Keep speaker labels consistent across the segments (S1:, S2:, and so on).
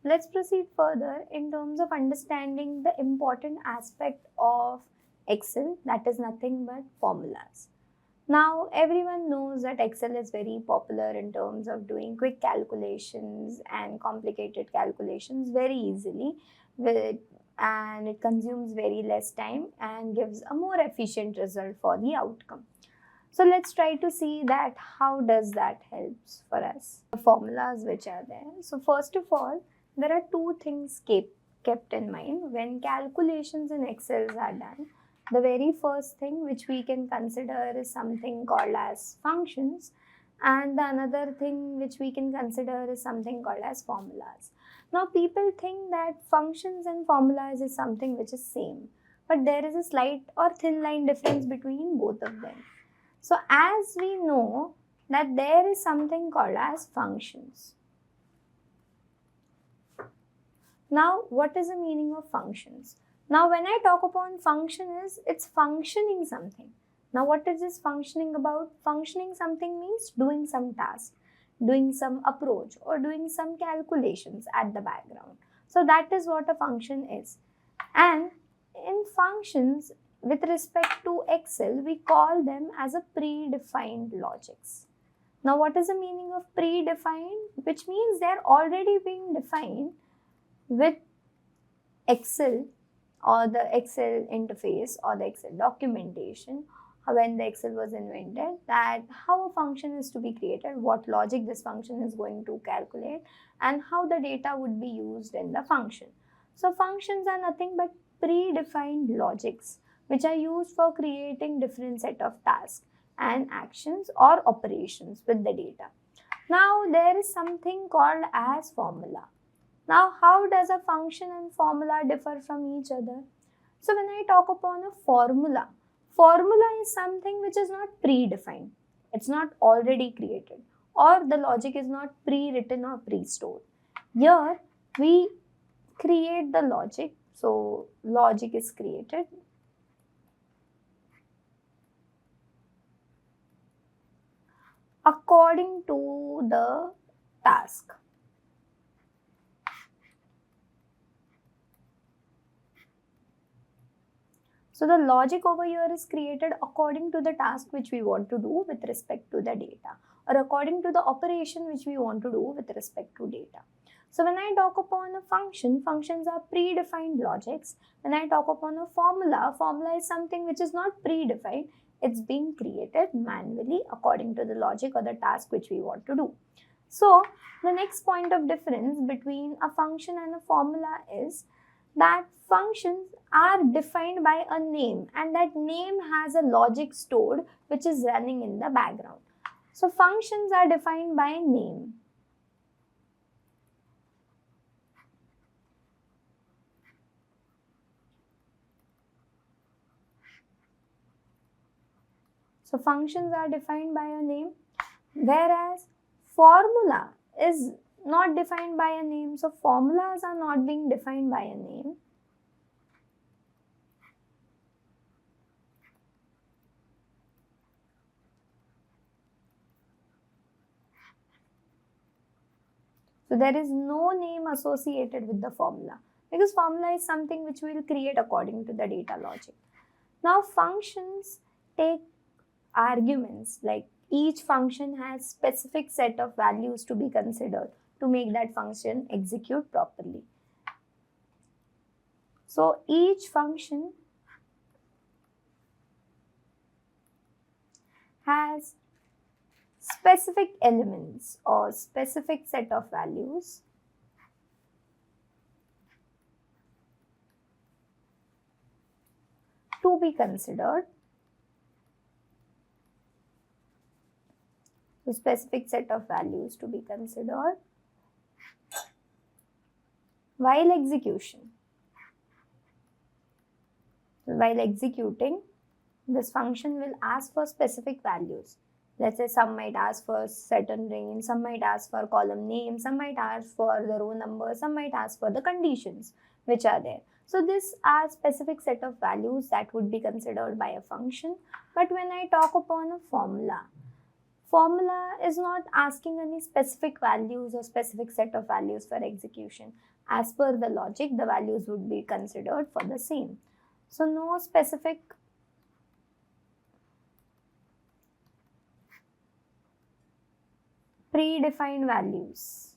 S1: let's proceed further in terms of understanding the important aspect of Excel, that is nothing but formulas. Now, everyone knows that Excel is very popular in terms of doing quick calculations and complicated calculations very easily, and it consumes very less time and gives a more efficient result for the outcome. So let's try to see that how does that helps for us. The formulas which are there. So first of all, there are two things kept in mind when calculations in Excel are done. The very first thing which we can consider is something called as functions, and the another thing which we can consider is something called as formulas. Now people think that functions and formulas is something which is same, but there is a slight or thin line difference between both of them. So as we know that there is something called as functions. Now what is the meaning of functions? Now when I talk upon function is, it's functioning something. Now what is this functioning about? Functioning something means doing some task, doing some approach or doing some calculations at the background. So that is what a function is. And in functions, with respect to Excel, we call them as a predefined logics. Now what is the meaning of predefined? Which means they are already being defined with Excel or the Excel interface or the Excel documentation when the Excel was invented, that how a function is to be created, what logic this function is going to calculate, and how the data would be used in the function. So functions are nothing but predefined logics which are used for creating different set of tasks and actions or operations with the data. Now there is something called as formula. Now how does a function and formula differ from each other? So when I talk upon a formula, formula is something which is not predefined. It's not already created, or the logic is not pre-written or pre-stored. Here we create the logic. So logic is created. According to the task. So the logic over here is created according to the task which we want to do with respect to the data, or according to the operation which we want to do with respect to data. So when I talk upon a function, functions are predefined logics. When I talk upon a formula, formula is something which is not predefined. It's being created manually according to the logic or the task which we want to do. So the next point of difference between a function and a formula is that functions are defined by a name, and that name has a logic stored which is running in the background. So functions are defined by a name. So functions are defined by a name, whereas formula is not defined by a name. So formulas are not being defined by a name. So there is no name associated with the formula, because formula is something which we will create according to the data logic. Now functions take arguments, like each function has specific set of values to be considered to make that function execute properly. So each function has specific elements or specific set of values to be considered. So specific set of values to be considered while execution. So while executing, this function will ask for specific values. Let's say some might ask for certain range, some might ask for column name, some might ask for the row number, some might ask for the conditions which are there. So these are specific set of values that would be considered by a function. But when I talk upon a formula, Formula is not asking any specific values or specific set of values for execution. As per the logic, the values would be considered for the same. So no specific predefined values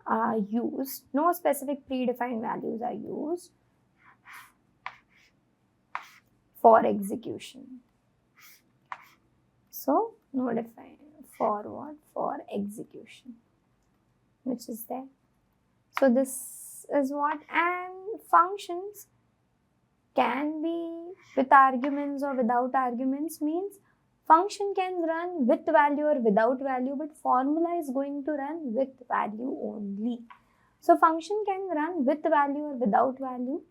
S1: are used. No specific predefined values are used for execution. So no defined for what? For execution, which is there. So this is what, and functions can be with arguments or without arguments. Means function can run with value or without value, but formula is going to run with value only. So function can run with value or without value.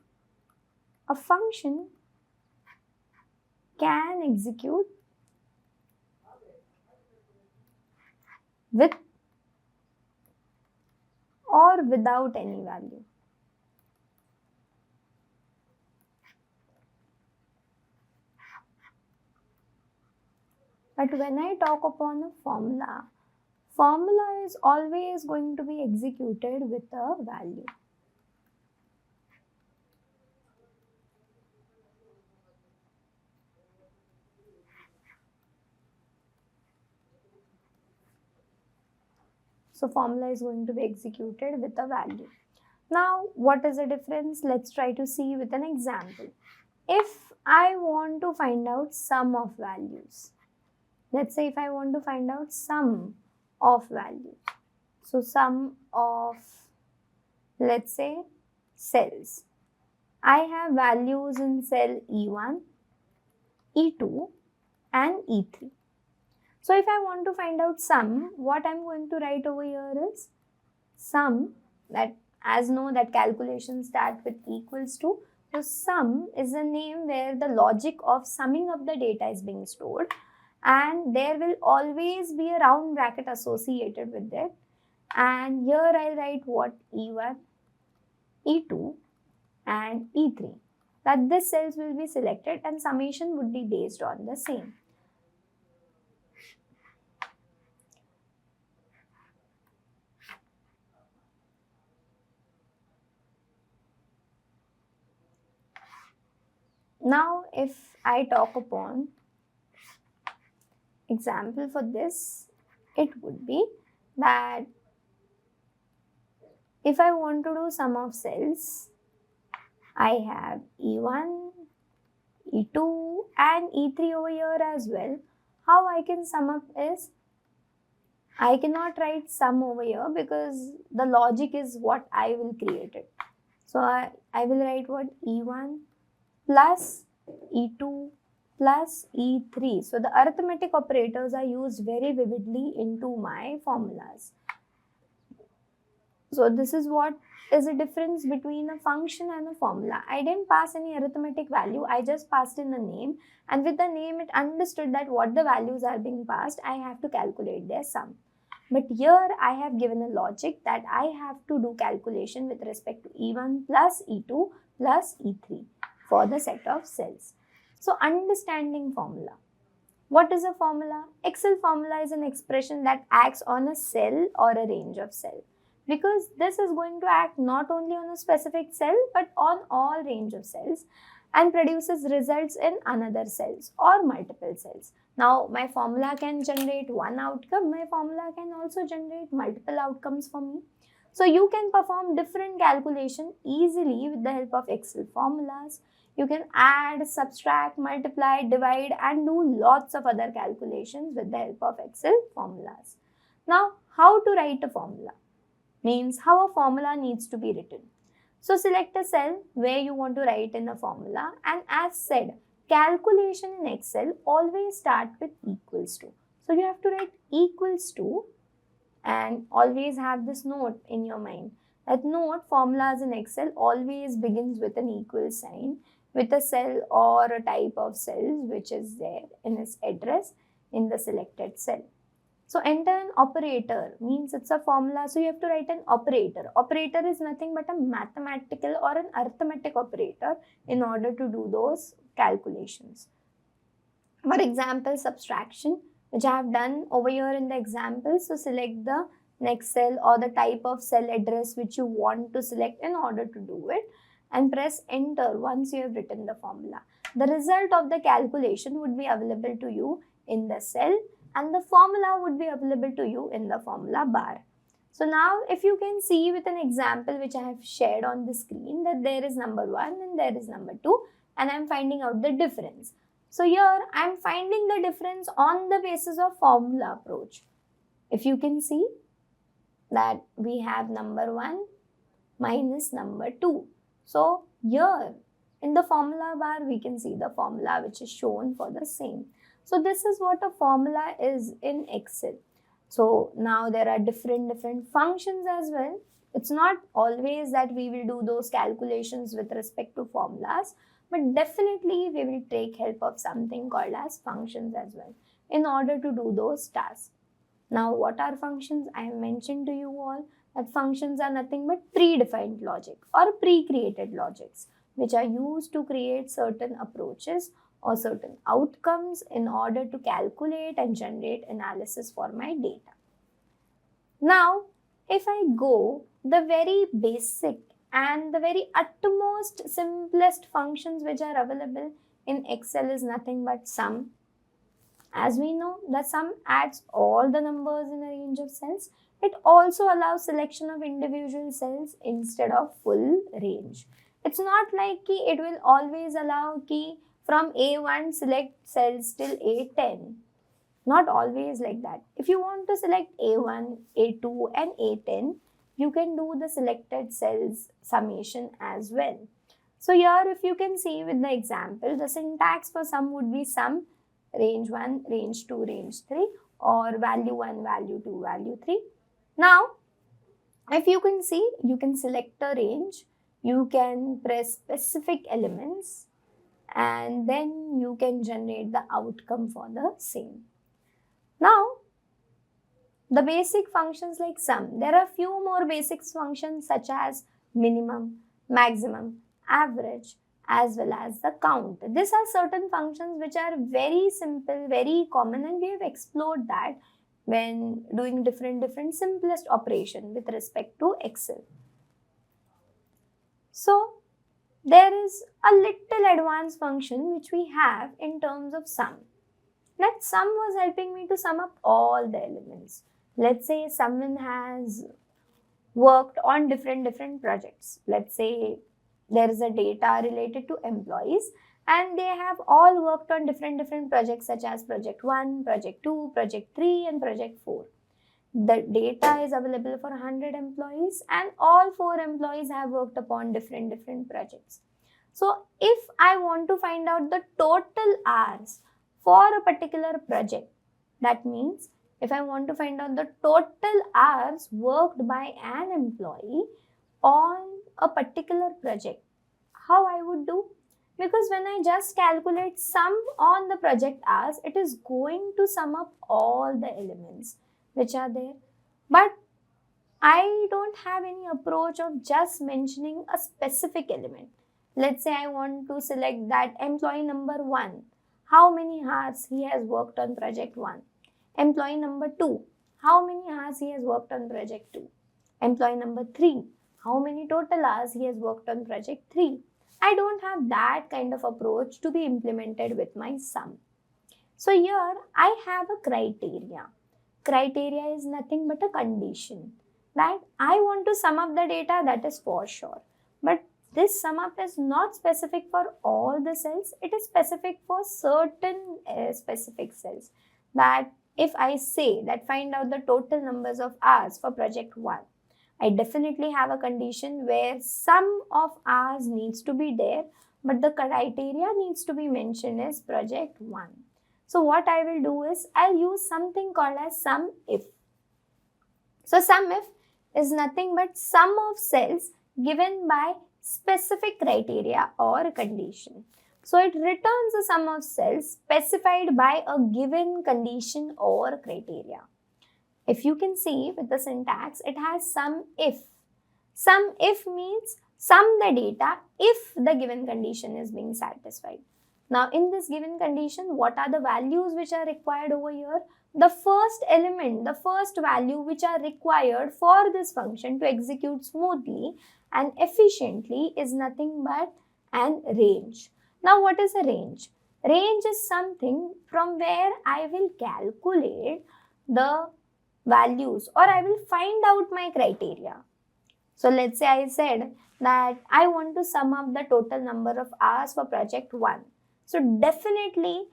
S1: A function can execute with or without any value. But when I talk upon a formula, formula is always going to be executed with a value. So formula is going to be executed with a value. Now, what is the difference? Let's try to see with an example. If I want to find out sum of values, let's say if I want to find out sum of values. So sum of, let's say, cells. I have values in cell E1, E2 and E3. So if I want to find out sum, what I'm going to write over here is sum, that as know that calculations start with equals to. So sum is a name where the logic of summing up the data is being stored, and there will always be a round bracket associated with it. And here I'll write what? E1, E2 and E3. That this cells will be selected and summation would be based on the same. Now, if I talk upon example for this, it would be that if I want to do sum of cells, I have E1, E2 and E3 over here as well. How I can sum up is, I cannot write sum over here because the logic is what I will create it. So I will write what? E1 plus E2 plus E3. So the arithmetic operators are used very vividly into my formulas. So this is what is the difference between a function and a formula. I didn't pass any arithmetic value, I just passed in a name, and with the name it understood that what the values are being passed, I have to calculate their sum. But here I have given a logic that I have to do calculation with respect to E1 plus E2 plus E3 for the set of cells. So understanding formula. What is a formula? Excel formula is an expression that acts on a cell or a range of cells, because this is going to act not only on a specific cell but on all range of cells and produces results in another cells or multiple cells. Now my formula can generate one outcome, my formula can also generate multiple outcomes for me. So you can perform different calculation easily with the help of Excel formulas. You can add, subtract, multiply, divide and do lots of other calculations with the help of Excel formulas. Now, how to write a formula? Means how a formula needs to be written. So select a cell where you want to write in a formula, and as said, calculation in Excel always start with equals to. So you have to write equals to and always have this note in your mind. That note, formulas in Excel always begins with an equal sign with a cell or a type of cells which is there in its address in the selected cell. So enter an operator means it's a formula. So you have to write an operator. Operator is nothing but a mathematical or an arithmetic operator in order to do those calculations. For example, subtraction, which I have done over here in the example. So select the next cell or the type of cell address which you want to select in order to do it, and press enter once you have written the formula. The result of the calculation would be available to you in the cell, and the formula would be available to you in the formula bar. So now if you can see with an example which I have shared on the screen, that there is number 1 and there is number 2, and I am finding out the difference. So here I am finding the difference on the basis of formula approach. If you can see that we have number 1 minus number 2. So here in the formula bar we can see the formula which is shown for the same. So this is what a formula is in Excel. So now there are different functions as well. It's not always that we will do those calculations with respect to formulas, but definitely we will take help of something called as functions as well in order to do those tasks. Now what are functions? I have mentioned to you all that functions are nothing but predefined logic or pre-created logics which are used to create certain approaches or certain outcomes in order to calculate and generate analysis for my data. Now, if I go the very basic and the very utmost simplest functions which are available in Excel is nothing but sum. As we know, the sum adds all the numbers in a range of cells. It also allows selection of individual cells instead of full range. It's not like it will always allow from A1 select cells till A10. Not always like that. If you want to select A1, A2 and A10, you can do the selected cells summation as well. So here if you can see with the example, the syntax for sum would be sum range 1, range 2, range 3 or value 1, value 2, value 3. Now, if you can see, you can select a range, you can press specific elements and then you can generate the outcome for the same. Now, the basic functions like sum, there are few more basic functions such as minimum, maximum, average, as well as the count. These are certain functions which are very simple, very common, and we have explored that when doing different simplest operation with respect to Excel. So, there is a little advanced function which we have in terms of sum. That sum was helping me to sum up all the elements. Let's say someone has worked on different projects. Let's say there is a data related to employees and they have all worked on different projects such as project 1, project 2, project 3 and project 4. The data is available for 100 employees and all 4 employees have worked upon different projects. So if I want to find out the total hours for a particular project, that means if I want to find out the total hours worked by an employee on a particular project, how I would do? Because when I just calculate sum on the project hours, it is going to sum up all the elements which are there. But I don't have any approach of just mentioning a specific element. Let's say I want to select that employee number 1. How many hours he has worked on project 1. Employee number 2. How many hours he has worked on project 2. Employee number 3. How many total hours he has worked on project 3. I don't have that kind of approach to be implemented with my sum. So here I have a criteria. Criteria is nothing but a condition that I want to sum up the data, that is for sure. But this sum up is not specific for all the cells. It is specific for certain specific cells. That if I say that find out the total numbers of hours for project 1, I definitely have a condition where sum of hours needs to be there, but the criteria needs to be mentioned as project 1. So what I will do is I'll use something called as sum if. So sum if is nothing but sum of cells given by specific criteria or condition. So it returns a sum of cells specified by a given condition or criteria. if you can see with the syntax, it has sum if. Sum if means sum the data if the given condition is being satisfied. Now in this given condition, what are the values which are required over here? The first element, the first value which are required for this function to execute smoothly and efficiently is nothing but an range. Now what is a range? Range is something from where I will calculate the values or I will find out my criteria. So let's say I said that I want to sum up the total number of hours for project 1. So definitely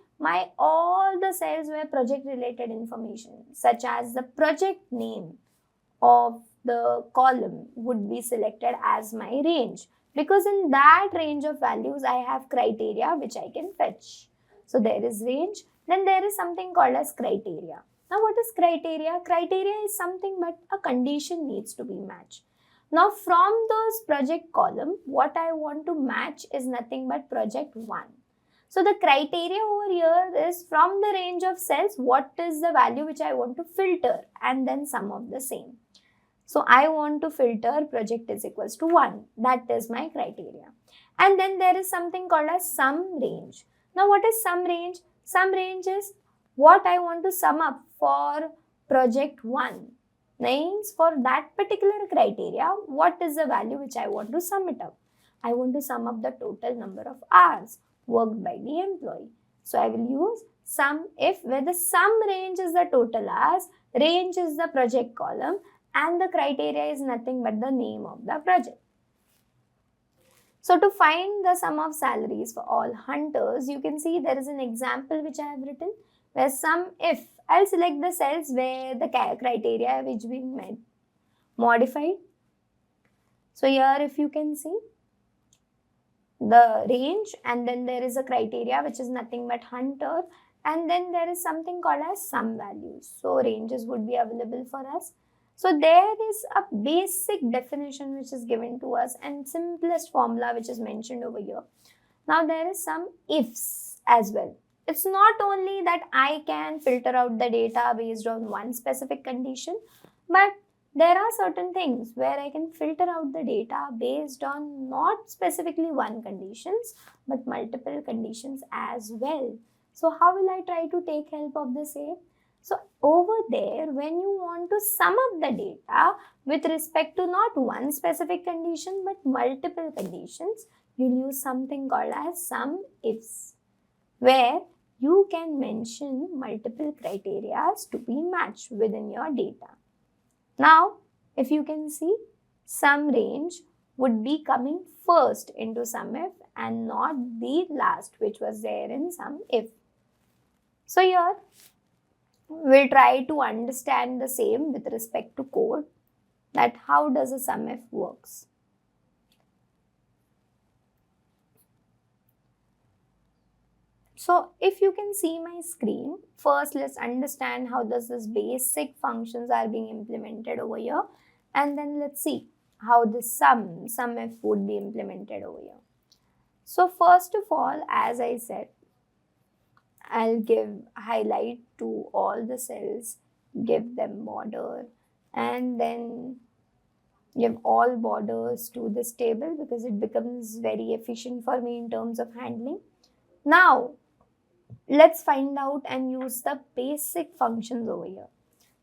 S1: all the cells where project related information such as the project name of the column would be selected as my range, because in that range of values I have criteria which I can fetch. So there is range, then there is something called as criteria. Now what is criteria? Criteria is something but a condition needs to be matched. Now from those project column, what I want to match is nothing but project 1. So the criteria over here is from the range of cells, what is the value which I want to filter and then sum of the same. So I want to filter project is equals to 1. That is my criteria. And then there is something called as sum range. Now what is sum range? Sum range is what I want to sum up for project 1. Means for that particular criteria, what is the value which I want to sum it up? I want to sum up the total number of hours worked by the employee. So I will use sum if, where the sum range is the total hours, range is the project column, and the criteria is nothing but the name of the project. So to find the sum of salaries for all hunters, you can see there is an example which I have written where sum if, I'll select the cells where the criteria which been modified. So here if you can see the range, and then there is a criteria which is nothing but hunter, and then there is something called as sum values. So ranges would be available for us. So there is a basic definition which is given to us and simplest formula which is mentioned over here. Now there is some ifs as well. It's not only that I can filter out the data based on one specific condition, but there are certain things where I can filter out the data based on not specifically one conditions, but multiple conditions as well. So how will I try to take help of the same? So over there, when you want to sum up the data with respect to not one specific condition, but multiple conditions, you'll use something called as sum ifs, where you can mention multiple criteria to be matched within your data. Now, if you can see, sum range would be coming first into sum if and not the last which was there in sum if. So here, we'll try to understand the same with respect to code, that how does a sum if works. So if you can see my screen, first let's understand how does this basic functions are being implemented over here, and then let's see how this sum if would be implemented over here. So first of all, as I said, I'll give highlight to all the cells, give them border, and then give all borders to this table because it becomes very efficient for me in terms of handling. Now, let's find out and use the basic functions over here.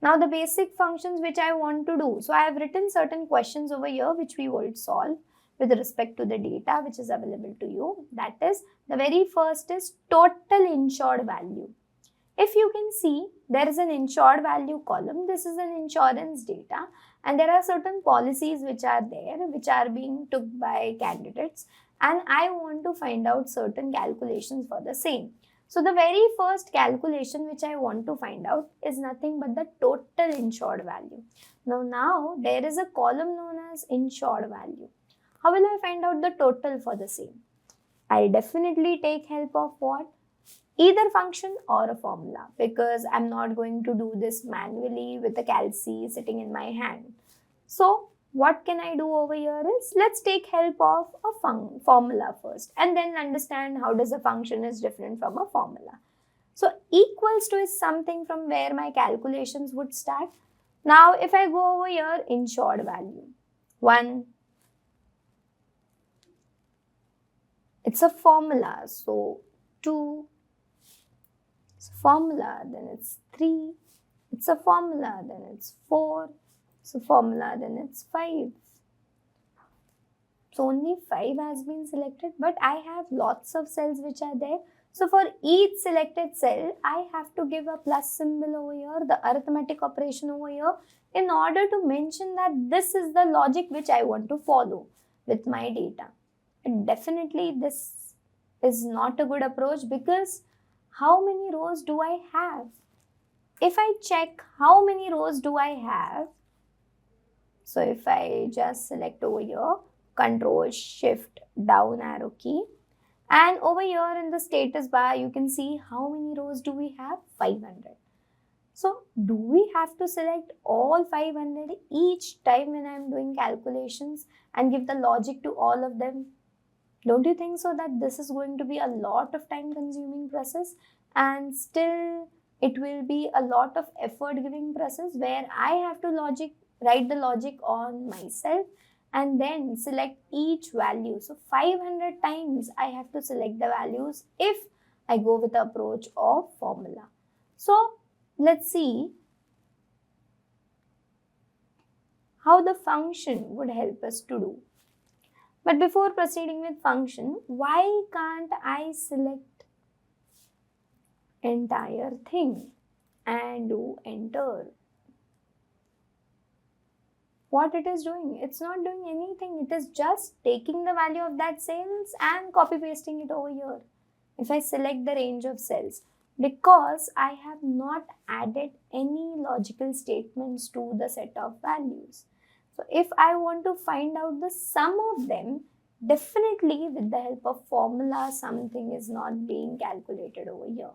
S1: Now, the basic functions which I want to do. So, I have written certain questions over here which we will solve with respect to the data which is available to you. That is, the very first is total insured value. If you can see, there is an insured value column. This is an insurance data, and there are certain policies which are there, which are being took by candidates, and I want to find out certain calculations for the same. So the very first calculation which I want to find out is nothing but the total insured value. Now there is a column known as insured value. How will I find out the total for the same? I'll definitely take help of what? Either function or a formula, because I'm not going to do this manually with a calc sitting in my hand. So what can I do over here is, let's take help of a formula first and then understand how does a function is different from a formula. So equals to is something from where my calculations would start. Now if I go over here, ensured value 1, it's a formula, so 2, it's a formula, then it's 3, it's a formula, then it's 4, it's a formula, then it's 5. So only 5 has been selected, but I have lots of cells which are there. So for each selected cell, I have to give a plus symbol over here, the arithmetic operation over here, in order to mention that this is the logic which I want to follow with my data. And definitely this is not a good approach, because how many rows do I have? If I check how many rows do I have, so if I just select over here, Control Shift down arrow key, and over here in the status bar you can see how many rows do we have? 500. So do we have to select all 500 each time when I am doing calculations and give the logic to all of them? Don't you think so that this is going to be a lot of time consuming process, and still it will be a lot of effort giving process where I have to write the logic on myself and then select each value. So 500 times I have to select the values if I go with the approach of formula. So let's see how the function would help us to do. But before proceeding with function, why can't I select entire thing and do enter? What it is doing? It's not doing anything. It is just taking the value of that cells and copy pasting it over here. If I select the range of cells, because I have not added any logical statements to the set of values. So if I want to find out the sum of them, definitely with the help of formula, something is not being calculated over here.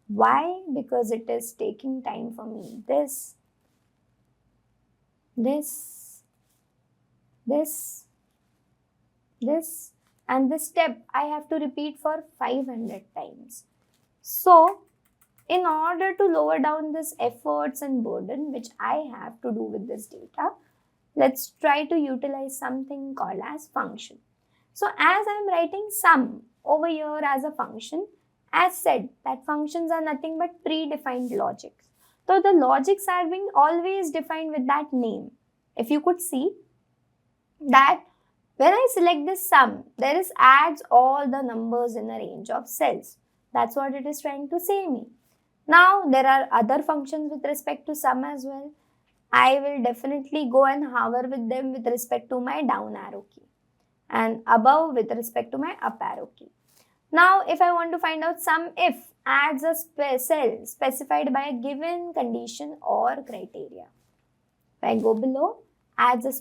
S1: Why? Because it is taking time for me. This, and this step I have to repeat for 500 times. So in order to lower down this efforts and burden which I have to do with this data, let's try to utilize something called as function. So as I'm writing sum over here as a function, as said that functions are nothing but predefined logics. So the logics are being always defined with that name. If you could see that when I select this sum, there is adds all the numbers in a range of cells. That's what it is trying to say me. Now there are other functions with respect to sum as well. I will definitely go and hover with them with respect to my down arrow key, and above with respect to my up arrow key. Now if I want to find out sum if adds a cell specified by a given condition or criteria. If I go below, adds a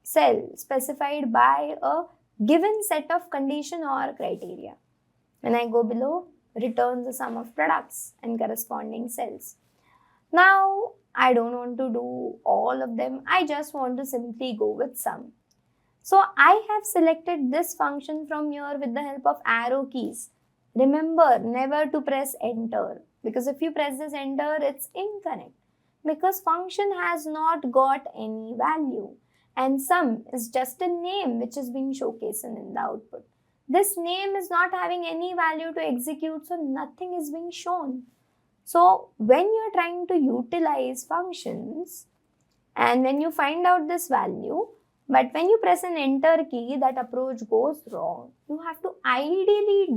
S1: cell specified by a given set of condition or criteria. When I go below, returns the sum of products and corresponding cells. Now I don't want to do all of them. I just want to simply go with sum. So I have selected this function from here with the help of arrow keys. Remember never to press enter, because if you press this enter, it's incorrect, because function has not got any value and sum is just a name which is being showcased in the output. This name is not having any value to execute, so nothing is being shown. So when you are trying to utilize functions and when you find out this value, but when you press an enter key, that approach goes wrong. You have to ideally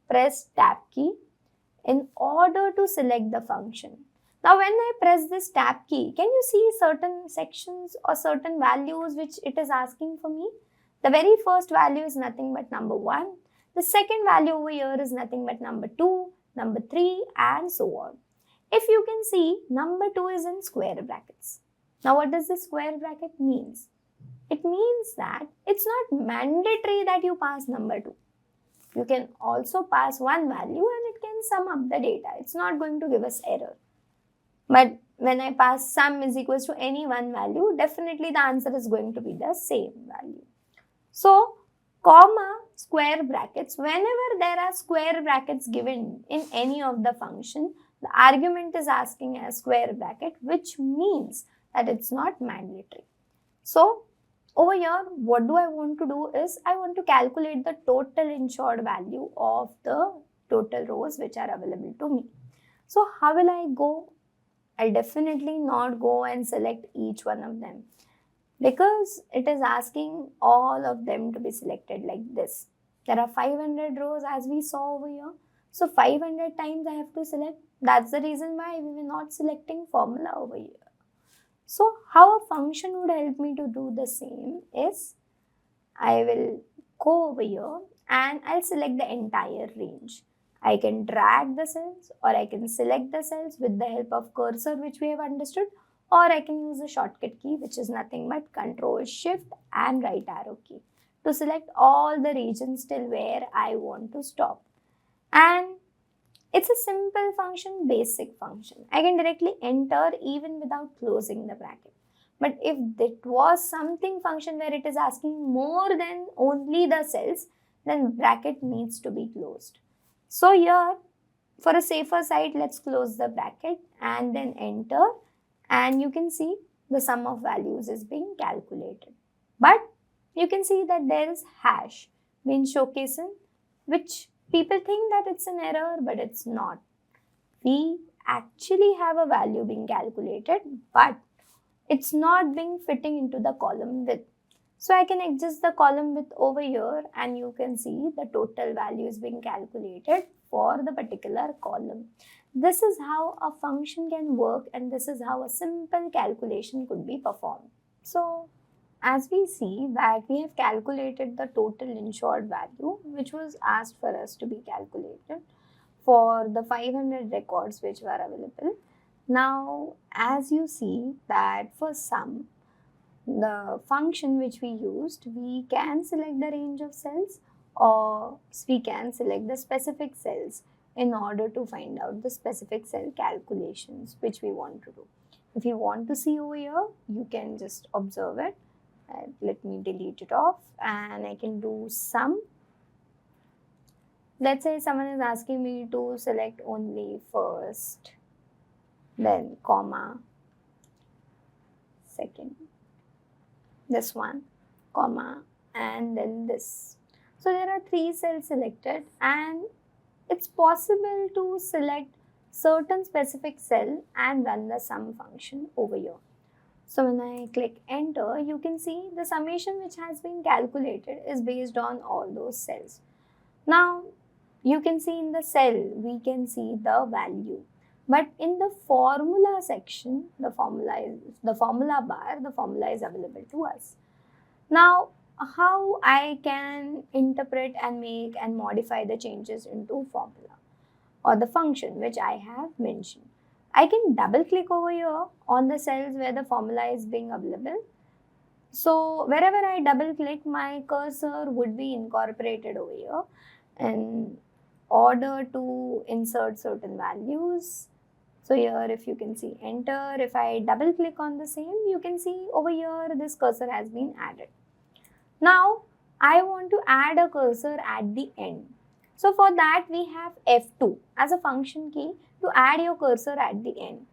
S1: press tab key in order to select the function. Now when I press this tab key, can you see certain sections or certain values which it is asking for me? The very first value is nothing but number 1. The second value over here is nothing but number 2, number 3 and so on. If you can see, number 2 is in square brackets. Now what does this square bracket means? It means that it's not mandatory that you pass number 2. You can also pass one value and it can sum up the data. It's not going to give us error. But when I pass sum is equals to any one value, definitely the answer is going to be the same value. So, comma, square brackets, whenever there are square brackets given in any of the function, the argument is asking as square bracket, which means that it's not mandatory. So over here, what do I want to do is I want to calculate the total insured value of the total rows which are available to me. So how will I go? I'll definitely not go and select each one of them, because it is asking all of them to be selected like this. There are 500 rows as we saw over here. So 500 times I have to select. That's the reason why we were not selecting formula over here. So how a function would help me to do the same is I will go over here and I'll select the entire range. I can drag the cells or I can select the cells with the help of cursor, which we have understood, or I can use the shortcut key, which is nothing but Control Shift and right arrow key to select all the regions till where I want to stop. And it's a simple function, basic function. I can directly enter even without closing the bracket. But if it was something function where it is asking more than only the cells, then bracket needs to be closed. So here, for a safer side, let's close the bracket and then enter. And you can see the sum of values is being calculated. But you can see that there is hash being showcased, which people think that it's an error, but it's not. We actually have a value being calculated, but it's not being fitting into the column width. So I can adjust the column width over here and you can see the total value is being calculated for the particular column. This is how a function can work and this is how a simple calculation could be performed. So as we see that we have calculated the total insured value which was asked for us to be calculated for the 500 records which were available. Now as you see that for sum, the function which we used, we can select the range of cells or we can select the specific cells in order to find out the specific cell calculations which we want to do. If you want to see over here, you can just observe it. Let me delete it off and I can do sum. Let's say someone is asking me to select only first, then comma, second, this one, comma, and then this. So there are 3 cells selected and it's possible to select certain specific cell and run the sum function over here. So when I click enter, you can see the summation which has been calculated is based on all those cells. Now you can see in the cell, we can see the value. But in the formula section, the formula bar, the formula is available to us. Now, how I can interpret and make and modify the changes into formula or the function which I have mentioned. I can double click over here on the cells where the formula is being available. So wherever I double click, my cursor would be incorporated over here in order to insert certain values. So here if you can see enter, if I double click on the same, you can see over here this cursor has been added. Now I want to add a cursor at the end. So for that we have F2 as a function key to add your cursor at the end.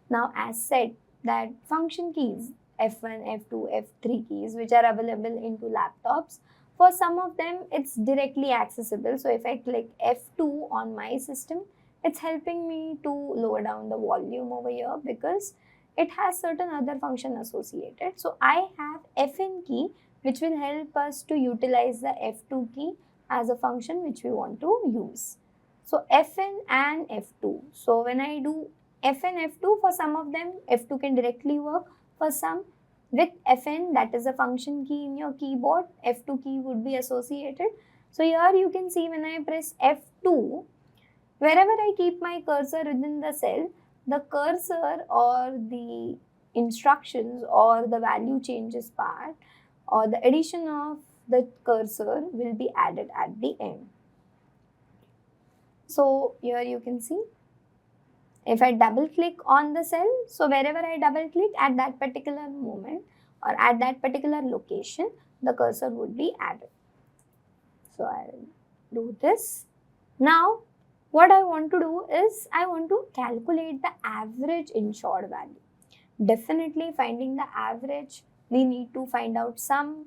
S1: Now as said that function keys F1, F2, F3 keys which are available into laptops, for some of them it's directly accessible. So if I click F2 on my system, it's helping me to lower down the volume over here because it has certain other function associated. So I have Fn key which will help us to utilize the F2 key as a function which we want to use. So Fn and F2. So when I do Fn, F2, for some of them F2 can directly work. For some with Fn, that is a function key in your keyboard, F2 key would be associated. So here you can see when I press F2, wherever I keep my cursor within the cell, the cursor or the instructions or the value changes part or the addition of the cursor will be added at the end. So here you can see, if I double click on the cell, so wherever I double click at that particular moment or at that particular location, the cursor would be added. So I'll do this. Now what I want to do is I want to calculate the average insured value. definitely finding the average, we need to find out sum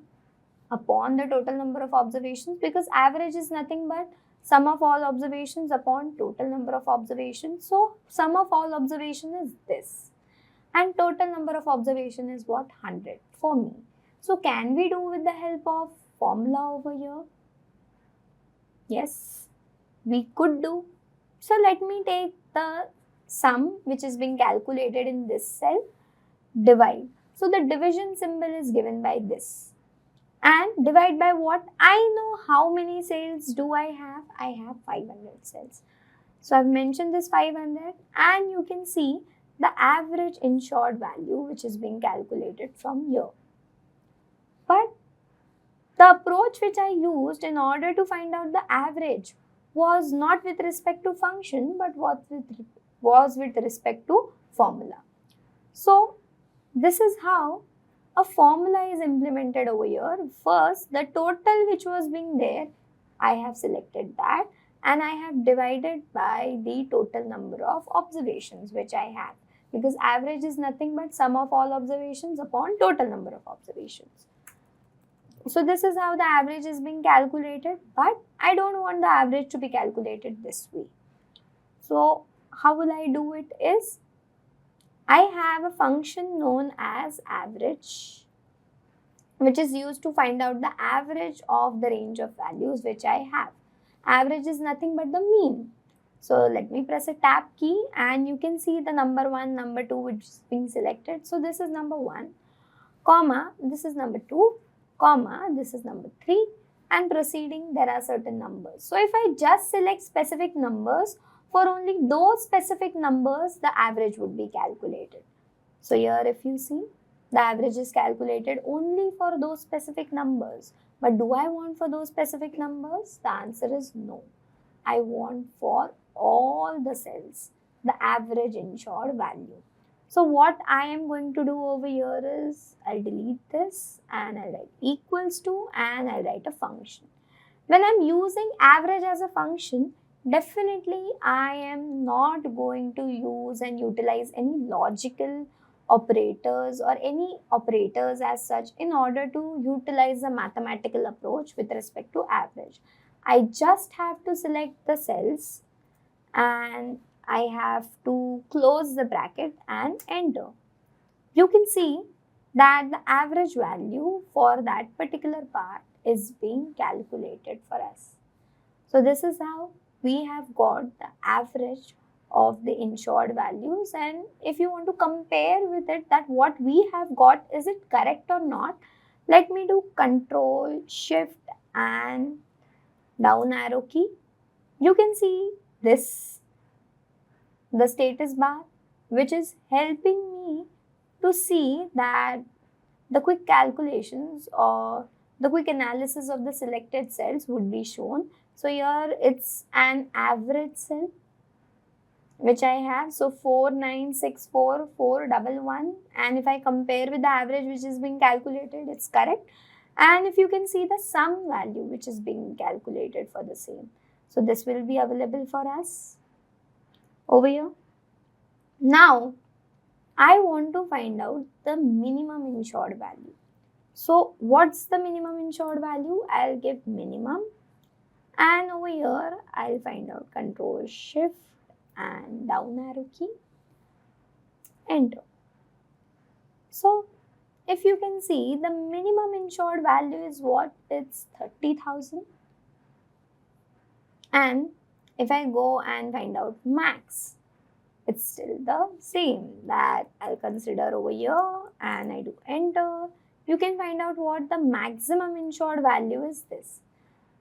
S1: upon the total number of observations, because average is nothing but sum of all observations upon total number of observations. So sum of all observation is this, and total number of observation is what? 100 for me. So can we do with the help of formula over here? Yes, we could do. So let me take the sum which is being calculated in this cell, divide. So the division symbol is given by this. And divide by what? I know how many cells do I have. I have 500 cells. So I've mentioned this 500, and you can see the average insured value which is being calculated from here. But the approach which I used in order to find out the average was not with respect to function, but was with respect to formula. So this is how a formula is implemented over here. First, the total which was being there, I have selected that, and I have divided by the total number of observations which I have, because average is nothing but sum of all observations upon total number of observations. So this is how the average is being calculated, but I don't want the average to be calculated this way. So how will I do it is, I have a function known as average, which is used to find out the average of the range of values which I have. Average is nothing but the mean. So let me press a tab key, and you can see the number 1, number 2 which is being selected. So this is number 1, comma, this is number 2, comma, this is number 3, and proceeding, there are certain numbers. So if I just select specific numbers, for only those specific numbers, the average would be calculated. So here if you see, the average is calculated only for those specific numbers. But do I want for those specific numbers? The answer is no. I want for all the cells, the average insured value. So what I am going to do over here is, I'll delete this and I'll write equals to, and I'll write a function. When I'm using average as a function, definitely I am not going to use and utilize any logical operators or any operators as such in order to utilize a mathematical approach with respect to average. I just have to select the cells and I have to close the bracket and enter. You can see that the average value for that particular part is being calculated for us. So this is how we have got the average of the insured values, and if you want to compare with it that what we have got, is it correct or not, let me do Control Shift and down arrow key. You can see this, the status bar, which is helping me to see that the quick calculations or the quick analysis of the selected cells would be shown. So here it's an average cell which I have, so 4964411, and if I compare with the average which is being calculated, it's correct. And if you can see the sum value which is being calculated for the same, so this will be available for us over here. Now I want to find out the minimum insured value. So what's the minimum insured value? I'll give minimum, and over here I'll find out Control Shift and down arrow key, enter. So if you can see, the minimum insured value is what? It's 30,000. And if I go and find out max, it's still the same, that I'll consider over here and I do enter. You can find out what the maximum insured value is this.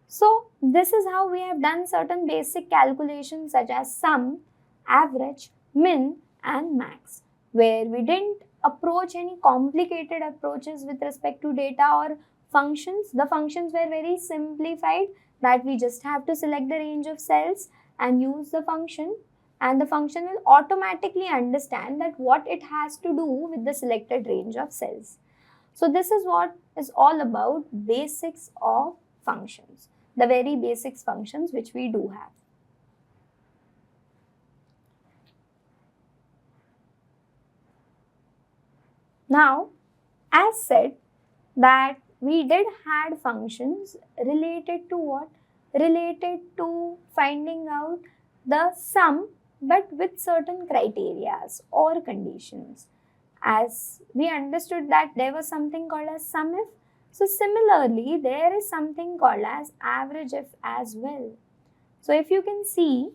S1: So this is how we have done certain basic calculations such as sum, average, min and max, where we didn't approach any complicated approaches with respect to data or functions. The functions were very simplified, that we just have to select the range of cells and use the function, and the function will automatically understand that what it has to do with the selected range of cells. So this is what is all about basics of functions, the very basics functions which we do have. Now, as said that we did had functions related to what? Related to finding out the sum, but with certain criterias or conditions. As we understood that there was something called as SUMIF. So similarly, there is something called as average if as well. So if you can see,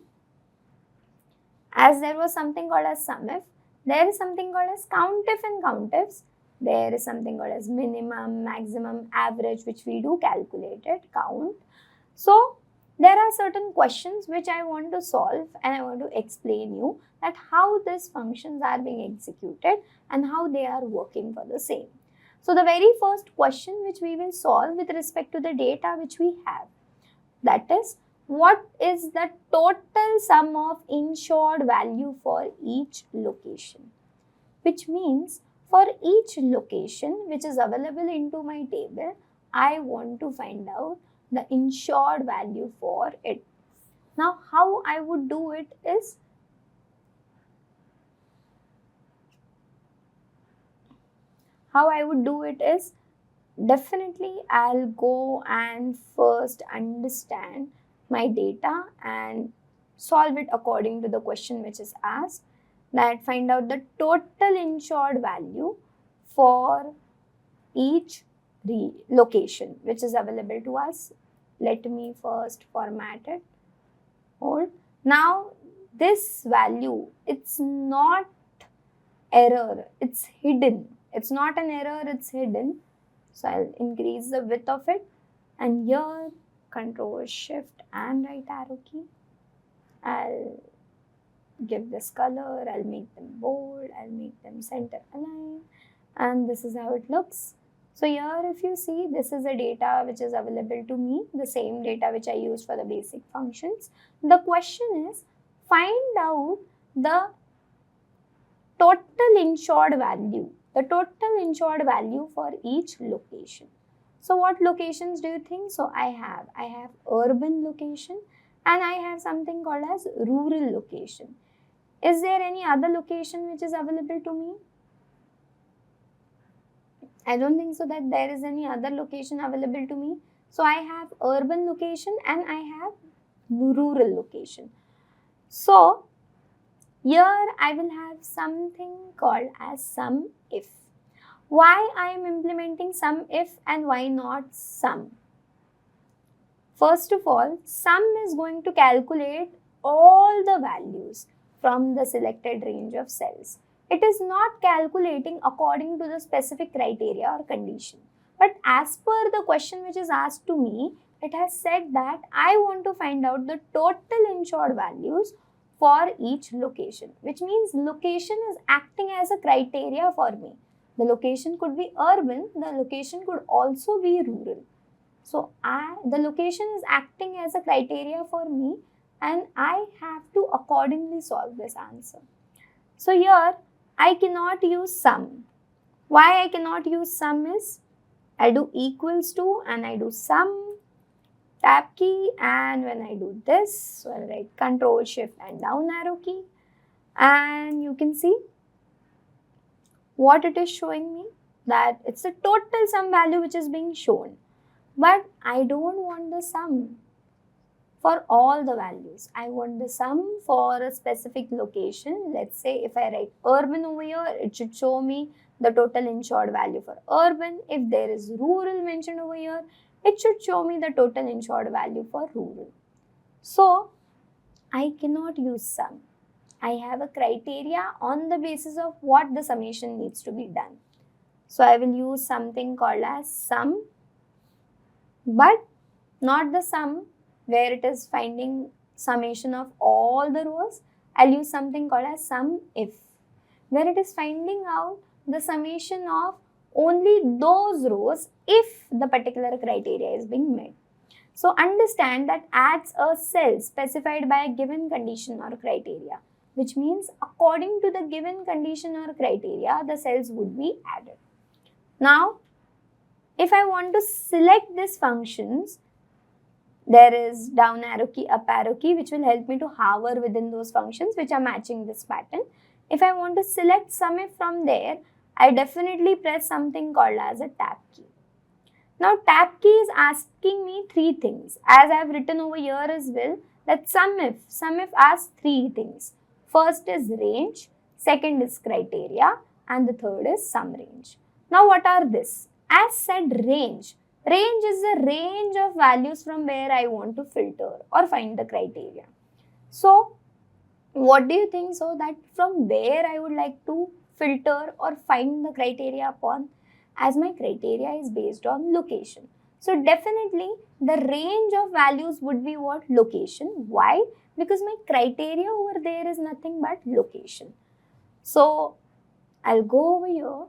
S1: as there was something called as SUMIF, there is something called as COUNTIF and COUNTIFs. There is something called as minimum, maximum, average, which we do calculate it, count. So there are certain questions which I want to solve, and I want to explain you that how these functions are being executed and how they are working for the same. So the very first question which we will solve with respect to the data which we have, that is, what is the total sum of insured value for each location? Which means for each location which is available into my table, I want to find out the insured value for it. Now, how I would do it is, definitely I'll go and first understand my data and solve it according to the question which is asked, that find out the total insured value for each location which is available to us. Let me first format it. Hold. Now this value, it's not error, it's hidden. It's not an error, it's hidden. So I'll increase the width of it, and here Control Shift and right arrow key. I'll give this color, I'll make them bold, I'll make them center aligned, and this is how it looks. So here if you see, this is the data which is available to me, the same data which I used for the basic functions. The question is, find out the total insured value, for each location. So what locations do you think? So I have urban location and I have something called as rural location. Is there any other location which is available to me? I don't think so that there is any other location available to me. So I have urban location and I have rural location. So here I will have something called as SUMIF. Why I am implementing SUMIF and why not sum? First of all, sum is going to calculate all the values from the selected range of cells. It is not calculating according to the specific criteria or condition. But as per the question which is asked to me, it has said that I want to find out the total insured values for each location, which means location is acting as a criteria for me. The location could be urban, the location could also be rural. So the location is acting as a criteria for me and I have to accordingly solve this answer. So here I cannot use sum. Why I cannot use sum is, I do equals to and I do sum, tab key, and when I do this, so I'll write Control Shift and down arrow key, and you can see what it is showing me, that it's a total sum value which is being shown. But I don't want the sum for all the values. I want the sum for a specific location. Let's say if I write urban over here, it should show me the total insured value for urban. If there is rural mentioned over here, it should show me the total insured value for rural. So I cannot use sum. I have a criteria on the basis of what the summation needs to be done. So I will use something called as sum, but not the sum where it is finding summation of all the rows. I'll use something called as SUMIF, where it is finding out the summation of only those rows if the particular criteria is being met. So understand that adds a cell specified by a given condition or criteria, which means according to the given condition or criteria, the cells would be added. Now, if I want to select these functions, there is down arrow key, up arrow key, which will help me to hover within those functions which are matching this pattern. If I want to select SUMIF from there, I definitely press something called as a tab key. Now tab key is asking me three things, as I have written over here as well, that SUMIF asks three things. First is range, second is criteria, and the third is sum range. Now what are this? As said, range. Range is the range of values from where I want to filter or find the criteria. So what do you think? So that from where I would like to filter or find the criteria upon, as my criteria is based on location. So definitely the range of values would be what? Location. Why? Because my criteria over there is nothing but location. So I'll go over here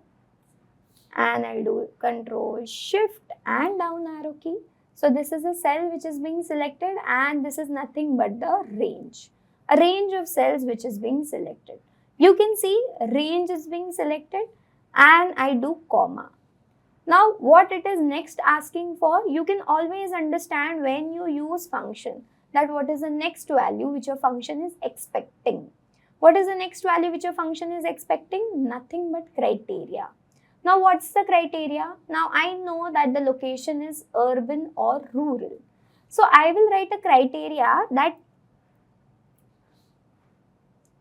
S1: and I'll do Control Shift and down arrow key. So this is a cell which is being selected and this is nothing but the range. A range of cells which is being selected. You can see range is being selected and I do comma. Now what it is next asking for, you can always understand when you use function that what is the next value which your function is expecting. What is the next value which your function is expecting? Nothing but criteria. Now what's the criteria? Now I know that the location is urban or rural. So I will write a criteria that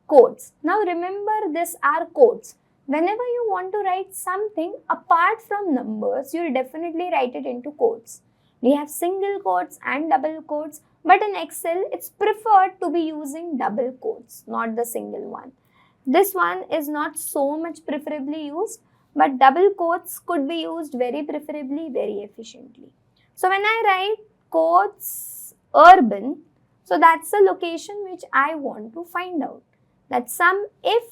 S1: quotes. Now remember, these are quotes. Whenever you want to write something apart from numbers, you will definitely write it into quotes. We have single quotes and double quotes, but in Excel, it's preferred to be using double quotes, not the single one. This one is not so much preferably used, but double quotes could be used very preferably, very efficiently. So when I write quotes urban, so that's the location which I want to find out. That sum if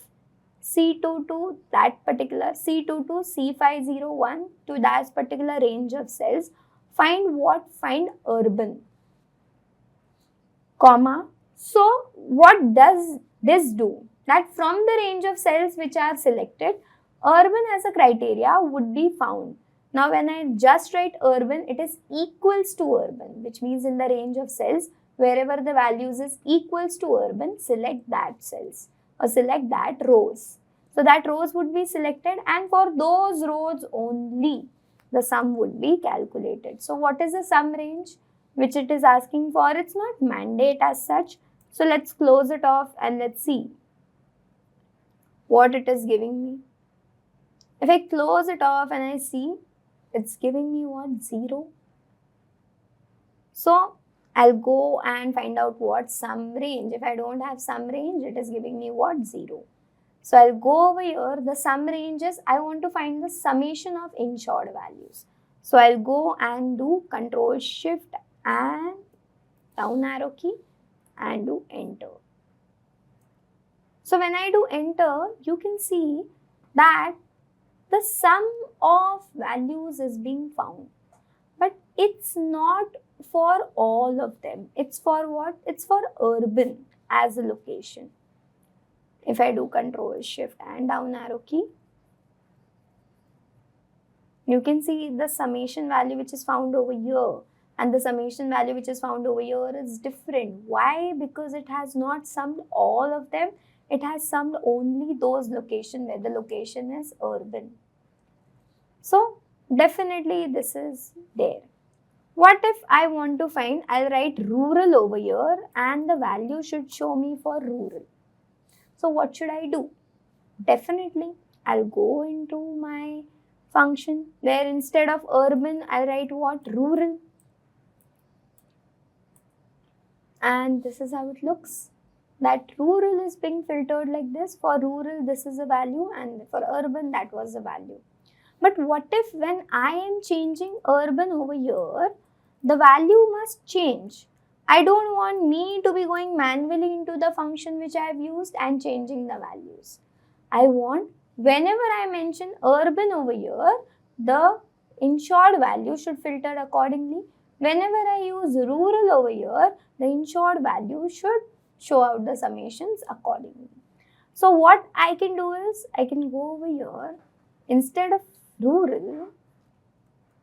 S1: C22, that particular C22, C501 to that particular range of cells, find what? Find urban, comma. So what does this do? That from the range of cells which are selected, urban as a criteria would be found. Now when I just write urban, it is equals to urban, which means in the range of cells, wherever the values is equals to urban, select that cells or select that rows. So that rows would be selected and for those rows only the sum would be calculated. So what is the sum range which it is asking for? It's not mandate as such. So let's close it off and let's see what it is giving me. If I close it off and I see, it's giving me what? 0. So I'll go and find out what sum range. If I don't have sum range, it is giving me what? 0. So I'll go over here, the sum ranges, I want to find the summation of insured values. So I'll go and do Control Shift and down arrow key and do enter. So when I do enter, you can see that the sum of values is being found. But it's not for all of them. It's for what? It's for urban as a location. If I do Control Shift and down arrow key, you can see the summation value which is found over here and the summation value which is found over here is different. Why? Because it has not summed all of them. It has summed only those locations where the location is urban. So definitely this is there. What if I want to find, I'll write rural over here and the value should show me for rural. So what should I do? Definitely I'll go into my function where instead of urban, I'll write what? Rural. And this is how it looks. That rural is being filtered like this. For rural, this is a value and for urban, that was the value. But what if when I am changing urban over here, the value must change. I don't want me to be going manually into the function which I have used and changing the values. I want whenever I mention urban over here, the insured value should filter accordingly. Whenever I use rural over here, the insured value should show out the summations accordingly. So what I can do is, I can go over here, instead of rural,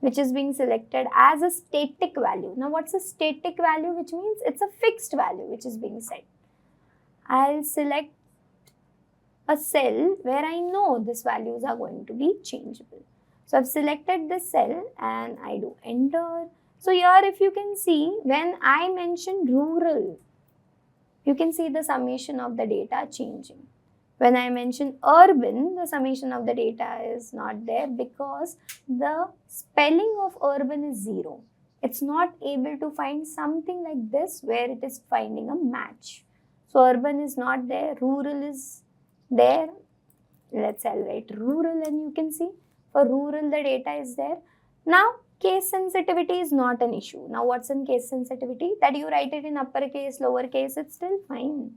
S1: which is being selected as a static value. Now what's a static value? Which means it's a fixed value which is being set. I'll select a cell where I know these values are going to be changeable. So I've selected this cell and I do enter. So here if you can see, when I mention rural, you can see the summation of the data changing. When I mention urban, the summation of the data is not there because the spelling of urban is 0. It's not able to find something like this where it is finding a match. So urban is not there, rural is there. Let's say I'll write rural and you can see for rural the data is there. Now case sensitivity is not an issue. Now what's in case sensitivity? That you write it in uppercase, lowercase, it's still fine.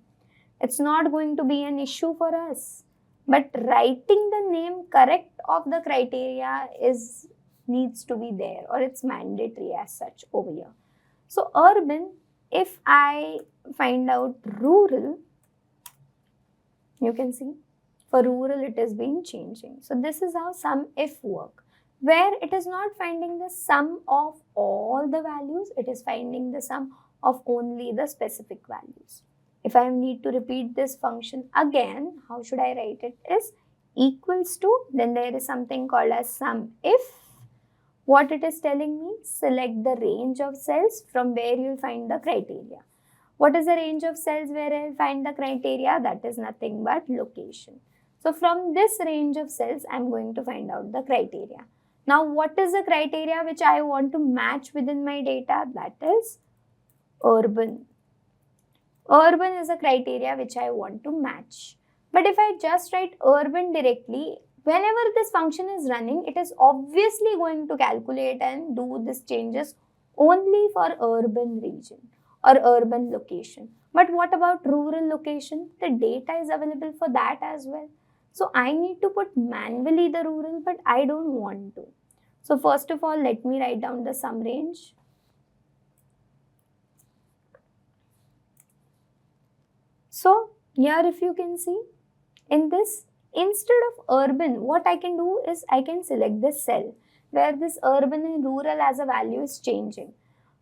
S1: It's not going to be an issue for us. But writing the name correct of the criteria needs to be there, or it's mandatory as such over here. So urban, if I find out rural, you can see for rural it is being changing. So this is how sum if work, where it is not finding the sum of all the values, it is finding the sum of only the specific values. If I need to repeat this function again, how should I write it? Is equals to, then there is something called as sum if. What it is telling me? Select the range of cells from where you will find the criteria. What is the range of cells where I will find the criteria? That is nothing but location. So from this range of cells, I am going to find out the criteria. Now what is the criteria which I want to match within my data? That is urban. Urban is a criteria which I want to match. But if I just write urban directly, whenever this function is running, it is obviously going to calculate and do these changes only for urban region or urban location. But what about rural location? The data is available for that as well. So I need to put manually the rural, but I don't want to. So first of all, let me write down the sum range. So here if you can see, in this, instead of urban, what I can do is I can select this cell where this urban and rural as a value is changing.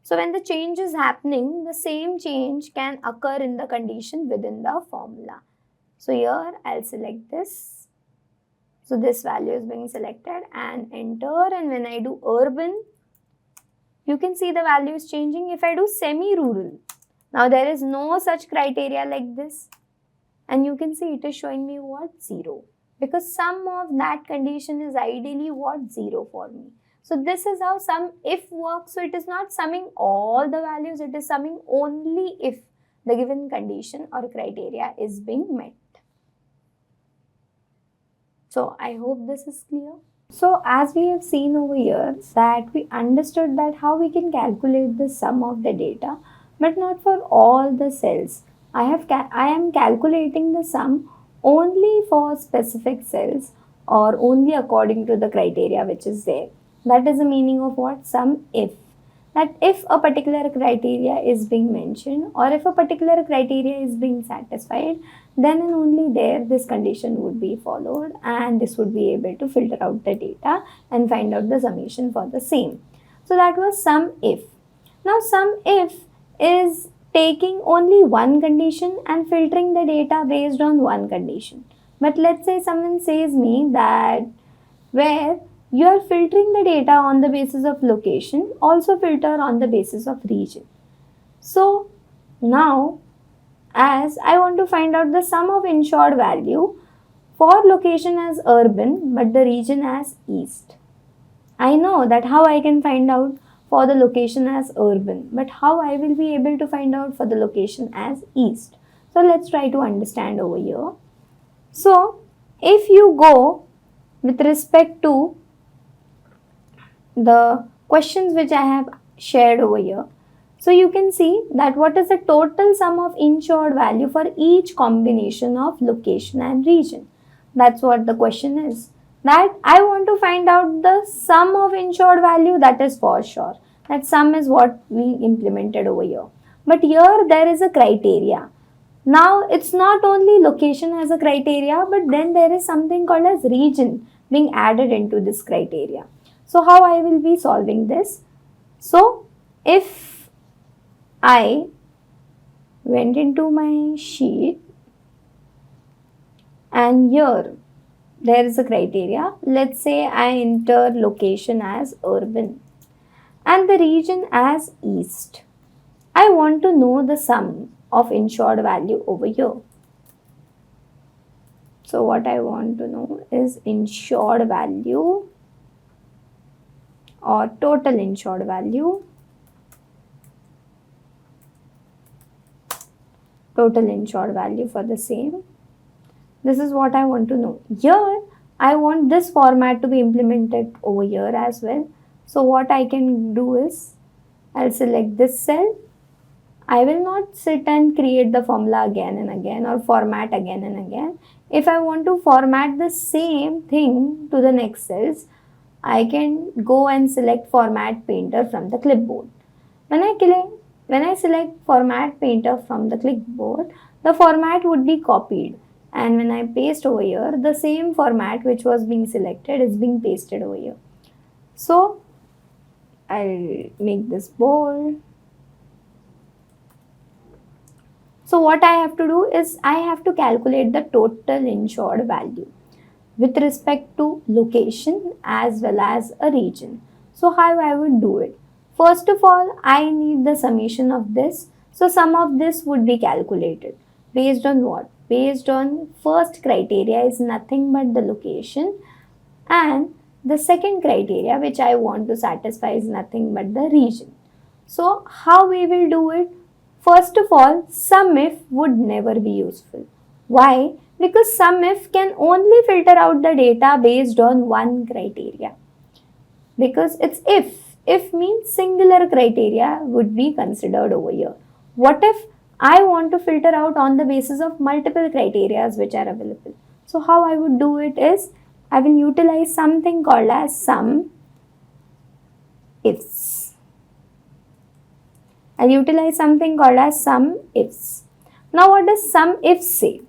S1: So when the change is happening, the same change can occur in the condition within the formula. So here I'll select this. So this value is being selected and enter, and when I do urban, you can see the value is changing. If I do semi-rural, now there is no such criteria like this, and you can see it is showing me what? 0, because sum of that condition is ideally what? 0 for me. So this is how sum if works. So it is not summing all the values, it is summing only if the given condition or criteria is being met. So I hope this is clear. So as we have seen over here that we understood that how we can calculate the sum of the data, but not for all the cells. I am calculating the sum only for specific cells or only according to the criteria which is there. That is the meaning of what? Sum if. That if a particular criteria is being mentioned or if a particular criteria is being satisfied, then and only there this condition would be followed, and this would be able to filter out the data and find out the summation for the same. So that was sum if. Now sum if is taking only one condition and filtering the data based on one condition. But let's say someone says me that where you are filtering the data on the basis of location, also filter on the basis of region. So now as I want to find out the sum of insured value for location as urban but the region as east. I know that how I can find out for the location as urban, but how I will be able to find out for the location as east. So let's try to understand over here. So if you go with respect to the questions which I have shared over here, so you can see that what is the total sum of insured value for each combination of location and region. That's what the question is. That I want to find out the sum of insured value, that is for sure. That sum is what we implemented over here. But here there is a criteria. Now it's not only location as a criteria, but then there is something called as region being added into this criteria. So how I will be solving this? So if I went into my sheet and here there is a criteria. Let's say I enter location as urban and the region as east. I want to know the sum of insured value over here. So what I want to know is insured value or total insured value. Total insured value for the same. This is what I want to know. Here I want this format to be implemented over here as well. So what I can do is I'll select this cell. I will not sit and create the formula again and again or format again and again. If I want to format the same thing to the next cells, I can go and select format painter from the clipboard. When I select format painter from the clipboard, the format would be copied. And when I paste over here, the same format which was being selected is being pasted over here. So I'll make this bold. So what I have to do is I have to calculate the total insured value with respect to location as well as a region. So how I would do it? First of all, I need the summation of this. So sum of this would be calculated. Based on what? Based on first criteria is nothing but the location, and the second criteria which I want to satisfy is nothing but the region. So how we will do it? First of all, sum if would never be useful. Why? Because sum if can only filter out the data based on one criteria. Because it's if. If means singular criteria would be considered over here. What if I want to filter out on the basis of multiple criteria which are available? So how I would do it is, I will utilize something called as sum ifs. I'll utilize something called as sum ifs. Now what does sum if say?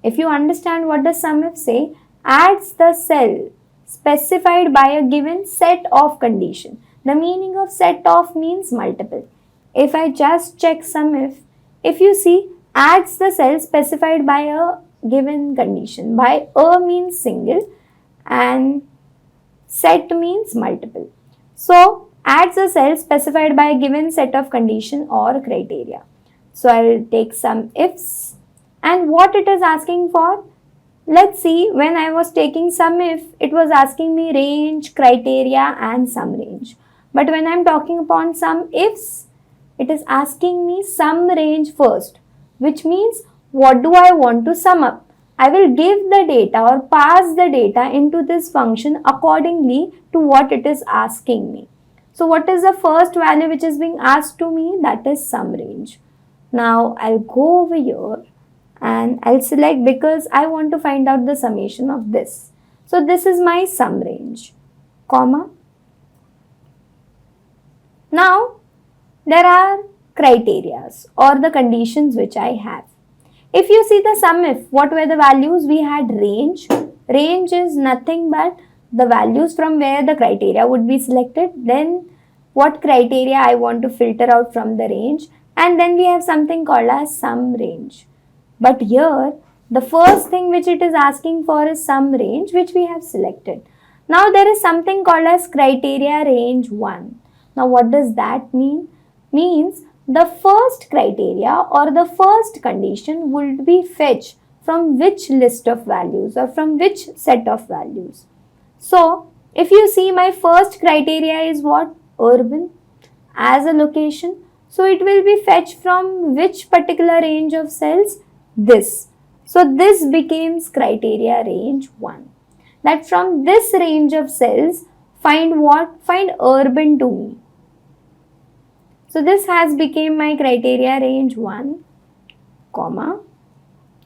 S1: If you understand what does sum if say, adds the cell specified by a given set of condition. The meaning of set of means multiple. If I just check sum if you see, adds the cell specified by a given condition. By a means single and set means multiple. So adds a cell specified by a given set of condition or criteria. So I will take sum ifs, and what it is asking for. Let's see, when I was taking sum if, it was asking me range, criteria and sum range. But when I am talking upon sum ifs, it is asking me sum range first, which means what do I want to sum up? I will give the data or pass the data into this function accordingly to what it is asking me. So what is the first value which is being asked to me? That is sum range. Now I'll go over here and I'll select, because I want to find out the summation of this. So this is my sum range, comma. Now there are criterias or the conditions which I have. If you see the sum if, what were the values? We had range. Range is nothing but the values from where the criteria would be selected. Then what criteria I want to filter out from the range. And then we have something called as sum range. But here, the first thing which it is asking for is sum range, which we have selected. Now there is something called as criteria range 1. Now what does that mean? Means the first criteria or the first condition would be fetched from which list of values or from which set of values. So if you see, my first criteria is what? Urban as a location. So it will be fetched from which particular range of cells? This. So this becomes criteria range 1. That from this range of cells, find what? Find urban to me. So this has become my criteria range 1, comma.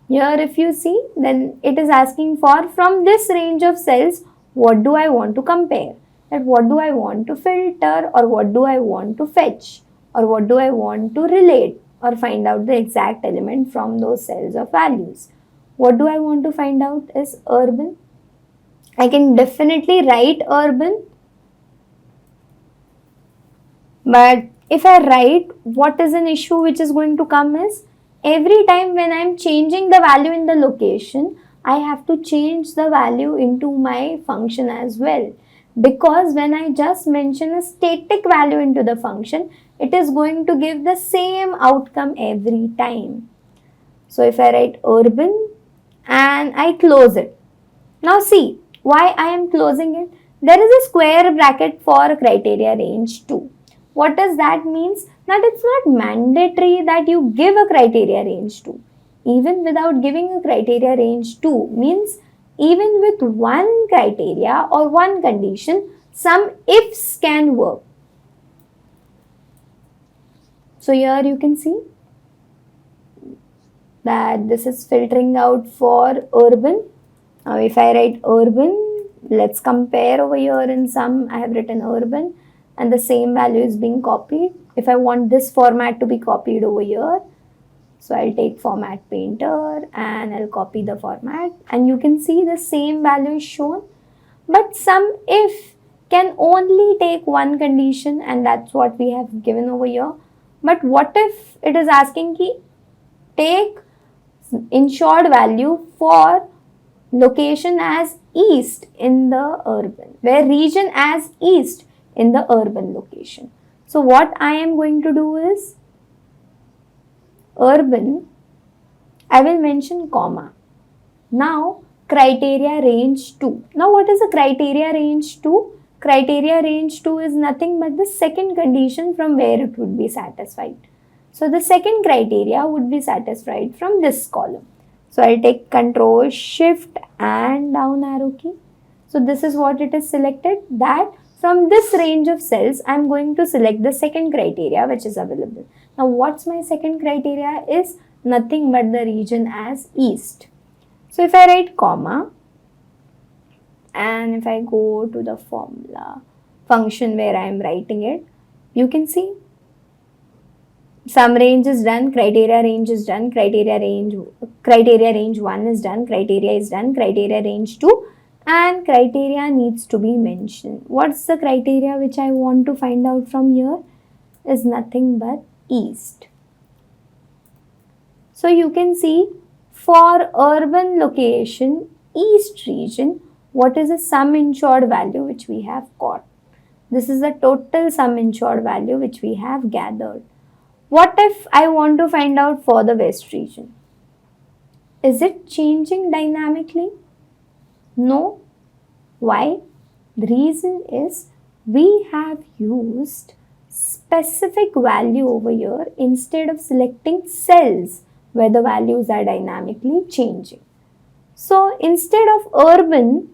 S1: Here if you see, then it is asking for from this range of cells, what do I want to compare? That what do I want to filter, or what do I want to fetch, or what do I want to relate or find out the exact element from those cells of values. What do I want to find out is urban. I can definitely write urban, but if I write, what is an issue which is going to come is, every time when I am changing the value in the location, I have to change the value into my function as well. Because when I just mention a static value into the function, it is going to give the same outcome every time. So if I write urban and I close it. Now see why I am closing it. There is a square bracket for criteria range 2. What does that mean? That it's not mandatory that you give a criteria range 2. Even without giving a criteria range 2 means even with one criteria or one condition, some ifs can work. So here you can see that this is filtering out for urban. Now if I write urban, let's compare over here. In sum, I have written urban and the same value is being copied. If I want this format to be copied over here, so I'll take format painter and I'll copy the format, and you can see the same value is shown. But some if can only take one condition, and that's what we have given over here. But what if it is asking ki take ensured value for location as east in the urban, where region as east in the urban location. So what I am going to do is urban, I will mention comma. Now criteria range 2. Now what is a criteria range 2? Criteria range 2 is nothing but the second condition from where it would be satisfied. So the second criteria would be satisfied from this column. So I'll take Control Shift and down arrow key. So this is what it is selected, that from this range of cells I'm going to select the second criteria which is available. Now what's my second criteria is nothing but the region as east. So if I write comma and if I go to the formula function where I am writing it, you can see sum range is done, criteria range is done, criteria range 1 is done, criteria is done, criteria range 2, and criteria needs to be mentioned. What's the criteria which I want to find out from here is nothing but east. So you can see for urban location, east region, what is the sum insured value which we have got. This is the total sum insured value which we have gathered. What if I want to find out for the west region? Is it changing dynamically? No. Why? The reason is we have used specific value over here instead of selecting cells where the values are dynamically changing. So instead of urban,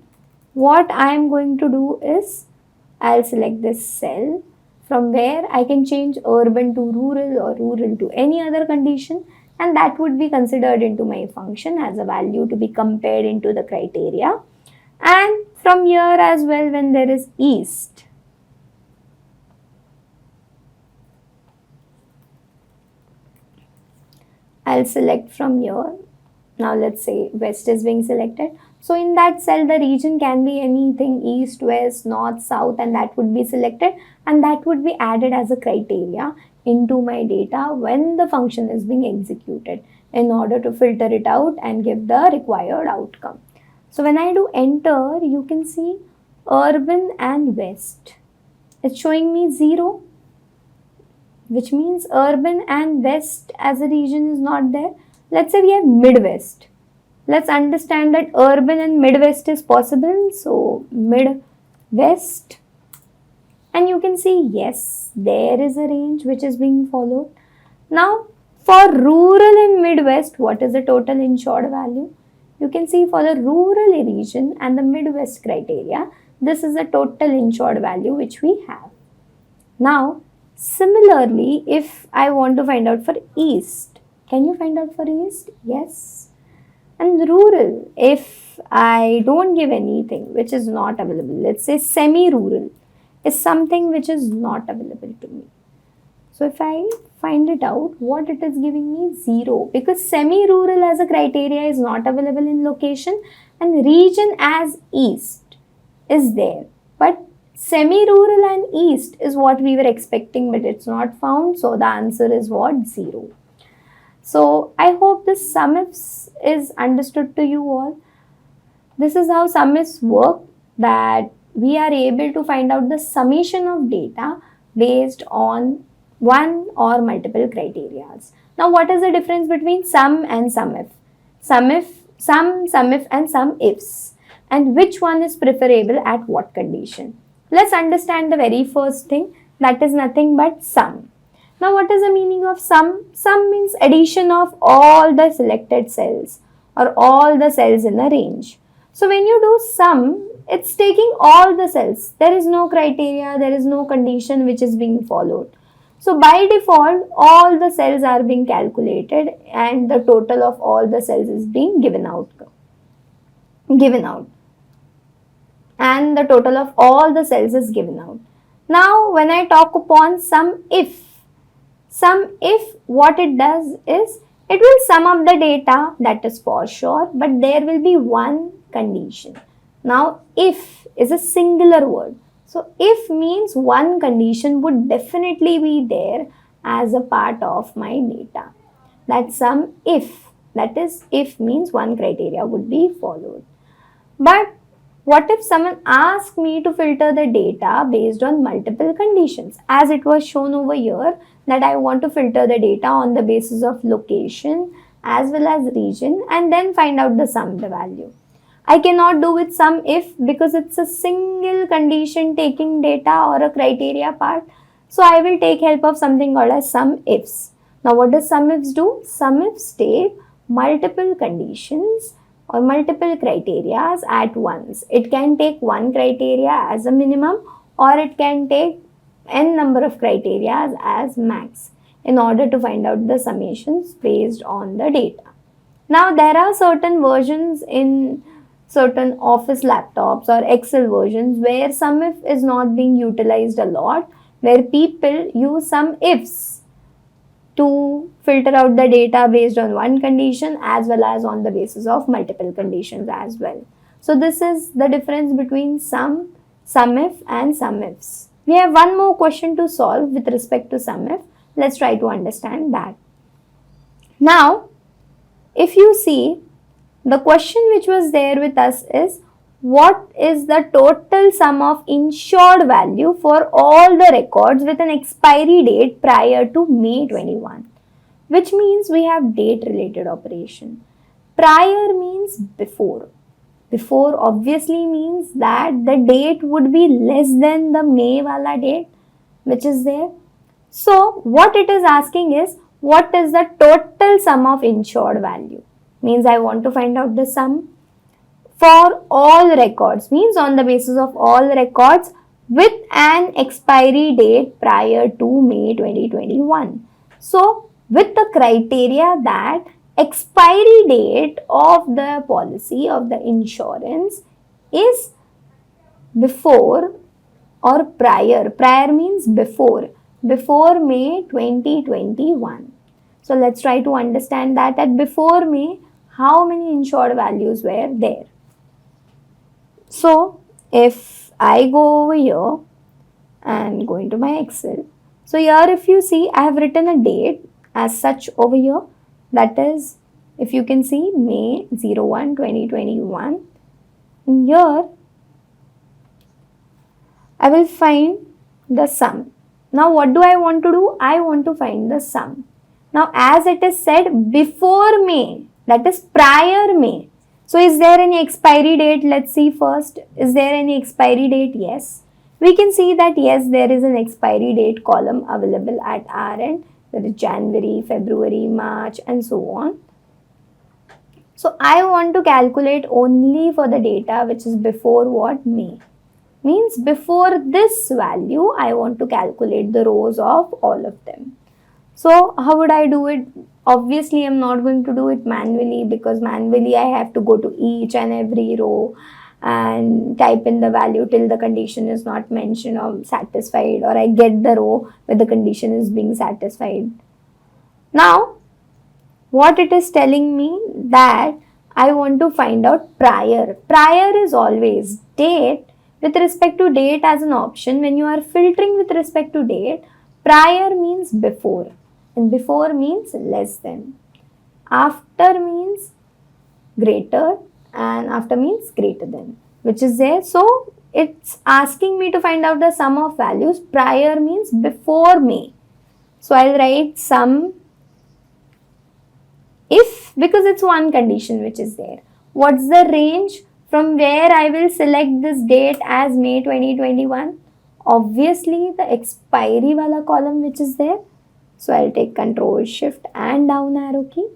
S1: what I am going to do is I'll select this cell from where I can change urban to rural or rural to any other condition, and that would be considered into my function as a value to be compared into the criteria. And from here as well, when there is east, I'll select from here. Now let's say west is being selected. So in that cell, the region can be anything east, west, north, south, and that would be selected, and that would be added as a criteria into my data when the function is being executed in order to filter it out and give the required outcome. So when I do enter, you can see urban and west. It's showing me 0, which means urban and west as a region is not there. Let's say we have Midwest. Let's understand that urban and Midwest is possible. So Midwest, and you can see yes, there is a range which is being followed. Now for rural and Midwest, what is the total insured value? You can see for the rural region and the Midwest criteria, this is the total insured value which we have. Now similarly, if I want to find out for East, can you find out for East? Yes. And rural, if I don't give anything which is not available, let's say semi-rural is something which is not available to me. So if I find it out, what it is giving me 0, because semi-rural as a criteria is not available in location, and region as east is there. But semi-rural and east is what we were expecting, but it's not found. So the answer is what? 0. So I hope this sum ifs is understood to you all. This is how sumifs work, that we are able to find out the summation of data based on one or multiple criteria. Now, what is the difference between sum and sumif? Sum, sumif and sum ifs. And which one is preferable at what condition? Let's understand the very first thing, that is nothing but sum. Now, what is the meaning of sum? Sum means addition of all the selected cells or all the cells in a range. So, when you do sum, it's taking all the cells. There is no criteria, there is no condition which is being followed. So, by default, all the cells are being calculated and the total of all the cells is being given out. And the total of all the cells is given out. Now, when I talk upon sum if, what it does is, it will sum up the data, that is for sure, but there will be one condition. Now, if is a singular word. So, if means one condition would definitely be there as a part of my data. That's sum if. That is, if means one criteria would be followed. But what if someone asks me to filter the data based on multiple conditions? As it was shown over here, that I want to filter the data on the basis of location as well as region and then find out the sum, the value. I cannot do with sum if because it's a single condition taking data or a criteria part. So I will take help of something called as sum ifs. Now what does sum ifs do? Sum ifs take multiple conditions or multiple criteria at once. It can take one criteria as a minimum or it can take n number of criteria as max in order to find out the summations based on the data. Now there are certain versions in certain office laptops or Excel versions where sum if is not being utilized a lot, where people use sum ifs to filter out the data based on one condition as well as on the basis of multiple conditions as well. So this is the difference between sum, sumif and sumifs. We have one more question to solve with respect to sumif. Let's try to understand that. Now, if you see, the question which was there with us is, what is the total sum of insured value for all the records with an expiry date prior to May 21? Which means we have date related operation. Prior means before. Before obviously means that the date would be less than the May wala date which is there. So what it is asking is, what is the total sum of insured value? Means I want to find out the sum for all records, means on the basis of all records with an expiry date prior to May 2021. So with the criteria that expiry date of the policy of the insurance is before or prior. Prior means before May 2021. So let's try to understand that at before May, how many insured values were there. So if I go over here and go into my Excel, so here if you see, I have written a date as such over here, that is, if you can see, May 01, 2021. Here I will find the sum. Now what do I want to do? I want to find the sum. Now as it is said before May, that is prior May. So is there any expiry date? Let's see first. Is there any expiry date? Yes. We can see that yes, there is an expiry date column available at our end. There is January, February, March and so on. So I want to calculate only for the data which is before what? May. Means before this value, I want to calculate the rows of all of them. So how would I do it? Obviously, I'm not going to do it manually because manually I have to go to each and every row and type in the value till the condition is not mentioned or satisfied, or I get the row where the condition is being satisfied. Now, what it is telling me that I want to find out prior. Prior is always date. With respect to date as an option, when you are filtering with respect to date, prior means before and before means less than. After means greater and after means greater than, which is there. So it's asking me to find out the sum of values. Prior means before May. So I'll write sum if, because it's one condition which is there. What's the range from where I will select this date as May 2021? Obviously the expiry wala column which is there. So I'll take Control Shift and down arrow key.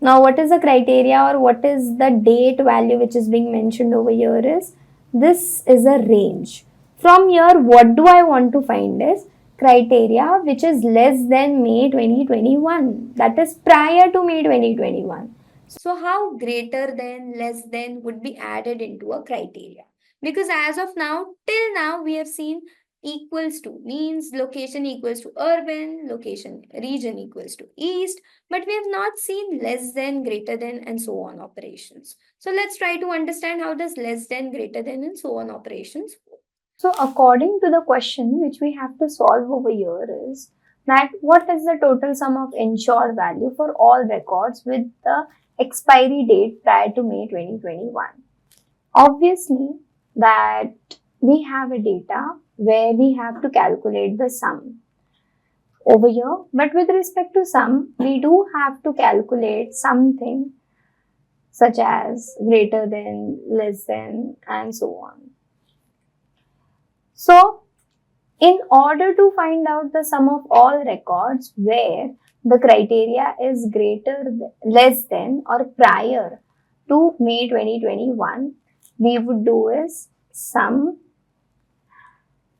S1: Now what is the criteria or what is the date value which is being mentioned over here is, this is a range. From here what do I want to find is criteria which is less than May 2021, that is prior to May 2021. So how greater than, less than would be added into a criteria? Because as of now, till now we have seen equals to means location equals to urban, location region equals to east, but we have not seen less than, greater than and so on operations. So let's try to understand how does less than, greater than and so on operations work. So according to the question which we have to solve over here is that what is the total sum of insured value for all records with the expiry date prior to May 2021? Obviously that we have a data where we have to calculate the sum over here, but with respect to sum, we do have to calculate something such as greater than, less than and so on. So in order to find out the sum of all records where the criteria is greater, less than or prior to May 2021, we would do is sum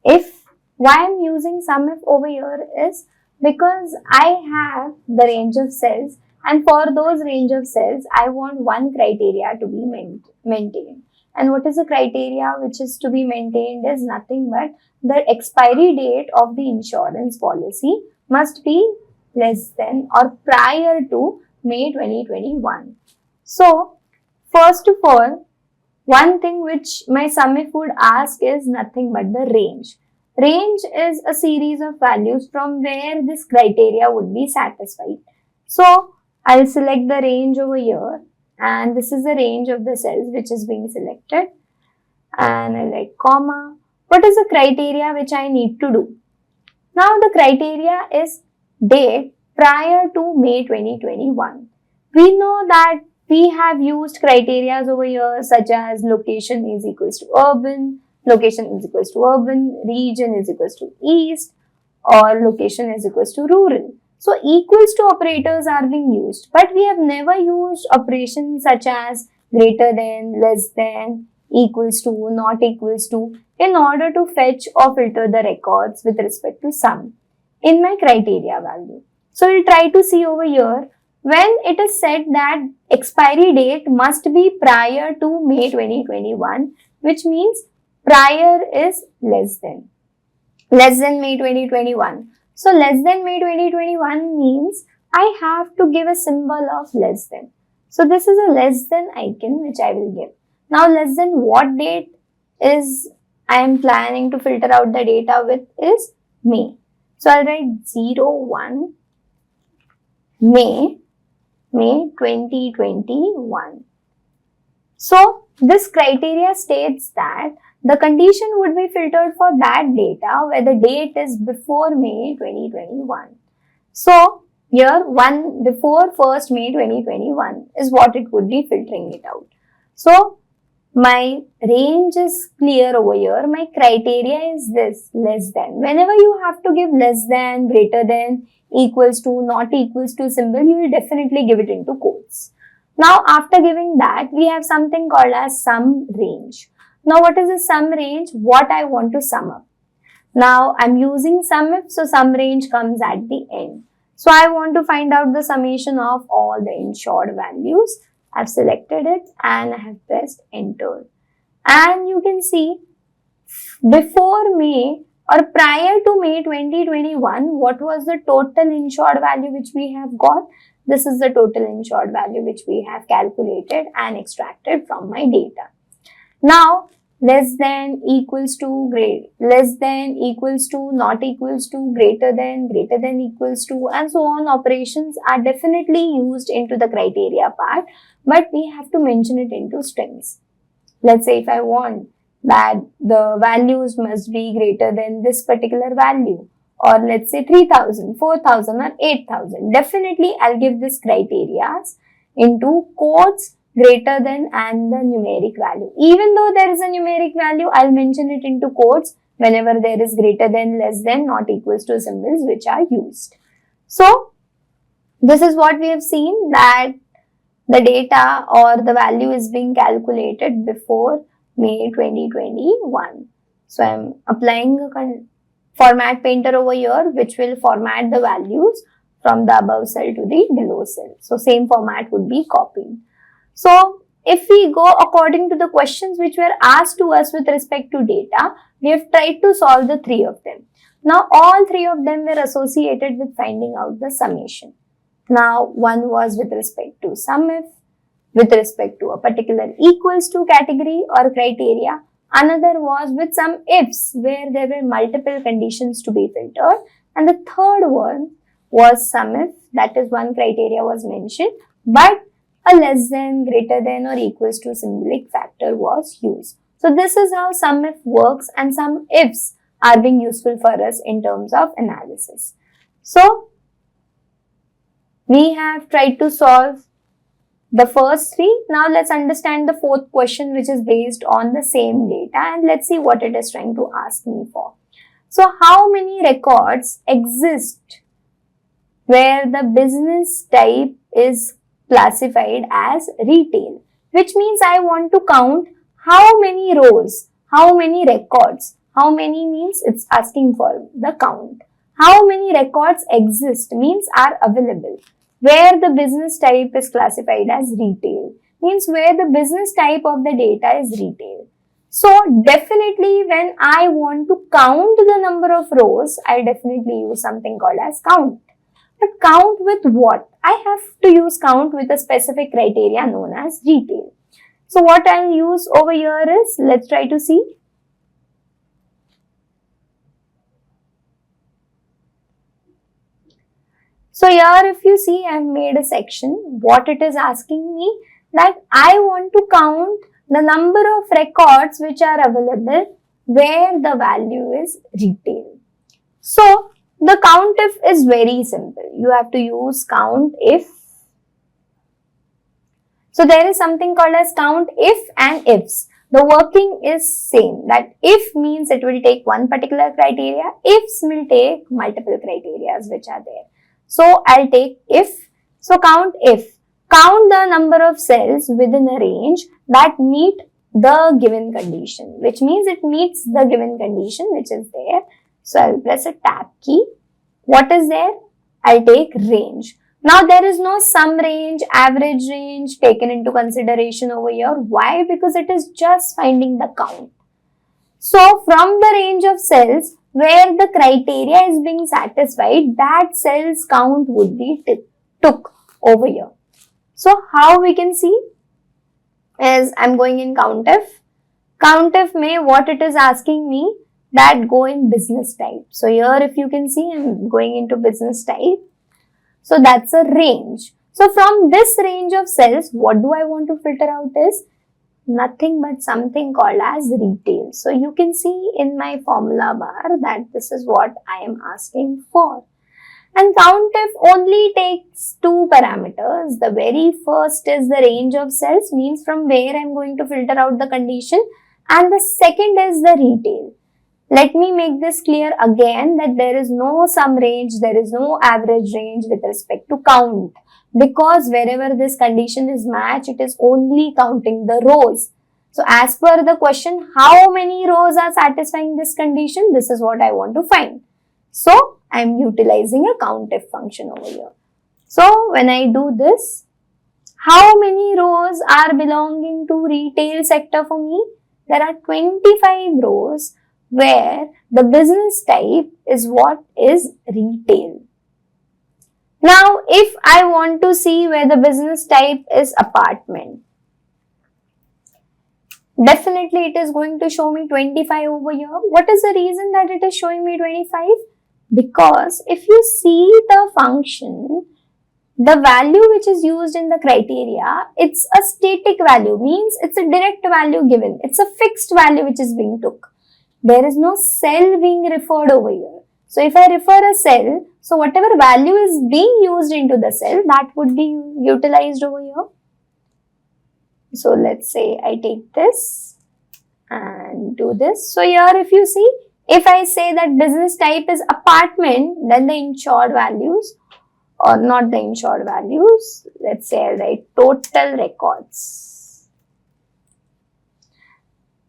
S1: if. Why I'm using sum if over here is because I have the range of cells, and for those range of cells I want one criteria to be maintained. And what is the criteria which is to be maintained is nothing but the expiry date of the insurance policy must be less than or prior to May 2021. So first of all, one thing which my sum if would ask is nothing but the range. Range is a series of values from where this criteria would be satisfied. So I'll select the range over here, and this is the range of the cells which is being selected, and I'll write comma. What is the criteria which I need to do? Now the criteria is date prior to May 2021. We know that we have used criteria over here such as location is equals to urban, location is equals to urban, region is equals to east, or location is equals to rural. So equals to operators are being used, but we have never used operations such as greater than, less than, equals to, not equals to in order to fetch or filter the records with respect to sum in my criteria value. So we'll try to see over here when it is said that expiry date must be prior to May 2021, which means prior is less than May 2021. So less than May 2021 means I have to give a symbol of less than. So this is a less than icon which I will give. Now less than what date is I am planning to filter out the data with is May. So I'll write 01 May 2021. So this criteria states that the condition would be filtered for that data where the date is before May 2021. So here before 1st May 2021 is what it would be filtering it out. So my range is clear over here. My criteria is this, less than. Whenever you have to give less than, greater than, equals to, not equals to symbol, you will definitely give it into quotes. Now after giving that, we have something called as sum range. Now what is a sum range? What I want to sum up. Now I'm using sum if, so sum range comes at the end. So I want to find out the summation of all the insured values. I've selected it and I have pressed enter. And you can see before May or prior to May 2021, what was the total insured value which we have got? This is the total insured value which we have calculated and extracted from my data. Now, less than, equals to, less than, equals to, not equals to, greater than, equals to, and so on operations are definitely used into the criteria part, but we have to mention it into strings. Let's say if I want that the values must be greater than this particular value, or let's say 3000, 4000 or 8000, definitely I'll give this criteria into quotes, greater than and the numeric value. Even though there is a numeric value, I'll mention it into quotes whenever there is greater than, less than, not equals to symbols which are used. So, this is what we have seen, that the data or the value is being calculated before May 2021. So, I'm applying a format painter over here which will format the values from the above cell to the below cell. So, same format would be copied. So, if we go according to the questions which were asked to us with respect to data, we have tried to solve the three of them. Now, all three of them were associated with finding out the summation. Now, one was with respect to SUMIF, with respect to a particular equals to category or criteria. Another was with some ifs where there were multiple conditions to be filtered. And the third one was SUMIF, that is one criteria was mentioned, but a less than, greater than or equals to symbolic factor was used. So this is how SUMIF works, and some ifs are being useful for us in terms of analysis. So we have tried to solve the first three. Now let's understand the fourth question which is based on the same data, and let's see what it is trying to ask me for. So how many records exist where the business type is classified as retail, which means I want to count how many rows, how many records. How many means it's asking for the count. How many records exist means are available where the business type is classified as retail, means where the business type of the data is retail. So definitely when I want to count the number of rows, I definitely use something called as count. But count with what? I have to use count with a specific criteria known as retail. So what I'll use over here is, let's try to see. So here if you see, I've made a section. What it is asking me, that I want to count the number of records which are available where the value is retail. So the count if is very simple. You have to use count if. So there is something called as count if and ifs. The working is same, that if means it will take one particular criteria, ifs will take multiple criteria which are there. So I'll take if. So count if. Count the number of cells within a range that meet the given condition, which means it meets the given condition which is there. So I'll press a tab key. What is there? I'll take range. Now there is no sum range, average range taken into consideration over here. Why? Because it is just finding the count. So from the range of cells where the criteria is being satisfied, that cell's count would be took over here. So how we can see is, I'm going in COUNTIF. COUNTIF may what it is asking me, that go in business type. So here if you can see, I'm going into business type. So that's a range. So from this range of cells, what do I want to filter out is nothing but something called as retail. So you can see in my formula bar that this is what I am asking for. And COUNTIF only takes two parameters. The very first is the range of cells, means from where I am going to filter out the condition, and the second is the retail. Let me make this clear again, that there is no sum range, there is no average range with respect to count, because wherever this condition is matched, it is only counting the rows. So as per the question, how many rows are satisfying this condition? This is what I want to find. So I am utilizing a COUNTIF function over here. So when I do this, how many rows are belonging to retail sector for me? There are 25 rows where the business type is what is retail. Now, if I want to see where the business type is apartment, Definitely it is going to show me 25 over here. What is the reason that it is showing me 25? Because if you see the function, the value which is used in the criteria, it's a static value, means it's a direct value given. It's a fixed value which is being took. There is no cell being referred over here. So if I refer a cell, so whatever value is being used into the cell, that would be utilized over here. So let's say I take this and do this. So here if you see, if I say that business type is apartment, then the insured values, or not the insured values, let's say I write total records.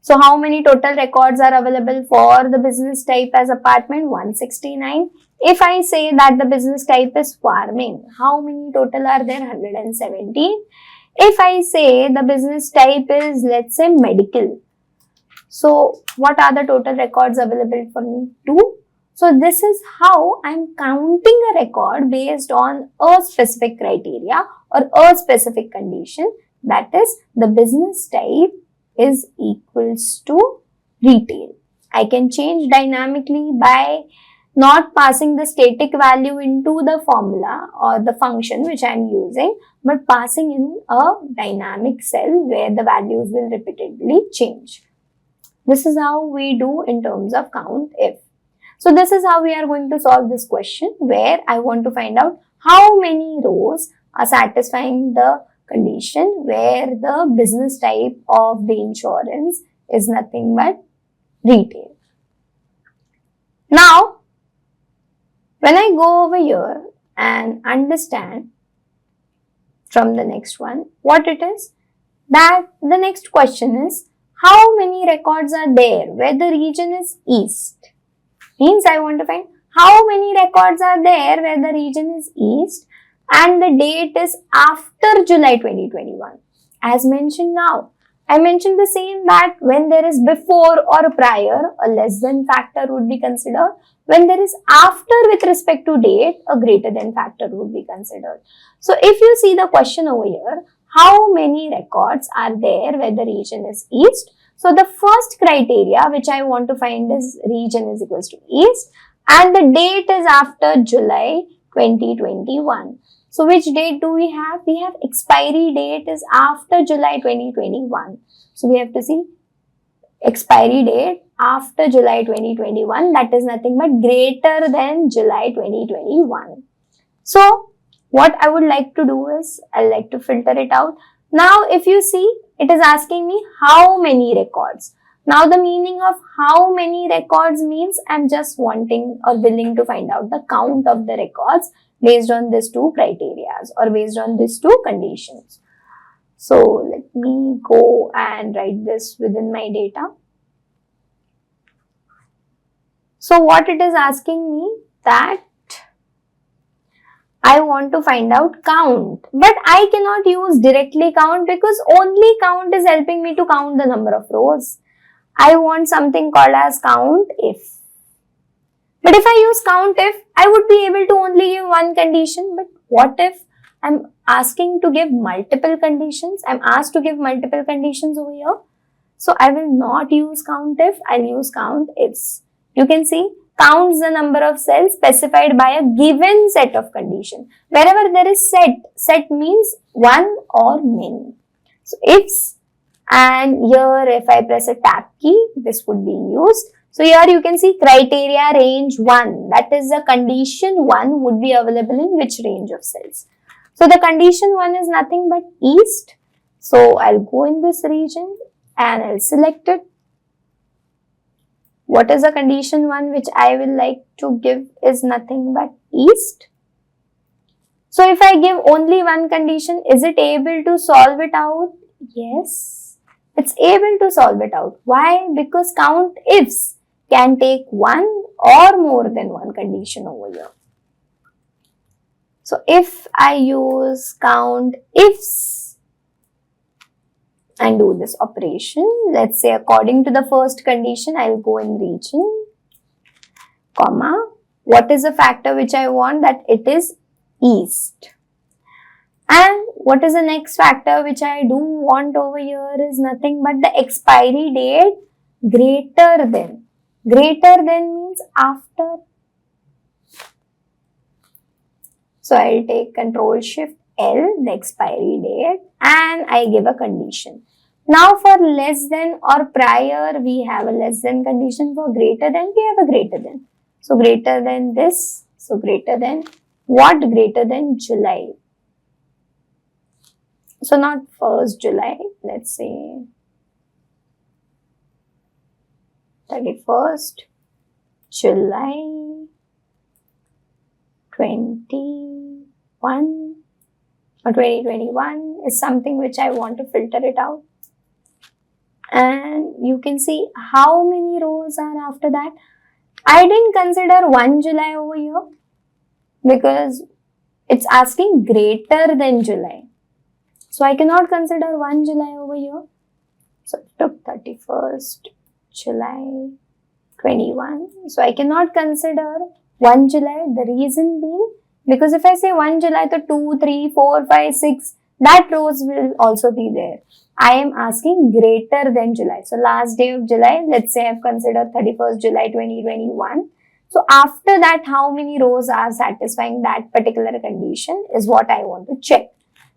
S1: So how many total records are available for the business type as apartment? 169. If I say that the business type is farming, how many total are there? 117. If I say the business type is, let's say, medical, so what are the total records available for me? 2. So this is how I'm counting a record based on a specific criteria or a specific condition, that is the business type is equals to retail. I can change dynamically by not passing the static value into the formula or the function which I am using, but passing in a dynamic cell where the values will repeatedly change. This is how we do in terms of count if. So this is how we are going to solve this question, where I want to find out how many rows are satisfying the condition where the business type of the insurance is nothing but retail. Now, when I go over here and understand from the next one what it is, that the next question is how many records are there where the region is east. Means I want to find how many records are there where the region is east and the date is after July 2021. As mentioned now, I mentioned the same, that when there is before or prior, a less than factor would be considered. When there is after with respect to date, a greater than factor would be considered. So if you see the question over here, how many records are there where the region is east? So the first criteria which I want to find is region is equals to east and the date is after July 2021. So which date do we have? We have expiry date is after July 2021. So we have to see expiry date after July 2021, that is nothing but greater than July 2021. So what I would like to do is, I like to filter it out. Now if you see, it is asking me how many records. Now the meaning of how many records means I'm just wanting or willing to find out the count of the records based on these two criteria or based on these two conditions. So let me go and write this within my data. So what it is asking me, that I want to find out count, but I cannot use directly count because only count is helping me to count the number of rows. I want something called as count if. But if I use count if, I would be able to only give one condition. But what if I'm asking to give multiple conditions? I'm asked to give multiple conditions over here. So I will not use count if, I'll use count ifs. You can see, counts the number of cells specified by a given set of conditions. Wherever there is set means one or many. So ifs, and here if I press a tab key, this would be used. So here you can see criteria range 1, that is the condition 1 would be available in which range of cells. So the condition 1 is nothing but east. So I'll go in this region and I'll select it. What is the condition 1 which I will like to give is nothing but east. So if I give only one condition, is it able to solve it out? Yes, it's able to solve it out. Why? Because count ifs can take one or more than one condition over here. So if I use count ifs and do this operation, let's say according to the first condition, I'll go in region, comma, what is the factor which I want? That it is east. And what is the next factor which I do want over here is nothing but the expiry date greater than. Greater than means after. So I'll take Control Shift L, the expiry date, and I give a condition. Now for less than or prior, we have a less than condition. For greater than, we have a greater than. So greater than this, so greater than what? Greater than July. So not 1st July, let's say 31st July 21 or 2021 is something which I want to filter it out. And you can see how many rows are after that. I didn't consider 1 July over here because it's asking greater than July. So I cannot consider 1 July over here. So it took 31st July 21. So I cannot consider 1 July. The reason being, because if I say 1 July, to 2, 3, 4, 5, 6, that rows will also be there. I am asking greater than July. So last day of July, let's say I've considered 31st July 2021. So after that, how many rows are satisfying that particular condition is what I want to check.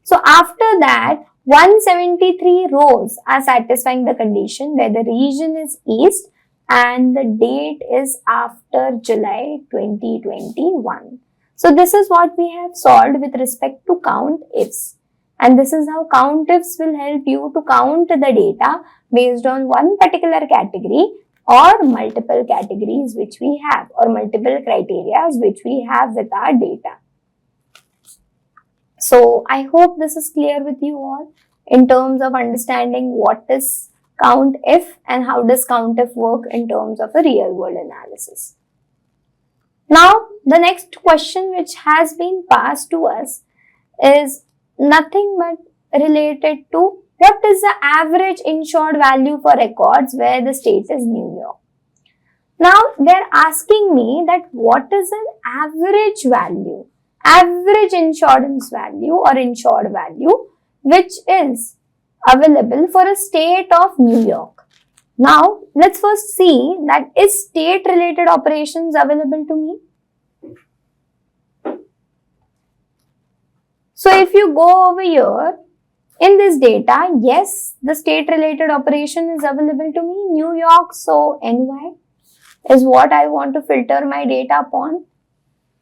S1: So after that, 173 rows are satisfying the condition where the region is East and the date is after July 2021. So this is what we have solved with respect to count ifs. And this is how count ifs will help you to count the data based on one particular category or multiple categories which we have, or multiple criteria which we have with our data. So I hope this is clear with you all in terms of understanding what is count if and how does count if work in terms of a real world analysis. Now the next question which has been passed to us is nothing but related to what is the average insured value for records where the state is New York. Now they're asking me that what is an average value, average insurance value or insured value which is available for a state of New York. Now let's first see that is state related operations available to me. So if you go over here in this data, yes, the state related operation is available to me, New York, so NY is what I want to filter my data upon.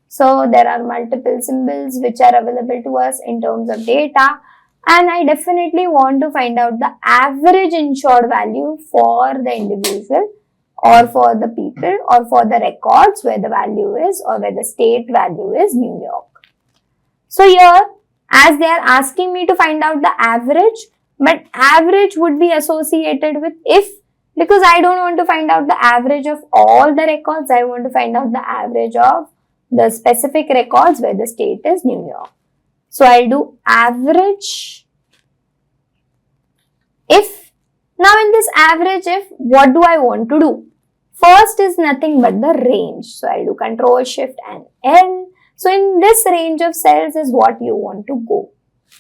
S1: So there are multiple symbols which are available to us in terms of data, and I definitely want to find out the average insured value for the individual or for the people or for the records where the value is or where the state value is New York. So here, as they are asking me to find out the average, but average would be associated with if, because I don't want to find out the average of all the records, I want to find out the average of the specific records where the state is New York. So I'll do average if. Now in this average if, what do I want to do? First is nothing but the range. So I'll do Control Shift and L. So in this range of cells is what you want to go.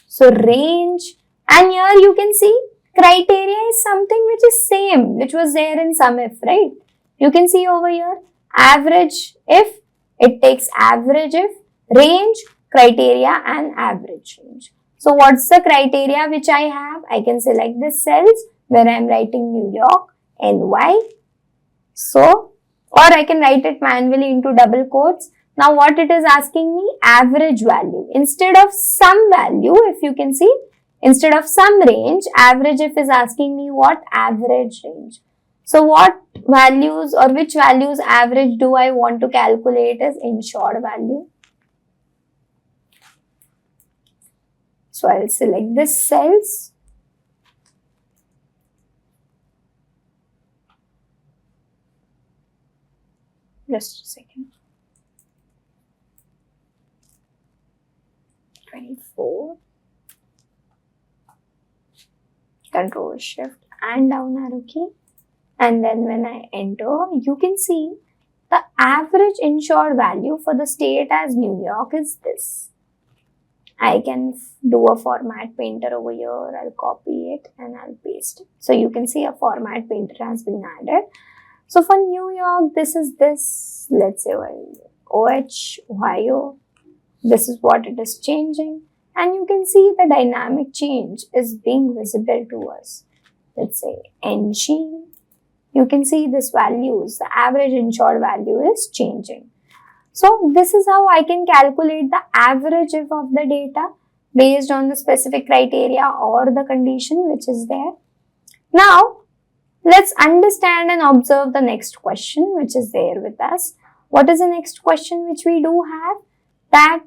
S1: So range, and here you can see criteria is something which is same, which was there in some if, right? You can see over here average if, it takes average if, range, criteria and average range. So what's the criteria which I have? I can select the cells where I am writing New York, NY. So, or I can write it manually into double quotes. Now what it is asking me? Average value. Instead of some value, if you can see, instead of some range, average if is asking me what? Average range. So what values or which values average do I want to calculate as insured value? So I'll select this cells. Just a second. 24. Control Shift and down arrow key. And then when I enter, you can see the average insured value for the state as New York is this. I can do a format painter over here. I'll copy it and I'll paste it. So you can see a format painter has been added. So for New York, this is this, let's say OH, Ohio. This is what it is changing. And you can see the dynamic change is being visible to us. Let's say NG. You can see this values, the average insured value is changing. So this is how I can calculate the average if of the data based on the specific criteria or the condition which is there. Now, let's understand and observe the next question which is there with us. What is the next question which we do have? That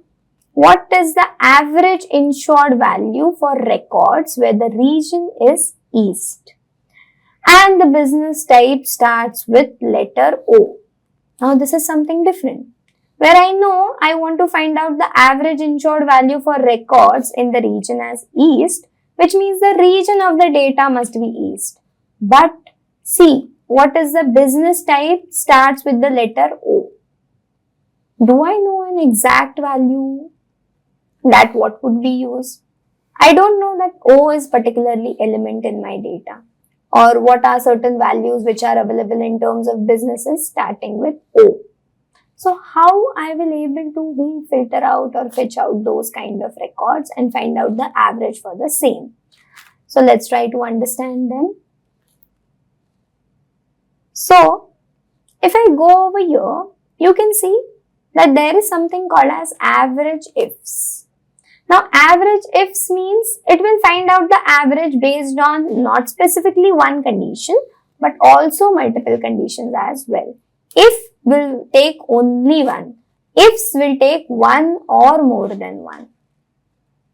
S1: what is the average insured value for records where the region is East and the business type starts with letter O? Now this is something different. Where I know I want to find out the average insured value for records in the region as East, which means the region of the data must be East. But see, what is the business type starts with the letter O? Do I know an exact value that what would be used? I don't know that O is particularly element in my data, or what are certain values which are available in terms of businesses starting with O. So how I will able to filter out or fetch out those kind of records and find out the average for the same. So let's try to understand them. So if I go over here, you can see that there is something called as average ifs. Now average ifs means it will find out the average based on not specifically one condition but also multiple conditions as well. If will take only one. Ifs will take one or more than one.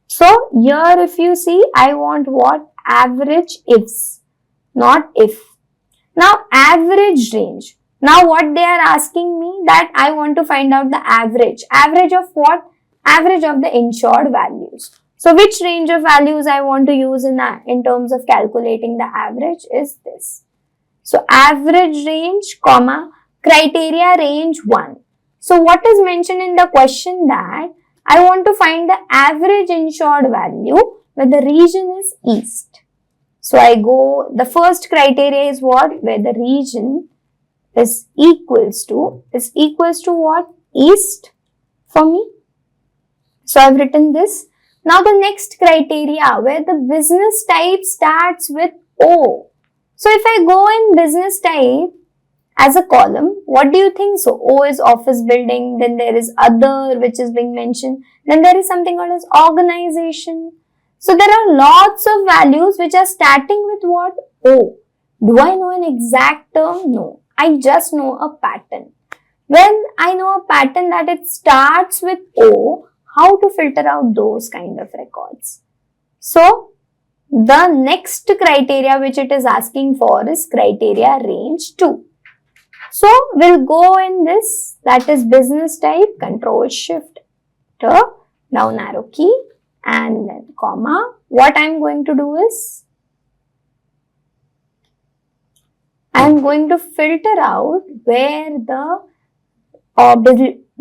S1: So here if you see, I want what? Average ifs, not if. Now average range. Now what they are asking me that I want to find out the average. Average of what? Average of the insured values. So which range of values I want to use in terms of calculating the average is this. So average range, comma, criteria range 1. So what is mentioned in the question that I want to find the average insured value where the region is East. So I go, the first criteria is what? Where the region is equals to what? East for me. So I've written this. Now the next criteria where the business type starts with O. So if I go in business type as a column, what do you think? So O is office building, then there is other which is being mentioned, then there is something called as organization. So there are lots of values which are starting with what? O. Do I know an exact term? No. I just know a pattern. When I know a pattern that it starts with O, how to filter out those kind of records? So the next criteria which it is asking for is criteria range 2. So we'll go in this, that is business type, Control Shift down arrow key and then comma. What I'm going to do is I'm going to filter out where the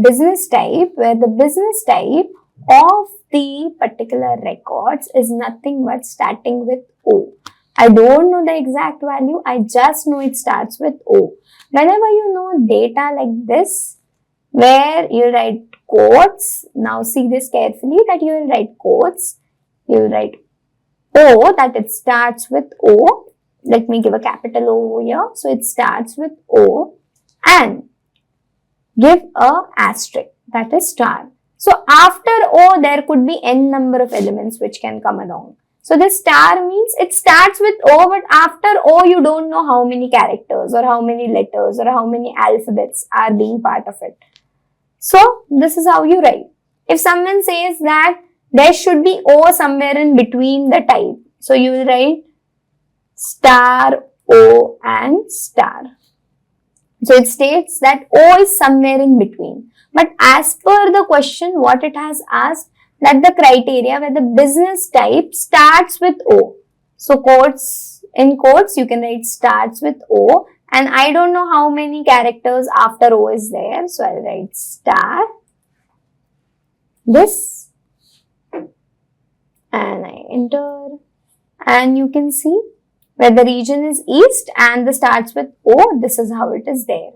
S1: business type of the particular records is nothing but starting with O. I don't know the exact value, I just know it starts with O. Whenever you know data like this, where you write quotes, now see this carefully that you will write quotes, you will write O, that it starts with O. Let me give a capital O here. So it starts with O and give a asterisk, that is star. So after O, there could be n number of elements which can come along. So this star means it starts with O, but after O, you don't know how many characters or how many letters or how many alphabets are being part of it. So this is how you write. If someone says that there should be O somewhere in between the type, so you will write star, O and star. So it states that O is somewhere in between. But as per the question, what it has asked, that the criteria where the business type starts with O. So in quotes, you can write starts with O. And I don't know how many characters after O is there. So I'll write star. This. and I enter, and you can see where the region is east and the starts with O, this is how it is there.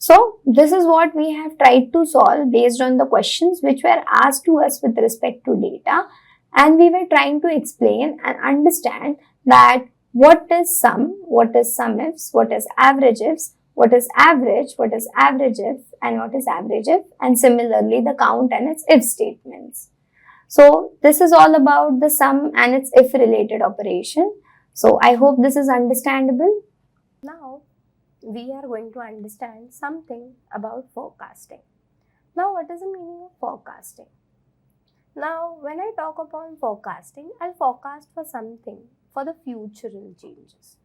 S1: So this is what we have tried to solve based on the questions which were asked to us with respect to data, and we were trying to explain and understand that what is sum ifs, what is average ifs, what is average if, and what is average if, and similarly the count and its if statements. So this is all about the sum and its if related operation. So I hope this is understandable. Now we are going to understand something about forecasting. Now what is the meaning of forecasting? Now when I talk upon forecasting, I'll forecast for something for the futural changes.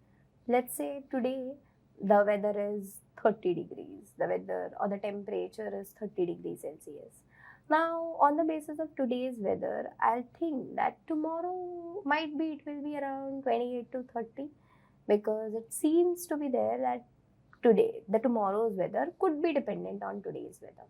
S1: Let's say today the weather is 30 degrees, the weather or the temperature is 30 degrees Celsius. Now on the basis of today's weather, I'll think that tomorrow might be, it will be around 28 to 30, because it seems to be there that today, the tomorrow's weather could be dependent on today's weather.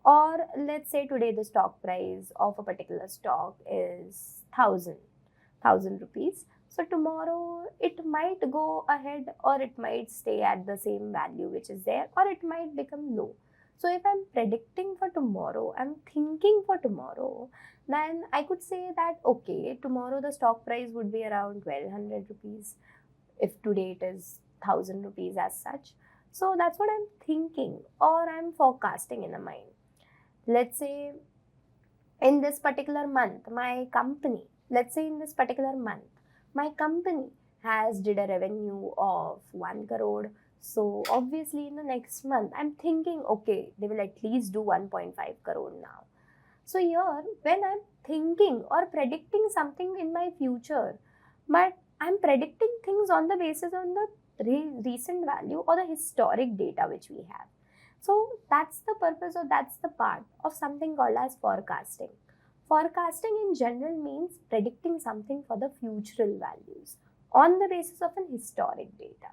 S1: Or let's say today the stock price of a particular stock is 1000 rupees. So tomorrow it might go ahead, or it might stay at the same value which is there, or it might become low. So if I'm predicting for tomorrow, I'm thinking for tomorrow, then I could say that okay, tomorrow the stock price would be around 1200 rupees. If today it is 1000 rupees as such. So that's what I'm thinking, or I'm forecasting in a mind. Let's say in this particular month, my company has did a revenue of 1 crore. So obviously in the next month, I'm thinking, okay, they will at least do 1.5 crore now. So here, when I'm thinking or predicting something in my future, but I'm predicting things on the basis on the recent value or the historic data which we have. So that's the purpose, or that's the part of something called as forecasting. Forecasting in general means predicting something for the futural values on the basis of an historic data.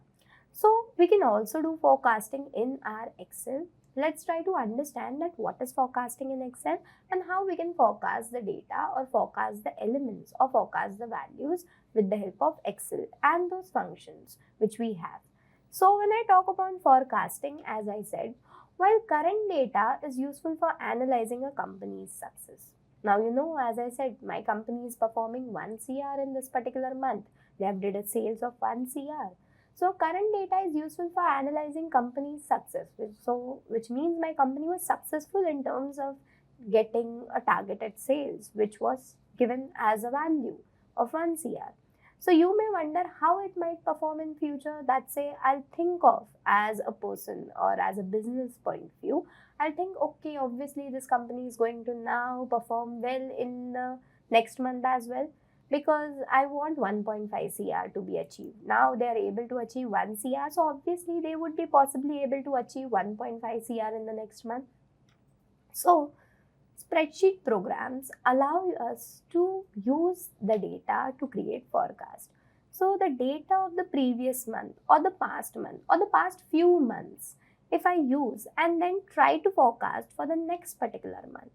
S1: So we can also do forecasting in our Excel. Let's try to understand that what is forecasting in Excel and how we can forecast the data or forecast the elements or forecast the values with the help of Excel and those functions which we have. So when I talk about forecasting, as I said, while current data is useful for analyzing a company's success. Now you know, as I said, my company is performing 1 CR in this particular month. They have did a sales of 1 CR. So current data is useful for analyzing company's success, which means my company was successful in terms of getting a targeted sales, which was given as a value of 1 CR. So you may wonder how it might perform in future. That say I'll think of as a person or as a business point of view. I'll think, okay, obviously this company is going to now perform well in the next month as well, because I want 1.5 CR to be achieved. Now they are able to achieve 1 CR, so obviously they would be possibly able to achieve 1.5 CR in the next month. So spreadsheet programs allow us to use the data to create forecast. So the data of the previous month or the past month or the past few months, if I use and then try to forecast for the next particular month,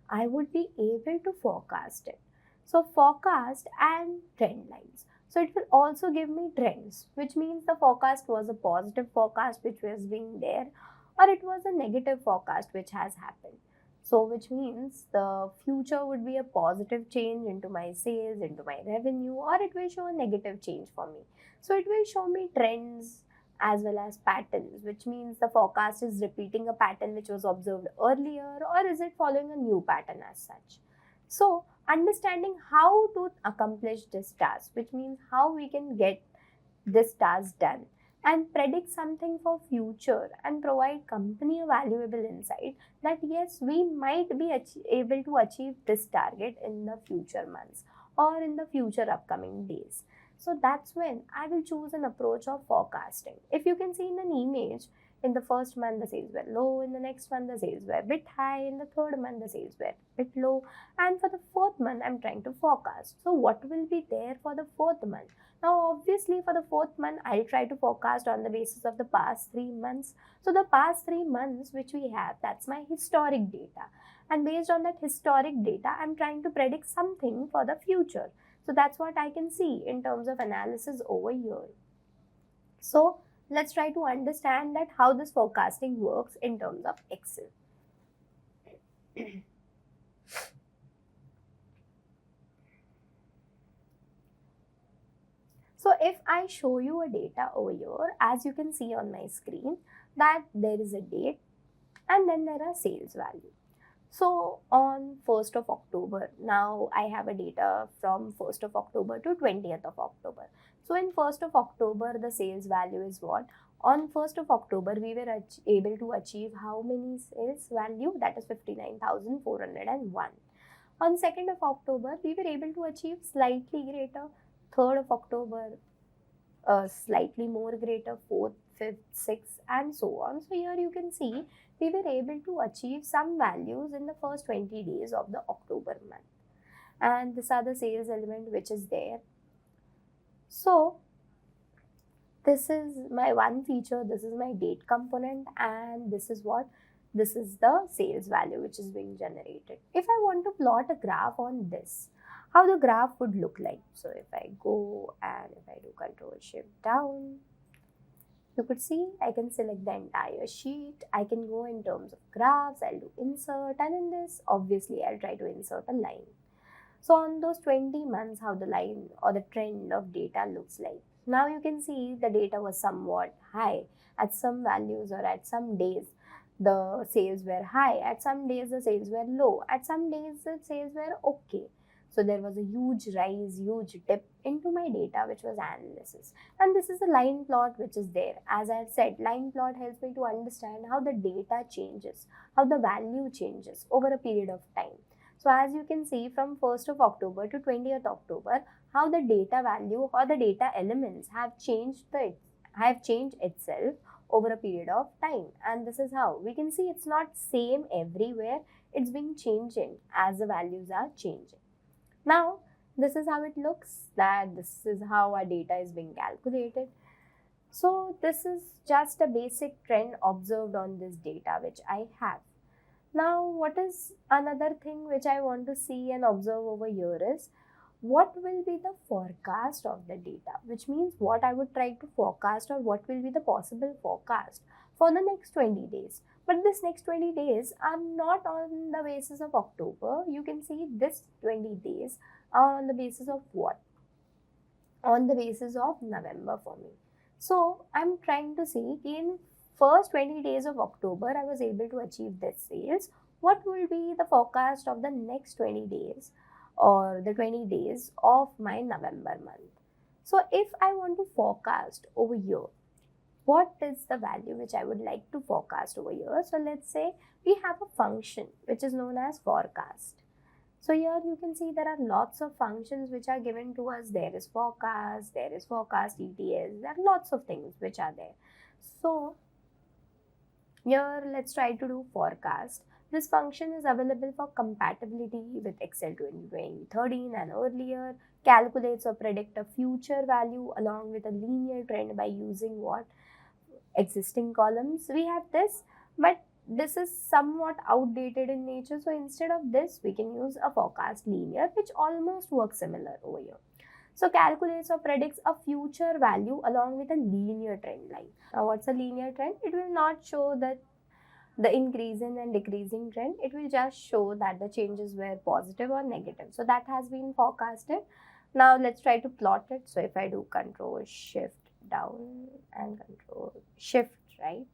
S1: I would be able to forecast it. So forecast and trend lines. So it will also give me trends, which means the forecast was a positive forecast which was being there, or it was a negative forecast which has happened. So which means the future would be a positive change into my sales, into my revenue, or it will show a negative change for me. So it will show me trends as well as patterns, which means the forecast is repeating a pattern which was observed earlier, or is it following a new pattern as such. So understanding how to accomplish this task, which means how we can get this task done and predict something for future and provide company a valuable insight that yes, we might be able to achieve this target in the future months or in the future upcoming days. So that's when I will choose an approach of forecasting. If you can see in an image,
S2: In the first month, the sales were low. In the next month, the sales were a bit high. In the third month, the sales were a bit low. And for the fourth month, I'm trying to forecast. So what will be there for the fourth month? Now, obviously, for the fourth month, I'll try to forecast on the basis of the past 3 months. So the past 3 months which we have, that's my historic data. And based on that historic data, I'm trying to predict something for the future. So that's what I can see in terms of analysis over here. So let's try to understand that how this forecasting works in terms of Excel. So if I show you a data over here, as you can see on my screen, that there is a date and then there are sales value. So on 1st of October, now I have a data from 1st of October to 20th of October. So in 1st of October, the sales value is what? On 1st of October, we were able to achieve how many sales value? That is 59,401. On 2nd of October, we were able to achieve slightly greater. 3rd of October, slightly more greater. 4th, 5th, 6th, and so on. So here you can see we were able to achieve some values in the first 20 days of the October month. And these are the sales element which is there. So this is my one feature, this is my date component, and this is what? This is the sales value which is being generated. If I want to plot a graph on this, how the graph would look like. So if I go and if I do Control Shift down, you could see I can select the entire sheet. I can go in terms of graphs, I'll do insert, and in this obviously I'll try to insert a line. So on those 20 months, how the line or the trend of data looks like. Now you can see the data was somewhat high. At some values or at some days, the sales were high. At some days, the sales were low. At some days, the sales were okay. So there was a huge rise, huge dip into my data, which was analysis. And this is a line plot which is there. As I said, line plot helps me to understand how the data changes, how the value changes over a period of time. So as you can see, from 1st of October to 20th October, how the data value or the data elements have changed itself over a period of time. And this is how we can see it's not same everywhere. It's been changing as the values are changing. Now, this is how it looks, that this is how our data is being calculated. So this is just a basic trend observed on this data which I have. Now, what is another thing which I want to see and observe over here is what will be the forecast of the data, which means what I would try to forecast or what will be the possible forecast for the next 20 days. But this next 20 days are not on the basis of October. You can see this 20 days are on the basis of what? On the basis of November for me. So I'm trying to see in first 20 days of October, I was able to achieve this sales. What will be the forecast of the next 20 days or the 20 days of my November month? So if I want to forecast over here, what is the value which I would like to forecast over here? So let's say we have a function which is known as forecast. So here you can see there are lots of functions which are given to us. There is forecast ETS, there are lots of things which are there. So here let's try to do forecast. This function is available for compatibility with Excel 2013 and earlier, calculates or predict a future value along with a linear trend by using what? Existing columns. We have this, but this is somewhat outdated in nature. So instead of this, we can use a forecast linear, which almost works similar over here. So calculates or predicts a future value along with a linear trend line. Now what's a linear trend? It will not show that the increasing and decreasing trend. It will just show that the changes were positive or negative. So that has been forecasted. Now let's try to plot it. So if I do Control Shift down and Control Shift right,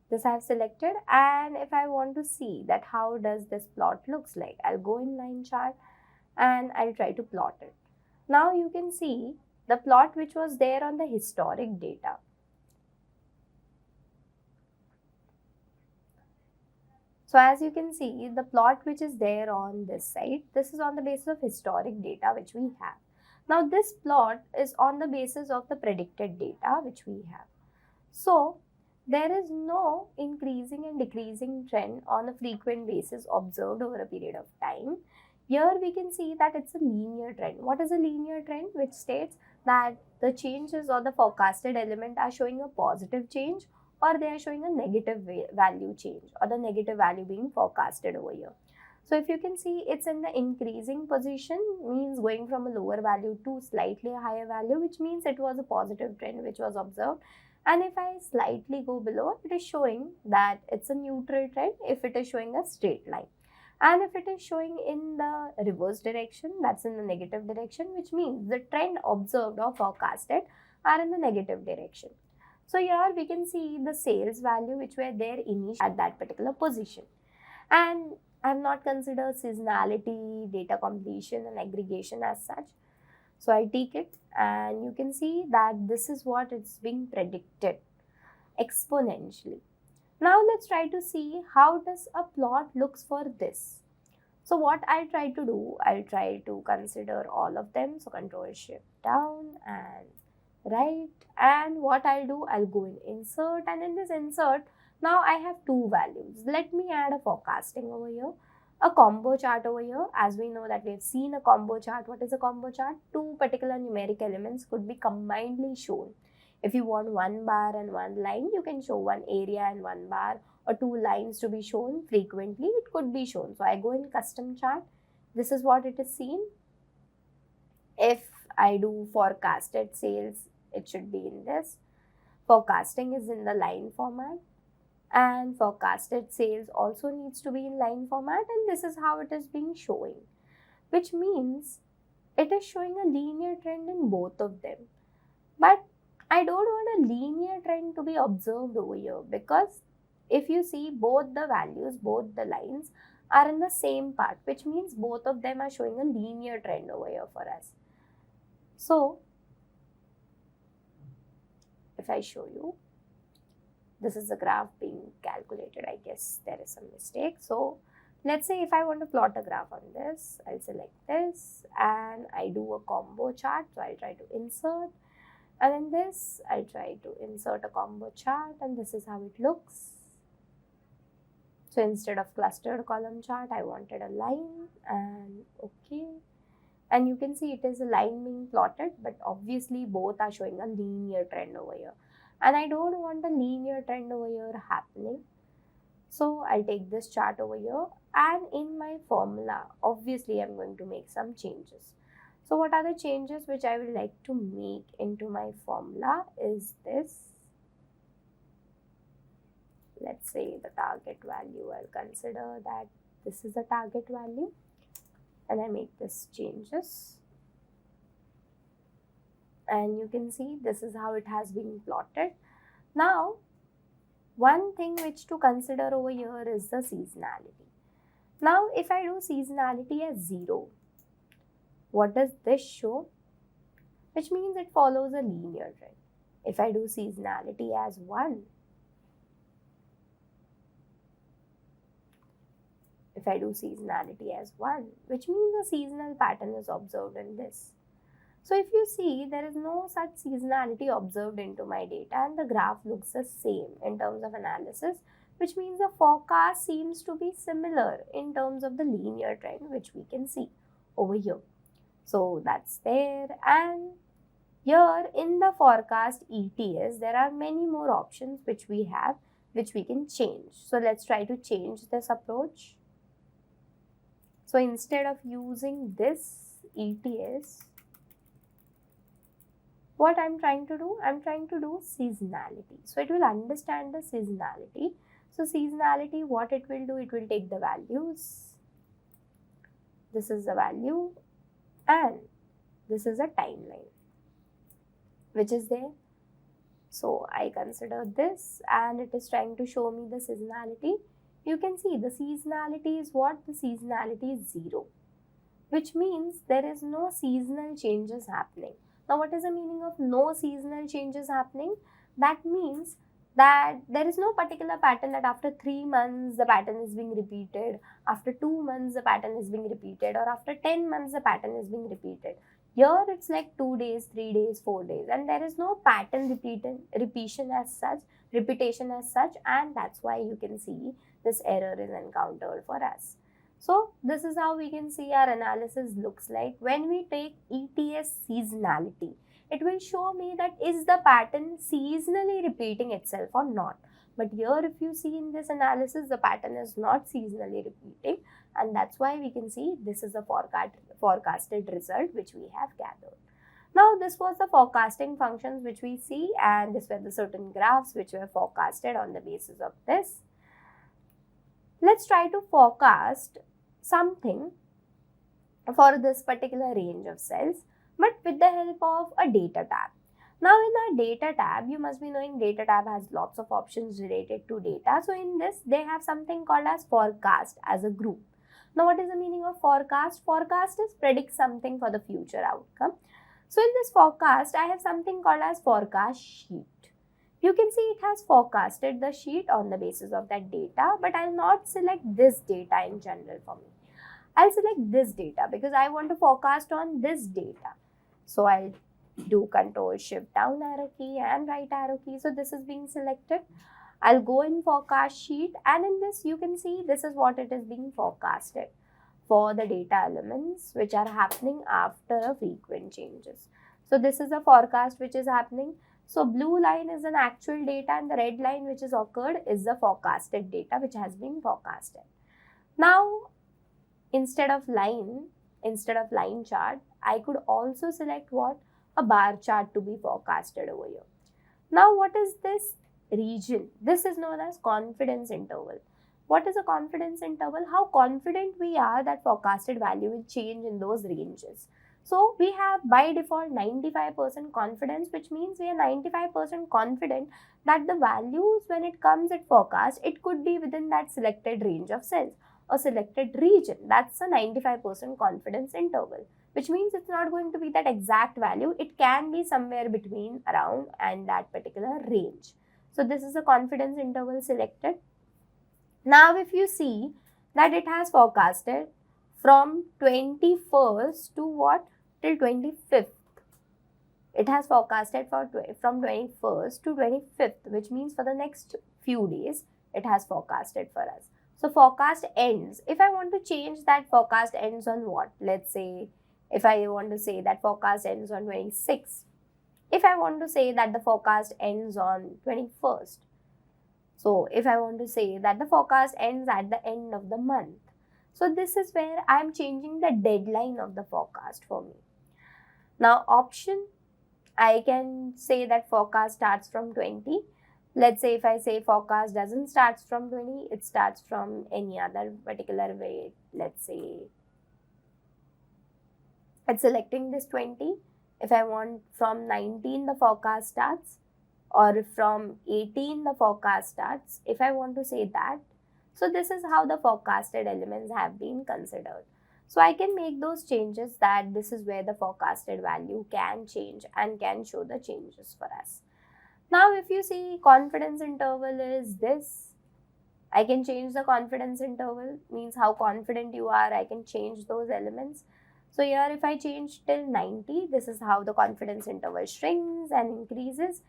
S2: this I have selected, and if I want to see that how does this plot looks like, I'll go in line chart and I'll try to plot it. Now you can see the plot which was there on the historic data. So as you can see, the plot which is there on this side, this is on the basis of historic data which we have. Now this plot is on the basis of the predicted data which we have. So there is no increasing and decreasing trend on a frequent basis observed over a period of time. Here we can see that it's a linear trend. What is a linear trend? Which states that the changes or the forecasted element are showing a positive change, or they are showing a negative value change, or the negative value being forecasted over here. So if you can see, it's in the increasing position, means going from a lower value to slightly a higher value, which means it was a positive trend which was observed. And if I slightly go below, it is showing that it's a neutral trend if it is showing a straight line. And if it is showing in the reverse direction, that's in the negative direction, which means the trend observed or forecasted are in the negative direction. So here we can see the sales value which were there initially at that particular position. And I have not considered seasonality, data completion and aggregation as such. So I take it, and you can see that this is what it's being predicted exponentially. Now let's try to see how does a plot looks for this. So what I'll try to do, I'll try to consider all of them. So Control Shift down and right, and what I'll do, I'll go in insert, and in this insert, now I have two values. Let me add a forecasting over here, a combo chart over here. As we know that we have seen a combo chart. What is a combo chart? Two particular numeric elements could be combinedly shown. If you want one bar and one line, you can show one area and one bar, or two lines to be shown frequently, it could be shown. So I go in custom chart. This is what it is seen. If I do forecasted sales, it should be in this. Forecasting is in the line format, and forecasted sales also needs to be in line format, and this is how it is being showing, which means it is showing a linear trend in both of them. But I don't want a linear trend to be observed over here, because if you see, both the values, both the lines are in the same part, which means both of them are showing a linear trend over here for us. So if I show you, this is the graph being calculated. I guess there is some mistake. So let's say if I want to plot a graph on this, I'll select this and I do a combo chart. So I'll try to insert, and in this I'll try to insert a combo chart, and this is how it looks. So instead of clustered column chart, I wanted a line, and okay. And you can see it is a line being plotted, but obviously both are showing a linear trend over here. And I don't want a linear trend over here happening. So I'll take this chart over here, and in my formula, obviously I'm going to make some changes. So what are the changes which I would like to make into my formula is this. Let's say the target value, I'll consider that this is the target value, and I make this changes. And you can see this is how it has been plotted. Now, one thing which to consider over here is the seasonality. Now, if I do seasonality as 0, what does this show? Which means it follows a linear trend. If I do seasonality as 1, which means a seasonal pattern is observed in this. So if you see, there is no such seasonality observed into my data, and the graph looks the same in terms of analysis, which means the forecast seems to be similar in terms of the linear trend which we can see over here. So that's there, and here in the forecast ETS, there are many more options which we have, which we can change. So let's try to change this approach. So instead of using this ETS, what I'm trying to do? I'm trying to do seasonality. So it will understand the seasonality. So seasonality, what it will do, it will take the values. This is the value, and this is a timeline which is there. So I consider this, and it is trying to show me the seasonality. You can see the seasonality is what? The seasonality is 0, which means there is no seasonal changes happening. Now, what is the meaning of no seasonal changes happening? That means that there is no particular pattern that after 3 months the pattern is being repeated, after 2 months the pattern is being repeated, or after 10 months the pattern is being repeated. Here it's like 2 days, 3 days, 4 days, and there is no pattern repetition as such, and that's why you can see this error is encountered for us. So this is how we can see our analysis looks like. When we take ETS seasonality, it will show me that is the pattern seasonally repeating itself or not. But here if you see in this analysis, the pattern is not seasonally repeating, and that's why we can see this is the forecasted result which we have gathered. Now this was the forecasting functions which we see, and this were the certain graphs which were forecasted on the basis of this. Let's try to forecast something for this particular range of cells, but with the help of a data tab. Now in our data tab, you must be knowing data tab has lots of options related to data. So in this, they have something called as forecast as a group. Now what is the meaning of forecast? Forecast is predict something for the future outcome. So in this forecast, I have something called as forecast sheet. You can see it has forecasted the sheet on the basis of that data, but I'll not select this data in general for me. I'll select this data because I want to forecast on this data. So I'll do Control Shift down arrow key and right arrow key. So this is being selected. I'll go in forecast sheet, and in this you can see this is what it is being forecasted for the data elements which are happening after frequent changes. So this is a forecast which is happening. So blue line is an actual data, and the red line which is occurred is the forecasted data which has been forecasted. Now instead of line chart, I could also select what? A bar chart to be forecasted over here. Now what is this region? This is known as confidence interval. What is a confidence interval? How confident we are that forecasted value will change in those ranges. So we have by default 95% confidence, which means we are 95% confident that the values when it comes at forecast, it could be within that selected range of cells or selected region. That's a 95% confidence interval, which means it's not going to be that exact value. It can be somewhere between around and that particular range. So this is a confidence interval selected. Now if you see that it has forecasted from 21st to what? Till 25th. It has forecasted from 21st to 25th, which means for the next few days it has forecasted for us. So forecast ends. If I want to change that forecast ends on what? Let's say if I want to say that forecast ends on 26th. If I want to say that the forecast ends on 21st. So if I want to say that the forecast ends at the end of the month. So this is where I am changing the deadline of the forecast for me. Now option, I can say that forecast starts from 20. Let's say if I say forecast doesn't start from 20, it starts from any other particular way. Let's say it's selecting this 20. If I want from 19 the forecast starts, or from 18 the forecast starts, if I want to say that. So this is how the forecasted elements have been considered. So I can make those changes that this is where the forecasted value can change and can show the changes for us. Now if you see confidence interval is this, I can change the confidence interval, means how confident you are, I can change those elements. So here if I change till 90, this is how the confidence interval shrinks and increases.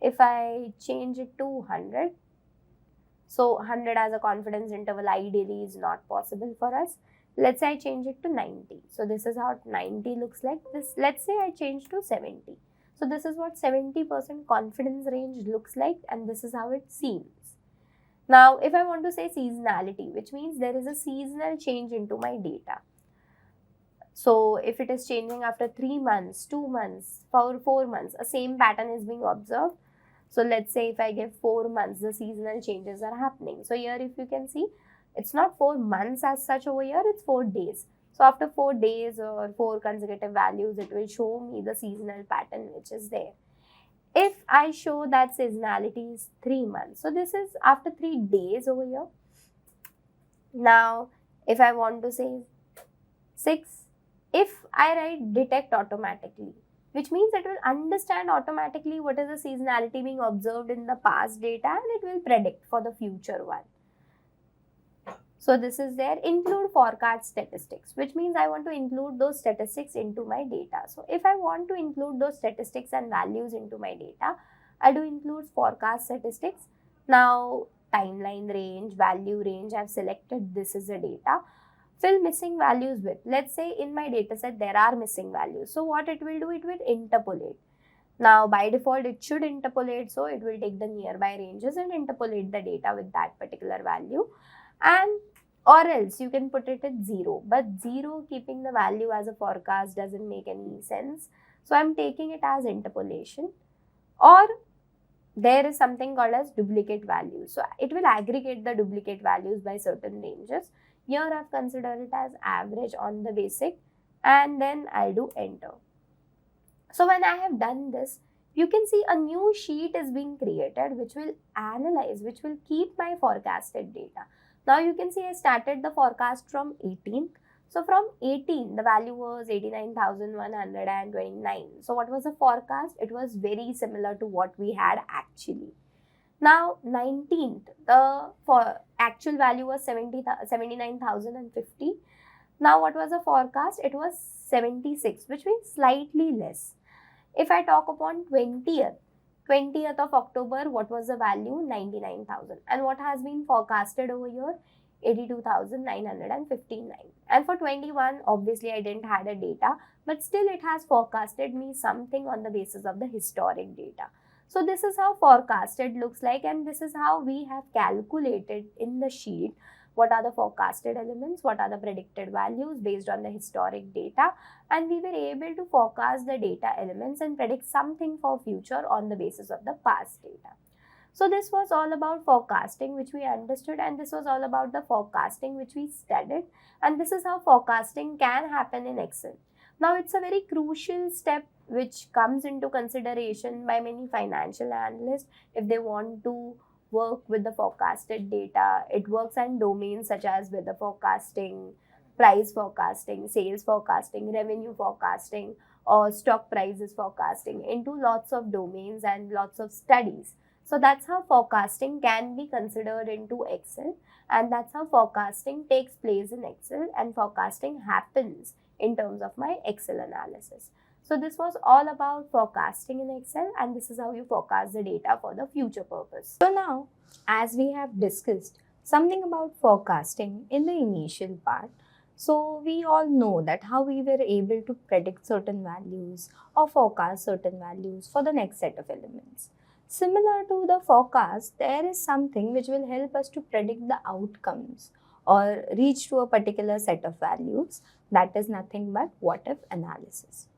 S2: If I change it to 100, so 100 as a confidence interval ideally is not possible for us. Let's say I change it to 90. So this is how 90 looks like. This, let's say I change to 70. So this is what 70% confidence range looks like, and this is how it seems. Now if I want to say seasonality, which means there is a seasonal change into my data. So if it is changing after 3 months, 2 months, 4 months, a same pattern is being observed. So let's say if I give 4 months, the seasonal changes are happening. So here if you can see, it's not 4 months as such over here, it's 4 days. So after 4 days or 4 consecutive values, it will show me the seasonal pattern which is there. If I show that seasonality is 3 months, so this is after 3 days over here. Now if I want to say 6, if I write detect automatically, which means it will understand automatically what is the seasonality being observed in the past data, and it will predict for the future one. So this is there, include forecast statistics, which means I want to include those statistics into my data. So if I want to include those statistics and values into my data, I do include forecast statistics. Now timeline range, value range, I've selected this is a data. Fill missing values with, let's say in my data set there are missing values. So what it will do, it will interpolate. Now by default it should interpolate, so it will take the nearby ranges and interpolate the data with that particular value. And or else you can put it at 0, but 0 keeping the value as a forecast doesn't make any sense. So I'm taking it as interpolation. Or there is something called as duplicate values. So it will aggregate the duplicate values by certain ranges. Here I've considered it as average on the basic, and then I'll do enter. So when I have done this, you can see a new sheet is being created which will analyze, which will keep my forecasted data. Now you can see I started the forecast from 18th. So from 18, the value was 89,129. So what was the forecast? It was very similar to what we had actually. Now 19th, the actual value was 79,050. Now what was the forecast? It was 76, which means slightly less. If I talk upon 20th of October, what was the value? 99,000. And what has been forecasted over here? 82,959. And for 21, obviously I didn't have a data, but still it has forecasted me something on the basis of the historic data. So this is how forecasted looks like, and this is how we have calculated in the sheet what are the forecasted elements, what are the predicted values based on the historic data, and we were able to forecast the data elements and predict something for future on the basis of the past data. So this was all about forecasting which we understood, and this was all about the forecasting which we studied, and this is how forecasting can happen in Excel. Now it's a very crucial step which comes into consideration by many financial analysts if they want to work with the forecasted data. It works on domains such as weather forecasting, price forecasting, sales forecasting, revenue forecasting, or stock prices forecasting, into lots of domains and lots of studies. So that's how forecasting can be considered into Excel, and that's how forecasting takes place in Excel, and forecasting happens in terms of my Excel analysis. So this was all about forecasting in Excel, and this is how you forecast the data for the future purpose.
S1: So now, as we have discussed something about forecasting in the initial part, so we all know that how we were able to predict certain values or forecast certain values for the next set of elements. Similar to the forecast, there is something which will help us to predict the outcomes or reach to a particular set of values. That is nothing but what if analysis.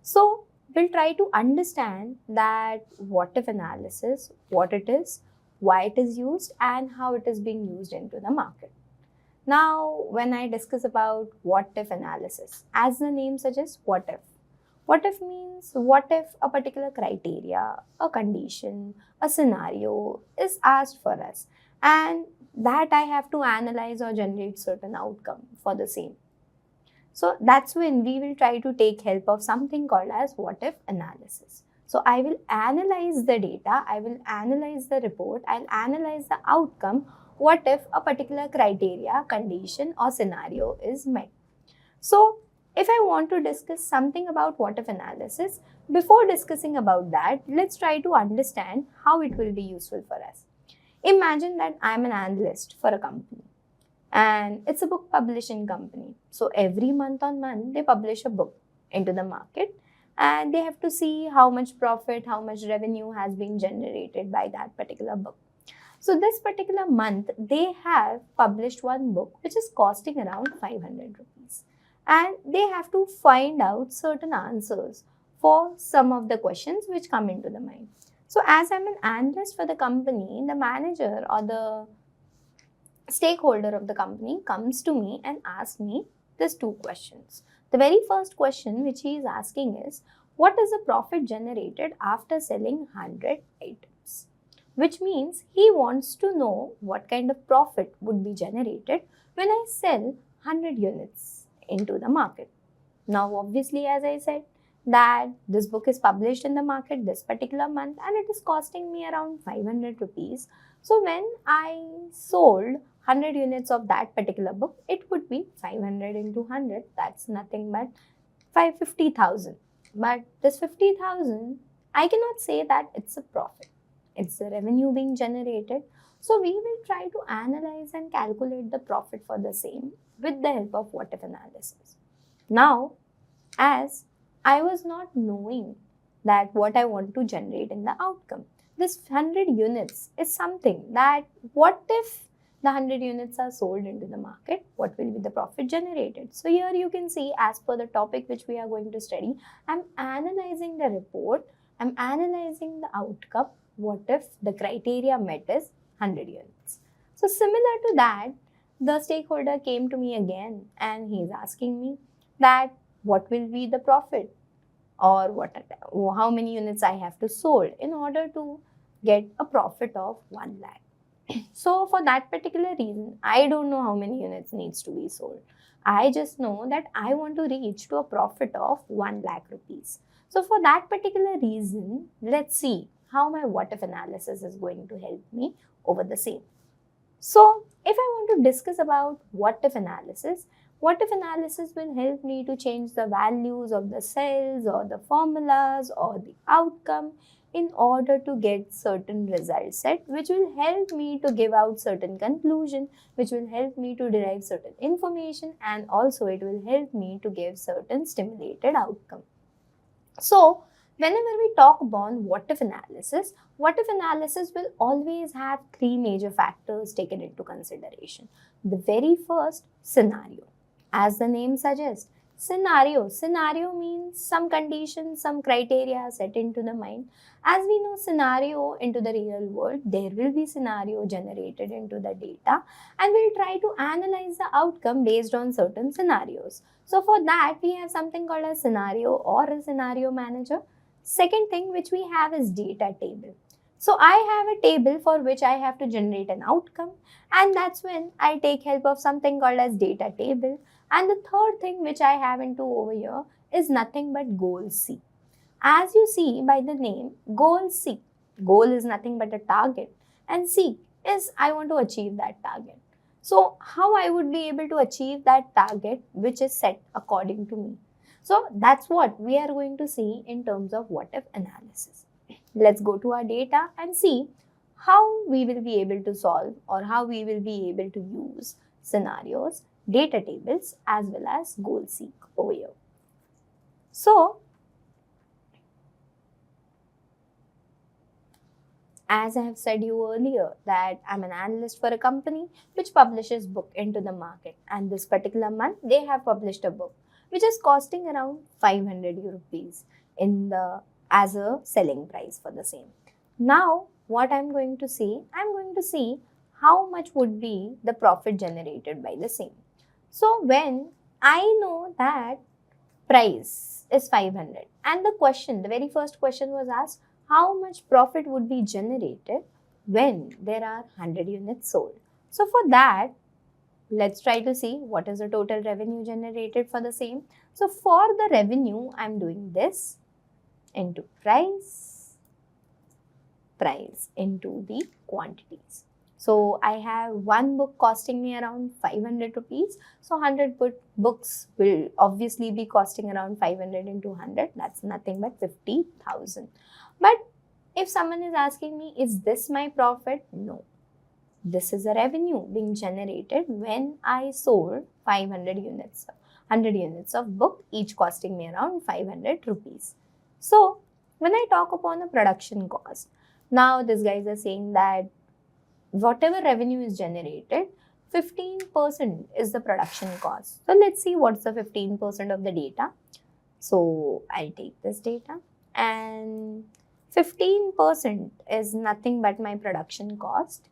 S1: So we'll try to understand that what if analysis, what it is, why it is used, and how it is being used into the market. Now, when I discuss about what if analysis, as the name suggests, what if? What if means what if a particular criteria, a condition, a scenario is asked for us, and that I have to analyze or generate certain outcome for the same. So that's when we will try to take help of something called as what if analysis. So I will analyze the data, I will analyze the report, I'll analyze the outcome, what if a particular criteria, condition or scenario is met. So if I want to discuss something about what if analysis, before discussing about that, let's try to understand how it will be useful for us. Imagine that I'm an analyst for a company, and it's a book publishing company. So every month on month, they publish a book into the market, and they have to see how much profit, how much revenue has been generated by that particular book. So this particular month, they have published one book which is costing around 500 rupees. And they have to find out certain answers for some of the questions which come into the mind. So as I'm an analyst for the company, the manager or the stakeholder of the company comes to me and asks me these two questions. The very first question which he is asking is, what is the profit generated after selling 100 items? Which means he wants to know what kind of profit would be generated when I sell 100 units into the market. Now obviously, as I said, that this book is published in the market this particular month and it is costing me around 500 rupees. So when I sold
S2: 100 units of that particular book, it would be 500 into 100. That's nothing but 550,000. But this 50,000, I cannot say that it's a profit. It's the revenue being generated. So we will try to analyze and calculate the profit for the same with the help of what if analysis. Now, as I was not knowing that what I want to generate in the outcome, this 100 units is something that what if the 100 units are sold into the market, what will be the profit generated? So here you can see, as per the topic which we are going to study, I'm analyzing the report, I'm analyzing the outcome, what if the criteria met is 100 units. So similar to that, the stakeholder came to me again and he's asking me that what will be the profit, or how many units I have to sold in order to get a profit of 1 lakh. So for that particular reason, I don't know how many units needs to be sold. I just know that I want to reach to a profit of 1 lakh rupees. So for that particular reason, let's see how my what if analysis is going to help me over the same. So if I want to discuss about what if analysis will help me to change the values of the cells or the formulas or the outcome in order to get certain result set, which will help me to give out certain conclusion, which will help me to derive certain information, and also it will help me to give certain stimulated outcome. So whenever we talk about what if analysis will always have 3 major factors taken into consideration. The very first, scenario. As the name suggests, scenario means some conditions, some criteria set into the mind. As we know, scenario into the real world, there will be scenario generated into the data, and we'll try to analyze the outcome based on certain scenarios. So for that, we have something called a scenario or a scenario manager. Second thing which we have is data table. So I have a table for which I have to generate an outcome, and that's when I take help of something called as data table. And the third thing which I have into over here is nothing but goal C. As you see by the name, goal C. Goal is nothing but a target, and C is I want to achieve that target. So how I would be able to achieve that target which is set according to me. So that's what we are going to see in terms of what if analysis. Let's go to our data and see how we will be able to solve, or how we will be able to use scenarios, data tables, as well as goal seek over here. So as I have said you earlier that I'm an analyst for a company which publishes book into the market, and this particular month they have published a book which is costing around 500 rupees as a selling price for the same. Now what I'm going to see how much would be the profit generated by the same. So when I know that price is 500 and the very first question was asked, how much profit would be generated when there are 100 units sold. So for that, let's try to see what is the total revenue generated for the same. So for the revenue, I'm doing this into price into the quantities. So I have one book costing me around 500 rupees. So 100 books will obviously be costing around 500 into 100. That's nothing but 50,000. But if someone is asking me, is this my profit? No. This is a revenue being generated when I sold 500 units, 100 units of book, each costing me around 500 rupees. So when I talk upon a production cost, now these guys are saying that whatever revenue is generated, 15% is the production cost. So let's see what's the 15% of the data. So I'll take this data, and 15% is nothing but my production cost.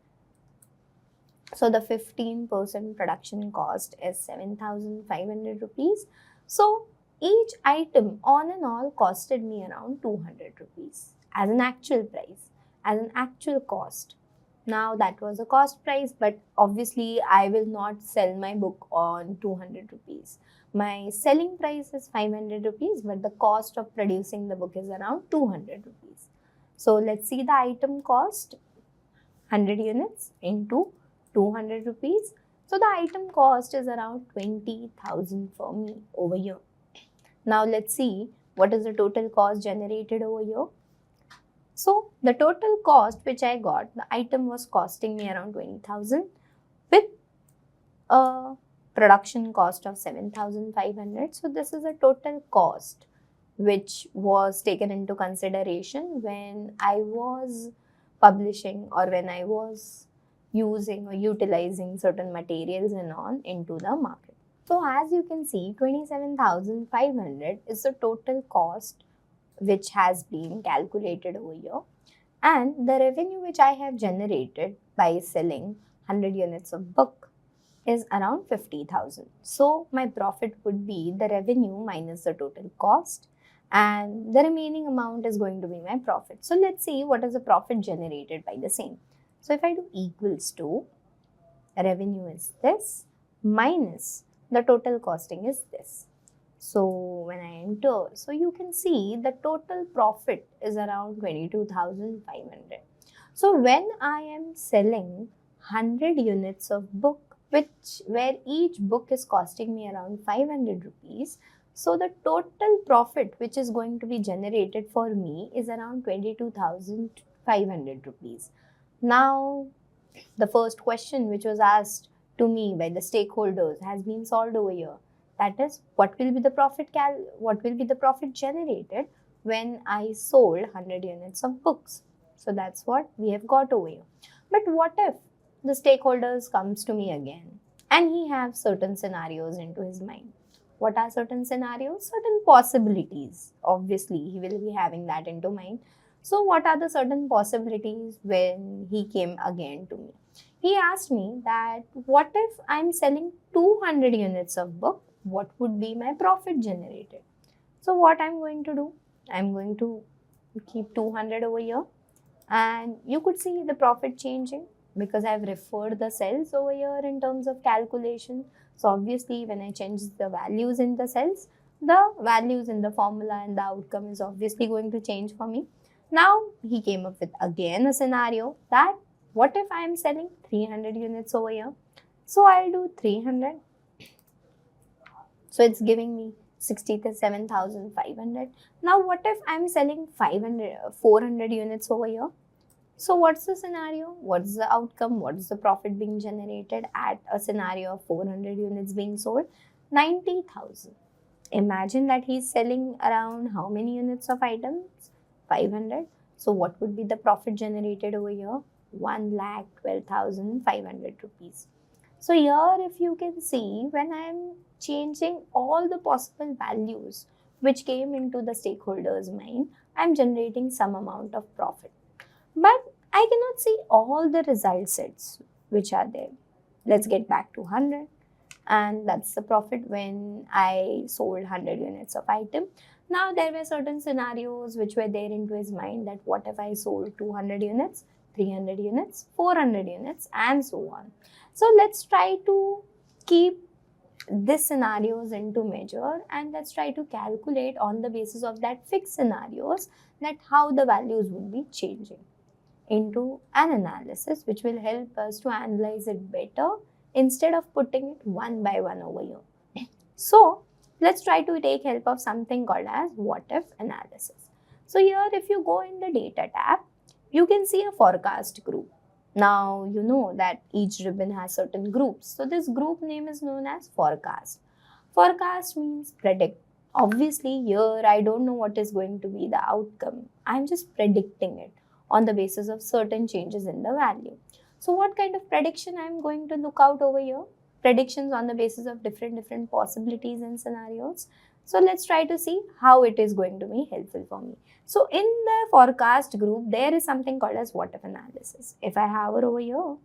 S2: So the 15% production cost is 7,500 rupees. So each item on and all costed me around 200 rupees as an actual price, as an actual cost. Now that was a cost price, but obviously I will not sell my book on 200 rupees. My selling price is 500 rupees, but the cost of producing the book is around 200 rupees. So let's see the item cost, 100 units into 200 rupees. So the item cost is around 20,000 for me over here. Now let's see what is the total cost generated over here. So the total cost which I got, the item was costing me around 20,000 with a production cost of 7,500. So this is a total cost which was taken into consideration when I was publishing or when I was using or utilizing certain materials and on into the market. So as you can see, 27,500 is the total cost which has been calculated over here, and the revenue which I have generated by selling 100 units of book is around 50,000. So my profit would be the revenue minus the total cost, and the remaining amount is going to be my profit. So let's see what is the profit generated by the same. So if I do equals to, revenue is this minus the total costing is this. So when I enter, so you can see the total profit is around 22,500. So when I am selling 100 units of book, where each book is costing me around 500 rupees, so the total profit which is going to be generated for me is around 22,500 rupees. Now the first question which was asked to me by the stakeholders has been solved over here. That is, what will be the profit generated when I sold 100 units of books? So that's what we have got over here. But what if the stakeholders comes to me again and he has certain scenarios into his mind? What are certain scenarios? Certain possibilities. Obviously, he will be having that into mind. So what are the certain possibilities when he came again to me? He asked me that what if I'm selling 200 units of book? What would be my profit generated? So what I'm going to do? I'm going to keep 200 over here, and you could see the profit changing because I've referred the cells over here in terms of calculation. So obviously when I change the values in the cells, the values in the formula and the outcome is obviously going to change for me. Now he came up with again a scenario that what if I am selling 300 units over here? So I'll do 300. So it's giving me 67,500. Now what if I'm selling 400 units over here? So what's the scenario? What's the outcome? What's the profit being generated at a scenario of 400 units being sold? 90,000. Imagine that he's selling around how many units of items? 500. So what would be the profit generated over here? 1,12,500 rupees. So here if you can see, when I am changing all the possible values which came into the stakeholder's mind, I am generating some amount of profit. But I cannot see all the result sets which are there. Let's get back to 100, and that's the profit when I sold 100 units of item. Now there were certain scenarios which were there into his mind that what if I sold 200 units, 300 units, 400 units and so on. So let's try to keep these scenarios into measure, and let's try to calculate on the basis of that fixed scenarios that how the values would be changing into an analysis which will help us to analyze it better instead of putting it one by one over here. So let's try to take help of something called as what if analysis. So here if you go in the data tab, you can see a forecast group. Now you know that each ribbon has certain groups. So this group name is known as forecast. Forecast means predict. Obviously here I don't know what is going to be the outcome. I'm just predicting it on the basis of certain changes in the value. So what kind of prediction I'm going to look out over here? Predictions on the basis of different possibilities and scenarios. So let's try to see how it is going to be helpful for me. So in the forecast group, there is something called as what if analysis. If I hover over here,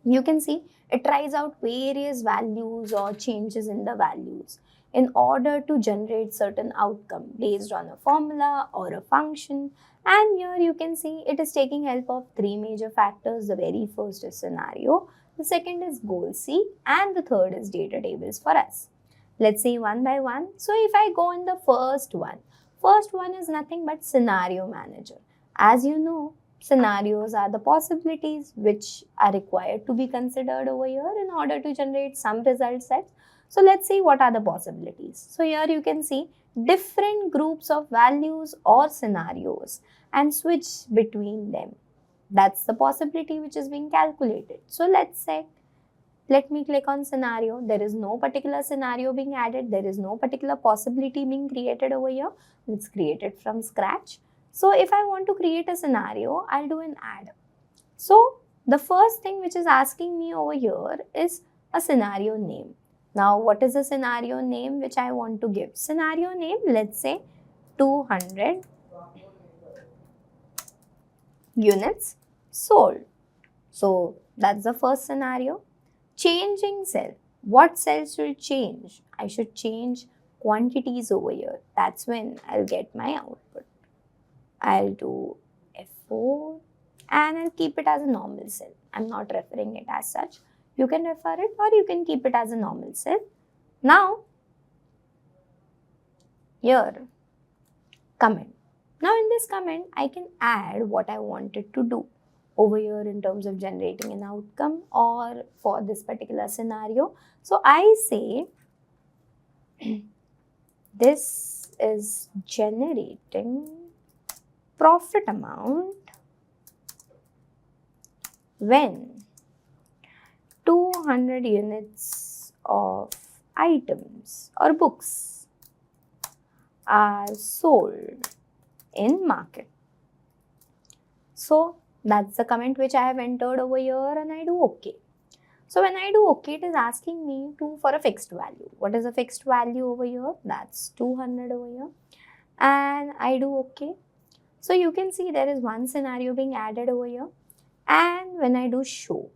S2: you can see it tries out various values or changes in the values in order to generate certain outcome based on a formula or a function. And here you can see it is taking help of three major factors. The very first is scenario, the second is goal C, and the third is data tables for us. Let's see one by one. So if I go in the first one is nothing but scenario manager. As you know, scenarios are the possibilities which are required to be considered over here in order to generate some result sets. So let's see what are the possibilities. So here you can see different groups of values or scenarios and switch between them. That's the possibility which is being calculated. So let's say, let me click on scenario. There is no particular scenario being added. There is no particular possibility being created over here. It's created from scratch. So if I want to create a scenario, I'll do an add. So the first thing which is asking me over here is a scenario name. Now what is the scenario name which I want to give? Scenario name, let's say 200 units sold. So that's the first scenario. Changing cell. What cells should change? I should change quantities over here. That's when I'll get my output. I'll do F4 and I'll keep it as a normal cell. I'm not referring it as such. You can refer it or you can keep it as a normal cell. Now, here, comment. Now in this comment, I can add what I wanted to do over here in terms of generating an outcome or for this particular scenario. So I say this is generating profit amount when 200 units of items or books are sold in market. So that's the comment which I have entered over here and I do OK. So when I do OK, it is asking me for a fixed value. What is a fixed value over here? That's 200 over here. And I do OK. So you can see there is one scenario being added over here. And when I do show,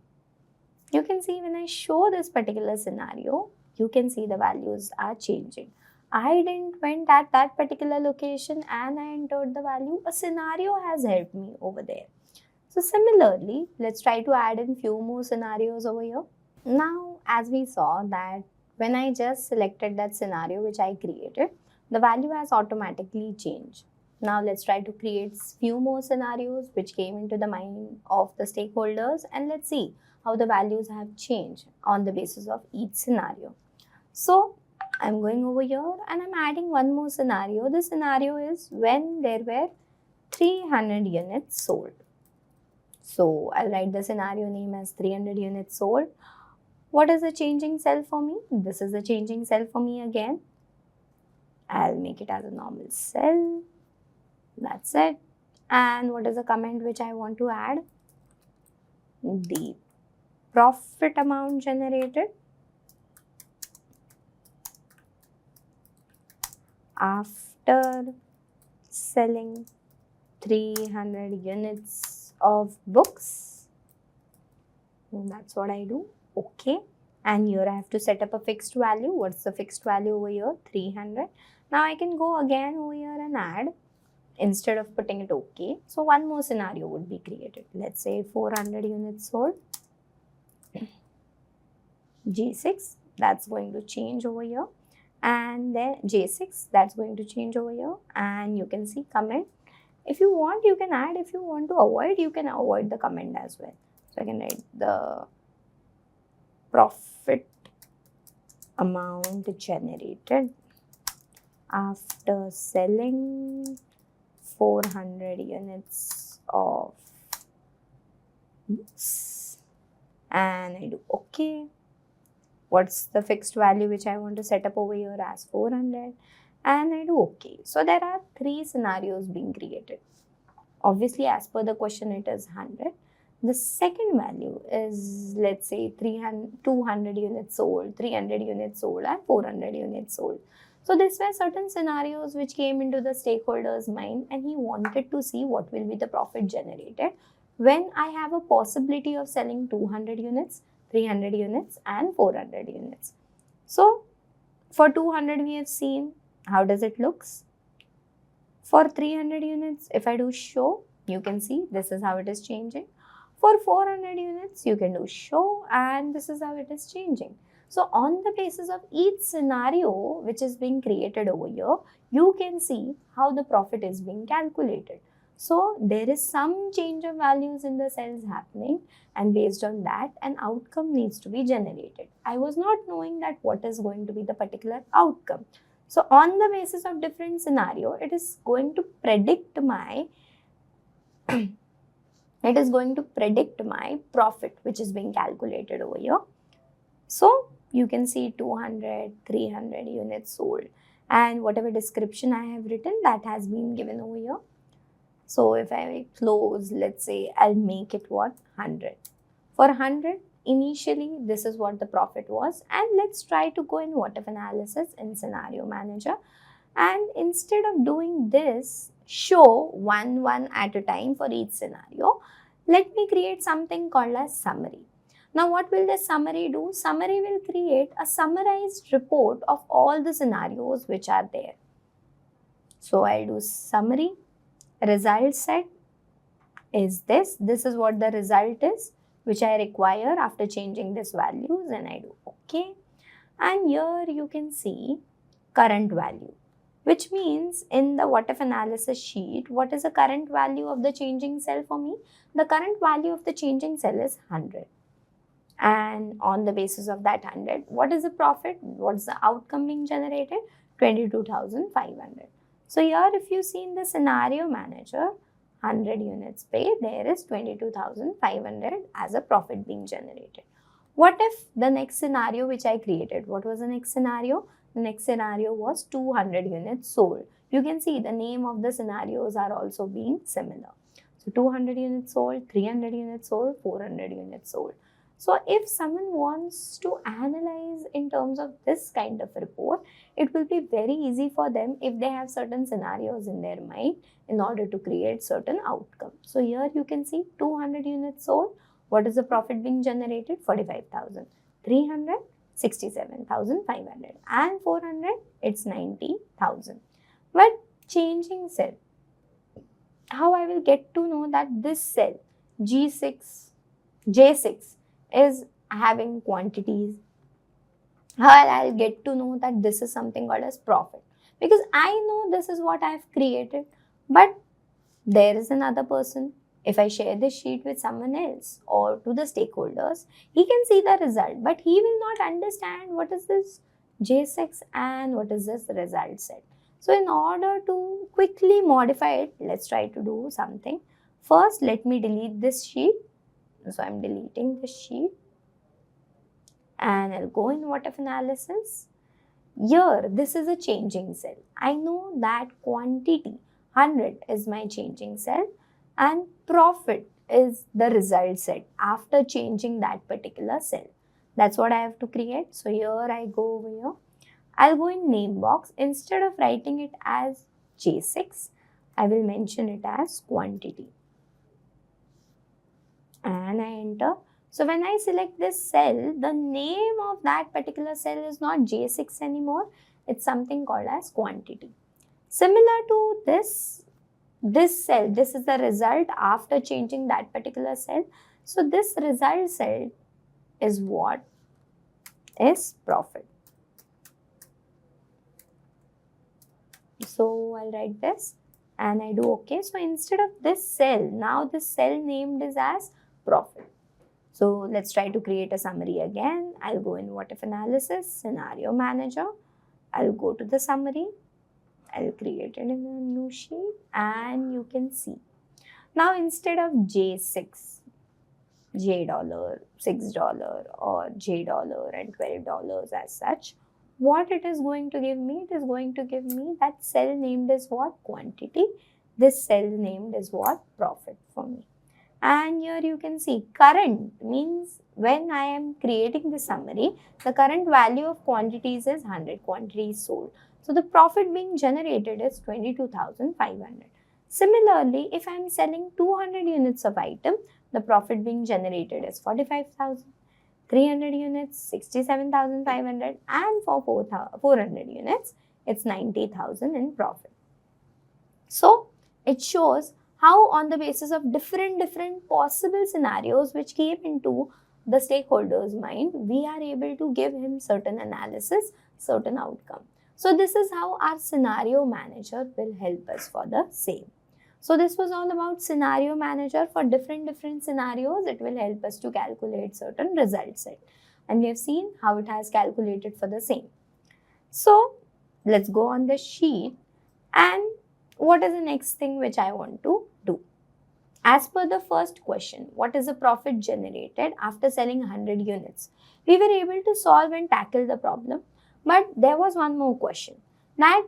S2: you can see when I show this particular scenario, you can see the values are changing. I didn't went at that particular location and I entered the value. A scenario has helped me over there. So similarly, let's try to add in few more scenarios over here. Now, as we saw that when I just selected that scenario which I created, the value has automatically changed. Now let's try to create few more scenarios which came into the mind of the stakeholders and let's see how the values have changed on the basis of each scenario. So I'm going over here and I'm adding one more scenario. The scenario is when there were 300 units sold. So I'll write the scenario name as 300 units sold. What is the changing cell for me? This is the changing cell for me again. I'll make it as a normal cell. That's it. And what is the comment which I want to add? The profit amount generated after selling 300 units of books. That's what I do. Okay. And here I have to set up a fixed value. What's the fixed value over here? 300. Now I can go again over here and add instead of putting it okay. So one more scenario would be created. Let's say 400 units sold. G6, that's going to change over here. And then J6, that's going to change over here. And you can see comment. If you want, you can add. If you want to avoid, you can avoid the comment as well. So I can write the profit amount generated after selling 400 units of books. And I do OK. What's the fixed value which I want to set up over here as 400? And I do OK. So there are 3 scenarios being created. Obviously, as per the question, it is 100. The second value is, let's say, 200 units sold, 300 units sold, and 400 units sold. So these were certain scenarios which came into the stakeholder's mind, and he wanted to see what will be the profit generated when I have a possibility of selling 200 units, 300 units, and 400 units. So for 200, we have seen how does it looks. For 300 units, if I do show, you can see this is how it is changing. For 400 units, you can do show, and this is how it is changing. So on the basis of each scenario which is being created over here, you can see how the profit is being calculated.
S1: So there is some change of values in the cells happening, and based on that an outcome needs to be generated. I was not knowing that what is going to be the particular outcome. So on the basis of different scenario, it is going to predict my profit, which is being calculated over here. So you can see 200, 300 units sold, and whatever description I have written, that has been given over here. So if I close, let's say I'll make it what? 100. For 100, initially this is what the profit was, and let's try to go in what if analysis in scenario manager. And instead of doing this, show one at a time for each scenario, let me create something called as summary. Now what will the summary do? Summary will create a summarized report of all the scenarios which are there. So I'll do summary, result set is this. This is what the result is, which I require after changing these values, and I do OK. And here you can see current value, which means in the what if analysis sheet, what is the current value of the changing cell for me? The current value of the changing cell is 100. And on the basis of that 100, what is the profit? What's the outcome being generated? 22,500. So here if you see in the scenario manager, 100 units paid, there is 22,500 as a profit being generated. What if the next scenario which I created, what was the next scenario? The next scenario was 200 units sold. You can see the name of the scenarios are also being similar. So 200 units sold, 300 units sold, 400 units sold. So if someone wants to analyze in terms of this kind of report, it will be very easy for them if they have certain scenarios in their mind in order to create certain outcomes. So here you can see 200 units sold. What is the profit being generated? 45,000. 300, 67,500. And 400, it's 90,000. But changing cell, how I will get to know that this cell J6 is having quantities? How I'll get to know that this is something called as profit? Because I know this is what I have created, but there is another person. If I share this sheet with someone else or to the stakeholders, he can see the result, but he will not understand what is this J6 and what is this result set. So in order to quickly modify it, let's try to do something. First, let me delete this sheet. So I'm deleting this sheet and I'll go in what if analysis. Here, this is a changing cell. I know that quantity 100 is my changing cell and profit is the result set after changing that particular cell. That's what I have to create. So here I go over here. I'll go in name box. Instead of writing it as J6, I will mention it as quantity. And I enter. So when I select this cell, the name of that particular cell is not J6 anymore. It's something called as quantity. Similar to this cell, this is the result after changing that particular cell. So this result cell is what? Is profit. So I'll write this and I do OK. So instead of this cell, now this cell named is as profit. So let's try to create a summary again. I'll go in what if analysis, scenario manager. I'll go to the summary. I'll create it in a new sheet and you can see. Now instead of J6, $, $6 or $, and $12 as such, what it is going to give me? It is going to give me that cell named as what? Quantity. This cell named is what? Profit for me. And here you can see current means when I am creating the summary, the current value of quantities is 100 quantities sold. So the profit being generated is 22,500. Similarly, if I am selling 200 units of item, the profit being generated is 45,000. 300 units, 67,500, and for 400 units, it's 90,000 in profit. So it shows how on the basis of different possible scenarios which came into the stakeholder's mind, we are able to give him certain analysis, certain outcome. So this is how our scenario manager will help us for the same. So this was all about scenario manager. For different scenarios, it will help us to calculate certain result set. And we have seen how it has calculated for the same. So let's go on the sheet. And what is the next thing which I want to do? As per the first question, what is the profit generated after selling 100 units? We were able to solve and tackle the problem. But there was one more question, that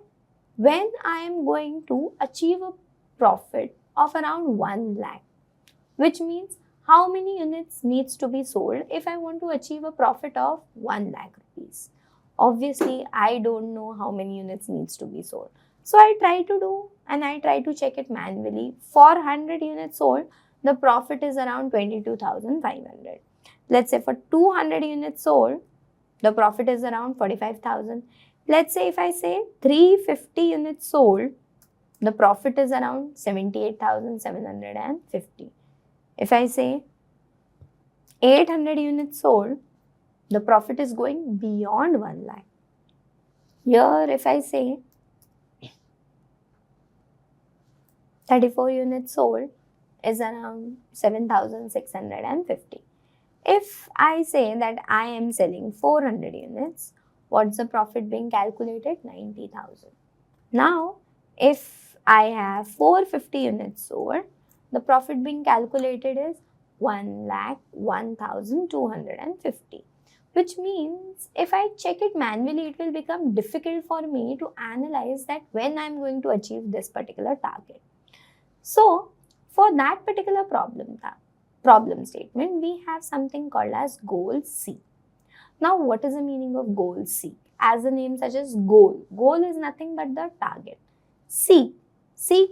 S1: when I am going to achieve a profit of around 1 lakh, which means how many units needs to be sold if I want to achieve a profit of 1 lakh rupees. Obviously, I don't know how many units needs to be sold. So I try to do and I try to check it manually. For 100 units sold, the profit is around 22,500. Let's say for 200 units sold, the profit is around 45,000. Let's say if I say 350 units sold, the profit is around 78,750. If I say 800 units sold, the profit is going beyond 1 lakh. Here, if I say 34 units sold is around 7,650. If I say that I am selling 400 units, what's the profit being calculated? 90,000. Now, if I have 450 units sold, the profit being calculated is 1,01,250. Which means if I check it manually, it will become difficult for me to analyze that when I am going to achieve this particular target. So, for that particular problem statement, we have something called as goal C. Now, what is the meaning of goal C? As the name suggests, goal. Goal is nothing but the target. Seek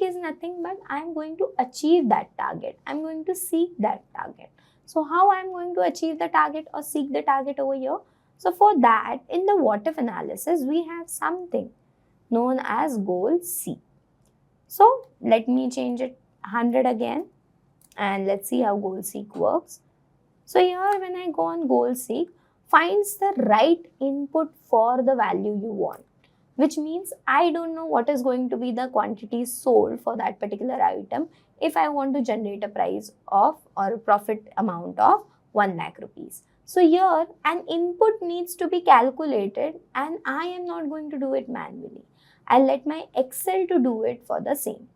S1: is nothing but I am going to achieve that target. I am going to seek that target. So, how I am going to achieve the target or seek the target over here? So, for that, in the what if analysis, we have something known as goal C. So, let me change it 100 again and let's see how goal seek works. So, here when I go on goal seek, finds the right input for the value you want, which means I don't know what is going to be the quantity sold for that particular item if I want to generate a price of or a profit amount of 1 lakh rupees. So, here an input needs to be calculated and I am not going to do it manually. I'll let my Excel to do it for the same.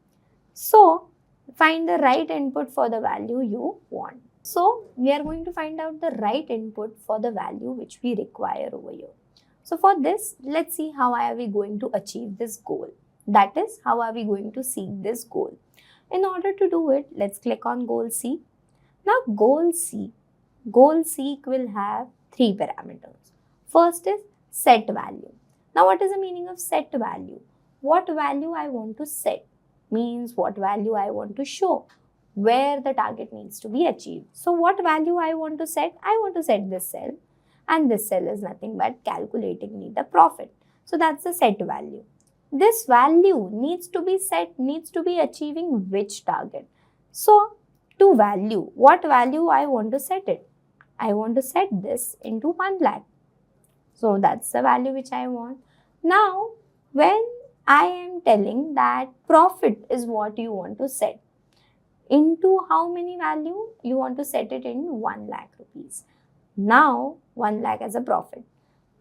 S1: So, find the right input for the value you want. So, we are going to find out the right input for the value which we require over here. So, for this, let's see how are we going to achieve this goal. That is, how are we going to seek this goal. In order to do it, let's click on goal seek. Now, goal seek will have 3 parameters. First is set value. Now, what is the meaning of set value? What value I want to set means what value I want to show, where the target needs to be achieved. So, what value I want to set? I want to set this cell, and this cell is nothing but calculating me the profit. So, that's the set value. This value needs to be achieving which target? So, to value, what value I want to set it? I want to set this into 1 lakh. So, that's the value which I want. Now, when I am telling that profit is what you want to set, into how many value? You want to set it in 1 lakh rupees. Now, 1 lakh as a profit.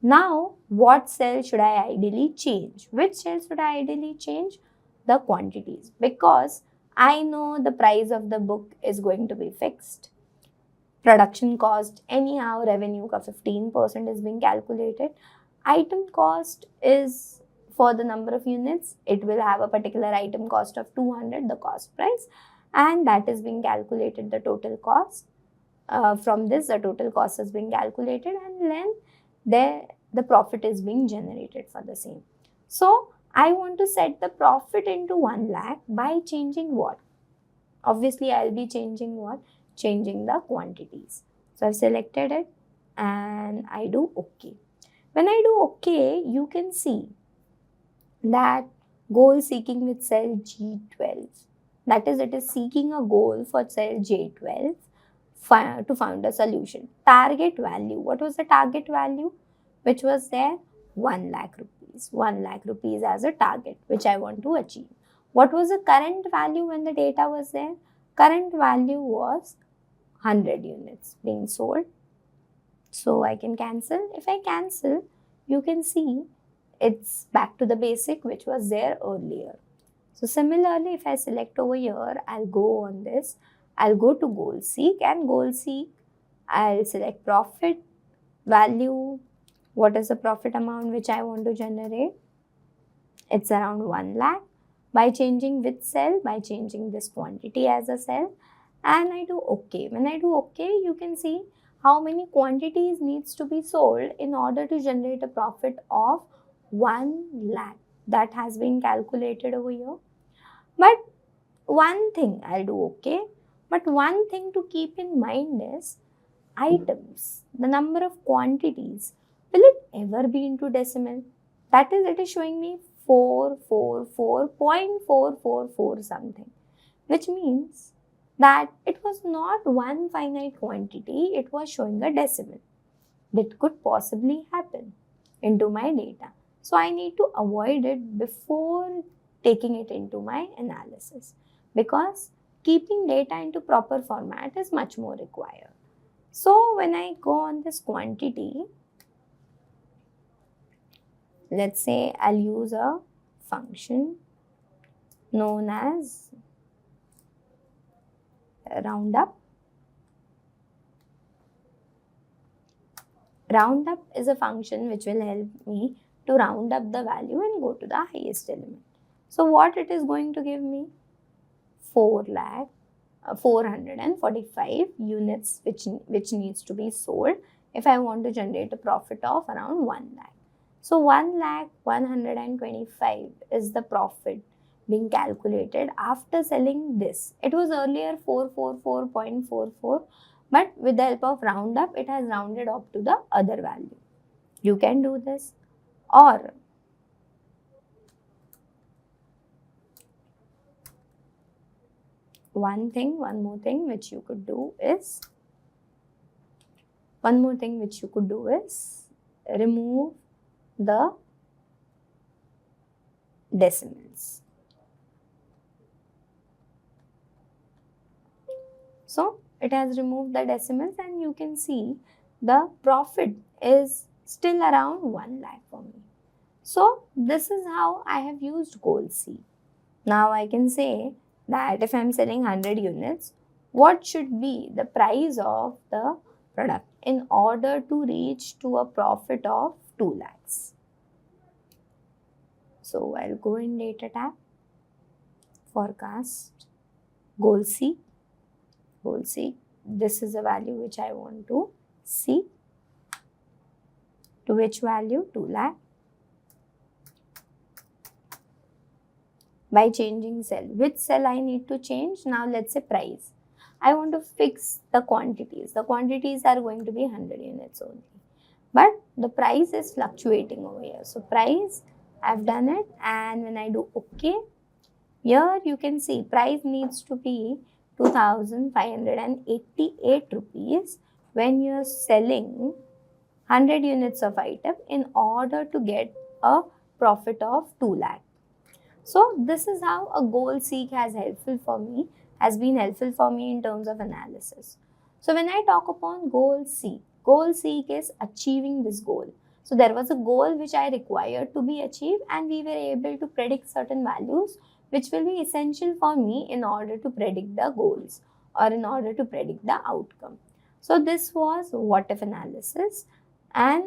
S1: Now, what cell should I ideally change? Which cell should I ideally change? The quantities, because I know the price of the book is going to be fixed. Production cost, anyhow, revenue ka 15% is being calculated. Item cost is for the number of units. It will have a particular item cost of 200, the cost price, and that is being calculated, the total cost. From this, the total cost is being calculated, and then the profit is being generated for the same. So, I want to set the profit into 1 lakh by changing what? Obviously, I will be changing what? Changing the quantities. So, I've selected it and I do OK. When I do OK, you can see that goal seeking with cell G12. That is, it is seeking a goal for cell J12 to find a solution. Target value. What was the target value? Which was there? 1 lakh rupees. 1 lakh rupees as a target which I want to achieve. What was the current value when the data was there? Current value was 100 units being sold. So I can cancel. If I cancel, you can see it's back to the basic which was there earlier. So similarly, if I select over here, I'll go on this. I'll go to goal seek, and goal seek, I'll select profit value. What is the profit amount which I want to generate? It's around 1 lakh. By changing which cell? By changing this quantity as a cell, and I do OK. When I do OK, you can see how many quantities needs to be sold in order to generate a profit of 1 lakh. That has been calculated over here. But one thing, I'll do OK. But one thing to keep in mind is items, the number of quantities. Will it ever be into decimal? That is, it is showing me 444.444 something, which means that it was not one finite quantity, it was showing a decimal. That could possibly happen into my data. So I need to avoid it before taking it into my analysis, because keeping data into proper format is much more required. So when I go on this quantity, let's say I'll use a function known as roundup. Roundup is a function which will help me to round up the value and go to the highest element. So what it is going to give me? 445 units which needs to be sold if I want to generate a profit of around 1 lakh. So 1,125,000 is the profit being calculated after selling this. It was earlier 444.44, but with the help of roundup, it has rounded up to the other value. You can do this, or one more thing which you could do is remove the decimals. So it has removed the decimals, and you can see the profit is still around 1 lakh for me. So this is how I have used goal C. Now I can say that if I am selling 100 units, what should be the price of the product in order to reach to a profit of 2 lakhs. So I'll go in data tab, forecast, goal C. This is a value which I want to see. To which value? 2 lakh. By changing cell. Which cell I need to change? Now let's say price. I want to fix the quantities. The quantities are going to be 100 units only. But the price is fluctuating over here. So price, I've done it, and when I do OK, here you can see price needs to be 2,588 rupees when you are selling 100 units of item in order to get a profit of 2 lakh. So this is how a goal seek has been helpful for me in terms of analysis. So when I talk upon goal seek is achieving this goal. So there was a goal which I required to be achieved, and we were able to predict certain values which will be essential for me in order to predict the goals or in order to predict the outcome. So this was what if analysis, and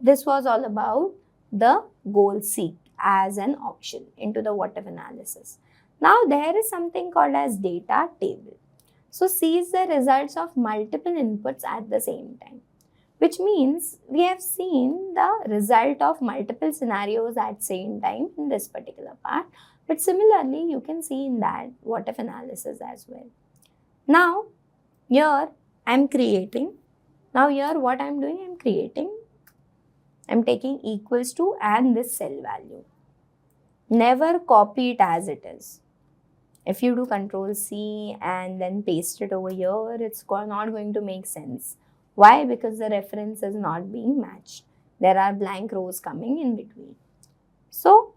S1: this was all about the goal seek as an option into the what if analysis. Now there is something called as data table. So sees the results of multiple inputs at the same time, which means we have seen the result of multiple scenarios at same time in this particular part. But similarly, you can see in that what if analysis as well. Now, here I'm creating. Now here what I'm doing, I'm taking equals to and this cell value. Never copy it as it is. If you do Control C and then paste it over here, it's not going to make sense. Why? Because the reference is not being matched. There are blank rows coming in between. So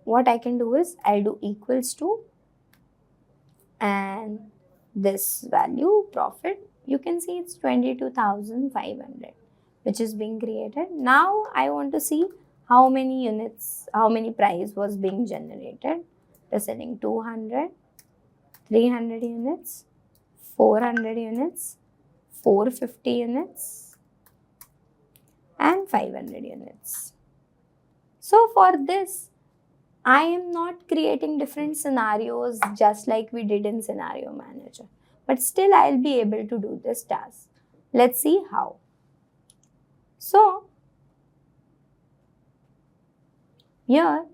S1: what I can do is I'll do equals to, and this value profit, you can see it's 22,500, which is being created. Now I want to see how many units, how many price was being generated. They're selling 200, 300 units, 400 units, 450 units, and 500 units. So for this, I am not creating different scenarios just like we did in Scenario Manager, but still I'll be able to do this task. Let's see how. So here,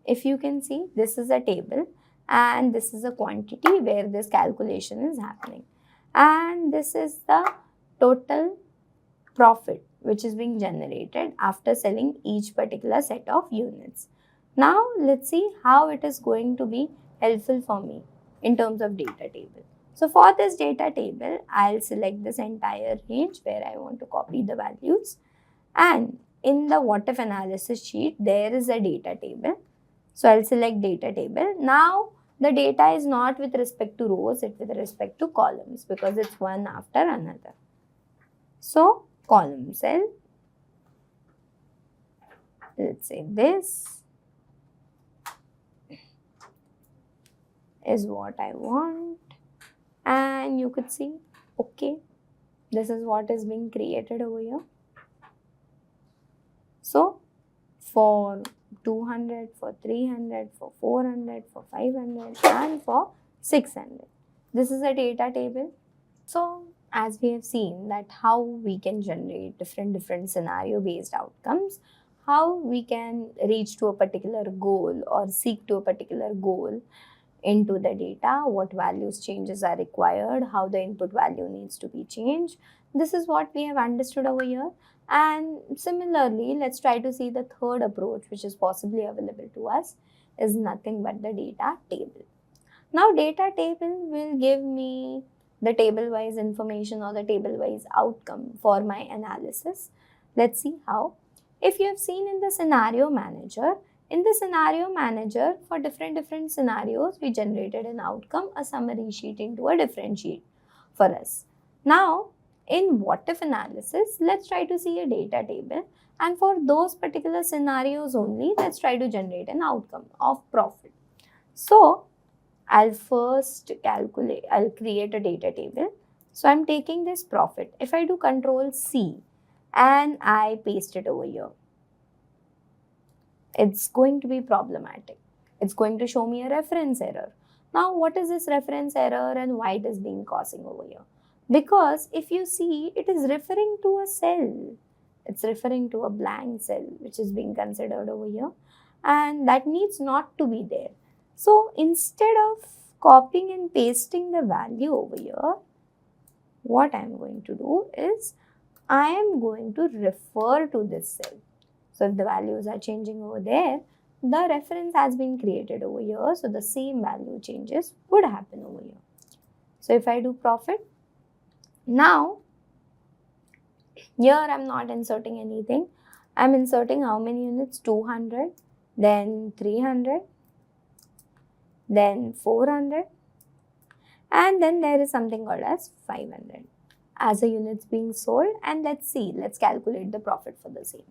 S1: if you can see, this is a table and this is a quantity where this calculation is happening. And this is the total profit which is being generated after selling each particular set of units. Now let's see how it is going to be helpful for me in terms of data table. So for this data table, I'll select this entire range where I want to copy the values, and in the what if analysis sheet, there is a data table. So I'll select data table. Now the data is not with respect to rows, it's with respect to columns because it's one after another. So column cell, let's say this is what I want, and you could see, okay, this is what is being created over here. So for 200, for 300, for 400, for 500 and for 600. This is a data table. So as we have seen that how we can generate different scenario based outcomes, how we can reach to a particular goal or seek to a particular goal into the data, what values changes are required, how the input value needs to be changed. This is what we have understood over here. And similarly, let's try to see the third approach which is possibly available to us is nothing but the data table. Now data table will give me the table wise information or the table wise outcome for my analysis. Let's see how. If you have seen in the scenario manager, for different scenarios, we generated an outcome, a summary sheet into a different sheet for us. Now in what if analysis, let's try to see a data table, and for those particular scenarios only, let's try to generate an outcome of profit. So I'll first create a data table. So I'm taking this profit. If I do Control C and I paste it over here, it's going to be problematic. It's going to show me a reference error. Now what is this reference error and why it is being causing over here? Because if you see, it is referring to a cell. It's referring to a blank cell which is being considered over here, and that needs not to be there. So instead of copying and pasting the value over here, what I am going to do is I am going to refer to this cell. So if the values are changing over there, the reference has been created over here, so the same value changes would happen over here. So if I do profit, now here I am not inserting anything. I am inserting how many units? 200, then 300, then 400, and then there is something called as 500 as a units being sold. And let's calculate the profit for the same.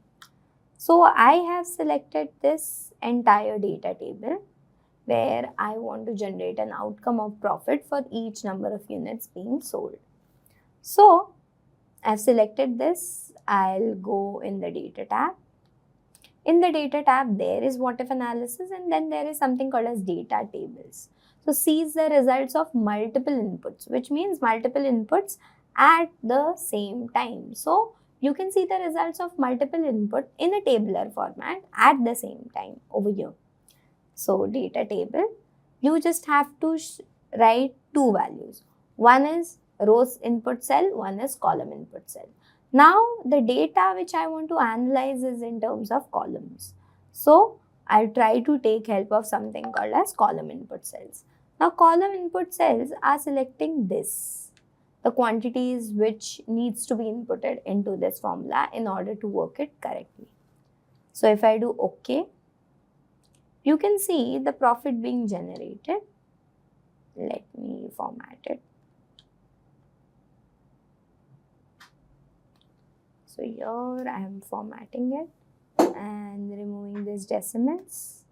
S1: So I have selected this entire data table where I want to generate an outcome of profit for each number of units being sold. So I've selected this. I'll go in the data tab. In the data tab, there is what if analysis, and then there is something called as data tables. So sees the results of multiple inputs, which means multiple inputs at the same time. So you can see the results of multiple input in a tabular format at the same time over here. So data table, you just have to write two values. One is rows input cell, one is column input cell. Now the data which I want to analyze is in terms of columns. So I'll try to take help of something called as column input cells. Now column input cells are selecting this, the quantities which needs to be inputted into this formula in order to work it correctly. So if I do OK, you can see the profit being generated. Let me format it. So here I am formatting it and removing these decimals.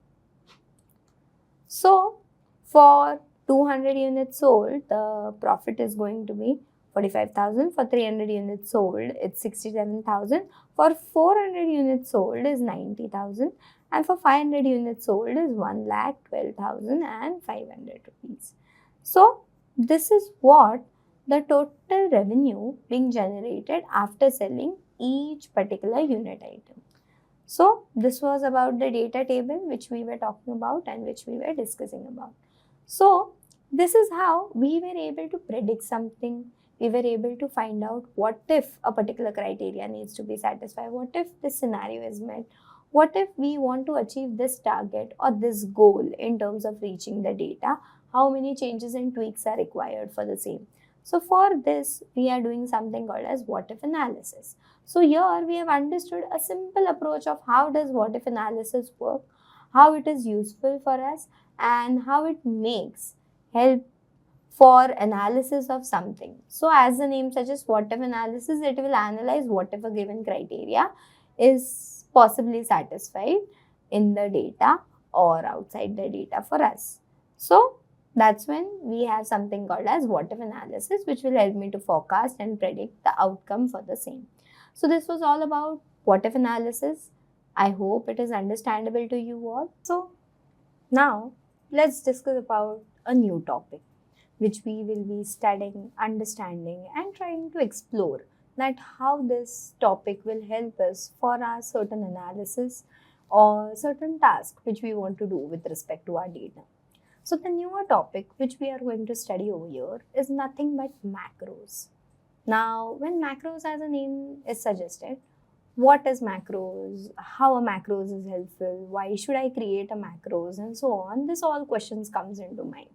S1: So for 200 units sold, the profit is going to be 45,000. For 300 units sold, it's 67,000. For 400 units sold is 90,000. And for 500 units sold is 1,12,500 rupees. So this is what the total revenue being generated after selling each particular unit item. So this was about the data table which we were talking about and which we were discussing about. So this is how we were able to predict something. We were able to find out what if a particular criteria needs to be satisfied, what if this scenario is met, what if we want to achieve this target or this goal in terms of reaching the data, how many changes and tweaks are required for the same. So for this, we are doing something called as what if analysis. So here we have understood a simple approach of how does what if analysis work, how it is useful for us, and how it makes help for analysis of something. So as the name suggests, what if analysis, it will analyze what if a given criteria is possibly satisfied in the data or outside the data for us. So that's when we have something called as what if analysis, which will help me to forecast and predict the outcome for the same. So this was all about what if analysis. I hope it is understandable to you all. So now let's discuss about a new topic which we will be studying, understanding and trying to explore that how this topic will help us for our certain analysis or certain task which we want to do with respect to our data. So the newer topic which we are going to study over here is nothing but macros. Now, when macros as a name is suggested, what is macros, how a macros is helpful, why should I create a macros and so on, this all questions comes into mind.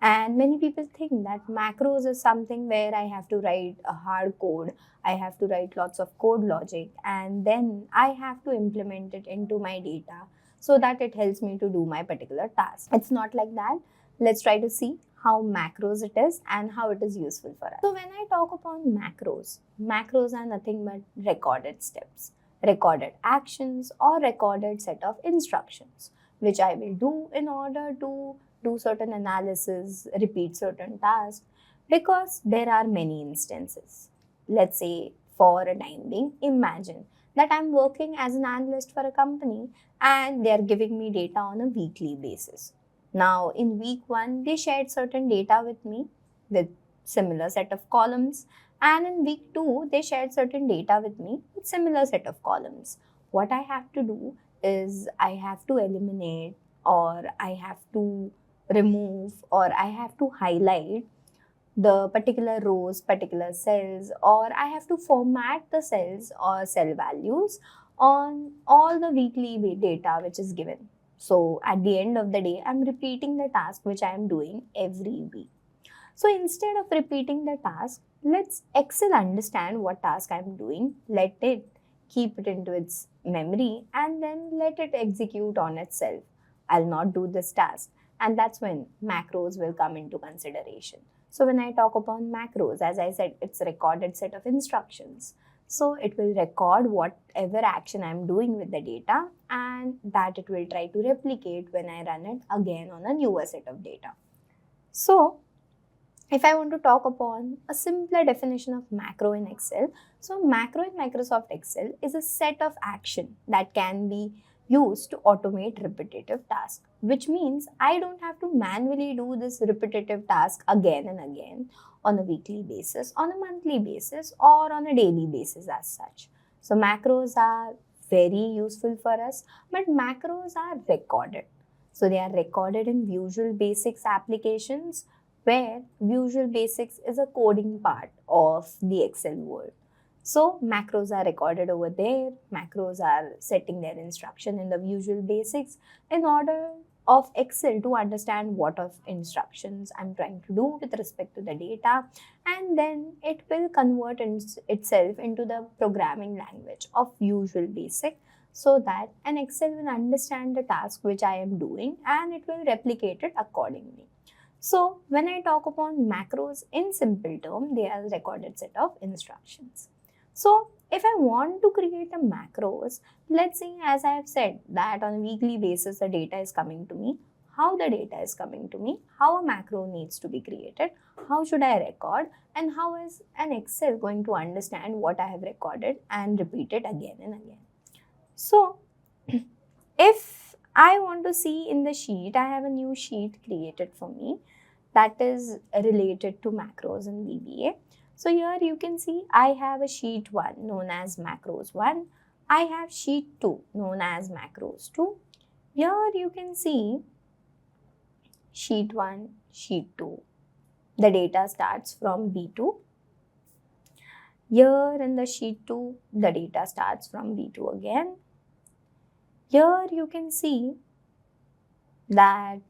S1: And many people think that macros is something where I have to write a hard code, I have to write lots of code logic and then I have to implement it into my data so that it helps me to do my particular task. It's not like that. Let's try to see how macros it is and how it is useful for us. So when I talk upon macros, macros are nothing but recorded steps, recorded actions or recorded set of instructions which I will do in order to do certain analysis, repeat certain tasks, because there are many instances. Let's say for a time being, imagine that I'm working as an analyst for a company and they're giving me data on a weekly basis. Now in week 1, they shared certain data with me with similar set of columns, and in week 2, they shared certain data with me with similar set of columns. What I have to do is I have to eliminate or I have to remove or I have to highlight the particular rows, particular cells, or I have to format the cells or cell values on all the weekly data which is given. So at the end of the day, I'm repeating the task which I am doing every week. So instead of repeating the task, let's Excel understand what task I'm doing, let it keep it into its memory and then let it execute on itself. I'll not do this task. And that's when macros will come into consideration. So when I talk upon macros, as I said, it's a recorded set of instructions. So it will record whatever action I'm doing with the data and that it will try to replicate when I run it again on a newer set of data. So if I want to talk upon a simpler definition of macro in Excel, so macro in Microsoft Excel is a set of action that can be used to automate repetitive tasks, which means I don't have to manually do this repetitive task again and again on a weekly basis, on a monthly basis, or on a daily basis as such. So macros are very useful for us, but macros are recorded. So they are recorded in Visual Basics applications, where Visual Basics is a coding part of the Excel world. So macros are recorded over there, macros are setting their instruction in the Visual Basics in order of Excel to understand what of instructions I'm trying to do with respect to the data, and then it will convert itself into the programming language of Visual Basic, so that an Excel will understand the task which I am doing and it will replicate it accordingly. So when I talk upon macros in simple term, they are a recorded set of instructions. So if I want to create a macros, let's say as I have said that on a weekly basis the data is coming to me, how the data is coming to me, how a macro needs to be created, how should I record, and how is an Excel going to understand what I have recorded and repeat it again and again. So if I want to see in the sheet, I have a new sheet created for me that is related to macros in VBA. So here you can see I have a sheet 1 known as macros 1. I have sheet 2 known as macros 2. Here you can see sheet 1, sheet 2. The data starts from B2. Here in the sheet 2, the data starts from B2 again. Here you can see that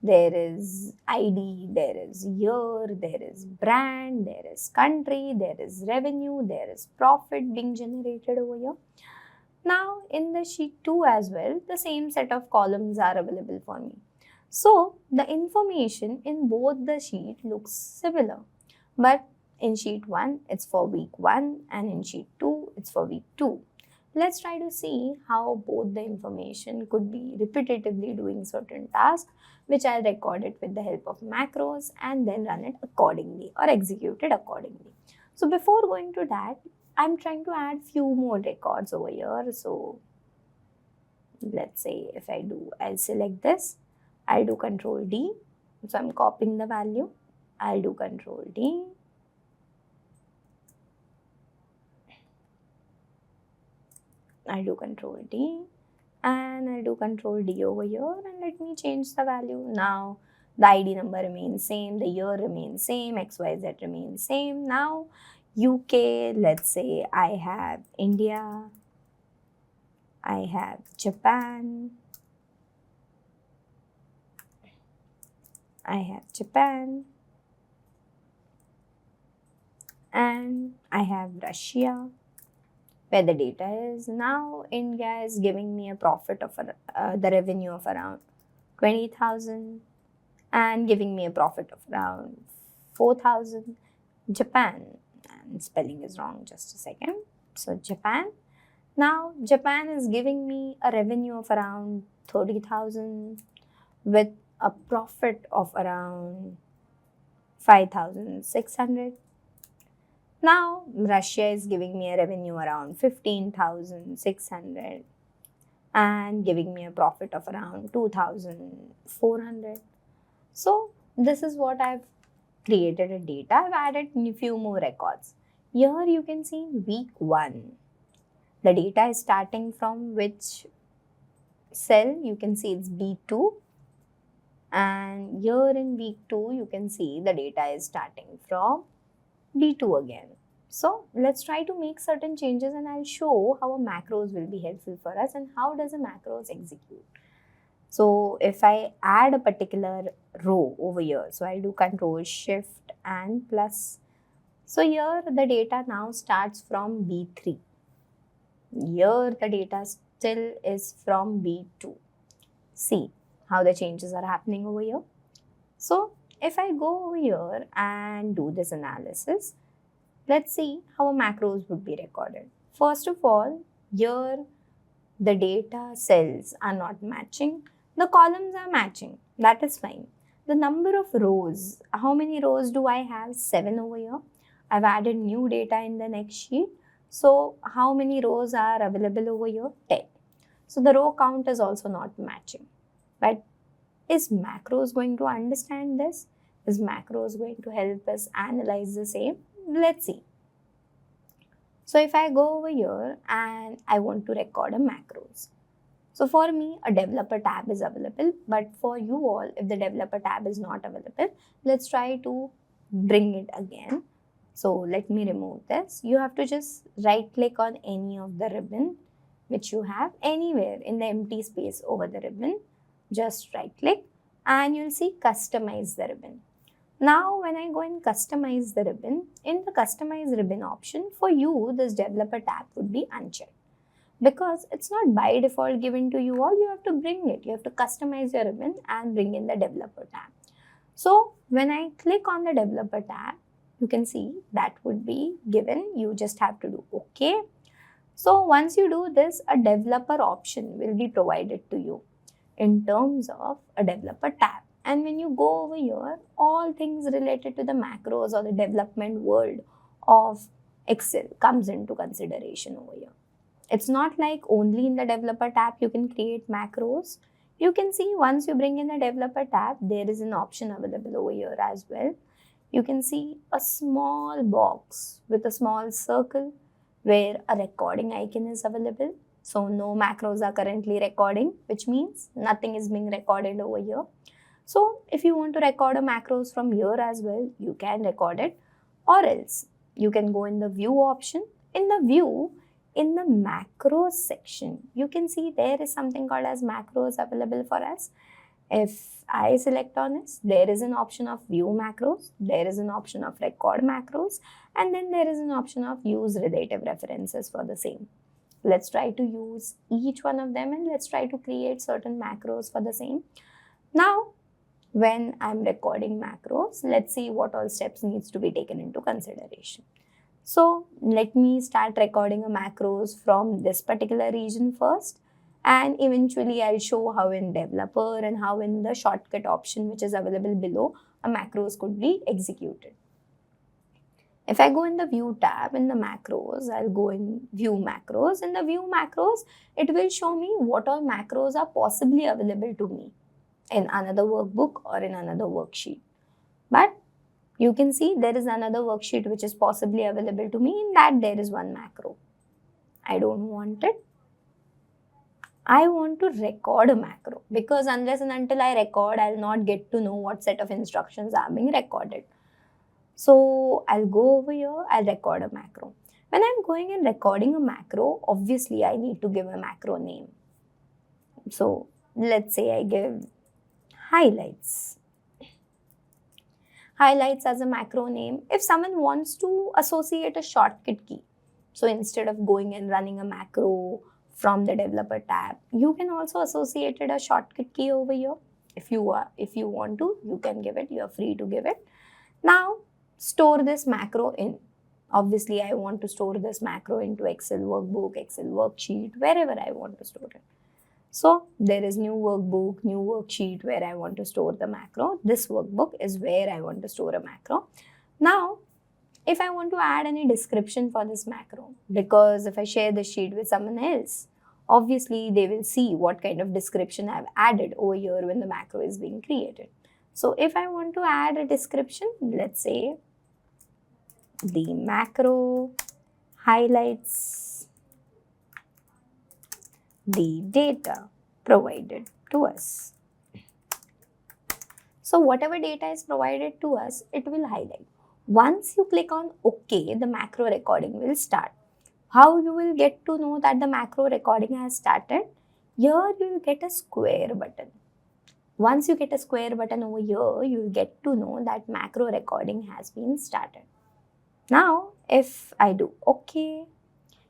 S1: there is ID, there is year, there is brand, there is country, there is revenue, there is profit being generated over here. Now in the sheet 2 as well, the same set of columns are available for me. So the information in both the sheet looks similar, but in sheet 1 it's for week 1 and in sheet 2 it's for week 2. Let's try to see how both the information could be repetitively doing certain tasks, which I'll record it with the help of macros and then run it accordingly or execute it accordingly. So before going to that, I'm trying to add few more records over here. So let's say if I'll select this, I'll do Control D. So I'm copying the value. I'll do Control D. I'll do Control D and I'll do Control D over here and let me change the value. Now the ID number remains same, the year remains same, XYZ remains same. Now UK, let's say I have India, I have Japan, and I have Russia, where the data is. Now India is giving me a profit of the revenue of around 20,000 and giving me a profit of around 4,000. Japan, and spelling is wrong, just a second. So Japan. Now Japan is giving me a revenue of around 30,000 with a profit of around 5,600. Now, Russia is giving me a revenue around 15,600 and giving me a profit of around 2,400. So, this is what I've created a data. I've added a few more records. Here you can see week 1. The data is starting from which cell? You can see it's B2. And here in week 2, you can see the data is starting from D2 again. So let's try to make certain changes and I'll show how a macros will be helpful for us and how does a macros execute. So if I add a particular row over here, so I'll do Control Shift and plus. So here the data now starts from B3. Here the data still is from B2. See how the changes are happening over here. So if I go over here and do this analysis, let's see how a macros would be recorded. First of all, here the data cells are not matching. The columns are matching. That is fine. The number of rows, how many rows do I have? 7 over here. I've added new data in the next sheet. So how many rows are available over here? 10. So the row count is also not matching. But is macros going to understand this? Is macros going to help us analyze the same? Let's see. So if I go over here and I want to record a macros. So for me, a developer tab is available, but for you all, if the developer tab is not available, let's try to bring it again. So let me remove this. You have to just right click on any of the ribbon which you have anywhere in the empty space over the ribbon. Just right click and you'll see customize the ribbon. Now when I go and customize the ribbon, in the customize ribbon option, for you this developer tab would be unchecked. because it's not by default given to you all. You have to bring it. You have to customize your ribbon and bring in the developer tab. So when I click on the developer tab, you can see that would be given. You just have to do OK. So once you do this, a developer option will be provided to you in terms of a developer tab. And when you go over here, all things related to the macros or the development world of Excel comes into consideration over here. It's not like only in the developer tab you can create macros. You can see once you bring in the developer tab, there is an option available over here as well. You can see a small box with a small circle where a recording icon is available. So no macros are currently recording, which means nothing is being recorded over here. So if you want to record a macros from here as well, you can record it, or else you can go in the view option. In the view, in the macros section, you can see there is something called as macros available for us. If I select on this, there is an option of view macros, there is an option of record macros, and then there is an option of use relative references for the same. Let's try to use each one of them and let's try to create certain macros for the same. Now, when I'm recording macros, let's see what all steps needs to be taken into consideration. So let me start recording a macros from this particular region first, and eventually I'll show how in developer and how in the shortcut option which is available below a macros could be executed. If I go in the view tab in the macros, I'll go in view macros. In the view macros, it will show me what all macros are possibly available to me in another workbook or in another worksheet. But you can see there is another worksheet which is possibly available to me. In that there is one macro. I don't want it. I want to record a macro, because unless and until I record, I'll not get to know what set of instructions are being recorded. So I'll go over here, I'll record a macro. When I'm going and recording a macro, obviously I need to give a macro name. So let's say I give highlights. Highlights as a macro name. If someone wants to associate a shortcut key, so instead of going and running a macro from the developer tab, you can also associate a shortcut key over here. If you want to, you can give it. You are free to give it. Now store this macro in. Obviously, I want to store this macro into Excel workbook, Excel worksheet, wherever I want to store it. So there is new workbook, new worksheet where I want to store the macro. This workbook is where I want to store a macro. Now, if I want to add any description for this macro, because if I share the sheet with someone else, obviously they will see what kind of description I've added over here when the macro is being created. So if I want to add a description, let's say the macro highlights the data provided to us. So whatever data is provided to us, it will highlight. Once you click on OK, the macro recording will start. How you will get to know that the macro recording has started? Here you will get a square button. Once you get a square button over here, you will get to know that macro recording has been started. Now, if I do OK,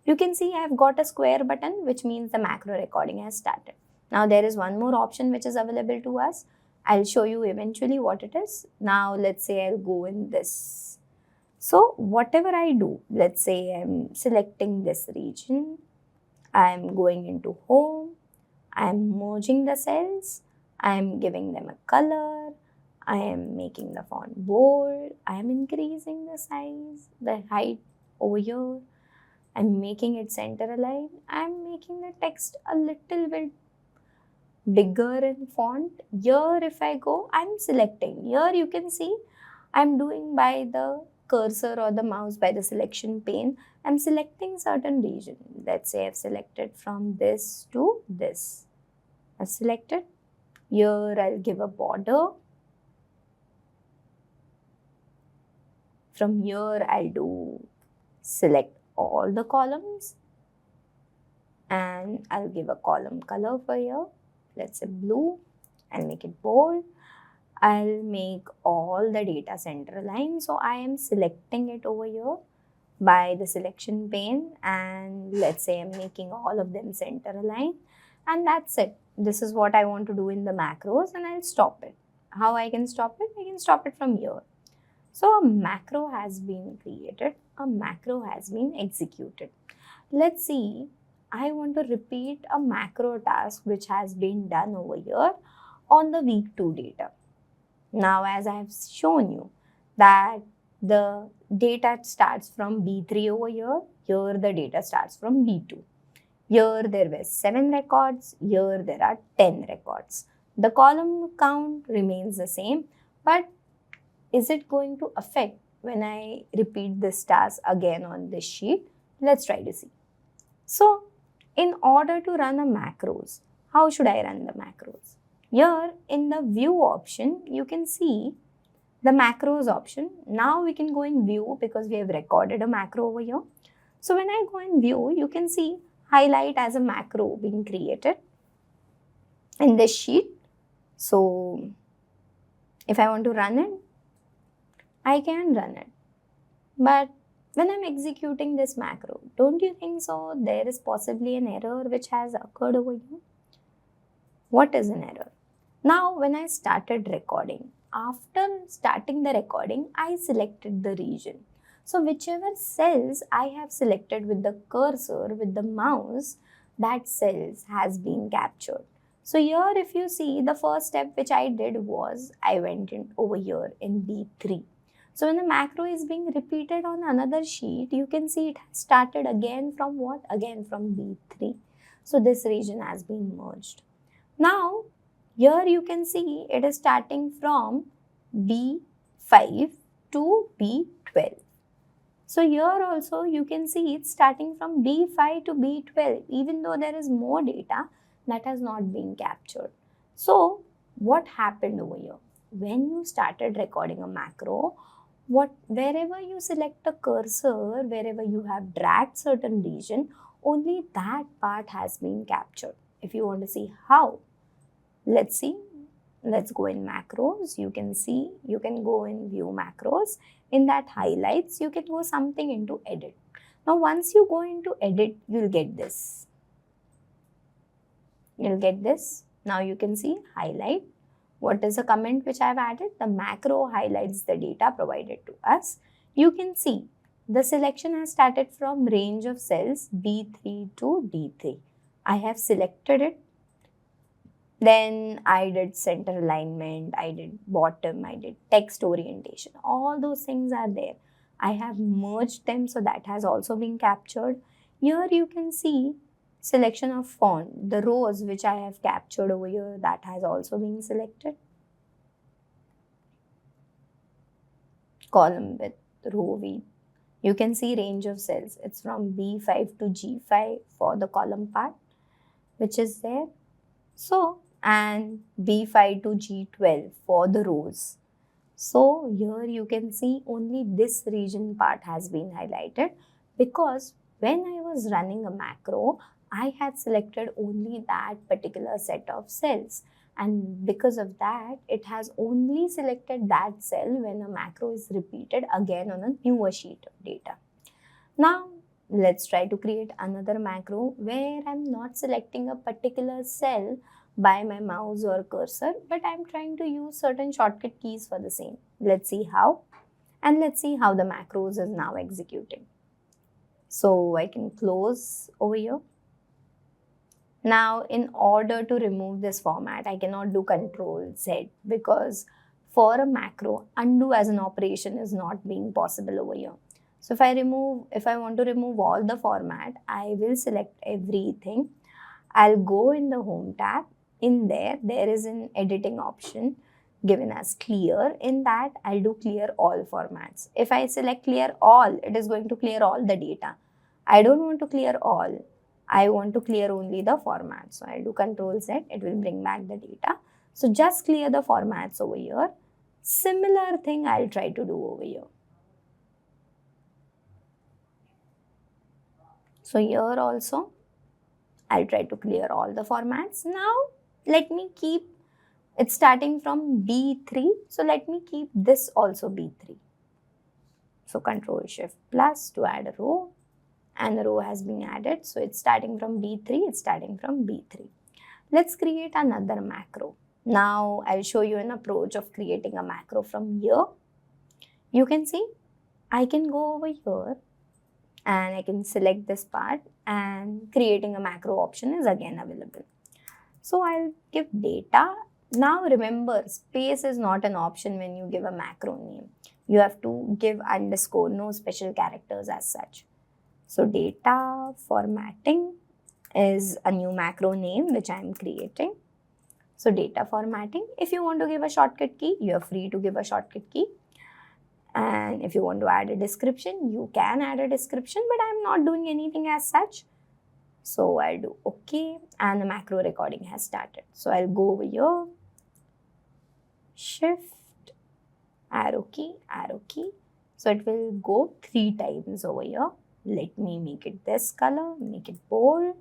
S1: you can see I have got a square button, which means the macro recording has started. Now, there is one more option which is available to us. I'll show you eventually what it is. Now, let's say I'll go in this. So, whatever I do, let's say I'm selecting this region. I'm going into home. I'm merging the cells. I'm giving them a color. I am making the font bold. I am increasing the size, the height over here. I'm making it center aligned. I'm making the text a little bit bigger in font. Here if I go, I'm selecting. Here you can see I'm doing by the cursor or the mouse by the selection pane. I'm selecting certain region. Let's say I've selected from this to this. I've selected. Here I'll give a border. From here I'll do select all the columns and I'll give a column color for here. Let's say blue. I'll make it bold. I'll make all the data center aligned. So I am selecting it over here. by the selection pane, and let's say I'm making all of them center aligned, and that's it. This is what I want to do in the macros, and I'll stop it. How I can stop it? I can stop it from here. So a macro has been created, a macro has been executed. Let's see, I want to repeat a macro task which has been done over here on the week 2 data. Now, as I have shown you that the data starts from B3 over here the data starts from B2. Here there were 7 records, here there are 10 records. The column count remains the same, but is it going to affect when I repeat this task again on this sheet? Let's try to see. So, in order to run a macros, how should I run the macros? Here in the view option, you can see the macros option. Now we can go in view because we have recorded a macro over here. So when I go in view, you can see highlight as a macro being created in this sheet. So if I want to run it, I can run it. But when I'm executing this macro, don't you think so there is possibly an error which has occurred over here? What is an error? Now when I started recording, after starting the recording, I selected the region. So whichever cells I have selected with the cursor, with the mouse, that cells has been captured. So here if you see, the first step which I did was I went in over here in B3. So when the macro is being repeated on another sheet, you can see it has started again from what? Again from B3. So this region has been merged. Now here you can see it is starting from B5 to B12. So here also you can see it's starting from B5 to B12, even though there is more data that has not been captured. So what happened over here? When you started recording a macro, wherever you select a cursor, wherever you have dragged certain region, only that part has been captured. If you want to see how, let's see. Let's go in macros. You can see, you can go in view macros. In that highlights, you can go something into edit. Now, once you go into edit, you'll get this. You'll get this. Now you can see highlight. What is the comment which I have added? The macro highlights the data provided to us. You can see the selection has started from range of cells B3 to D3. I have selected it. Then I did center alignment, I did bottom, I did text orientation. All those things are there. I have merged them, so that has also been captured. Here you can see selection of font. The rows which I have captured over here, that has also been selected. Column width, row width. You can see range of cells. It's from B5 to G5 for the column part, which is there. So, and B5 to G12 for the rows. So, here you can see only this region part has been highlighted, because when I was running a macro, I had selected only that particular set of cells. And because of that, it has only selected that cell when a macro is repeated again on a newer sheet of data. Now, let's try to create another macro where I'm not selecting a particular cell by my mouse or cursor, but I'm trying to use certain shortcut keys for the same. Let's see how, and let's see how the macros is now executing. So I can close over here. Now, in order to remove this format, I cannot do Ctrl-Z, because for a macro, undo as an operation is not being possible over here. So if I want to remove all the format, I will select everything. I'll go in the home tab. In there is an editing option given as clear. In that, I'll do clear all formats. If I select clear all, it is going to clear all the data. I don't want to clear all. I want to clear only the format. So I'll do Ctrl-Z. It will bring back the data. So just clear the formats over here. Similar thing I'll try to do over here. So here also, I'll try to clear all the formats. Now, let me keep it starting from B3. So let me keep this also B3. So Control Shift plus to add a row, and the row has been added. So it's starting from B3, it's starting from B3. Let's create another macro. Now I'll show you an approach of creating a macro from here. You can see I can go over here and I can select this part, and creating a macro option is again available. So I'll give data. Now remember, space is not an option when you give a macro name. You have to give underscore, no special characters as such. So data formatting is a new macro name which I am creating. So data formatting, if you want to give a shortcut key, you are free to give a shortcut key. And if you want to add a description, you can add a description, but I am not doing anything as such. So I'll do OK, and the macro recording has started. So I'll go over here, Shift, arrow key. So it will go 3 times over here. Let me make it this color, make it bold,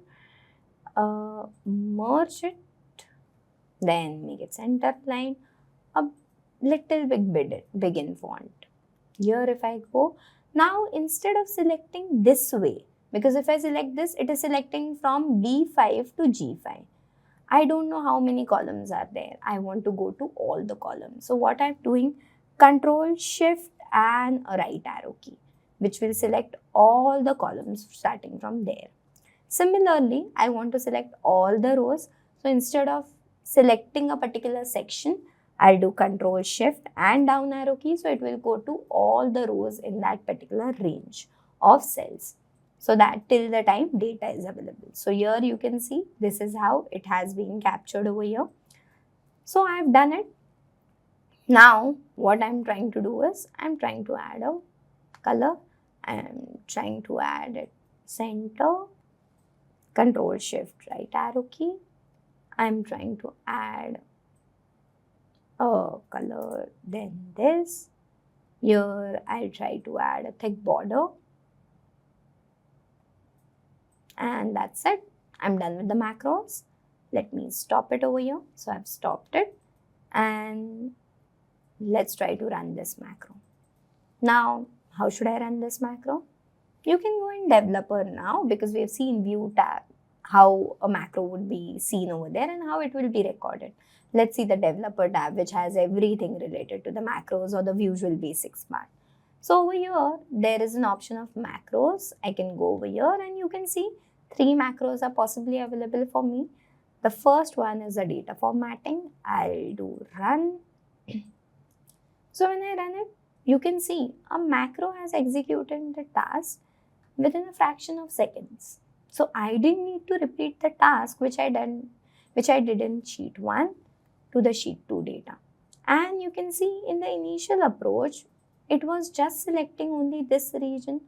S1: merge it, then make it center line, a little big in font. Here if I go, now instead of selecting this way, because if I select this, it is selecting from B5 to G5. I don't know how many columns are there. I want to go to all the columns. So what I'm doing, Control, Shift and a right arrow key, which will select all the columns starting from there. Similarly, I want to select all the rows. So instead of selecting a particular section, I'll do Control, Shift and down arrow key. So it will go to all the rows in that particular range of cells. So that till the time data is available. So here you can see this is how it has been captured over here. So I have done it. Now what I'm trying to do is I'm trying to add a color. I'm trying to add it center, Control, Shift, right arrow key. I'm trying to add a color, then this. Here I'll try to add a thick border. And that's it. I'm done with the macros. Let me stop it over here. So I've stopped it. And let's try to run this macro. Now, how should I run this macro? You can go in developer now, because we have seen view tab, how a macro would be seen over there and how it will be recorded. Let's see the developer tab, which has everything related to the macros or the Visual Basics part. So over here, there is an option of macros. I can go over here and you can see 3 macros are possibly available for me. The first one is the data formatting. I'll do run. So when I run it, you can see a macro has executed the task within a fraction of seconds. So I didn't need to repeat the task which I did in sheet 1 to the sheet 2 data. And you can see in the initial approach, it was just selecting only this region,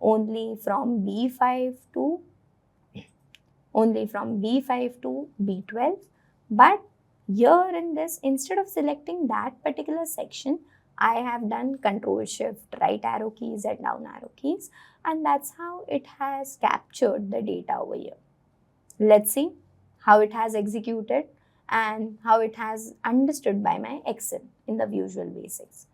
S1: only from B5 to B12. But here in this, instead of selecting that particular section, I have done Control, Shift, right arrow keys and down arrow keys, and that's how it has captured the data over here. Let's see how it has executed and how it has understood by my Excel in the Visual Basics.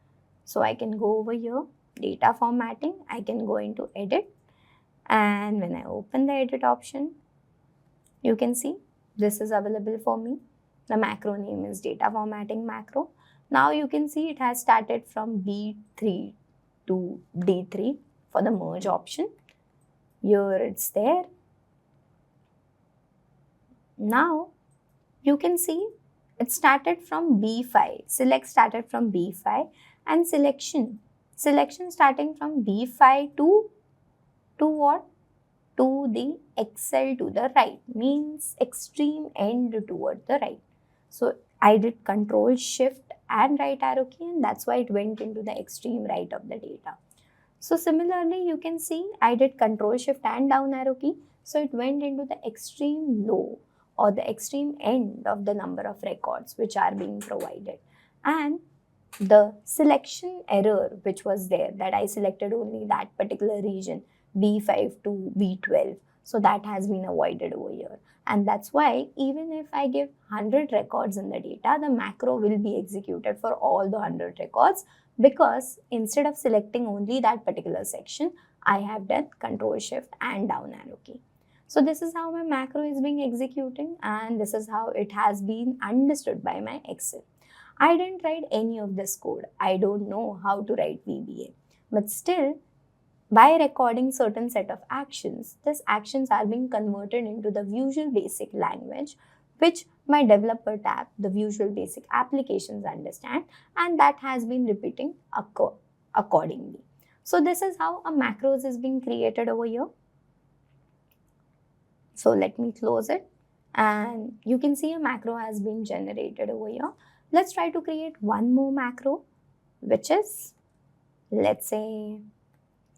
S1: So I can go over here, data formatting, I can go into edit, and when I open the edit option, you can see this is available for me. The macro name is data formatting macro. Now you can see it has started from B3 to D3 for the merge option. Here it's there. Now you can see it started from B5. Select started from B5 and selection starting from B5 to what? To the Excel to the right, means extreme end toward the right. So I did Control, Shift and right arrow key, and that's why it went into the extreme right of the data. So similarly, you can see I did Control, Shift and down arrow key. So it went into the extreme low or the extreme end of the number of records which are being provided. And the selection error which was there, that I selected only that particular region, B5 to B12. So that has been avoided over here. And that's why even if I give 100 records in the data, the macro will be executed for all the 100 records, because instead of selecting only that particular section, I have done Control Shift and down arrow key. So this is how my macro is being executing, and this is how it has been understood by my Excel. I didn't write any of this code. I don't know how to write VBA. But still, by recording certain set of actions, these actions are being converted into the Visual Basic language, which my developer tab, the Visual Basic applications understand, and that has been repeating accordingly. So this is how a macros is being created over here. So let me close it, and you can see a macro has been generated over here. Let's try to create one more macro, which is, let's say,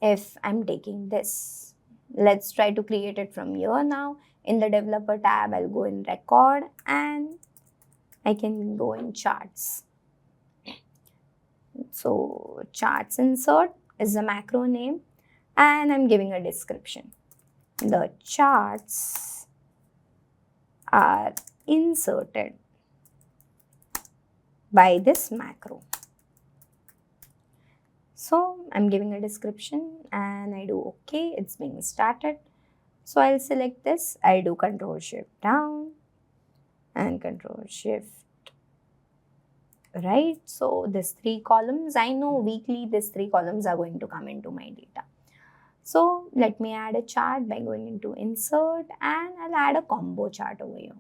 S1: if I'm taking this, let's try to create it from here now. In the developer tab, I'll go in record and I can go in charts. So charts insert is the macro name, and I'm giving a description. The charts are inserted by this macro. So I'm giving a description and I do OK, it's being started. So I'll select this, I do Control Shift down and Control Shift right. So these 3 columns, I know weekly these 3 columns are going to come into my data. So let me add a chart by going into insert, and I'll add a combo chart over here.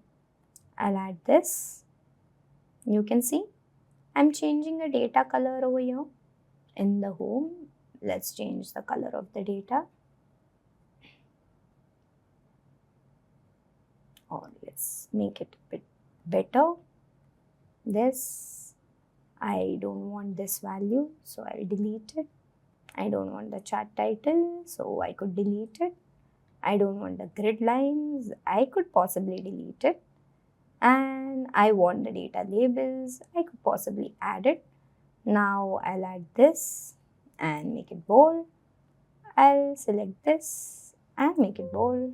S1: I'll add this. You can see I'm changing a data color over here. In the home, let's change the color of the data, or let's make it a bit better. This, I don't want this value, so I'll delete it. I don't want the chart title, so I could delete it. I don't want the grid lines, I could possibly delete it. And I want the data labels, I could possibly add it. Now I'll add this and make it bold. I'll select this and make it bold.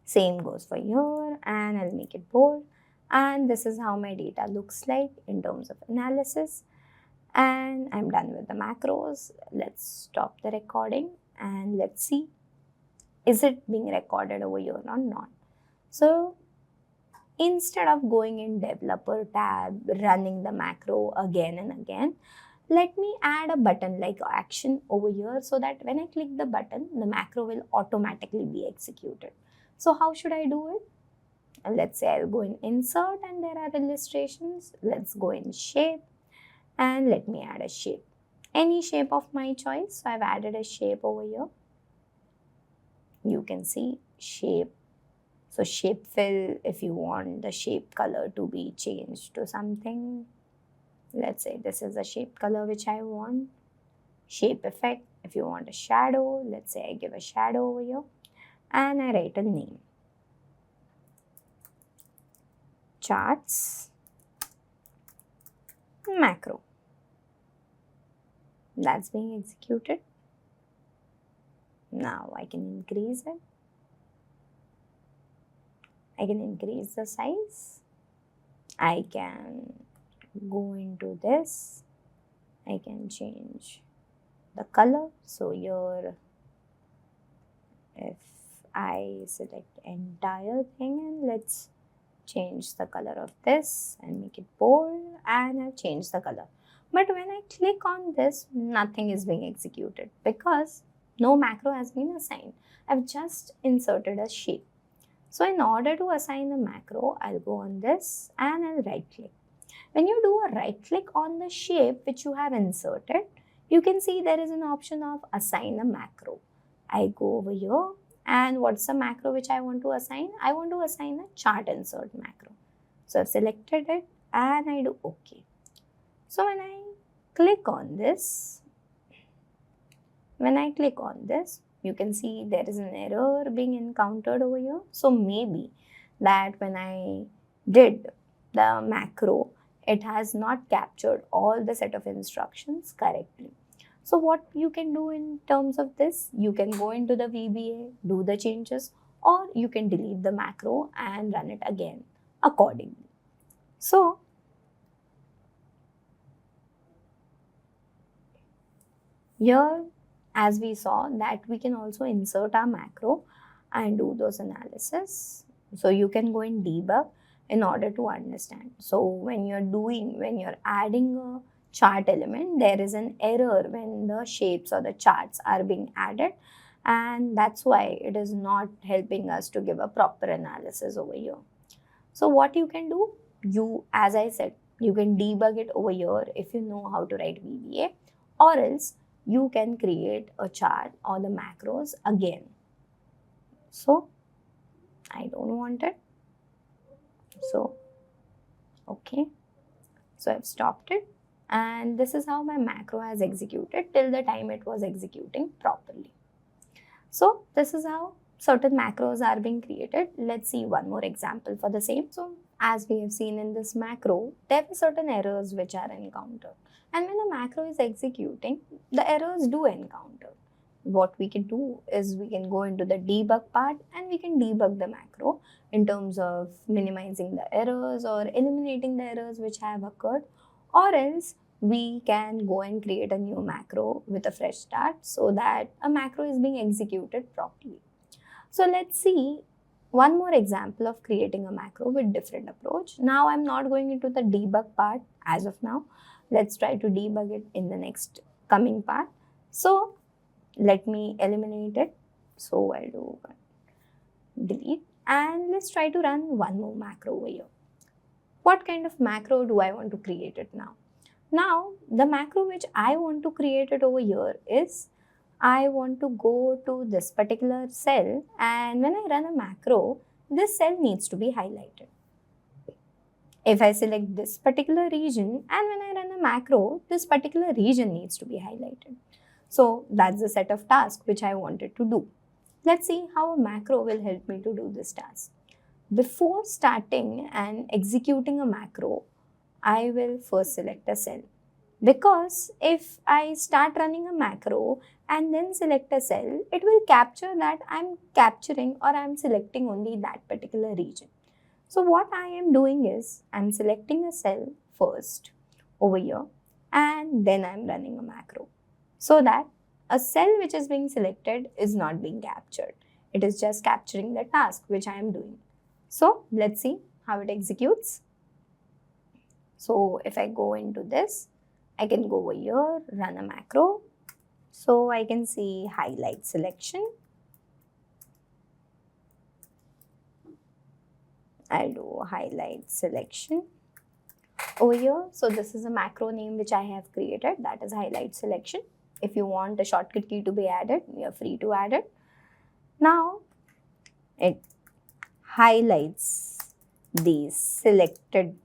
S1: Same goes for here, and I'll make it bold. And this is how my data looks like in terms of analysis. And I'm done with the macros. Let's stop the recording and let's see, is it being recorded over here or not. So instead of going in developer tab, running the macro again and again, let me add a button like action over here, so that when I click the button, the macro will automatically be executed. So how should I do it? Let's say I'll go in insert and there are illustrations. Let's go in shape and let me add a shape. Any shape of my choice. So I've added a shape over here. You can see shape. So shape fill, if you want the shape color to be changed to something. Let's say this is a shape color which I want. Shape effect, if you want a shadow, let's say I give a shadow over here. And I write a name. Charts, macro. That's being executed. Now I can increase it. I can increase the size. I can go into this. I can change the color. So here, if I select entire thing and let's change the color of this and make it bold, and I've changed the color. But when I click on this, nothing is being executed because no macro has been assigned. I've just inserted a shape. So in order to assign a macro, I'll go on this and I'll right click. When you do a right click on the shape which you have inserted, you can see there is an option of assign a macro. I go over here, and what's the macro which I want to assign? I want to assign a chart insert macro. So I've selected it and I do OK. So when I click on this, you can see there is an error being encountered over here. So maybe that when I did the macro, it has not captured all the set of instructions correctly. So what you can do in terms of this, you can go into the VBA, do the changes, or you can delete the macro and run it again accordingly. So here, as we saw, that we can also insert our macro and do those analysis. So you can go and debug in order to understand. So when you're adding a chart element, there is an error when the shapes or the charts are being added, and that's why it is not helping us to give a proper analysis over here. So what you can do, as I said, you can debug it over here if you know how to write VBA, or else you can create a chart or the macros again. So I don't want it. So, okay. So I've stopped it, and this is how my macro has executed till the time it was executing properly. So this is how certain macros are being created. Let's see one more example for the same. So as we have seen in this macro, there are certain errors which are encountered. And when the macro is executing, the errors do encounter. What we can do is we can go into the debug part and we can debug the macro in terms of minimizing the errors or eliminating the errors which have occurred, or else we can go and create a new macro with a fresh start so that a macro is being executed properly. So let's see one more example of creating a macro with different approach. Now I'm not going into the debug part as of now. Let's try to debug it in the next coming part. So let me eliminate it. So I'll do delete, and let's try to run one more macro over here. What kind of macro do I want to create it now? Now the macro which I want to create it over here is I want to go to this particular cell, and when I run a macro, this cell needs to be highlighted. If I select this particular region and when I run a macro, this particular region needs to be highlighted. So that's the set of tasks which I wanted to do. Let's see how a macro will help me to do this task. Before starting and executing a macro, I will first select a cell. Because if I start running a macro and then select a cell, it will capture that I'm capturing or I'm selecting only that particular region. So what I am doing is I'm selecting a cell first over here and then I'm running a macro, so that a cell which is being selected is not being captured. It is just capturing the task which I am doing. So let's see how it executes. So if I go into this, I can go over here, run a macro. So I can see highlight selection. I'll do highlight selection over here. So this is a macro name which I have created, that is highlight selection. If you want a shortcut key to be added, you're free to add it. Now it highlights the selected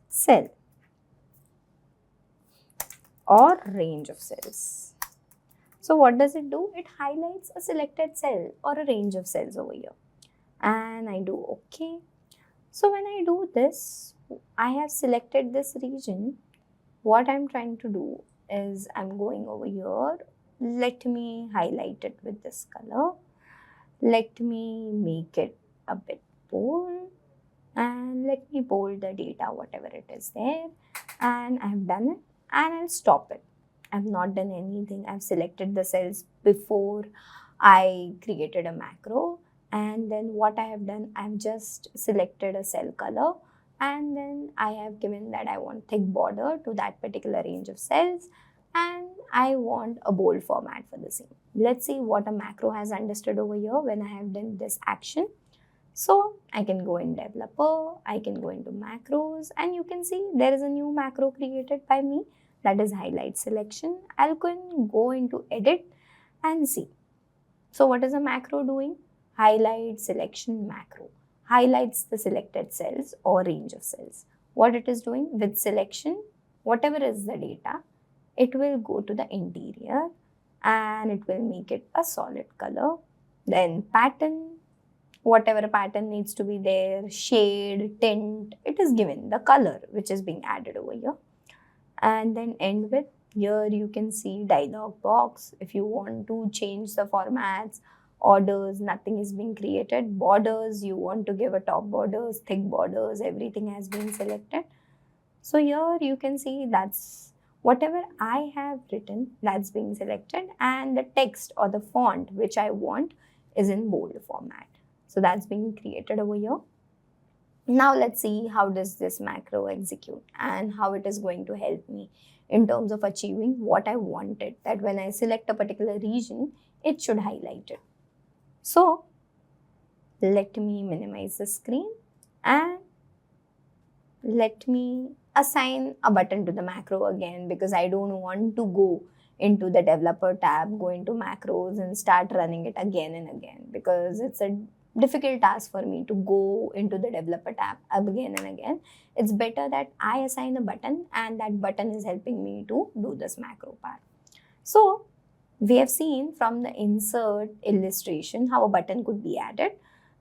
S1: cell or range of cells. So what does it do? It highlights a selected cell or a range of cells over here. And I do OK. So when I do this, I have selected this region. What I'm trying to do is I'm going over here. Let me highlight it with this color. Let me make it a bit bold. And let me bold the data, whatever it is there. And I've done it. And I'll stop it. I've not done anything. I've selected the cells before I created a macro. And then what I have done, I've just selected a cell color. And then I have given that I want thick border to that particular range of cells. And I want a bold format for the same. Let's see what a macro has understood over here when I have done this action. So I can go in developer, I can go into macros, and you can see there is a new macro created by me, that is highlight selection. I'll go into edit and see. So what is a macro doing? Highlight selection macro. Highlights the selected cells or range of cells. What it is doing with selection, whatever is the data, it will go to the interior and it will make it a solid color. Then pattern, whatever pattern needs to be there, shade, tint, it is given the color which is being added over here. and then end with. Here you can see dialog box. If you want to change the formats, orders, nothing is being created. Borders, you want to give a top borders, thick borders, everything has been selected. So here you can see that's whatever I have written, that's being selected, and the text or the font which I want is in bold format. So that's being created over here. Now let's see how does this macro execute and how it is going to help me in terms of achieving what I wanted, that when I select a particular region, it should highlight it. So let me minimize the screen and let me assign a button to the macro again, because I don't want to go into the developer tab, go into macros and start running it again and again, because it's a difficult task for me to go into the developer tab again and again. It's better that I assign a button, and that button is helping me to do this macro part. So we have seen from the insert illustration how a button could be added.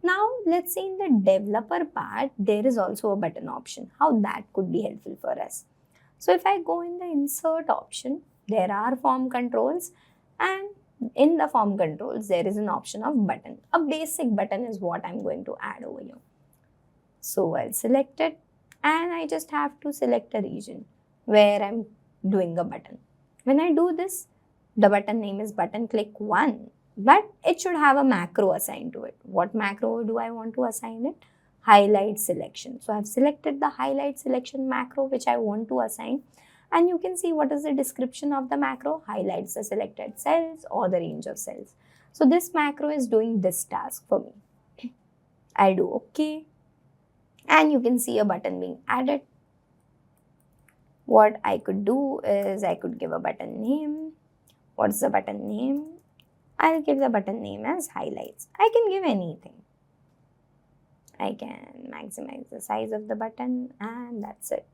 S1: Now let's see in the developer part, there is also a button option, how that could be helpful for us. So if I go in the insert option, there are form controls, and in the form controls, there is an option of button. A basic button is what I'm going to add over here. So I'll select it, and I just have to select a region where I'm doing a button. When I do this, the button name is button click 1, but it should have a macro assigned to it. What macro do I want to assign it? Highlight selection. So I've selected the highlight selection macro which I want to assign. And you can see what is the description of the macro. Highlights the selected cells or the range of cells. So this macro is doing this task for me. I'll do OK. And you can see a button being added. What I could do is I could give a button name. What's the button name? I'll give the button name as highlights. I can give anything. I can maximize the size of the button, and that's it.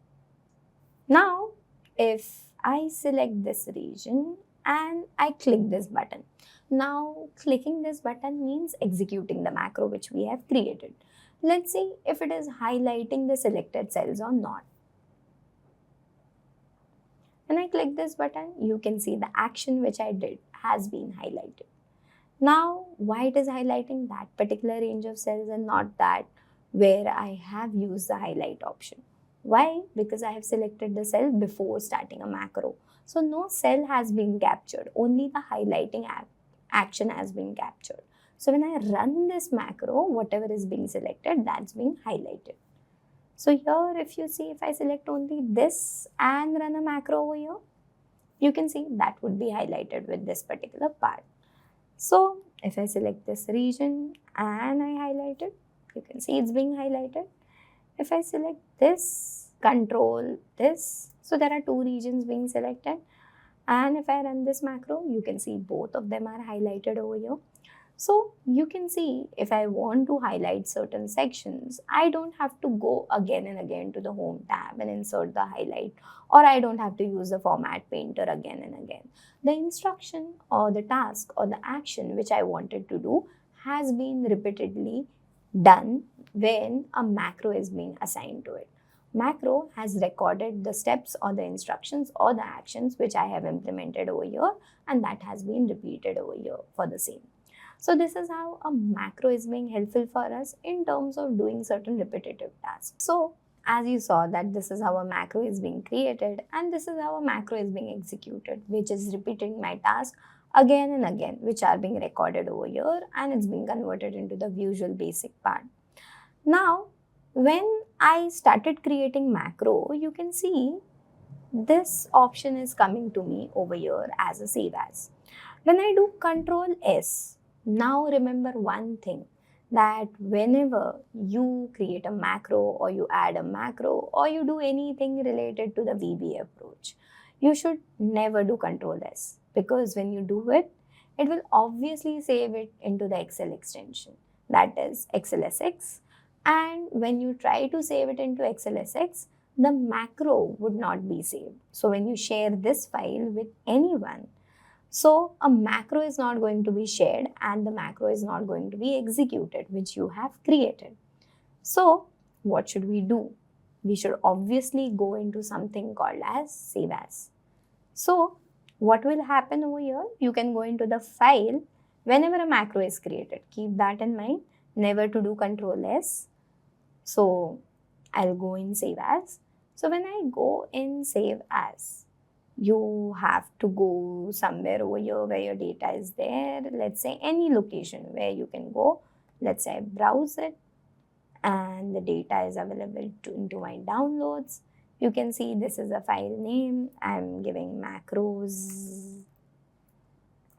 S1: Now, if I select this region and I click this button. Now, clicking this button means executing the macro which we have created. Let's see if it is highlighting the selected cells or not. When I click this button, you can see the action which I did has been highlighted. Now, why it is highlighting that particular range of cells and not that where I have used the highlight option? Why? Because I have selected the cell before starting a macro. So no cell has been captured, only the highlighting action has been captured. So when I run this macro, whatever is being selected, that's being highlighted. So here, if you see, if I select only this and run a macro over here, you can see that would be highlighted with this particular part. So if I select this region and I highlight it, you can see it's being highlighted. If I select this, control this, so there are two regions being selected. And if I run this macro, you can see both of them are highlighted over here. So you can see if I want to highlight certain sections, I don't have to go again and again to the home tab and insert the highlight, or I don't have to use the format painter again and again. The instruction or the task or the action which I wanted to do has been repeatedly done when a macro is being assigned to it. Macro has recorded the steps or the instructions or the actions which I have implemented over here, and that has been repeated over here for the same. So this is how a macro is being helpful for us in terms of doing certain repetitive tasks. So as you saw that this is how a macro is being created, and this is how a macro is being executed, which is repeating my task again and again, which are being recorded over here, and it's being converted into the Visual Basic part. Now, when I started creating macro, you can see this option is coming to me over here as a save as. When I do Control S, now remember one thing, that whenever you create a macro or you add a macro or you do anything related to the VB approach, you should never do Control S, because when you do it, it will obviously save it into the Excel extension, that is XLSX. And when you try to save it into XLSX, the macro would not be saved. So when you share this file with anyone, so a macro is not going to be shared and the macro is not going to be executed, which you have created. So what should we do? we should obviously go into something called as save as. So what will happen over here? You can go into the file whenever a macro is created. Keep that in mind, never to do Control S. So I'll go in save as. So when I go in save as, you have to go somewhere over here where your data is there. Let's say any location where you can go. Let's say I browse it and the data is available into my downloads. You can see this is a file name. I'm giving macros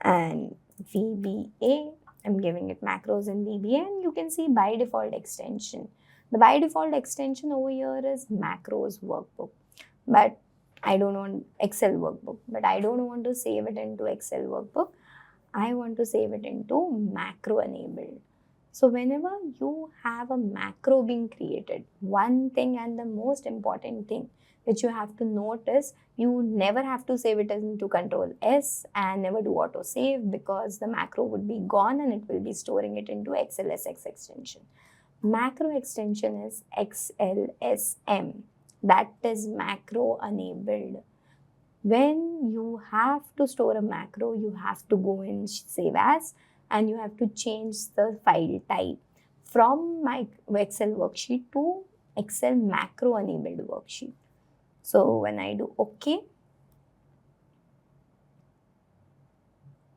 S1: and VBA. I'm giving it macros in VBA, and you can see by default extension. The by default extension over here is macros workbook, but I don't want Excel workbook, but I don't want to save it into Excel workbook. I want to save it into macro enabled. So whenever you have a macro being created, one thing and the most important thing which you have to note is you never have to save it into Control S and never do auto save, because the macro would be gone and it will be storing it into XLSX extension. Macro extension is XLSM, that is macro enabled. When you have to store a macro, you have to go in save as and you have to change the file type from my Excel worksheet to Excel macro enabled worksheet. So when I do OK,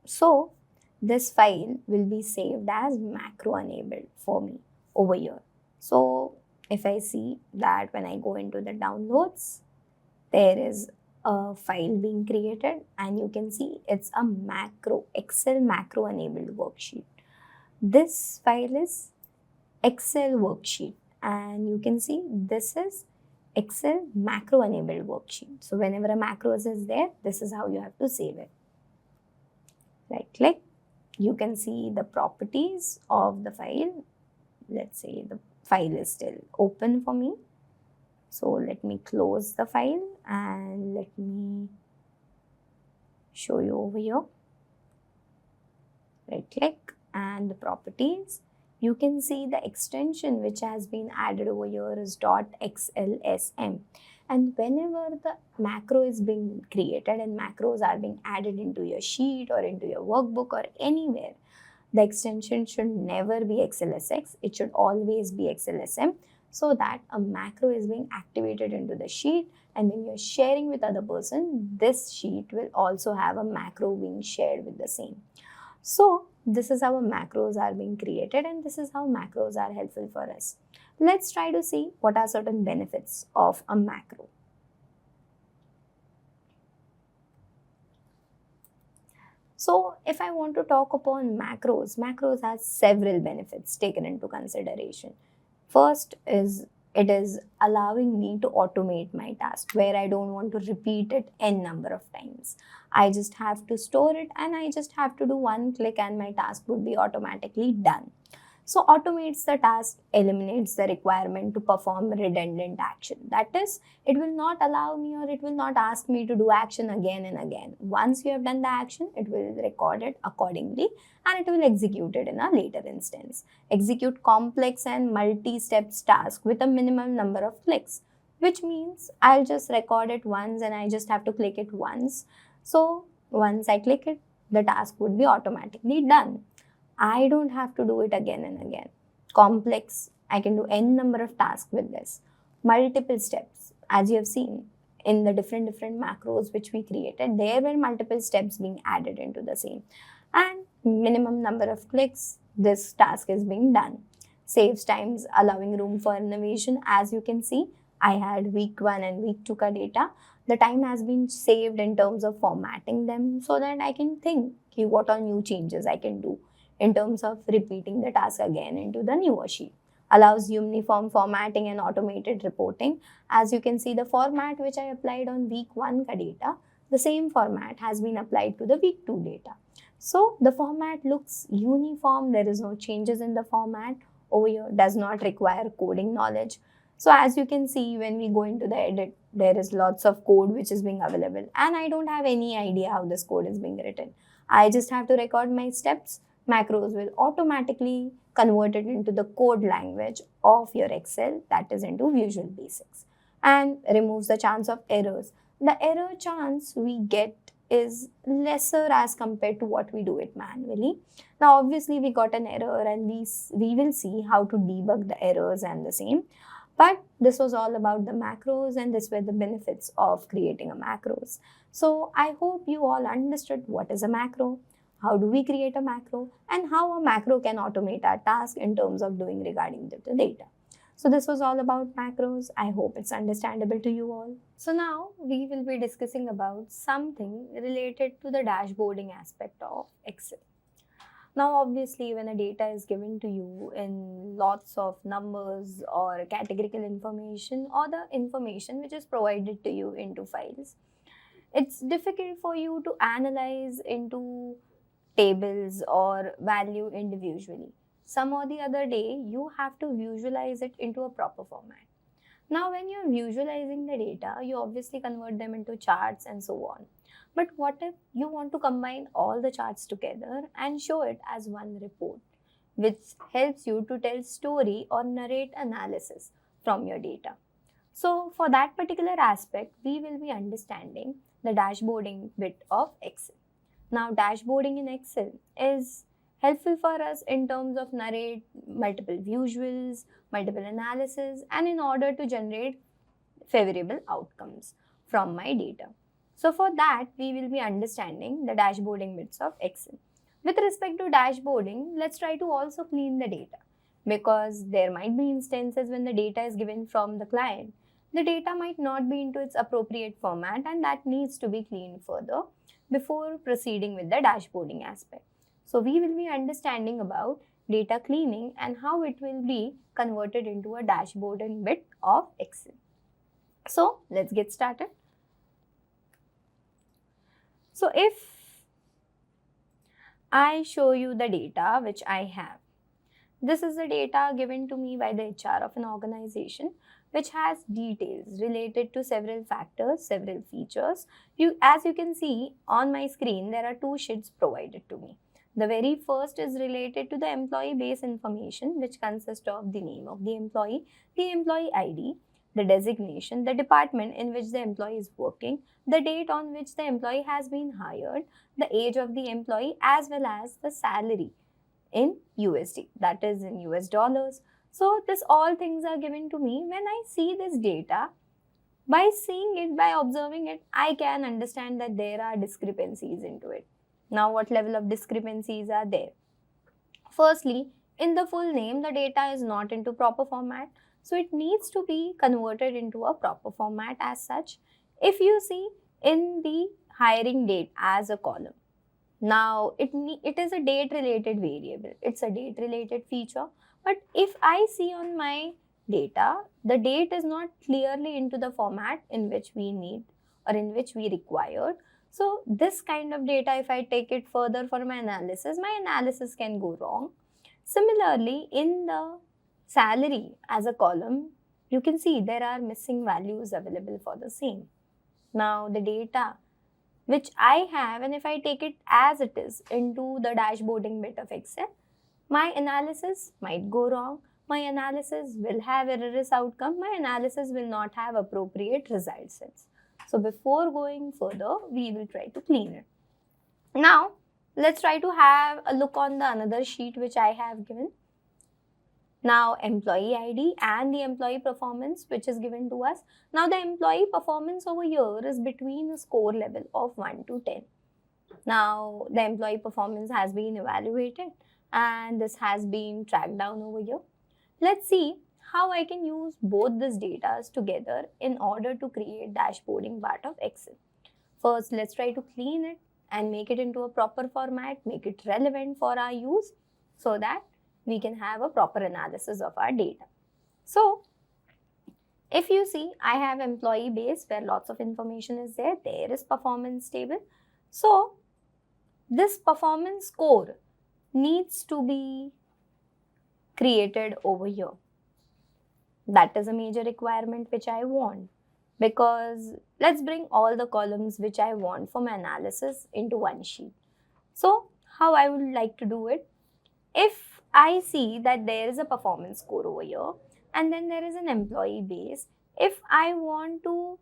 S1: so this file will be saved as macro enabled for me over here. So if I see that when I go into the downloads, there is a file being created and you can see it's a macro, Excel macro enabled worksheet. This file is Excel worksheet and you can see this is Excel macro enabled worksheet. So whenever a macros is there, this is how you have to save it. Right click, you can see the properties of the file. Let's say the file is still open for me. So let me close the file and let me show you over here. Right click and the properties. You can see the extension which has been added over here is .xlsm. And whenever the macro is being created and macros are being added into your sheet or into your workbook or anywhere, the extension should never be XLSX. It should always be XLSM, so that a macro is being activated into the sheet, and when you're sharing with other person, this sheet will also have a macro being shared with the same. So this is how macros are being created and this is how macros are helpful for us. Let's try to see what are certain benefits of a macro. So if I want to talk upon macros has several benefits taken into consideration. First is it is allowing me to automate my task where I don't want to repeat it n number of times. I just have to store it and I just have to do one click and my task would be automatically done. So automates the task, eliminates the requirement to perform redundant action. That is, it will not allow me or it will not ask me to do action again and again. Once you have done the action, it will record it accordingly and it will execute it in a later instance. Execute complex and multi-steps task with a minimum number of clicks, which means I'll just record it once and I just have to click it once. So once I click it, the task would be automatically done. I don't have to do it again and again. Complex, I can do n number of tasks with this. Multiple steps, as you have seen in the different macros which we created, there were multiple steps being added into the same. And minimum number of clicks, this task is being done. Saves times, allowing room for innovation. As you can see, I had week 1 and week 2 ka data. The time has been saved in terms of formatting them so that I can think what all new changes I can do in terms of repeating the task again into the newer sheet. Allows uniform formatting and automated reporting. As you can see, the format which I applied on week 1 ka data, the same format has been applied to the week 2 data. So the format looks uniform, there is no changes in the format. Over here does not require coding knowledge. So as you can see, when we go into the edit, there is lots of code which is being available and I don't have any idea how this code is being written. I just have to record my steps. Macros will automatically convert it into the code language of your Excel, that is into Visual Basics.
S2: and removes the chance of errors. The error chance we get is lesser as compared to what we do it manually. Now obviously we got an error and we will see how to debug the errors and the same. But this was all about the macros, and this were the benefits of creating a macros. So I hope you all understood what is a macro, how do we create a macro, and how a macro can automate our task in terms of doing regarding the data. So this was all about macros. I hope it's understandable to you all. So now we will be discussing about something related to the dashboarding aspect of Excel. Now obviously when a data is given to you in lots of numbers or categorical information or the information which is provided to you into files, it's difficult for you to analyze into tables or value individually. Some or the other day, you have to visualize it into a proper format. Now, when you're visualizing the data, you obviously convert them into charts and so on. But what if you want to combine all the charts together and show it as one report, which helps you to tell story or narrate analysis from your data? So, for that particular aspect, we will be understanding the dashboarding bit of Excel. Now, dashboarding in Excel is helpful for us in terms of narrate multiple visuals, multiple analysis, and in order to generate favorable outcomes from my data. So for that, we will be understanding the dashboarding bits of Excel. With respect to dashboarding, let's try to also clean the data, because there might be instances when the data is given from the client. The data might not be into its appropriate format, and that needs to be cleaned further before proceeding with the dashboarding aspect. So we will be understanding about data cleaning and how it will be converted into a dashboarding bit of Excel. So let's get started. So if I show you the data which I have, this is the data given to me by the HR of an organization, which has details related to several factors, several features. As you can see on my screen, there are two sheets provided to me. The very first is related to the employee base information, which consists of the name of the employee ID, the designation, the department in which the employee is working, the date on which the employee has been hired, the age of the employee, as well as the salary in USD, that is in US dollars. So this all things are given to me. When I see this data, by seeing it, by observing it, I can understand that there are discrepancies into it. Now, what level of discrepancies are there? Firstly, in the full name, the data is not into proper format. So it needs to be converted into a proper format as such. If you see in the hiring date as a column, now it is a date related variable. It's a date related feature. But if I see on my data, the date is not clearly into the format in which we need or in which we required. So this kind of data, if I take it further for my analysis can go wrong. Similarly, in the salary as a column, you can see there are missing values available for the same. Now the data which I have, and if I take it as it is into the dashboarding bit of Excel, my analysis might go wrong. My analysis will have erroneous outcome. My analysis will not have appropriate result sets. So before going further, we will try to clean it. Now, let's try to have a look on the another sheet which I have given. Now, employee ID and the employee performance which is given to us. Now, the employee performance over here is between a score level of 1 to 10. Now, the employee performance has been evaluated and this has been tracked down over here. Let's see how I can use both these data together in order to create dashboarding part of Excel. First, let's try to clean it and make it into a proper format, make it relevant for our use so that we can have a proper analysis of our data. So, if you see, I have employee base where lots of information is there. There is performance table. So, this performance score needs to be created over here. That is a major requirement which I want, because let's bring all the columns which I want for my analysis into one sheet. So how I would like to do it? If I see that there is a performance score over here and then there is an employee base,
S1: if I want to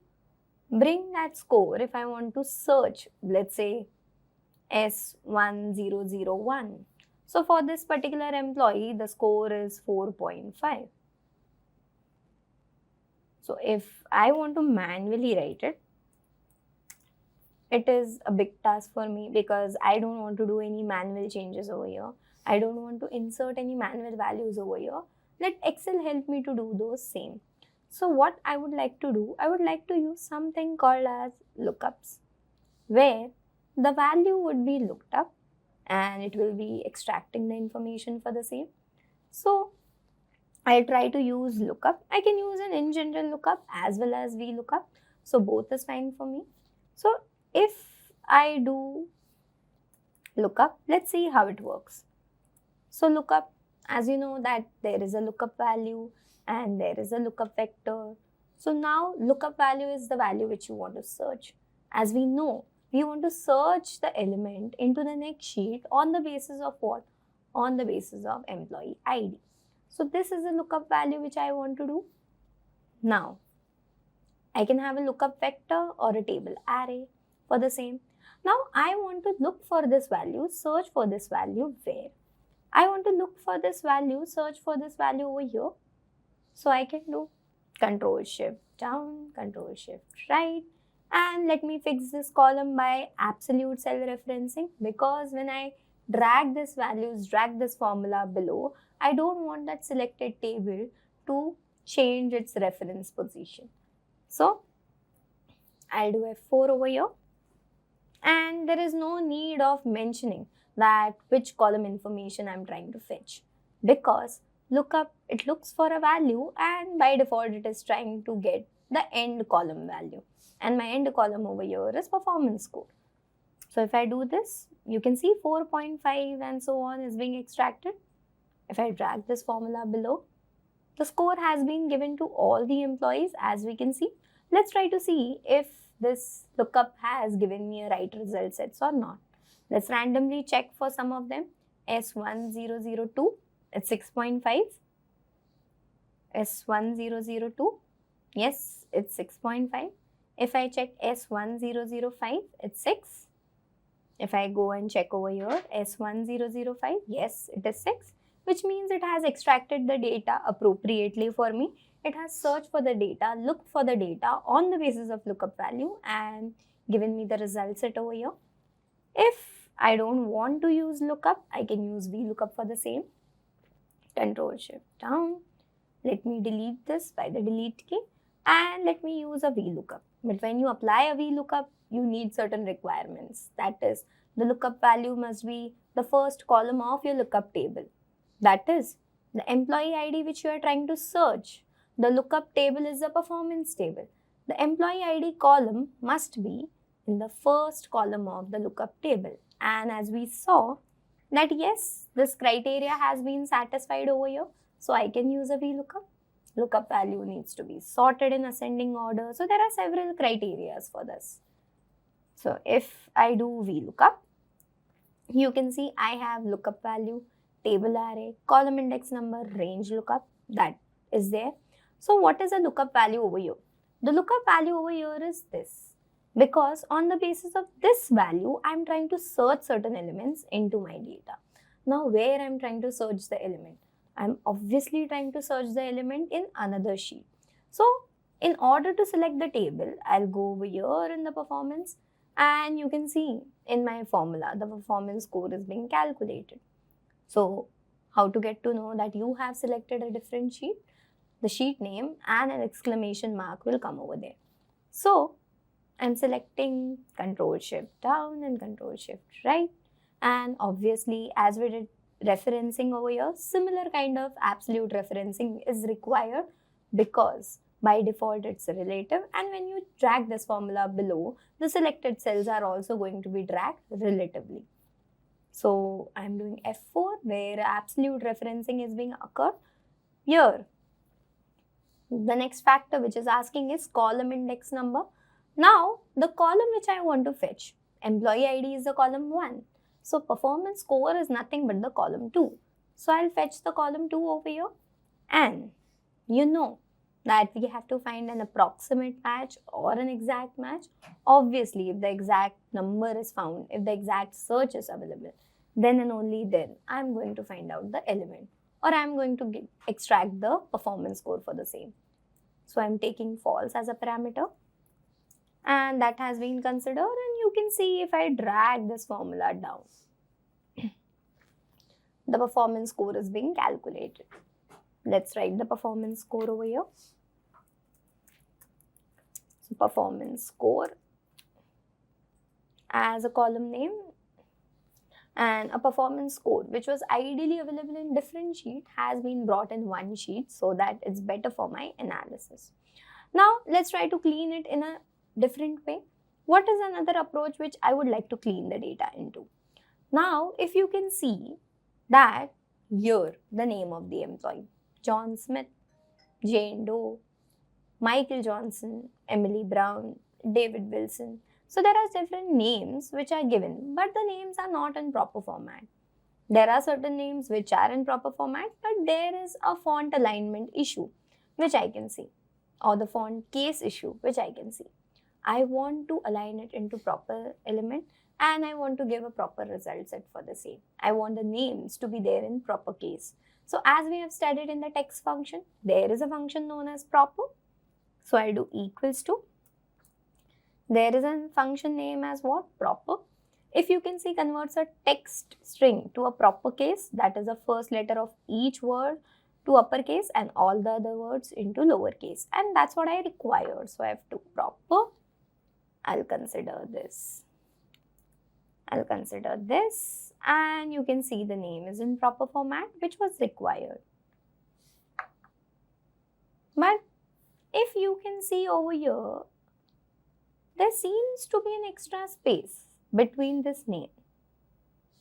S1: bring that score, if I want to search, let's say S1001. So for this particular employee, the score is 4.5. So if I want to manually write it, it is a big task for me because I don't want to do any manual changes over here. I don't want to insert any manual values over here. Let Excel help me to do those same. So what I would like to do, I would like to use something called as lookups, where the value would be looked up and it will be extracting the information for the same. So I'll try to use lookup. I can use an in general lookup as well as VLOOKUP. So both is fine for me. So if I do lookup, let's see how it works. So lookup, as you know that there is a lookup value and there is a lookup vector. So now lookup value is the value which you want to search. As we know, we want to search the element into the next sheet on the basis of what? On the basis of employee ID. So this is a lookup value which I want to do. Now, I can have a lookup vector or a table array for the same. Now, I want to look for this value, search for this value where? I want to look for this value, search for this value over here. So I can do Control Shift down, Control Shift right. And let me fix this column by absolute cell referencing, because when I drag this values, drag this formula below, I don't want that selected table to change its reference position. So I'll do F4 over here, and there is no need of mentioning that which column information I'm trying to fetch, because lookup, it looks for a value and by default it is trying to get the end column value, and my end column over here is performance score. So if I do this, you can see 4.5 and so on is being extracted. If I drag this formula below, the score has been given to all the employees, as we can see. Let's try to see if this lookup has given me a right result sets or not. Let's randomly check for some of them. S1002, it's 6.5. S1002, yes, it's 6.5. If I check S1005, it's 6. If I go and check over here, S1005, yes, it is 6, which means it has extracted the data appropriately for me. It has searched for the data, looked for the data on the basis of lookup value and given me the result set over here. If I don't want to use lookup, I can use VLOOKUP for the same. Control Shift down. Let me delete this by the delete key and let me use a VLOOKUP. But when you apply a VLOOKUP, you need certain requirements. That is, the lookup value must be the first column of your lookup table. That is, the employee ID which you are trying to search. The lookup table is the performance table. The employee ID column must be in the first column of the lookup table. And as we saw that yes, this criteria has been satisfied over here. So I can use a VLOOKUP. Lookup value needs to be sorted in ascending order. So there are several criteria for this. So if I do VLOOKUP, you can see I have lookup value, table array, column index number, range lookup, that is there. So what is a lookup value over here? The lookup value over here is this, because on the basis of this value, I'm trying to search certain elements into my data. Now where I'm trying to search the element? I'm obviously trying to search the element in another sheet. So in order to select the table, I'll go over here in the performance and you can see in my formula, the performance score is being calculated. So how to get to know that you have selected a different sheet? The sheet name and an exclamation mark will come over there. So I'm selecting Control Shift down and Control Shift right. And obviously, as we did referencing over here, similar kind of absolute referencing is required, because by default it's a relative, and when you drag this formula below, the selected cells are also going to be dragged relatively. So I'm doing F4 where absolute referencing is being occurred. Here, the next factor which is asking is column index number. Now, the column which I want to fetch, employee ID is the column 1. So, performance score is nothing but the column 2. So, I'll fetch the column 2 over here. And you know that we have to find an approximate match or an exact match. Obviously, if the exact number is found, if the exact search is available, then and only then I'm going to find out the element, or I'm going to extract the performance score for the same. So I'm taking false as a parameter, and that has been considered, and you can see if I drag this formula down, the performance score is being calculated. Let's write the performance score over here. So performance score as a column name, and a performance score which was ideally available in different sheet has been brought in one sheet so that it's better for my analysis. Now let's try to clean it in a different way. What is another approach which I would like to clean the data into? Now if you can see that here the name of the employee, John Smith, Jane Doe, Michael Johnson, Emily Brown, David Wilson. So there are different names which are given, but the names are not in proper format. There are certain names which are in proper format, but there is a font alignment issue which I can see, or the font case issue which I can see. I want to align it into proper element, and I want to give a proper result set for the same. I want the names to be there in proper case. So as we have studied in the text function, there is a function known as proper. So I do equals to, there is a function name as what? Proper. If you can see, converts a text string to a proper case, that is the first letter of each word to uppercase and all the other words into lowercase, and that's what I require. So I have to proper, I'll consider this, and you can see the name is in proper format which was required. But if you can see over here, there seems to be an extra space between this name.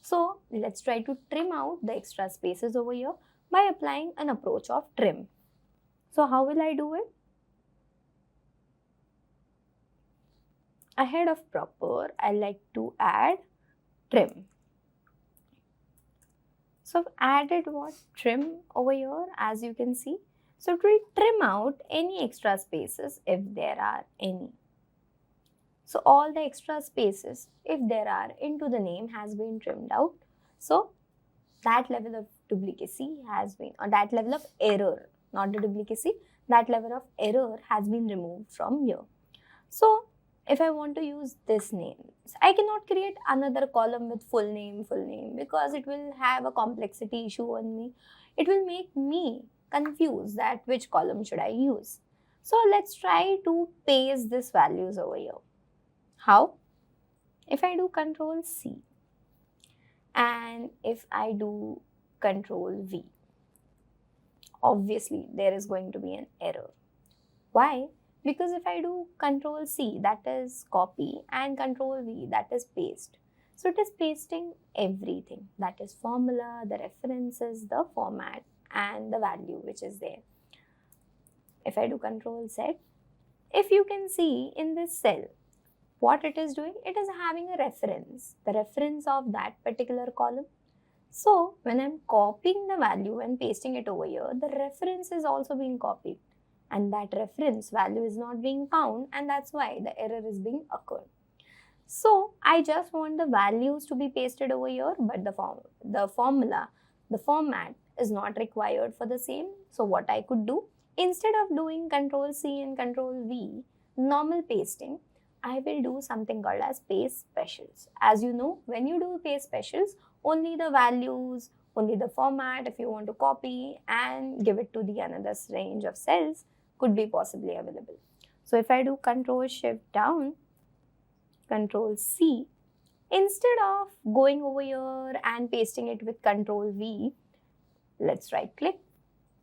S1: So let's try to trim out the extra spaces over here by applying an approach of trim. So how will I do it? Ahead of proper, I like to add trim. So I've added what? Trim over here, as you can see. So it will trim out any extra spaces if there are any. So all the extra spaces, if there are into the name, has been trimmed out. So that level of duplicacy has been, or that level of error, not the duplicacy, that level of error has been removed from here. So if I want to use this name, I cannot create another column with full name, because it will have a complexity issue on me. It will make me confused that which column should I use. So let's try to paste these values over here. How? If I do Control C and if I do Control V, obviously there is going to be an error. Why? Because if I do Control C, that is copy, and Control V, that is paste. So it is pasting everything, that is formula, the references, the format, and the value which is there. If I do Control Z, if you can see in this cell, what it is doing, it is having a reference, the reference of that particular column. So when I'm copying the value and pasting it over here, the reference is also being copied, and that reference value is not being found, and that's why the error is being occurred. So I just want the values to be pasted over here, but the formula, the format is not required for the same. So what I could do, instead of doing Control C and Control V, normal pasting, I will do something called as paste specials. As you know, when you do paste specials, only the values, only the format, if you want to copy and give it to the another range of cells, could be possibly available. So if I do Control Shift down, Control C, instead of going over here and pasting it with Control V, let's right click.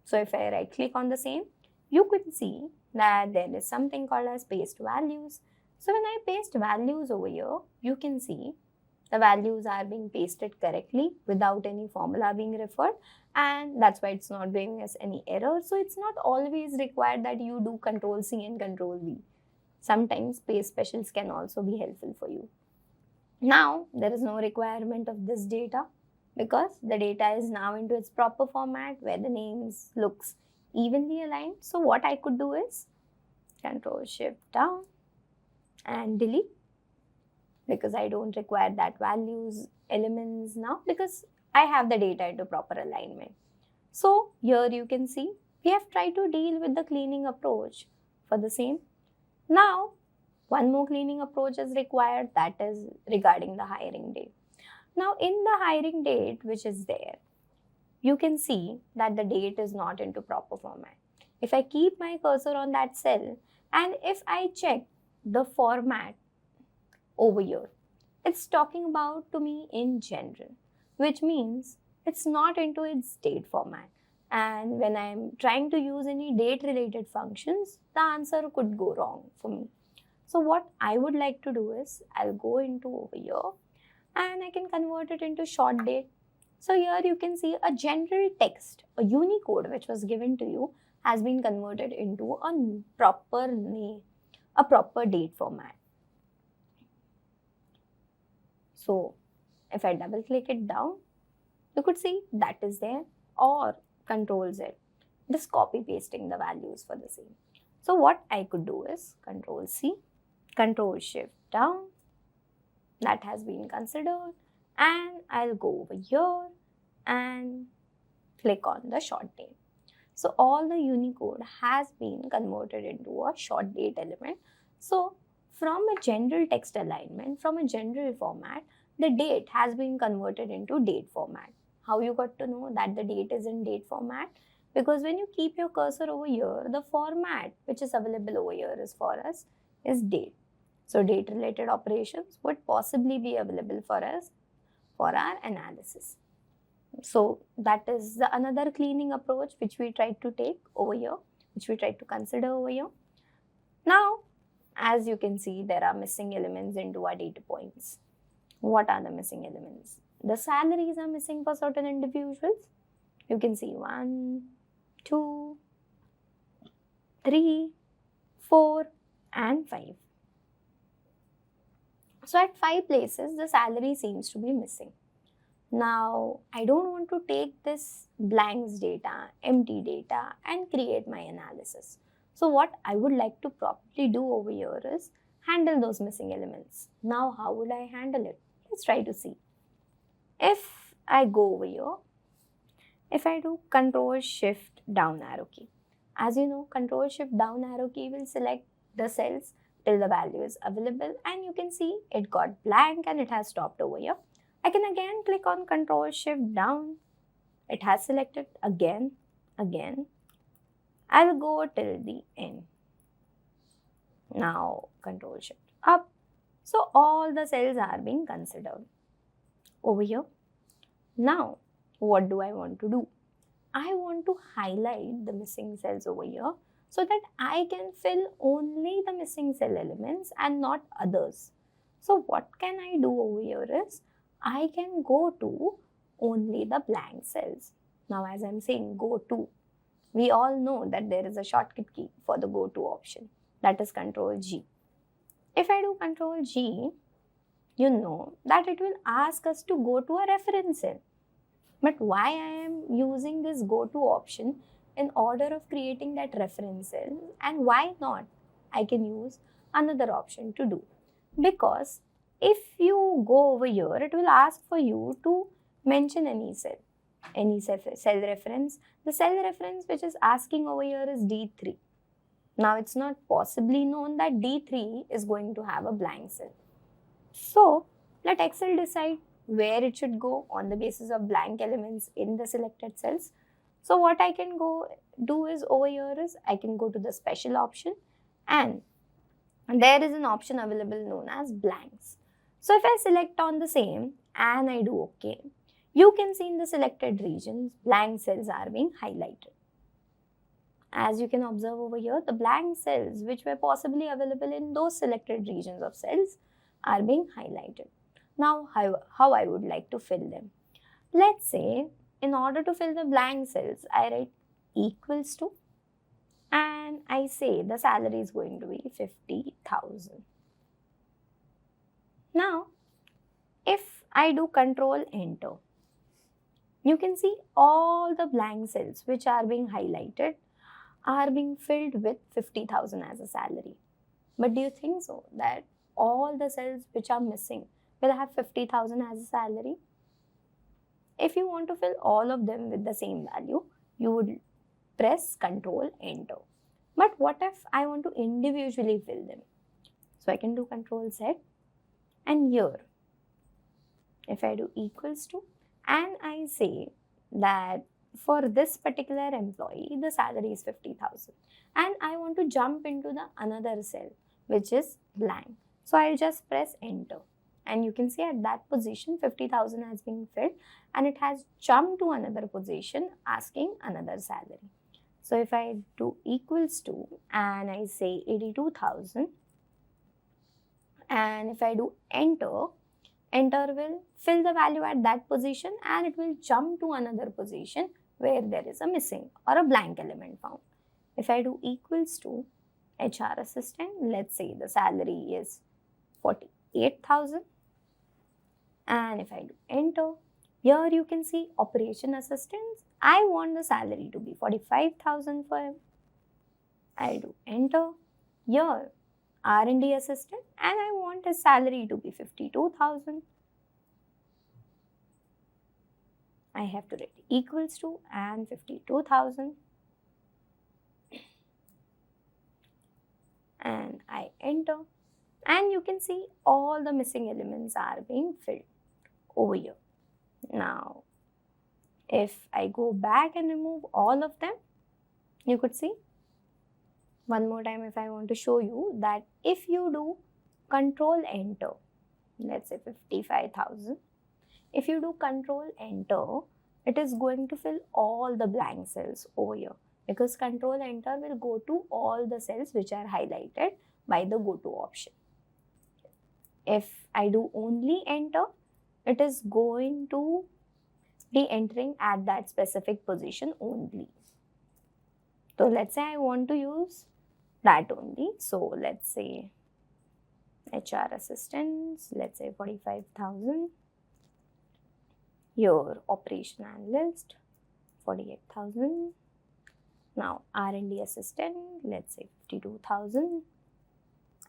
S1: So if I right click on the same, you could see that there is something called as paste values. So when I paste values over here, you can see the values are being pasted correctly without any formula being referred, and that's why it's not giving us any error. So it's not always required that you do Control C and Control V. Sometimes paste specials can also be helpful for you. Now there is no requirement of this data because the data is now into its proper format where the names looks evenly aligned. So what I could do is Control Shift down and delete, because I don't require that values elements now because I have the data into proper alignment. So here you can see we have tried to deal with the cleaning approach for the same. Now one more cleaning approach is required, that is regarding the hiring date. Now in the hiring date which is there, you can see that the date is not into proper format. If I keep my cursor on that cell and if I check the format over here, it's talking about to me in general, which means it's not into its date format. And when I'm trying to use any date related functions, the answer could go wrong for me. So what I would like to do is I'll go into over here and I can convert it into short date. So here you can see a general text, a Unicode which was given to you has been converted into a proper name, a proper date format. So if I double click it down, you could see that is there, or Control Z, just copy pasting the values for the same. So what I could do is Control C, Control Shift down, that has been considered, and I'll go over here and click on the short date. So all the Unicode has been converted into a short date element. So from a general text alignment, from a general format, the date has been converted into date format. How you got to know that the date is in date format? Because when you keep your cursor over here, the format which is available over here is for us is date. So date related operations would possibly be available for us for our analysis. So that is the another cleaning approach which we tried to take over here, which we tried to consider over here. Now, as you can see, there are missing elements into our data points. What are the missing elements? The salaries are missing for certain individuals. You can see 1, 2, 3, 4 and 5. So at 5 places, the salary seems to be missing. Now, I don't want to take this blanks data, empty data and create my analysis. So what I would like to properly do over here is handle those missing elements. Now, how would I handle it? Let's try to see. If I go over here, if I do Control Shift down arrow key, as you know, Control Shift down arrow key will select the cells till the value is available, and you can see it got blank and it has stopped over here. I can again click on Control Shift down. It has selected again. I'll go till the end. Now Control Shift up. So all the cells are being considered over here. Now what do I want to do? I want to highlight the missing cells over here so that I can fill only the missing cell elements and not others. So what can I do over here is I can go to only the blank cells. Now as I'm saying go to, we all know that there is a shortcut key for the go to option, that is Control G. If I do Control G, you know that it will ask us to go to a reference cell. But why I am using this go to option in order of creating that reference cell, and why not I can use another option to do? Because if you go over here, it will ask for you to mention any cell reference. The cell reference which is asking over here is D3. Now it's not possibly known that D3 is going to have a blank cell. So let Excel decide where it should go on the basis of blank elements in the selected cells. So what I can go do is over here is I can go to the special option, and there is an option available known as blanks. So if I select on the same and I do OK, you can see in the selected regions blank cells are being highlighted. As you can observe over here, the blank cells which were possibly available in those selected regions of cells are being highlighted. Now how I would like to fill them. Let's say in order to fill the blank cells, I write equals to, and I say the salary is going to be 50,000. Now, if I do Control Enter, you can see all the blank cells which are being highlighted are being filled with 50,000 as a salary. But do you think so that all the cells which are missing will have 50,000 as a salary? If you want to fill all of them with the same value, you would press Control Enter. But what if I want to individually fill them? So I can do Control Z, and here, if I do equals to, and I say that for this particular employee, the salary is 50,000, and I want to jump into the another cell, which is blank. So I'll just press Enter, and you can see at that position 50,000 has been filled, and it has jumped to another position asking another salary. So if I do equals to, and I say 82,000, and if I do Enter, Enter will fill the value at that position, and it will jump to another position where there is a missing or a blank element found. If I do equals to HR assistant, let's say the salary is 48,000, and if I do Enter, here you can see operation assistants. I want the salary to be 45,000 for him. I do Enter. Here R&D assistant, and I want his salary to be 52,000. I have to write equals to and 52,000. And I Enter. And you can see all the missing elements are being filled over here. Now, if I go back and remove all of them, you could see one more time if I want to show you that if you do Control Enter, let's say 55,000, if you do Control Enter, it is going to fill all the blank cells over here, because Control Enter will go to all the cells which are highlighted by the Go To option. If I do only Enter, it is going to be entering at that specific position only. So let's say I want to use that only. So let's say HR assistants, let's say 45,000. Here operation analyst, 48,000. Now R&D assistant, let's say 52,000,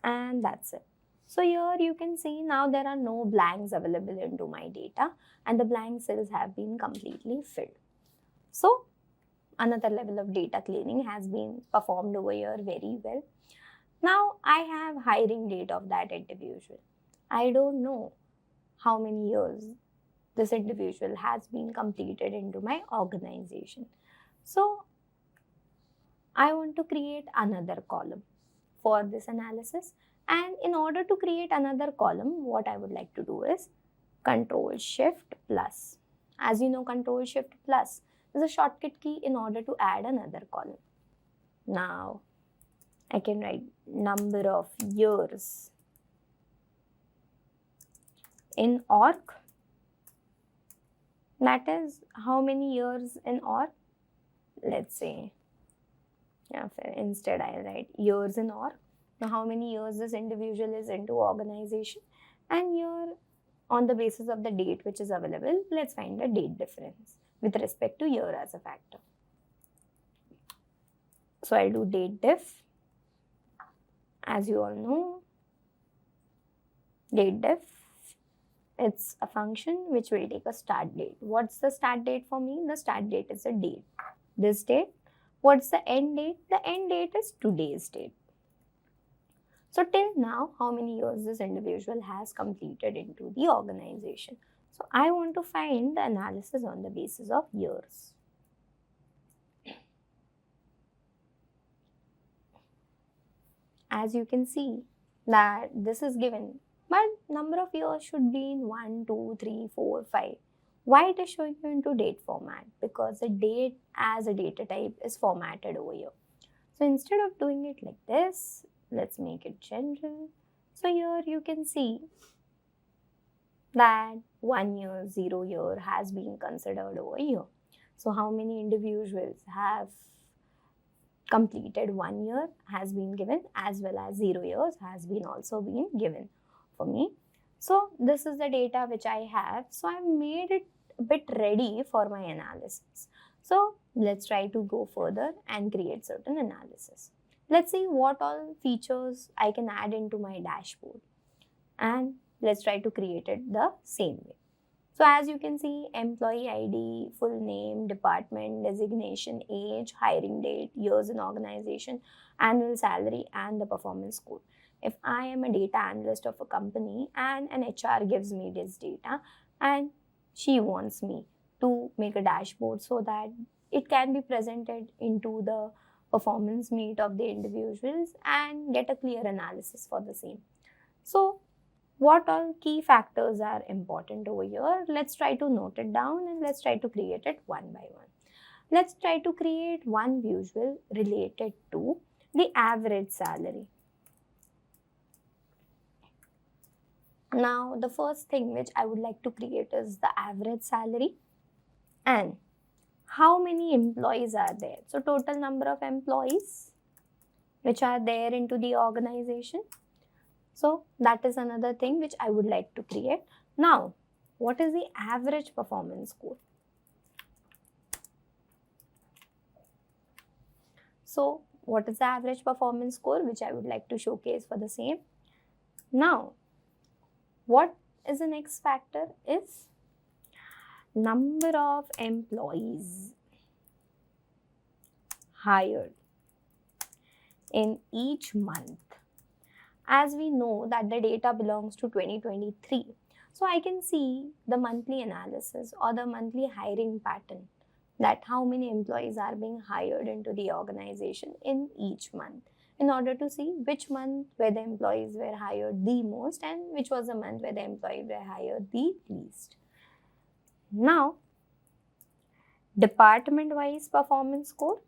S1: and that's it. So here you can see now there are no blanks available into my data, and the blank cells have been completely filled. So another level of data cleaning has been performed over here very well. Now I have hiring date of that individual. I don't know how many years this individual has been completed into my organization. So I want to create another column for this analysis. And in order to create another column, what I would like to do is Control Shift plus. As you know, Control Shift plus is a shortcut key in order to add another column. Now I can write number of years in org. That is how many years in org. Let's say, instead I'll write years in org. Now how many years this individual is into organization, and here on the basis of the date which is available, let's find the date difference with respect to year as a factor. So I'll do date diff. As you all know, date diff, it's a function which will take a start date. What's the start date for me? The start date is a date. This date. What's the end date? The end date is today's date. So till now, how many years this individual has completed into the organization? So I want to find the analysis on the basis of years. As you can see that this is given, but number of years should be in 1, 2, 3, 4, 5. Why it is showing you into date format? Because the date as a data type is formatted over here. So instead of doing it like this, let's make it general. So here you can see that 1 year, 0 year has been considered over here. So how many individuals have completed 1 year has been given, as well as 0 years has been also been given for me. So this is the data which I have. So I made it a bit ready for my analysis. So
S2: let's try to go further and create certain analysis. Let's see what all features I can add into my dashboard, and let's try to create it the same way. So as you can see, employee ID, full name, department, designation, age, hiring date, years in organization, annual salary, and the performance score. If I am a data analyst of a company and an HR gives me this data and she wants me to make a dashboard so that it can be presented into the performance meet of the individuals and get a clear analysis for the same. So what all key factors are important over here? Let's try to note it down and let's try to create it one by one. Let's try to create one visual related to the average salary. Now, the first thing which I would like to create is the average salary and how many employees are there. So, total number of employees which are there into the organization. So, that is another thing which I would like to create. Now, what is the average performance score? So, what is the average performance score which I would like to showcase for the same? Now, what is the next factor is number of employees hired in each month. As we know that the data belongs to 2023, so I can see the monthly analysis or the monthly hiring pattern, that how many employees are being hired into the organization in each month, in order to see which month where the employees were hired the most and which was the month where the employees were hired the least. Now, department-wise performance score.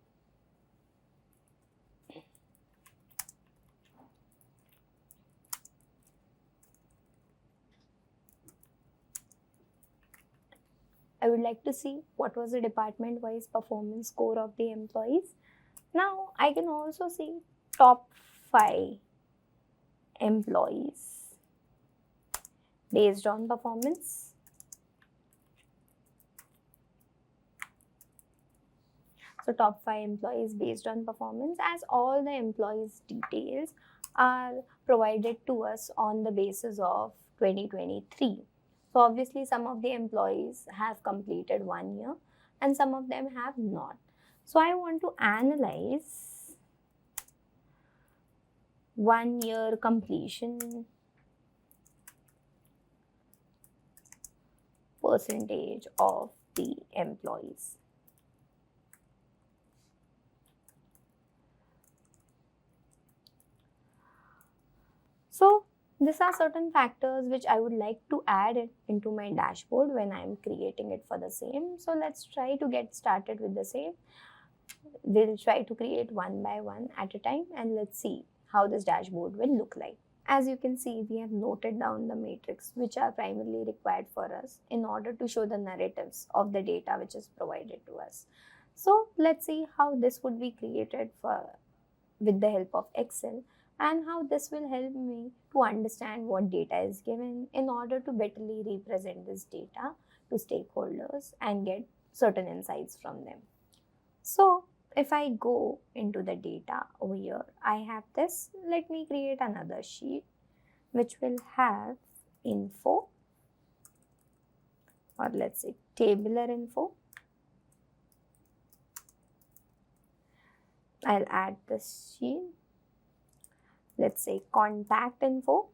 S2: I would like to see what was the department-wise performance score of the employees. Now, I can also see top 5 employees based on performance. So, top 5 employees based on performance, as all the employees' details are provided to us on the basis of 2023. So obviously some of the employees have completed 1 year and some of them have not. So I want to analyze 1 year completion percentage of the employees. So these are certain factors which I would like to add into my dashboard when I am creating it for the same. So let's try to get started with the same. We'll try to create one by one at a time and let's see how this dashboard will look like. As you can see, we have noted down the matrix which are primarily required for us in order to show the narratives of the data which is provided to us. So let's see how this would be created with the help of Excel, and how this will help me to understand what data is given in order to betterly represent this data to stakeholders and get certain insights from them. So if I go into the data over here, I have this. Let me create another sheet which will have info, or let's say tabular info. I'll add this sheet. Let's say contact info,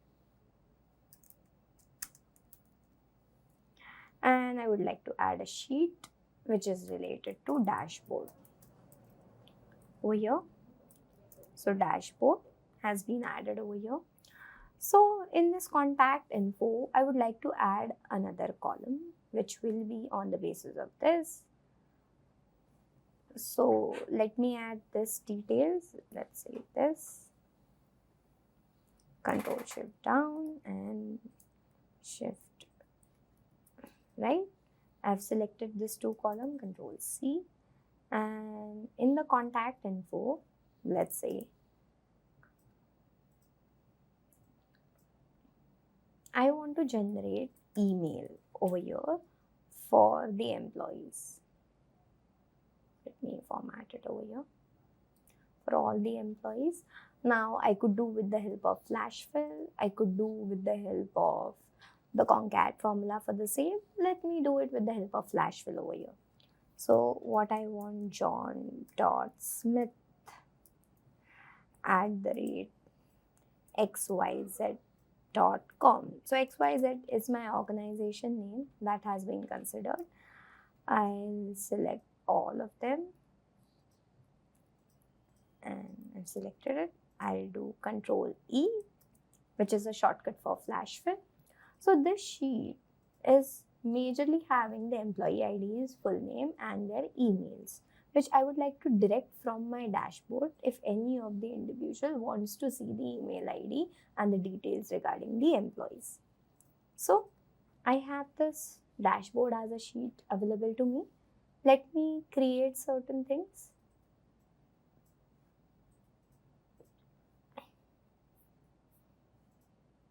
S2: and I would like to add a sheet which is related to dashboard over here. So dashboard has been added over here. So in this contact info, I would like to add another column which will be on the basis of this. So let me add this details. Let's say this. Control shift down and shift right. I've selected this 2 column, Control C, and in the contact info, let's say I want to generate email over here for the employees. Let me format it over here for all the employees. Now I could do with the help of flash fill, I could do with the help of the concat formula for the same. Let me do it with the help of flash fill over here. So what I want, John.Smith @xyz.com. So XYZ is my organization name that has been considered. I'll select all of them and I've selected it. I'll do Control E, which is a shortcut for flash fill. So this sheet is majorly having the employee ID's full name and their emails, which I would like to direct from my dashboard if any of the individual wants to see the email ID and the details regarding the employees. So I have this dashboard as a sheet available to me. Let me create certain things.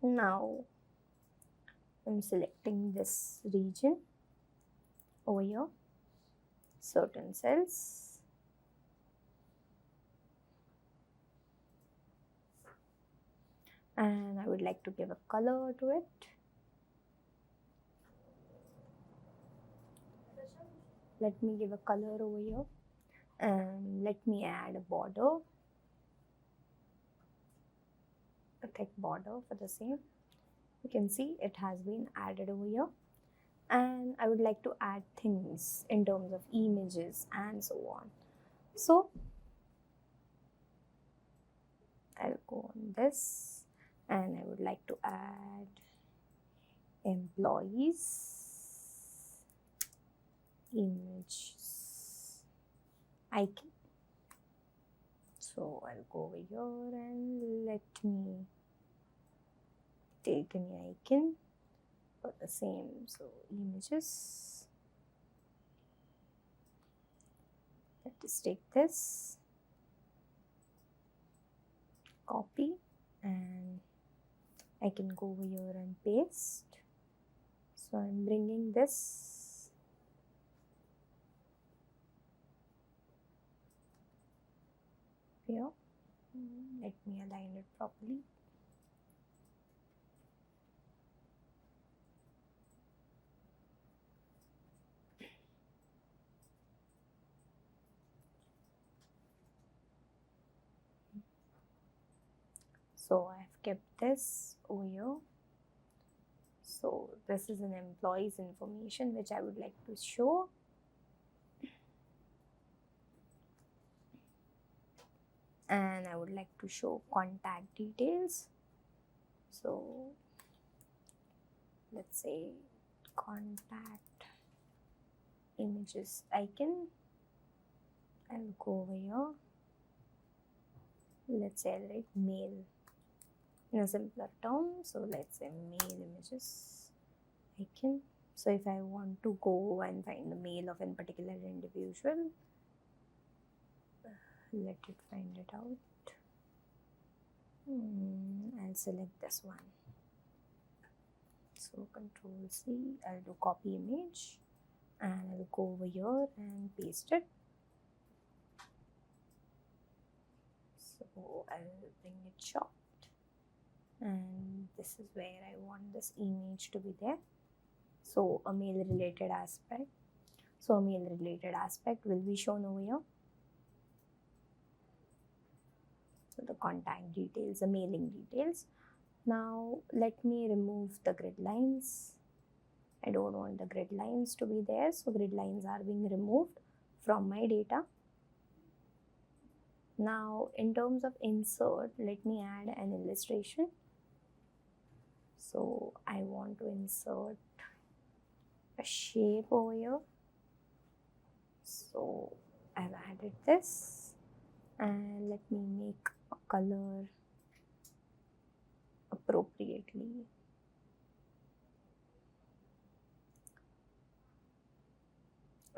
S2: Now I'm selecting this region over here, certain cells, and I would like to give a color to it. Let me give a color over here and let me add a border, a thick border for the same. You can see it has been added over here, and I would like to add things in terms of images and so on. So I'll go on this and I would like to add employees images icon. So I'll go over here and let me take any icon for the same. So images. Let us take this, copy, and I can go over here and paste. So I'm bringing this here. Let me align it properly. So I have kept this over here. So this is an employee's information which I would like to show. And I would like to show contact details. So let's say contact images icon. I'll go over here. Let's say I'll write mail in a simpler term. So let's say mail images icon. So if I want to go and find the mail of a particular individual, let it find it out. I'll select this one. So Control C, I'll do copy image and I'll go over here and paste it. So I'll bring it short, and this is where I want this image to be there. So a mail related aspect. So a mail related aspect will be shown over here. So the contact details, the mailing details. Now let me remove the grid lines. I don't want the grid lines to be there. So grid lines are being removed from my data. Now in terms of insert, let me add an illustration. So I want to insert a shape over here. So I've added this, and let me make a color appropriately.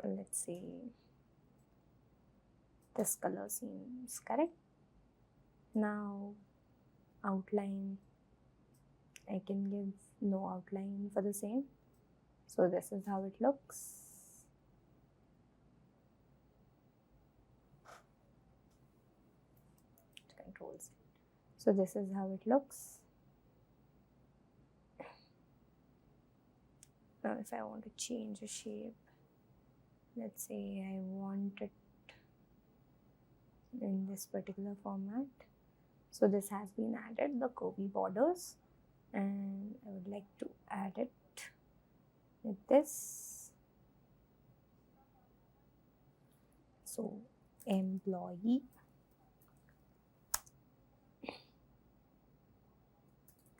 S2: Let's say this color seems correct. Now outline, I can give no outline for the same. So this is how it looks.
S1: Control Z. So this is how it looks. Now if I want to change a shape, let's say I want it in this particular format. So this has been added, the curvy borders, and I would like to add it with this. So employee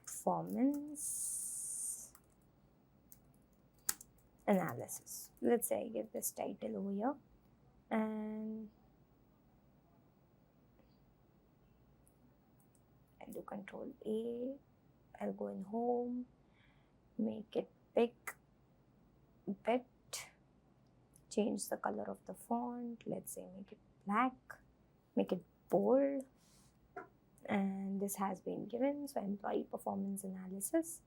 S1: performance analysis. Let's say I give this title over here, and I'll do Control A. I'll go in home, make it big, bit, change the color of the font. Let's say make it black, make it bold, and this has been given. So employee performance analysis.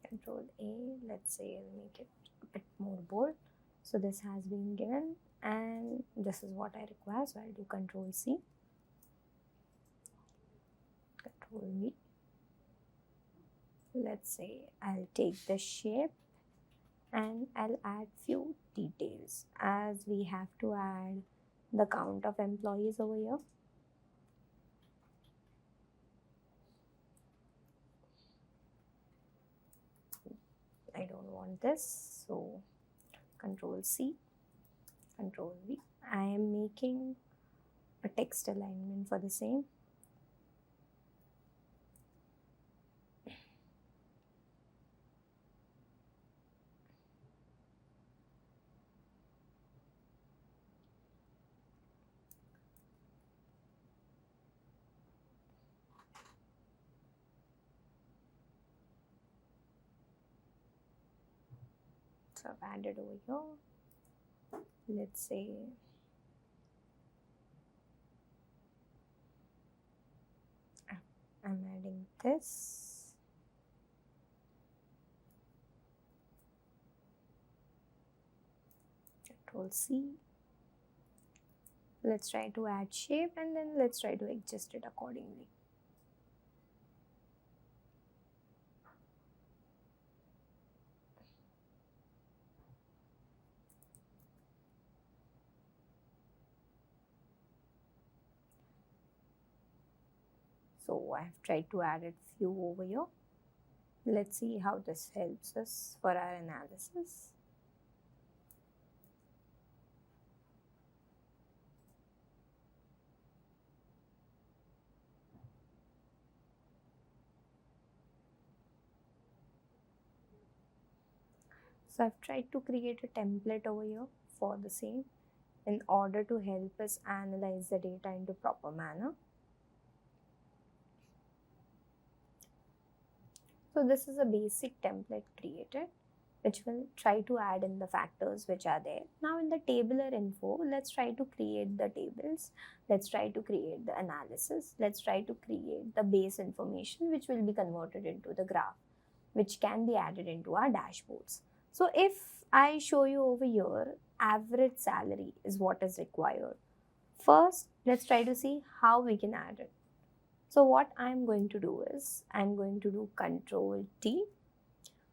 S1: Control A. Let's say I'll make it a bit more bold. So this has been given, and this is what I require. So I'll do Control C. Control V. Let's say I'll take the shape and I'll add few details, as we have to add the count of employees over here. I don't want this, so Control C, Control V. I am making a text alignment for the same. So I've added over here. Let's say I'm adding this. Control C. Let's try to add shape, and then let's try to adjust it accordingly. So I have tried to add a few over here. Let's see how this helps us for our analysis. So I've tried to create a template over here for the same in order to help us analyze the data into proper manner. So this is a basic template created, which will try to add in the factors which are there. Now in the tabular info, let's try to create the tables. Let's try to create the analysis. Let's try to create the base information, which will be converted into the graph, which can be added into our dashboards. So if I show you over here, average salary is what is required. First, let's try to see how we can add it. So what I'm going to do is, I'm going to do Control T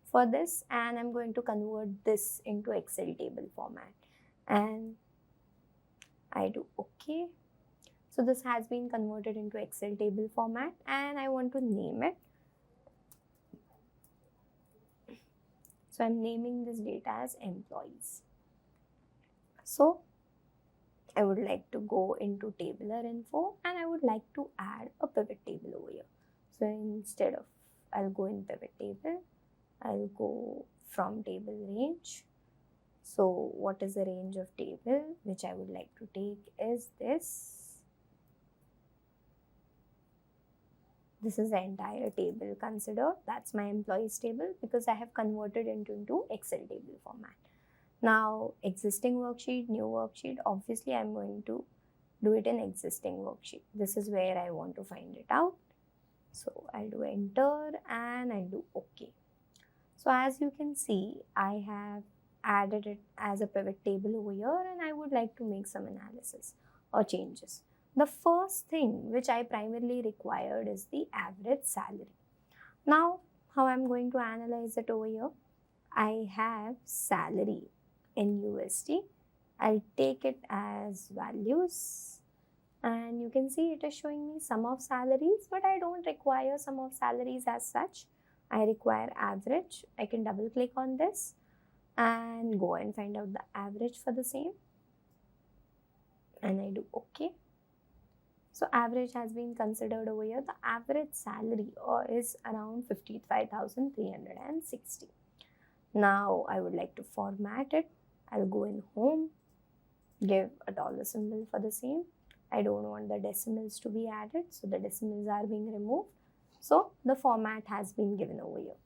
S1: for this, and I'm going to convert this into Excel table format, and I do OK. So this has been converted into Excel table format, and I want to name it. So I'm naming this data as employees. So I would like to go into tabular info, and I would like to add a pivot table over here. So instead of, I'll go in pivot table, I'll go from table range. So what is the range of table which I would like to take is this. This is the entire table considered. That's my employees table, because I have converted it into Excel table format. Now, existing worksheet, new worksheet, obviously I'm going to do it in existing worksheet. This is where I want to find it out. So I'll do enter, and I'll do OK. So as you can see, I have added it as a pivot table over here, and I would like to make some analysis or changes. the first thing which I primarily required is the average salary. Now, how I'm going to analyze it over here? I have salary in USD. I'll take it as values, and you can see it is showing me sum of salaries, but I don't require sum of salaries as such. I require average. I can double click on this and go and find out the average for the same, and I do OK. So average has been considered over here. The average salary is around 55,360. Now I would like to format it. I'll go in home, give a dollar symbol for the same. I don't want the decimals to be added, so the decimals are being removed. So the format has been given over here.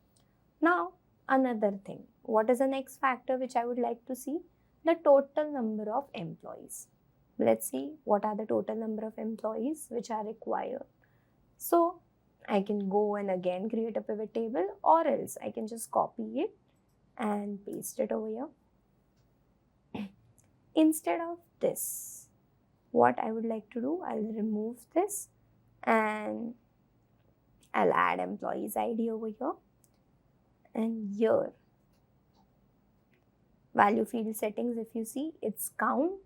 S1: Now another thing, what is the next factor which I would like to see? The total number of employees. Let's see what are the total number of employees which are required. So I can go and again create a pivot table, or else I can just copy it and paste it over here. Instead of this, what I would like to do, I'll remove this and I'll add employees ID over here. And here, value field settings, if you see, it's count,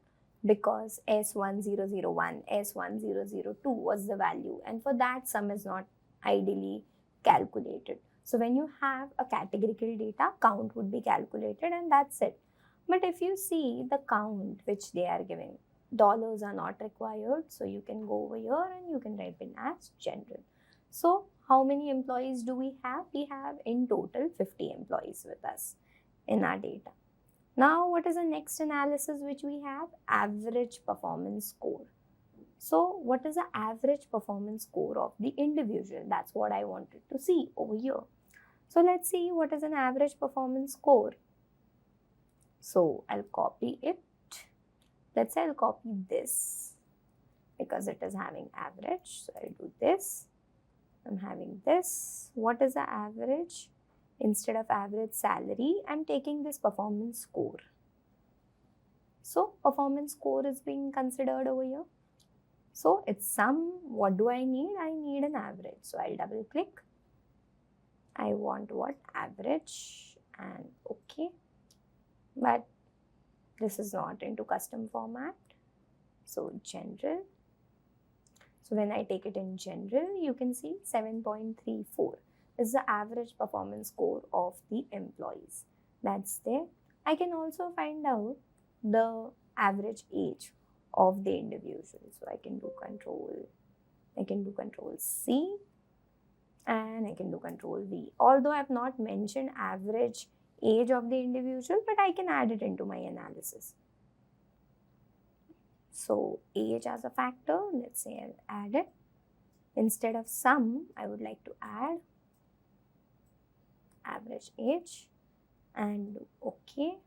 S1: because S1001, S1002 was the value, and for that sum is not ideally calculated. So when you have a categorical data, count would be calculated, and that's it. But if you see the count which they are giving, dollars are not required, so you can go over here and you can type in as general. So how many employees do we have? We have in total 50 employees with us in our data. Now, what is the next analysis which we have? Average performance score. So, what is the average performance score of the individual? That's what I wanted to see over here. So, let's see what is an average performance score. So, I'll copy it. Let's say I'll copy this because it is having average. So, I'll do this. I'm having this. What is the average? Instead of average salary, I'm taking this performance score. So performance score is being considered over here. So it's sum. What do I need? I need an average. So I'll double click. I want what? Average, and OK. But this is not into custom format. So general. So when I take it in general, you can see 7.34. is the average performance score of the employees. That's there. I can also find out the average age of the individual. So I can do control C, and I can do control V. Although I have not mentioned average age of the individual, but I can add it into my analysis. So age as a factor, let's say I'll add it. Instead of sum, I would like to add average age and OK.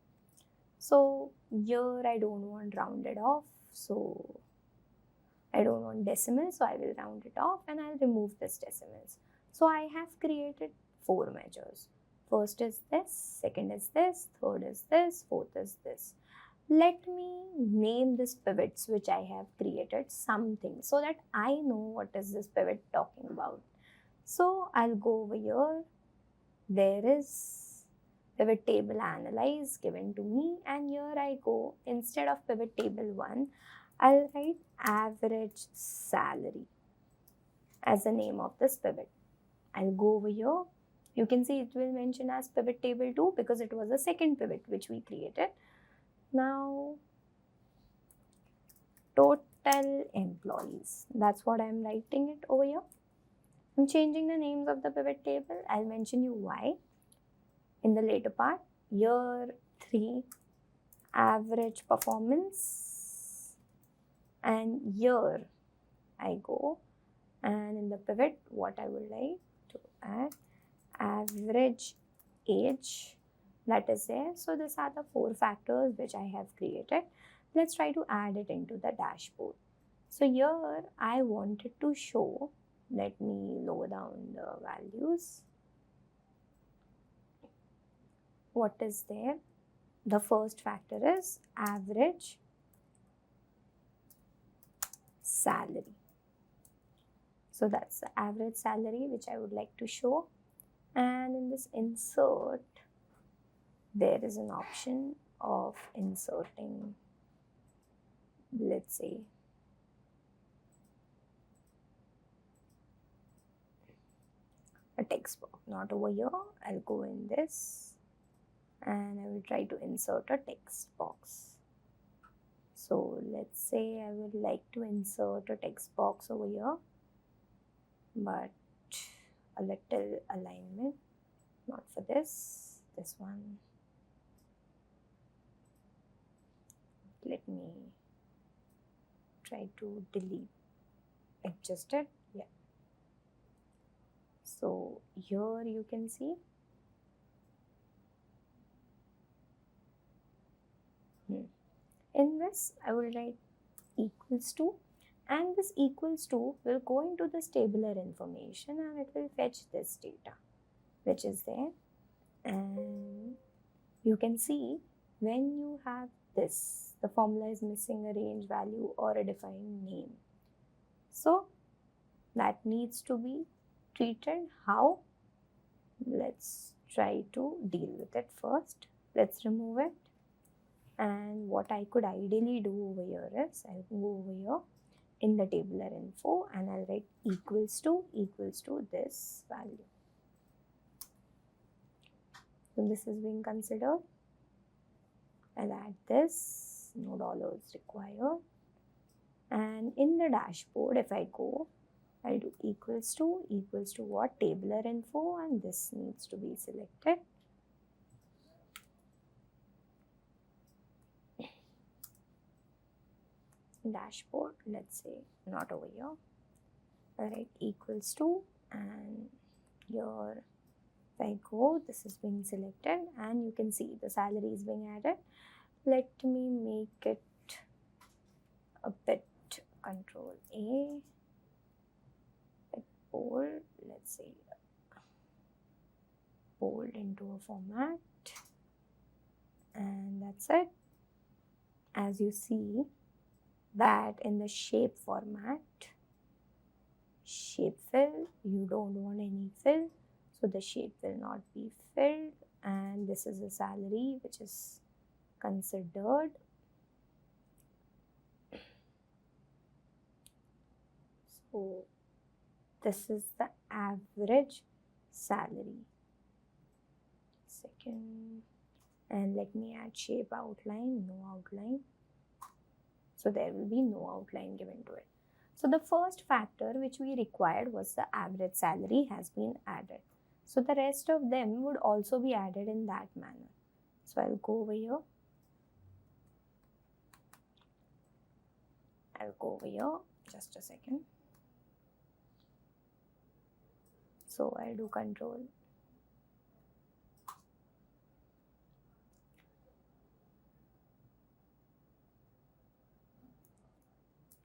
S1: So here I don't want rounded off, so I don't want decimals, so I will round it off and I'll remove this decimals. So I have created 4 measures. First is this, second is this, third is this, fourth is this. Let me name this pivots which I have created something so that I know what is this pivot talking about. So I'll go over here. There is pivot table analyze given to me, and here I go, instead of pivot table 1, I'll write average salary as the name of this pivot. I'll go over here. You can see it will mention as pivot table 2 because it was the second pivot which we created. Now, total employees. That's what I'm writing it over here. I'm changing the names of the pivot table. I'll mention you why in the later part. Year 3, average performance, and year I go, and in the pivot what I would like to add, average age, that is there. So these are the 4 factors which I have created. Let's try to add it into the dashboard. So here I wanted to show, let me lower down the values. What is there? The first factor is average salary. So that's the average salary which I would like to show. And in this insert, there is an option of inserting, let's say, a text box. Not over here. I'll go in this and I will try to insert a text box. So let's say I would like to insert a text box over here, but a little alignment, not for this one. Let me try to adjust it. Yeah. So here you can see in this I will write equals to, and this equals to will go into this tabular information and it will fetch this data which is there. And you can see when you have this, the formula is missing a range value or a defined name. So that needs to be treated. How? Let's try to deal with it first. Let's remove it. And what I could ideally do over here is I'll go over here in the tabular info and I'll write equals to this value. So this is being considered. I'll add this, no dollars required. And in the dashboard, if I go, I'll do equals to what? Tabular info, and this needs to be selected. Dashboard, let's say not over here. I'll write equals to, and here if I go, this is being selected and you can see the salary is being added. Let me make it a bit Control A, bit bold, let's say bold into a format, and that's it. As you see that in the shape format, shape fill, you don't want any fill, so the shape will not be filled, and this is a salary which is considered. So this is the average salary. Second, and let me add shape outline, no outline. So there will be no outline given to it. So the first factor which we required was the average salary has been added. So the rest of them would also be added in that manner. So I'll go over here. Just a second. So I'll do Control.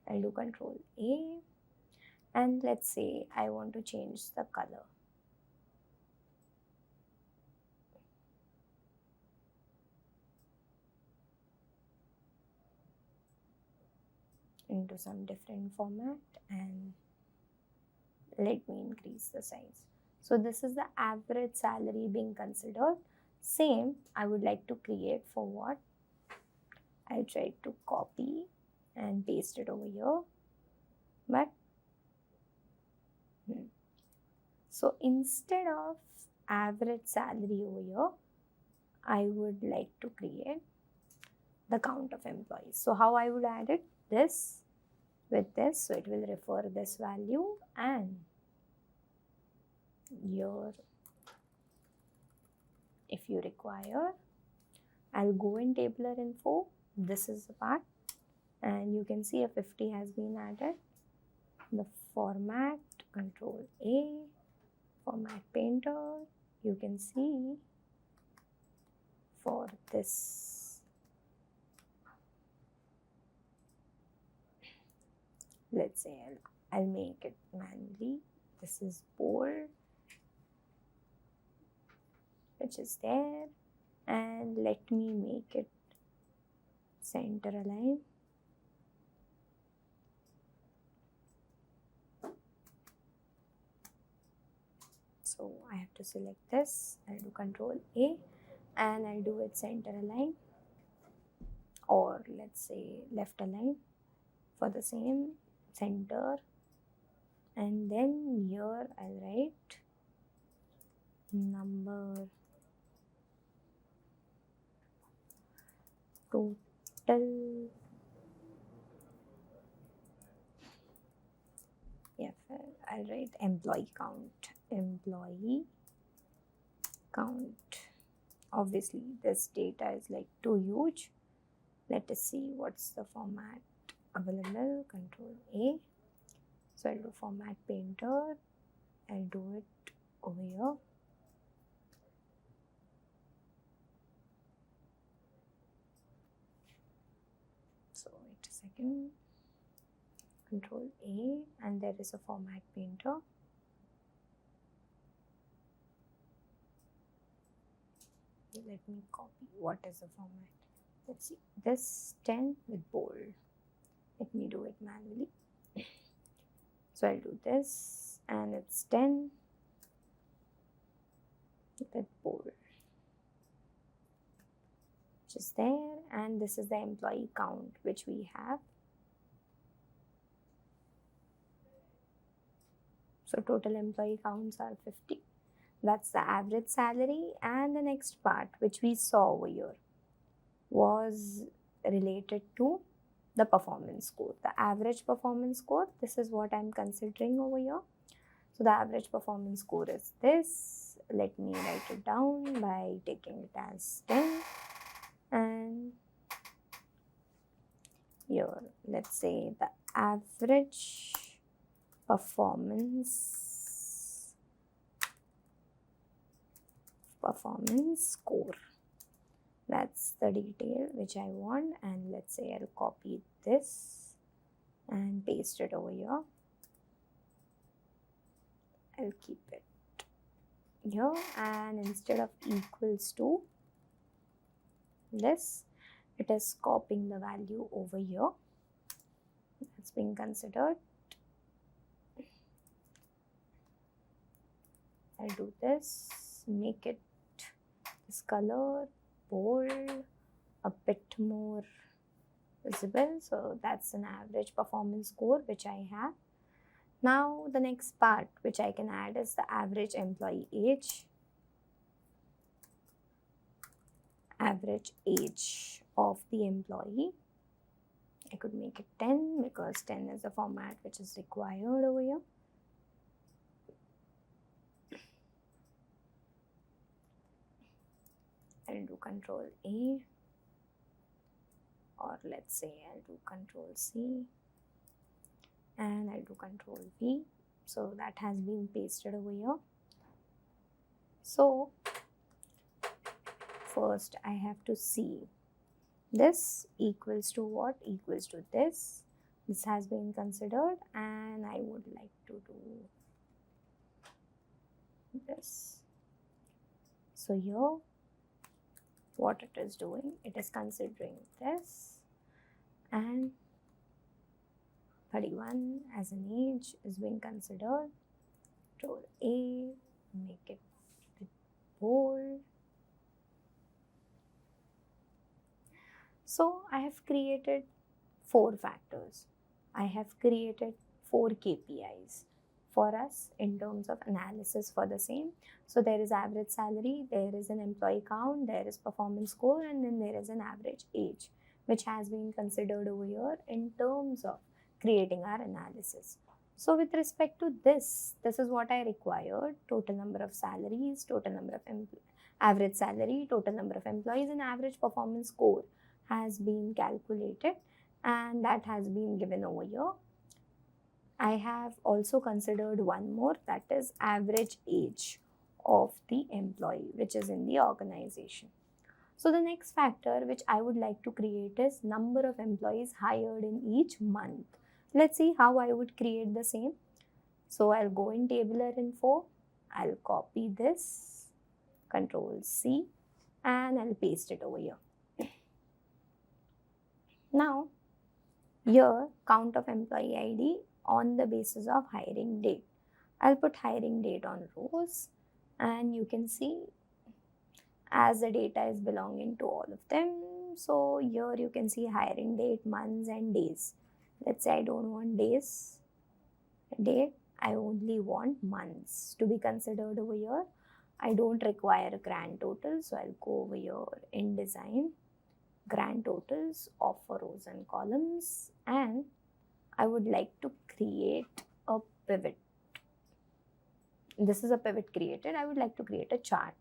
S1: I'll do Control A, and let's say I want to change the color. Into some different format, and let me increase the size. So this is the average salary being considered. Same I would like to create for what? I'll try to copy and paste it over here, but so instead of average salary over here, I would like to create the count of employees. So how I would add it? This with this, so it will refer this value, and here if you require, I'll go in tabular info. This is the part, and you can see a 50 has been added. The format, Control A, format painter, you can see for this, let's say I'll make it manually. This is bold, which is there, and let me make it center align. So I have to select this. I'll do Control A and I'll do it center align, or let's say left align for the same center. And then here I'll write number total. Yeah, I'll write employee count. Employee count. Obviously, this data is like too huge. Let us see what's the format available. Control A. So I'll do format painter. I'll do it over here. So wait a second. Control A, and there is a format painter. Let me copy. What is the format? Let's see. This 10 with bold. Let me do it manually. So I'll do this, and it's 10 with bold, which is there, and this is the employee count which we have. So total employee counts are 50. That's the average salary. And the next part which we saw over here was related to the performance score, the average performance score. This is what I'm considering over here. So the average performance score is this. Let me write it down by taking it as 10. And here, let's say the average performance score. That's the detail which I want, and let's say I'll copy this and paste it over here. I'll keep it here, and instead of equals to this, it is copying the value over here. That's being considered. I'll do this, make it this color, bold, a bit more visible. So that's an average performance score which I have. Now the next part which I can add is the average employee age. Average age of the employee. I could make it 10 because 10 is the format which is required over here. I'll do Control A, or let's say I'll do Control C, and I'll do Control V. So that has been pasted over here. So first I have to see this equals to what? Equals to this. This has been considered, and I would like to do this. So here, what it is doing, it is considering this, and 31 as an age is being considered. Control A, make it bold. So I have created 4 factors. I have created 4 KPIs for us in terms of analysis for the same. So there is average salary, there is an employee count, there is performance score, and then there is an average age, which has been considered over here in terms of creating our analysis. So with respect to this is what I required: total number of salaries, total number of average salary, total number of employees, and average performance score has been calculated, and that has been given over here. I have also considered one more, that is average age of the employee which is in the organization. So the next factor which I would like to create is number of employees hired in each month. Let's see how I would create the same. So I'll go in tabular info, I'll copy this, Control C, and I'll paste it over here. Now here, count of employee ID on the basis of hiring date. I'll put hiring date on rows, and you can see as the data is belonging to all of them. So here you can see hiring date, months and days. Let's say I don't want days, date, I only want months to be considered over here. I don't require a grand total, so I'll go over here in design, grand totals of rows and columns, and I would like to create a pivot. This is a pivot created. I would like to create a chart.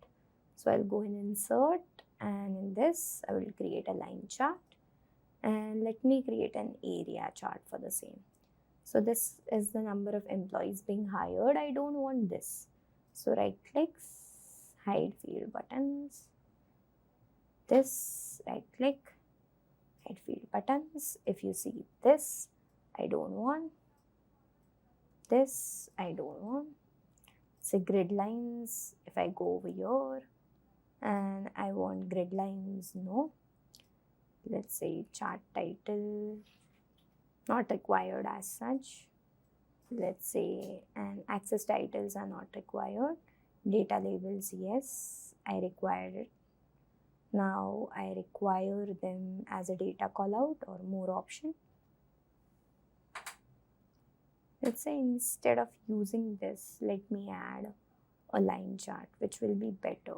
S1: So I'll go in insert, and in this I will create a line chart, and let me create an area chart for the same. So this is the number of employees being hired. I don't want this. So right clicks, hide field buttons. This, right click, hide field buttons. If you see this, I don't want. This, I don't want. Say grid lines, if I go over here and I want grid lines, no. Let's say chart title, not required as such. Let's say, and access titles are not required. Data labels, yes, I require it. Now I require them as a data callout or more option. Let's say instead of using this, let me add a line chart, which will be better.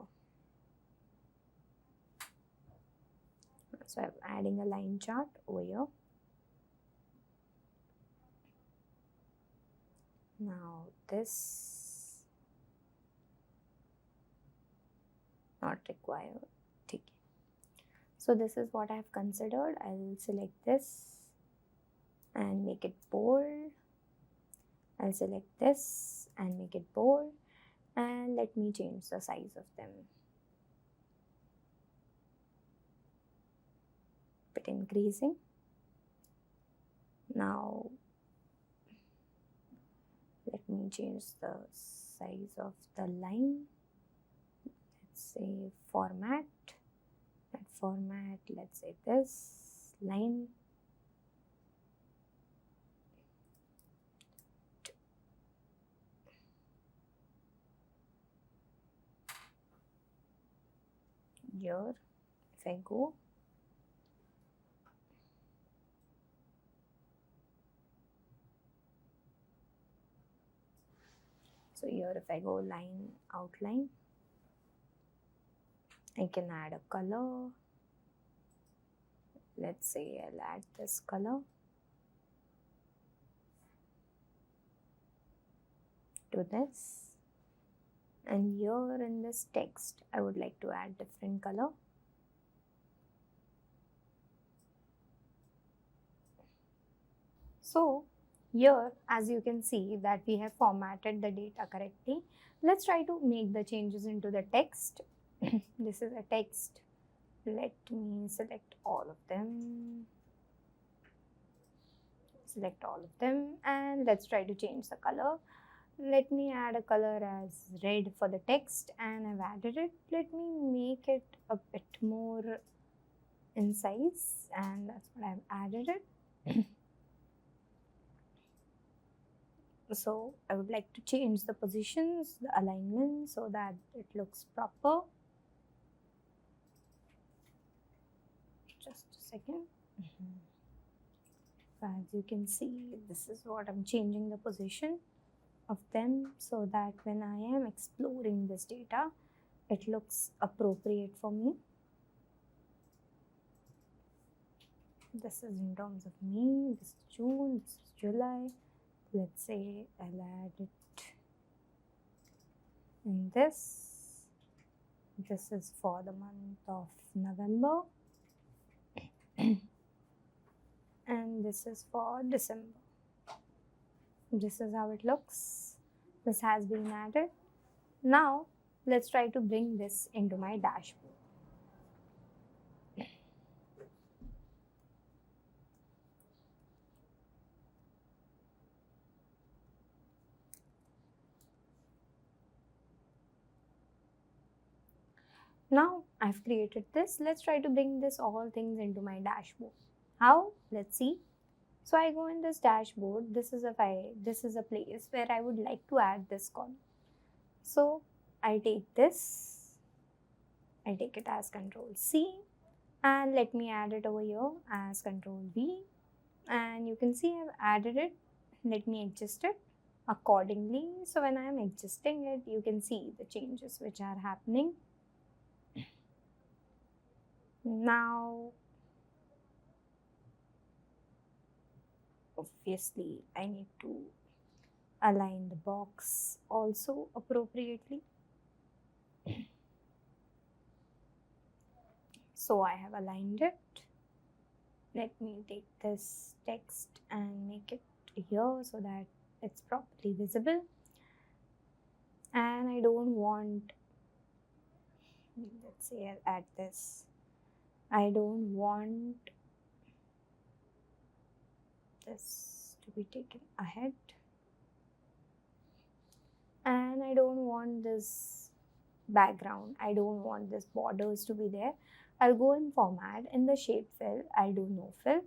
S1: So I'm adding a line chart over here. Now this, not required. Okay. So this is what I have considered. I'll select this and make it bold. I'll select this and make it bold, and let me change the size of them. Bit increasing. Now let me change the size of the line. Let's say format. That format, let's say this line. Here, if I go, so here if I go line outline, I can add a color. Let's say I'll add this color to this. And here in this text, I would like to add different color. So here, as you can see that we have formatted the data correctly. Let's try to make the changes into the text. This is a text. Let me select all of them. Select all of them, and let's try to change the color. Let me add a color as red for the text, and I've added it. Let me make it a bit more in size, and that's what I've added it. So I would like to change the positions, the alignment, so that it looks proper. Just a second. As you can see, this is what I'm changing the position of them, so that when I am exploring this data, it looks appropriate for me. This is in terms of May, this is June, this is July. Let's say I'll add it in this. This is for the month of November. And this is for December. This is how it looks. This has been added. Now let's try to bring this into my dashboard. Now I've created this. Let's try to bring this all things into my dashboard. How? Let's see. So I go in this dashboard. This is a file. This is a place where I would like to add this column. So I take this, I take it as Control C, and let me add it over here as Control V, and you can see I've added it. Let me adjust it accordingly. So when I am adjusting it, you can see the changes which are happening. Now, obviously, I need to align the box also appropriately. So I have aligned it. Let me take this text and make it here so that it's properly visible. And I don't want, let's say I'll add this. I don't want this to be taken ahead. And I don't want this background. I don't want this borders to be there. I'll go in format. In the shape fill, I'll do no fill.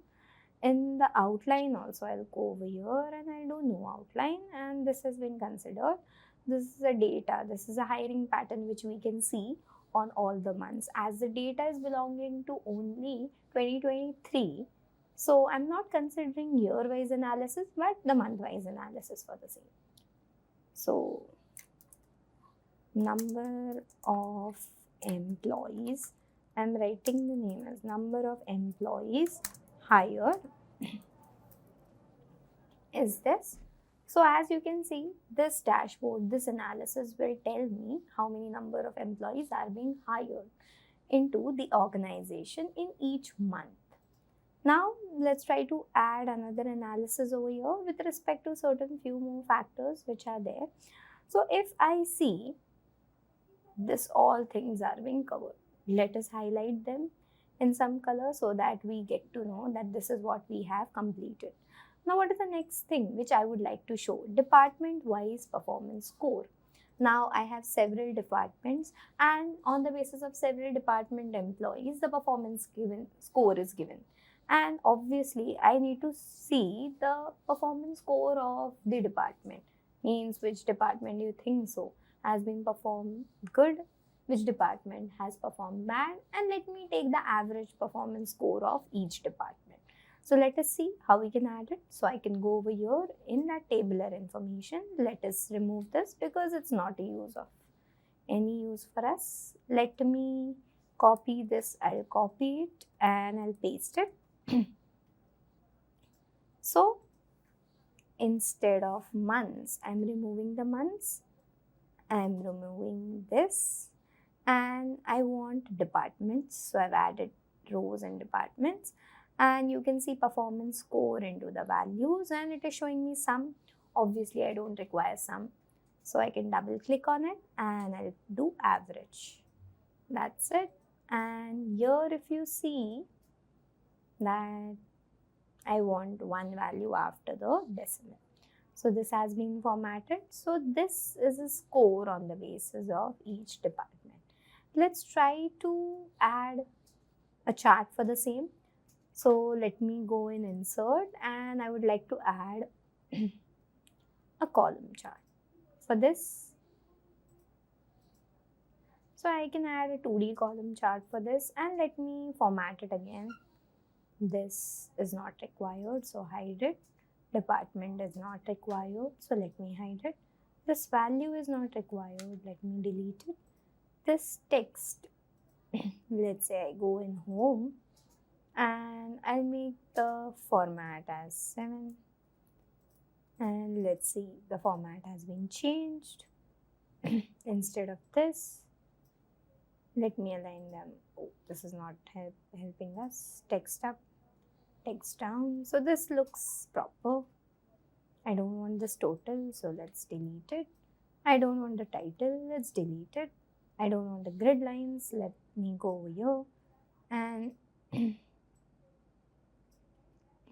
S1: In the outline also, I'll go over here and I'll do no outline. And this has been considered. This is a data. This is a hiring pattern which we can see on all the months. As the data is belonging to only 2023, so I'm not considering year-wise analysis, but the month-wise analysis for the same. So, number of employees, I'm writing the name as number of employees hired is this. So as you can see, this dashboard, this analysis will tell me how many number of employees are being hired into the organization in each month. Now let's try to add another analysis over here with respect to certain few more factors which are there. So if I see this, all things are being covered, let us highlight them in some color so that we get to know that this is what we have completed. Now what is the next thing which I would like to show? Department wise performance score. Now I have several departments, and on the basis of several department employees, the performance score is given. And obviously I need to see the performance score of the department. Means which department you think so has been performed good, which department has performed bad, and let me take the average performance score of each department. So let us see how we can add it. So I can go over here in that tabular information. Let us remove this because it's not any use for us. Let me copy this. I'll copy it and I'll paste it. So instead of months, I'm removing the months. I'm removing this. And I want departments. So I've added rows and departments. And you can see performance score into the values, and it is showing me sum. Obviously, I don't require sum. So I can double click on it and I'll do average. That's it. And here if you see that I want one value after the decimal. So this has been formatted. So this is a score on the basis of each department. Let's try to add a chart for the same. So let me go in insert, and I would like to add a column chart for this. So I can add a 2D column chart for this, and let me format it again. This is not required, so hide it. Department is not required, so let me hide it. This value is not required, let me delete it. This text, let's say I go in home, and I'll make the format as 7, and let's see, the format has been changed. Instead of this, let me align them. Oh, this is not helping us. Text up, text down. So this looks proper. I don't want this total, so let's delete it. I don't want the title, let's delete it. I don't want the grid lines, let me go over here and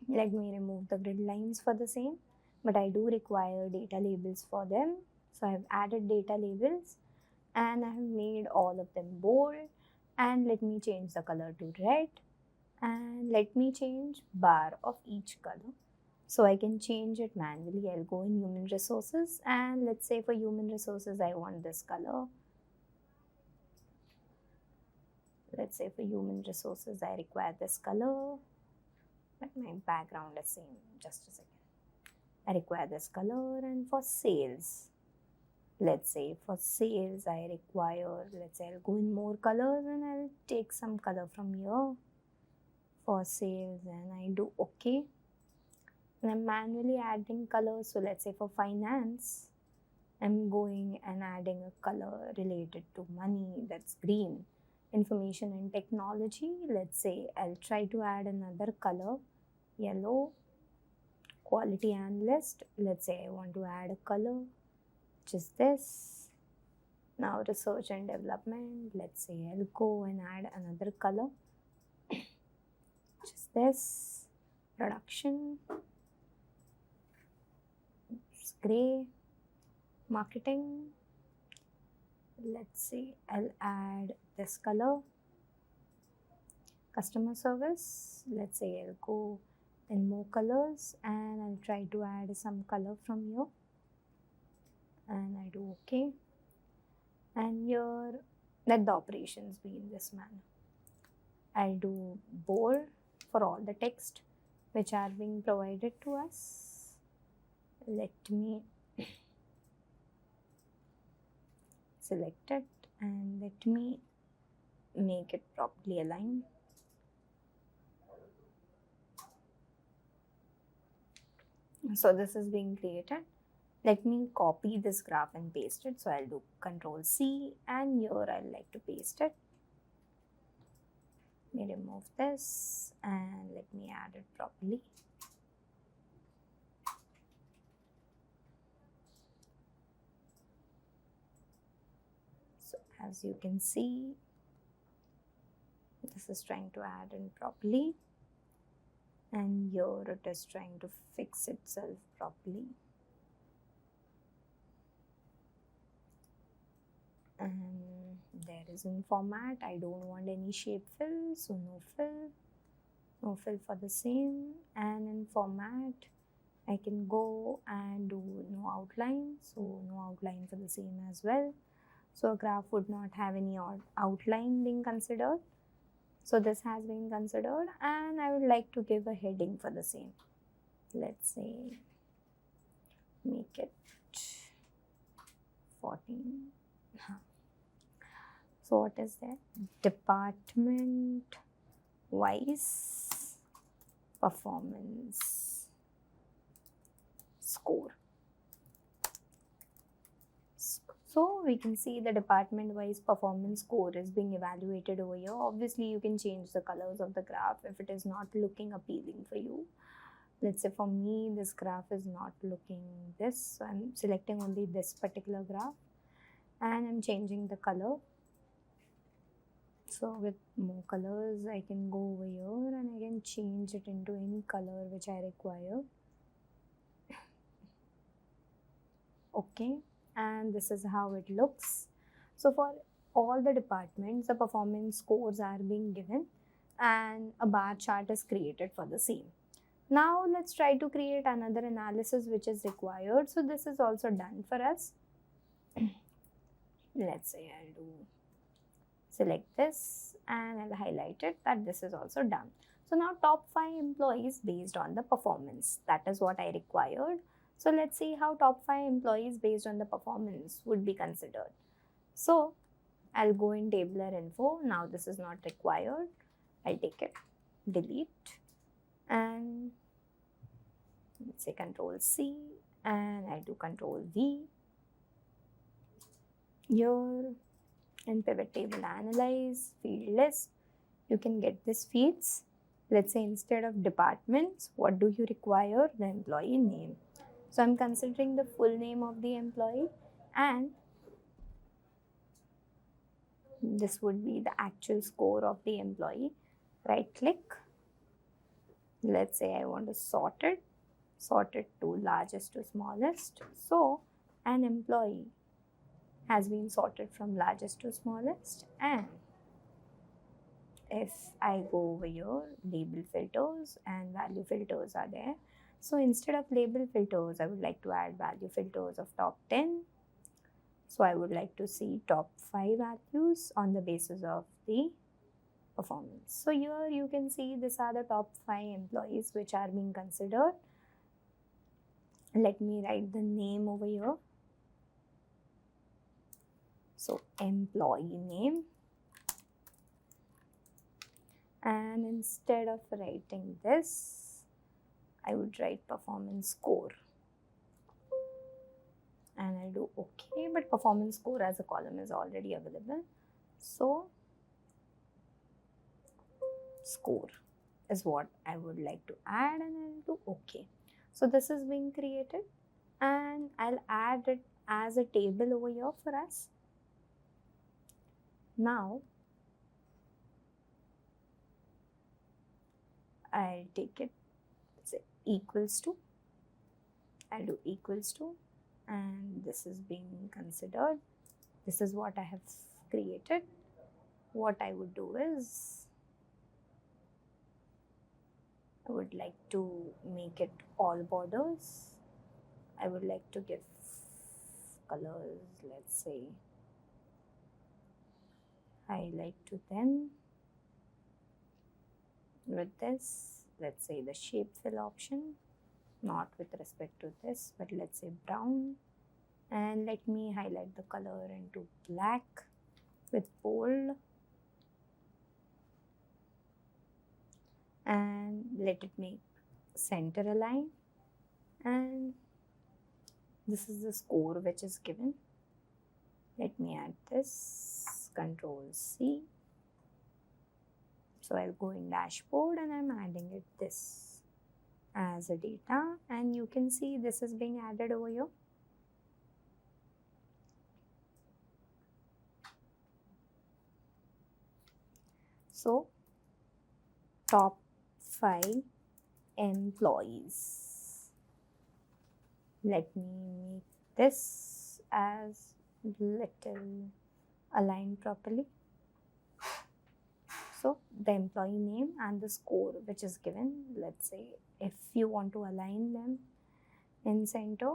S1: let me remove the grid lines for the same, but I do require data labels for them. So I have added data labels and I have made all of them bold, and let me change the color to red, and let me change bar of each color. So I can change it manually. I'll go in human resources, and let's say for human resources I want this color. Let's say for human resources, I require this color, but my background is same. Just a second. I require this color. And for sales, let's say for sales, I require, let's say I'll go in more colors and I'll take some color from here for sales and I do OK. And I'm manually adding colors. So let's say for finance, I'm going and adding a color related to money, that's green. Information and technology, let's say I'll try to add another color, yellow. Quality analyst, let's say I want to add a color, which is this. Now research and development, let's say I'll go and add another color, which is this. Production, it's gray. Marketing, let's say I'll add this color. Customer service, let's say I'll go in more colors and I'll try to add some color from here and I do OK. And here let the operations be in this manner. I'll do bold for all the text which are being provided to us. Let me select it and let me make it properly aligned. So this is being created. Let me copy this graph and paste it. So I'll do Control C and here I'll like to paste it. Let me remove this and let me add it properly. So as you can see, this is trying to add in properly. And here it is trying to fix itself properly. And there is in format, I don't want any shape fill, so no fill for the same. And in format, I can go and do no outline, so no outline for the same as well. So a graph would not have any outline being considered. So this has been considered and I would like to give a heading for the same. Let's say make it 14. So what is that? Department wise performance score. So we can see the department-wise performance score is being evaluated over here. Obviously, you can change the colors of the graph if it is not looking appealing for you. Let's say for me, this graph is not looking this. So I'm selecting only this particular graph and I'm changing the color. So with more colors, I can go over here and I can change it into any color which I require. Okay. And this is how it looks. So for all the departments, the performance scores are being given and a bar chart is created for the same. Now let's try to create another analysis which is required. So this is also done for us. Let's say I'll do select this and I'll highlight it that this is also done. So now top 5 employees based on the performance. That is what I required. So let's see how top 5 employees based on the performance would be considered. So I'll go in tabular info. Now this is not required. I'll take it, delete, and let's say Control C and I'll do Control V. Here in pivot table analyze, field list, you can get this fields. Let's say instead of departments, what do you require? The employee name. So I'm considering the full name of the employee and this would be the actual score of the employee. Right click. Let's say I want to sort it to largest to smallest. So an employee has been sorted from largest to smallest, and if I go over here, label filters and value filters are there. So instead of label filters, I would like to add value filters of top 10. So I would like to see top 5 values on the basis of the performance. So here you can see these are the top 5 employees which are being considered. Let me write the name over here. So employee name, and instead of writing this, I would write performance score, and I'll do OK, but performance score as a column is already available. So score is what I would like to add, and I'll do OK. So this is being created, and I'll add it as a table over here for us. Now I'll take it, say equals to, I'll do equals to, and this is being considered. This is what I have created. What I would do is, I would like to make it all borders. I would like to give colors, let's say highlight to them. With this, let's say the shape fill option, not with respect to this, but let's say brown, and let me highlight the color into black with bold, and let it make center align, and this is the score which is given. Let me add this, Control C. So I'll go in dashboard and I'm adding it this as a data, and you can see this is being added over here. So top 5 employees. Let me make this as little aligned properly. So the employee name and the score which is given, let's say if you want to align them in center,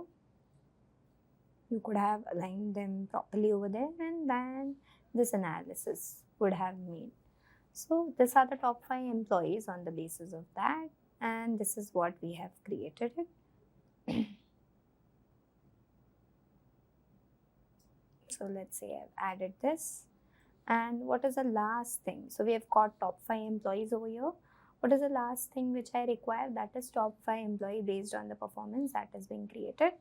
S1: you could have aligned them properly over there, and then this analysis would have made. So these are the top 5 employees on the basis of that, and this is what we have created it. So let's say I've added this. And what is the last thing? So we have got top 5 employees over here. What is the last thing which I require? That is top 5 employee based on the performance that is being created.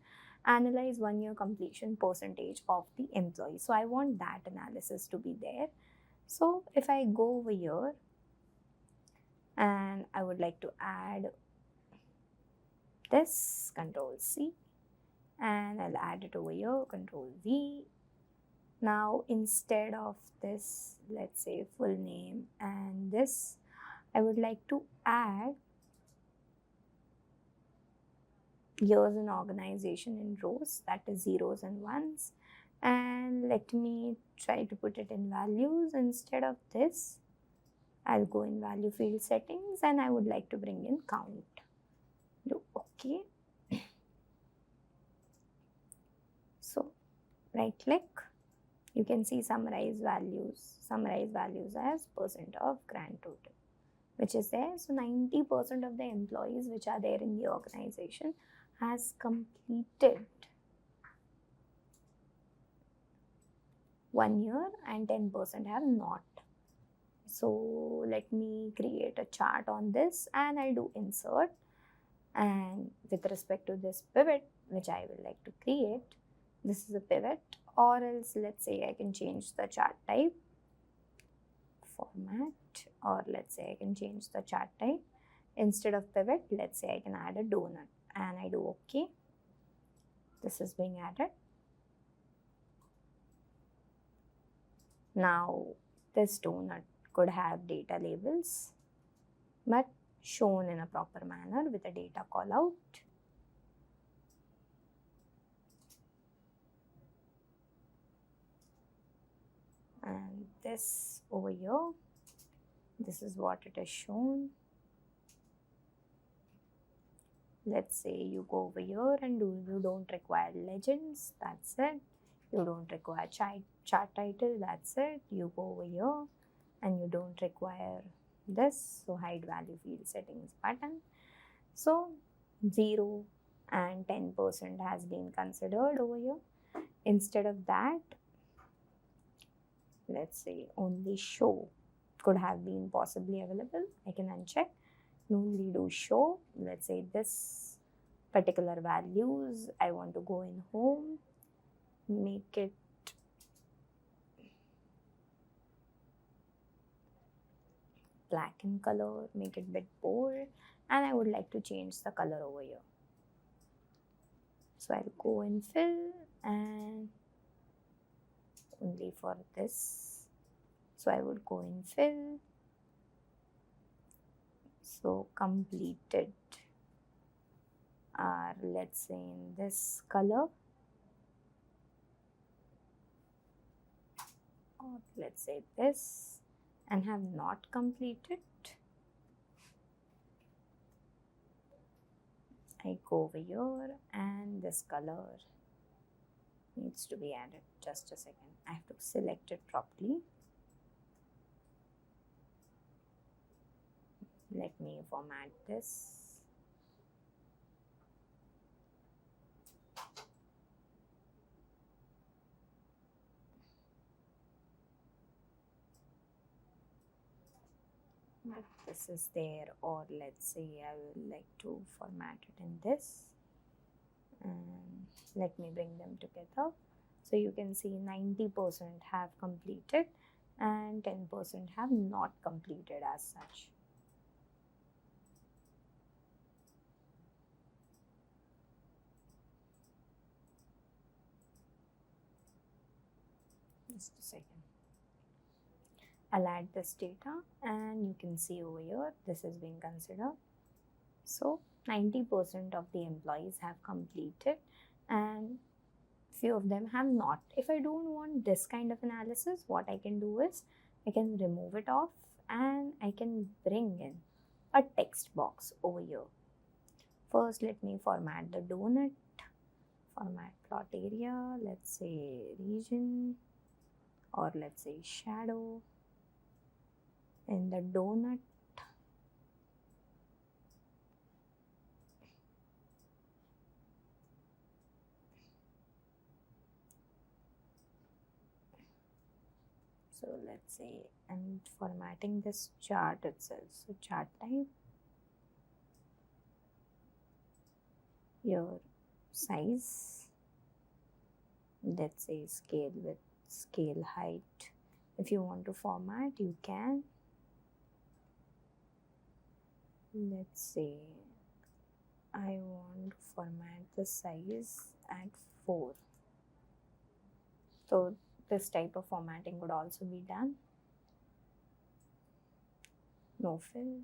S1: Analyze 1 year completion percentage of the employee. So I want that analysis to be there. So if I go over here and I would like to add this, Control C, and I'll add it over here, Control V. Now instead of this, let's say full name and this, I would like to add years in organization in rows, that is zeros and ones, and let me try to put it in values. Instead of this, I'll go in value field settings and I would like to bring in count. Do OK. So right click. You can see summarize values as % of grand total, which is there. So 90% of the employees which are there in the organization has completed 1 year and 10% have not. So let me create a chart on this, and I'll do insert, and with respect to this pivot which I would like to create, this is a pivot, or else let's say I can change the chart type format, or let's say I can change the chart type. Instead of pivot, let's say I can add a donut, and I do OK. This is being added. Now this donut could have data labels, but shown in a proper manner with a data call out. And this over here, this is what it is shown. Let's say you go over here and you don't require legends, that's it. You don't require chart title, that's it. You go over here and you don't require this, so hide value field settings button. So 0 and 10% has been considered over here. Instead of that, let's say only show could have been possibly available. I can uncheck, only do show. Let's say this particular values, I want to go in home, make it black in color, make it bit bold, and I would like to change the color over here. So I'll go in fill and only for this. So I would go in fill. So completed are, let's say, in this color, or let's say this, and have not completed. I go over here and this color needs to be added. Just a second, I have to select it properly. Let me format this. But this is there, or let's say I would like to format it in this, and let me bring them together. So you can see 90% have completed and 10% have not completed as such. Just a second. I'll add this data, and you can see over here this is being considered. So 90% of the employees have completed and few of them have not. If I don't want this kind of analysis, what I can do is I can remove it off and I can bring in a text box over here. First, let me format the donut, format plot area, let's say region, or let's say shadow. In the donut, so let's say I'm formatting this chart itself. So chart type, your size, let's say scale width, scale height. If you want to format, you can. Let's say I want to format the size at 4. So this type of formatting would also be done. No fill.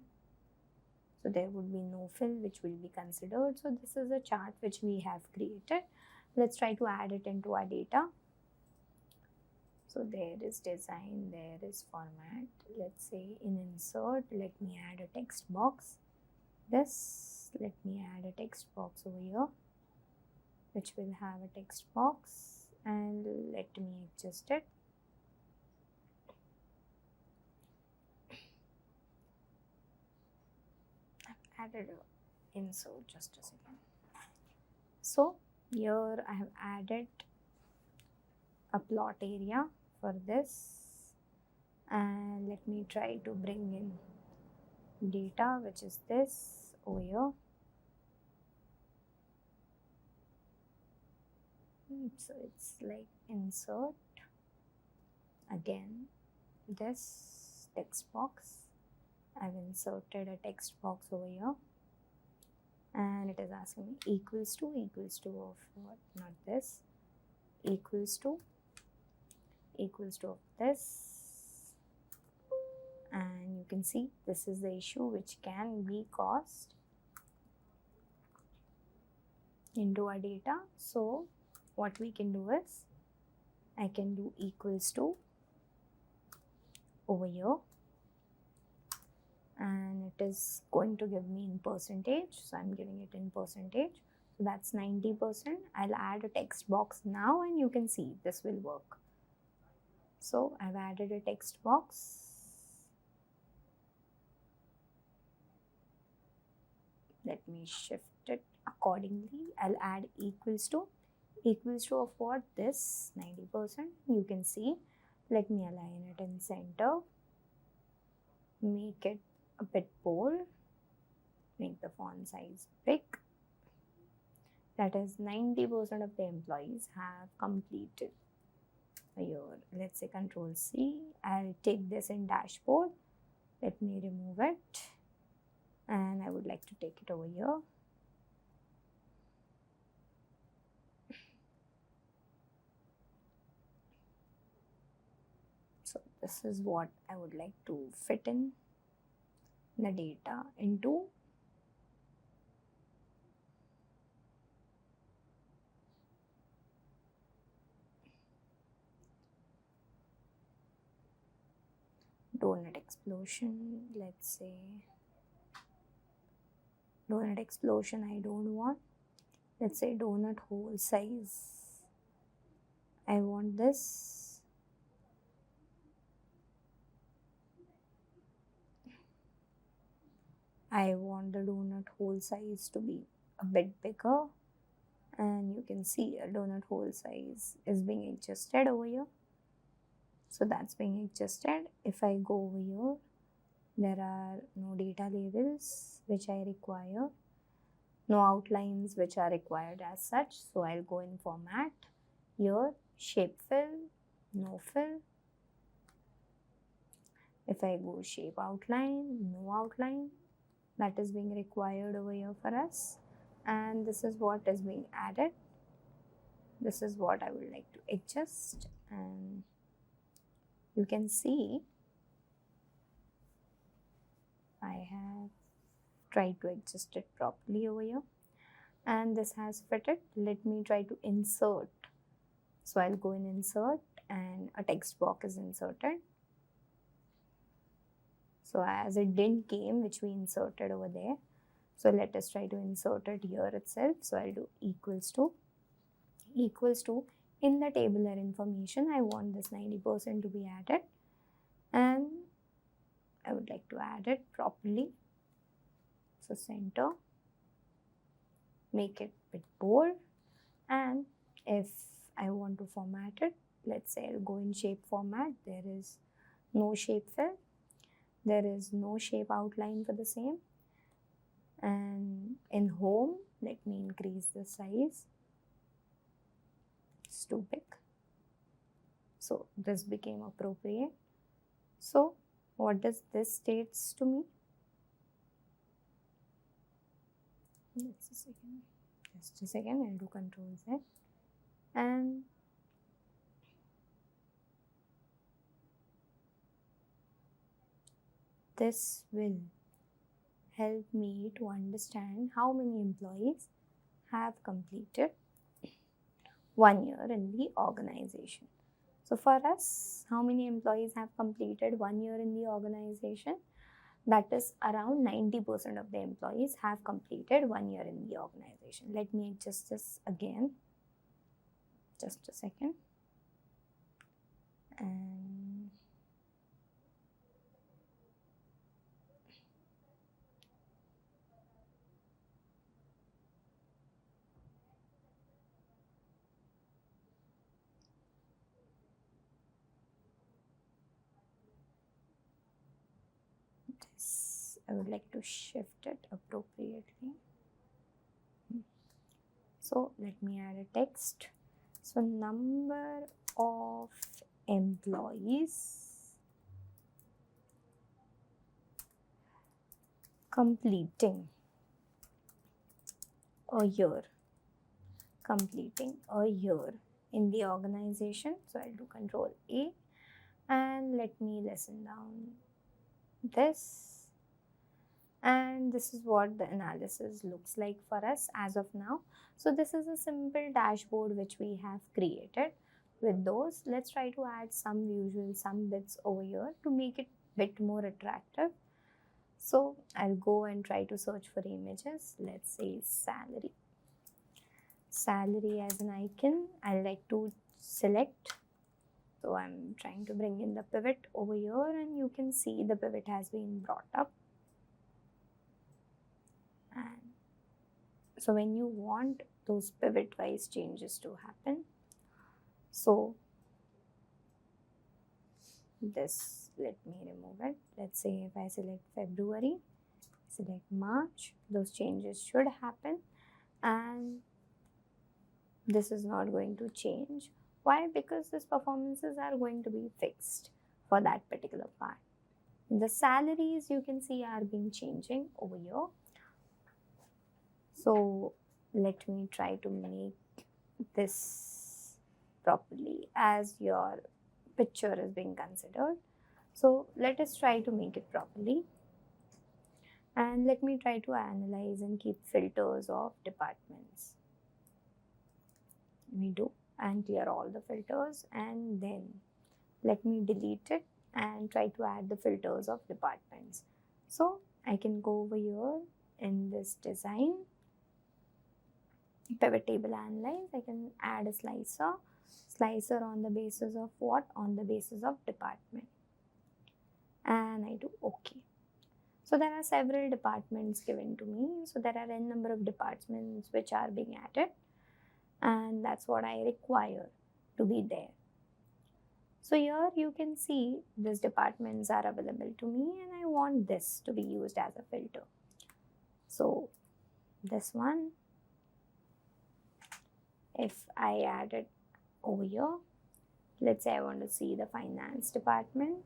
S1: So there would be no fill which will be considered. So this is a chart which we have created. Let's try to add it into our data. So there is design, there is format. Let's say in insert, let me add a text box. This, let me add a text box over here, which will have a text box, and let me adjust it. I've added a insert, just a second. So here I have added a plot area for this, and let me try to bring in data, which is this over here. So it's like insert, again this text box. I've inserted a text box over here, and it is asking me equals to of what? Not this, equals to of this. And you can see this is the issue which can be caused into our data. So what we can do is I can do equals to over here, and it is going to give me in percentage. So I'm giving it in percentage. So that's 90%. I'll add a text box now, and you can see this will work. So I've added a text box. Let me shift it accordingly. I'll add equals to of what? This 90%. You can see. Let me align it in center. Make it a bit bold. Make the font size big. That is 90% of the employees have completed a year. Let's say Control C. I'll take this in dashboard. Let me remove it. And I would like to take it over here. So this is what I would like to fit in the data into. Donut explosion, let's say. Donut explosion I don't want. Let's say donut hole size. I want this. I want the donut hole size to be a bit bigger. And you can see a donut hole size is being adjusted over here. So that's being adjusted. If I go over here, there are no data labels which I require, no outlines which are required as such. So I'll go in format, here, shape fill, no fill. If I go shape outline, no outline, that is being required over here for us. And this is what is being added. This is what I would like to adjust, and you can see I have tried to adjust it properly over here, and this has fitted. Let me try to insert. So I'll go in insert, and a text box is inserted. So as it didn't came, which we inserted over there, so let us try to insert it here itself. So I'll do equals to in the tabular information. I want this 90% to be added, and I would like to add it properly. So center, make it a bit bold, and if I want to format it, let's say I'll go in shape format. There is no shape fill, there is no shape outline for the same. And in home, let me increase the size. It's too big. So this became appropriate. So what does this states to me? Just a second, I'll do Control Z. And this will help me to understand how many employees have completed 1 year in the organization. So for us, how many employees have completed 1 year in the organization? That is around 90% of the employees have completed 1 year in the organization. Let me adjust this again. Just a second. And I would like to shift it appropriately. So let me add a text. So number of employees completing a year in the organization. So I'll do Control A, and let me lessen down this. And this is what the analysis looks like for us as of now. So this is a simple dashboard which we have created. With those, let's try to add some visuals, some bits over here to make it a bit more attractive. So I'll go and try to search for images. Let's say salary. Salary as an icon, I like to select. So I'm trying to bring in the pivot over here, and you can see the pivot has been brought up. And So when you want those pivot wise changes to happen, so this, let me remove it. Let's say if I select February, select March, those changes should happen, and this is not going to change. Why? Because these performances are going to be fixed for that particular part. The salaries you can see are being changing over here. So let me try to make this properly as your picture is being considered. So let us try to make it properly, and let me try to analyze and keep filters of departments. We do, and clear all the filters, and then let me delete it and try to add the filters of departments. So I can go over here in this design, pivot table analyze. I can add a slicer on the basis of what? On the basis of department, and I do OK. So there are several departments given to me. So there are n number of departments which are being added, and that's what I require to be there. So here you can see these departments are available to me, and I want this to be used as a filter. So this one, if I add it over here, let's say I want to see the finance department,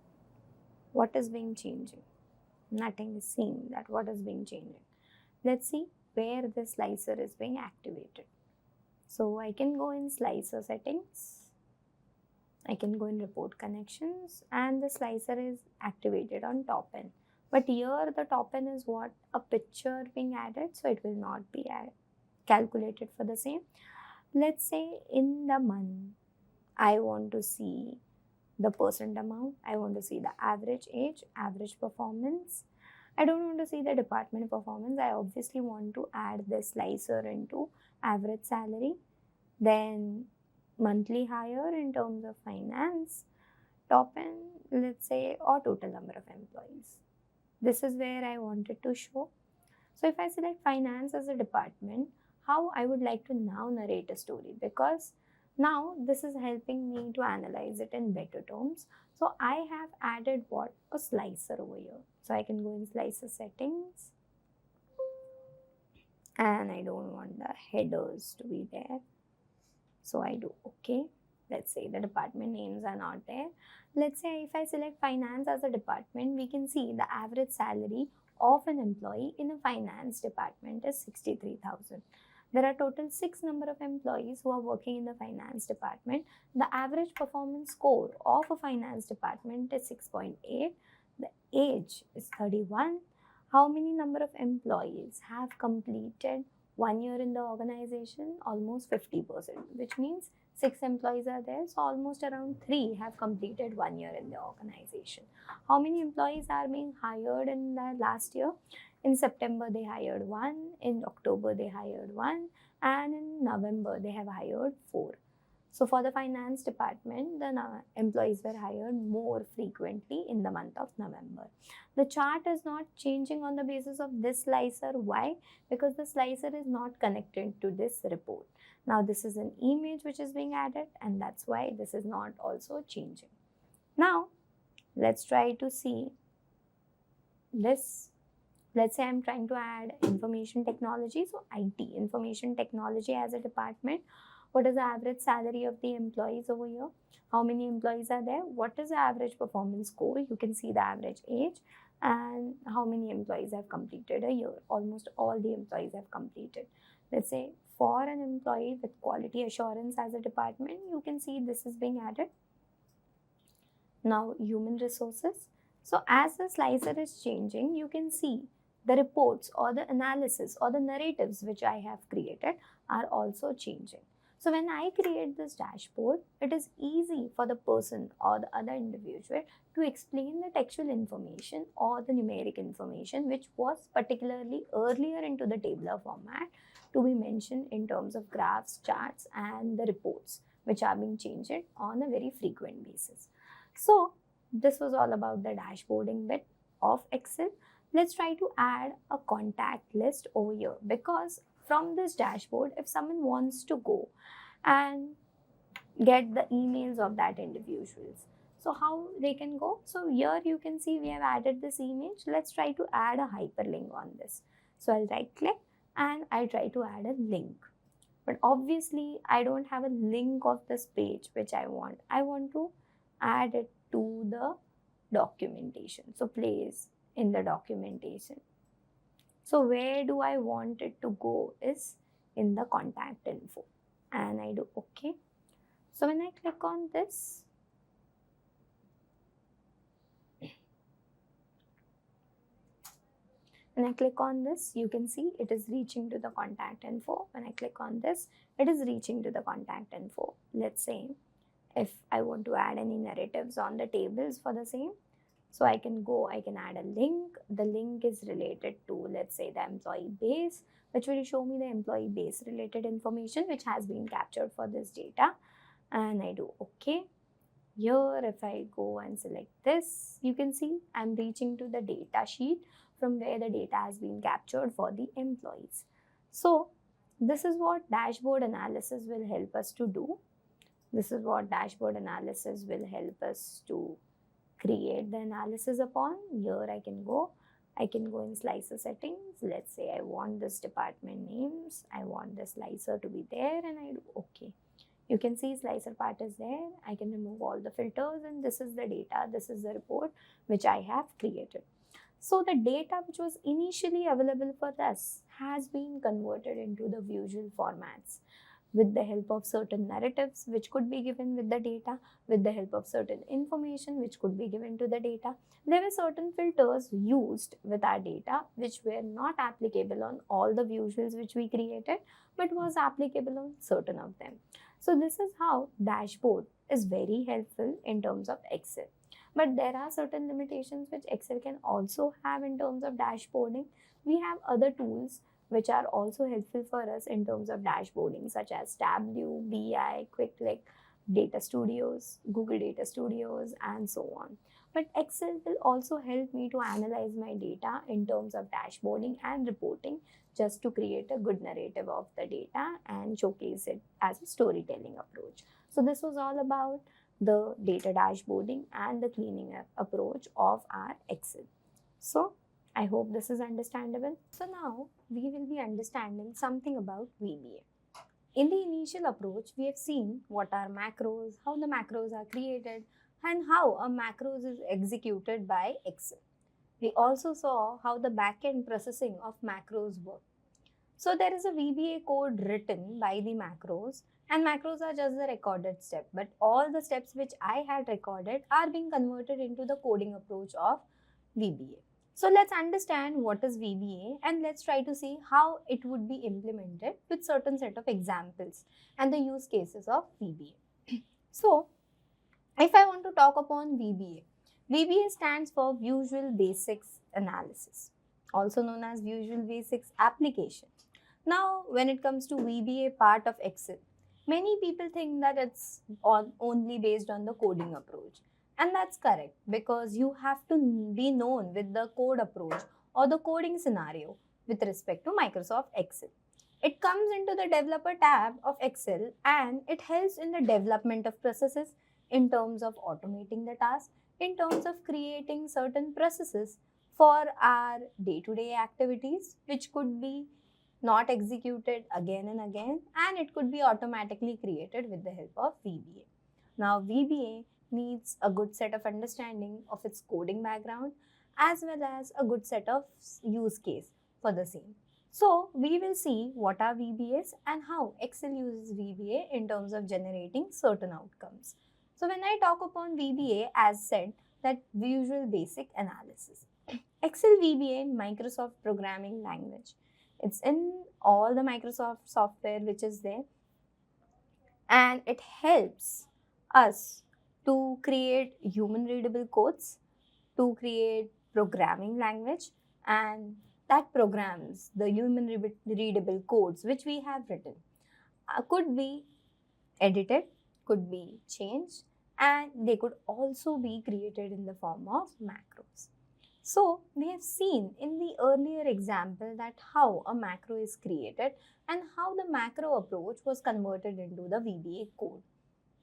S1: what is being changing? Nothing is seen that what is being changing. Let's see where this slicer is being activated. So I can go in slicer settings, I can go in report connections, and the slicer is activated on top end. But here the top end is what? A picture being added, so it will not be calculated for the same. Let's say in the month, I want to see the percent amount, I want to see the average age, average performance. I don't want to see the department performance. I obviously want to add this slicer into average salary, then monthly hire in terms of finance, top end, let's say, or total number of employees. This is where I wanted to show. So if I select finance as a department, how I would like to now narrate a story, because now this is helping me to analyze it in better terms. So I have added what? A slicer over here. So I can go in slicer settings, and I don't want the headers to be there. So I do OK. Let's say the department names are not there. Let's say if I select finance as a department, we can see the average salary of an employee in a finance department is 63,000. There are total 6 number of employees who are working in the finance department. The average performance score of a finance department is 6.8. The age is 31. How many number of employees have completed 1 year in the organization? Almost 50%, which means 6 employees are there. So almost around 3 have completed 1 year in the organization. How many employees are being hired in the last year? In September, they hired 1. In October, they hired 1. And in November, they have hired 4. So for the finance department, the employees were hired more frequently in the month of November. The chart is not changing on the basis of this slicer. Why? Because the slicer is not connected to this report. Now this is an image which is being added, and that's why this is not also changing. Now let's try to see this. Let's say I'm trying to add information technology. So IT, information technology as a department. What is the average salary of the employees over here? How many employees are there? What is the average performance score? You can see the average age, and how many employees have completed a year. Almost all the employees have completed. Let's say for an employee with quality assurance as a department, you can see this is being added. Now human resources. So as the slicer is changing, you can see the reports or the analysis or the narratives which I have created are also changing. So when I create this dashboard, it is easy for the person or the other individual to explain the textual information or the numeric information which was particularly earlier into the tabular format to be mentioned in terms of graphs, charts, and the reports which are being changed on a very frequent basis. So this was all about the dashboarding bit of Excel. Let's try to add a contact list over here, because from this dashboard, if someone wants to go and get the emails of that individuals, so how they can go? So here you can see we have added this image. Let's try to add a hyperlink on this. So I'll right click and I'll try to add a link. But obviously I don't have a link of this page which I want. I want to add it to the documentation. So place in the documentation. So where do I want it to go is in the contact info. And I do OK. So when I click on this, when I click on this, you can see it is reaching to the contact info. When I click on this, it is reaching to the contact info. Let's say if I want to add any narratives on the tables for the same, so I can go, I can add a link. The link is related to, let's say, the employee base, which will show me the employee base related information which has been captured for this data. And I do OK. Here, if I go and select this, you can see I'm reaching to the data sheet from where the data has been captured for the employees. So this is what dashboard analysis will help us to do. This is what dashboard analysis will help us to create the analysis upon. Here I can go in slicer settings. Let's say I want this department names. I want the slicer to be there and I do OK. You can see slicer part is there. I can remove all the filters and this is the data. This is the report which I have created. So the data which was initially available for us has been converted into the visual formats with the help of certain narratives which could be given with the data, with the help of certain information which could be given to the data. There were certain filters used with our data which were not applicable on all the visuals which we created, but was applicable on certain of them. So this is how dashboard is very helpful in terms of Excel. But there are certain limitations which Excel can also have in terms of dashboarding. We have other tools which are also helpful for us in terms of dashboarding, such as Tableau, BI, QuickLook, Data Studios, Google Data Studios, and so on. But Excel will also help me to analyze my data in terms of dashboarding and reporting, just to create a good narrative of the data and showcase it as a storytelling approach. So this was all about the data dashboarding and the cleaning up approach of our Excel. So I hope this is understandable. So now we will be understanding something about VBA. In the initial approach, we have seen what are macros, how the macros are created, and how a macros is executed by Excel. We also saw how the backend processing of macros work. So there is a VBA code written by the macros, and macros are just the recorded step, but all the steps which I had recorded are being converted into the coding approach of VBA. So let's understand what is VBA and let's try to see how it would be implemented with certain set of examples and the use cases of VBA. So if I want to talk upon VBA, VBA stands for Visual Basics Analysis, also known as Visual Basics Application. Now, when it comes to VBA part of Excel, many people think that it's only based on the coding approach. And that's correct, because you have to be known with the code approach or the coding scenario with respect to Microsoft Excel. It comes into the developer tab of Excel and it helps in the development of processes in terms of automating the task, in terms of creating certain processes for our day-to-day activities, which could be not executed again and again, and it could be automatically created with the help of VBA. Now, VBA needs a good set of understanding of its coding background as well as a good set of use case for the same. So, we will see what are VBAs and how Excel uses VBA in terms of generating certain outcomes. So, when I talk upon VBA, as said, that Visual Basic Analysis. Excel VBA, Microsoft Programming Language. It's in all the Microsoft software which is there, and it helps us to create human readable codes, to create programming language, and that programs the human readable codes which we have written could be edited, could be changed, and they could also be created in the form of macros. So we have seen in the earlier example that how a macro is created and how the macro approach was converted into the VBA code.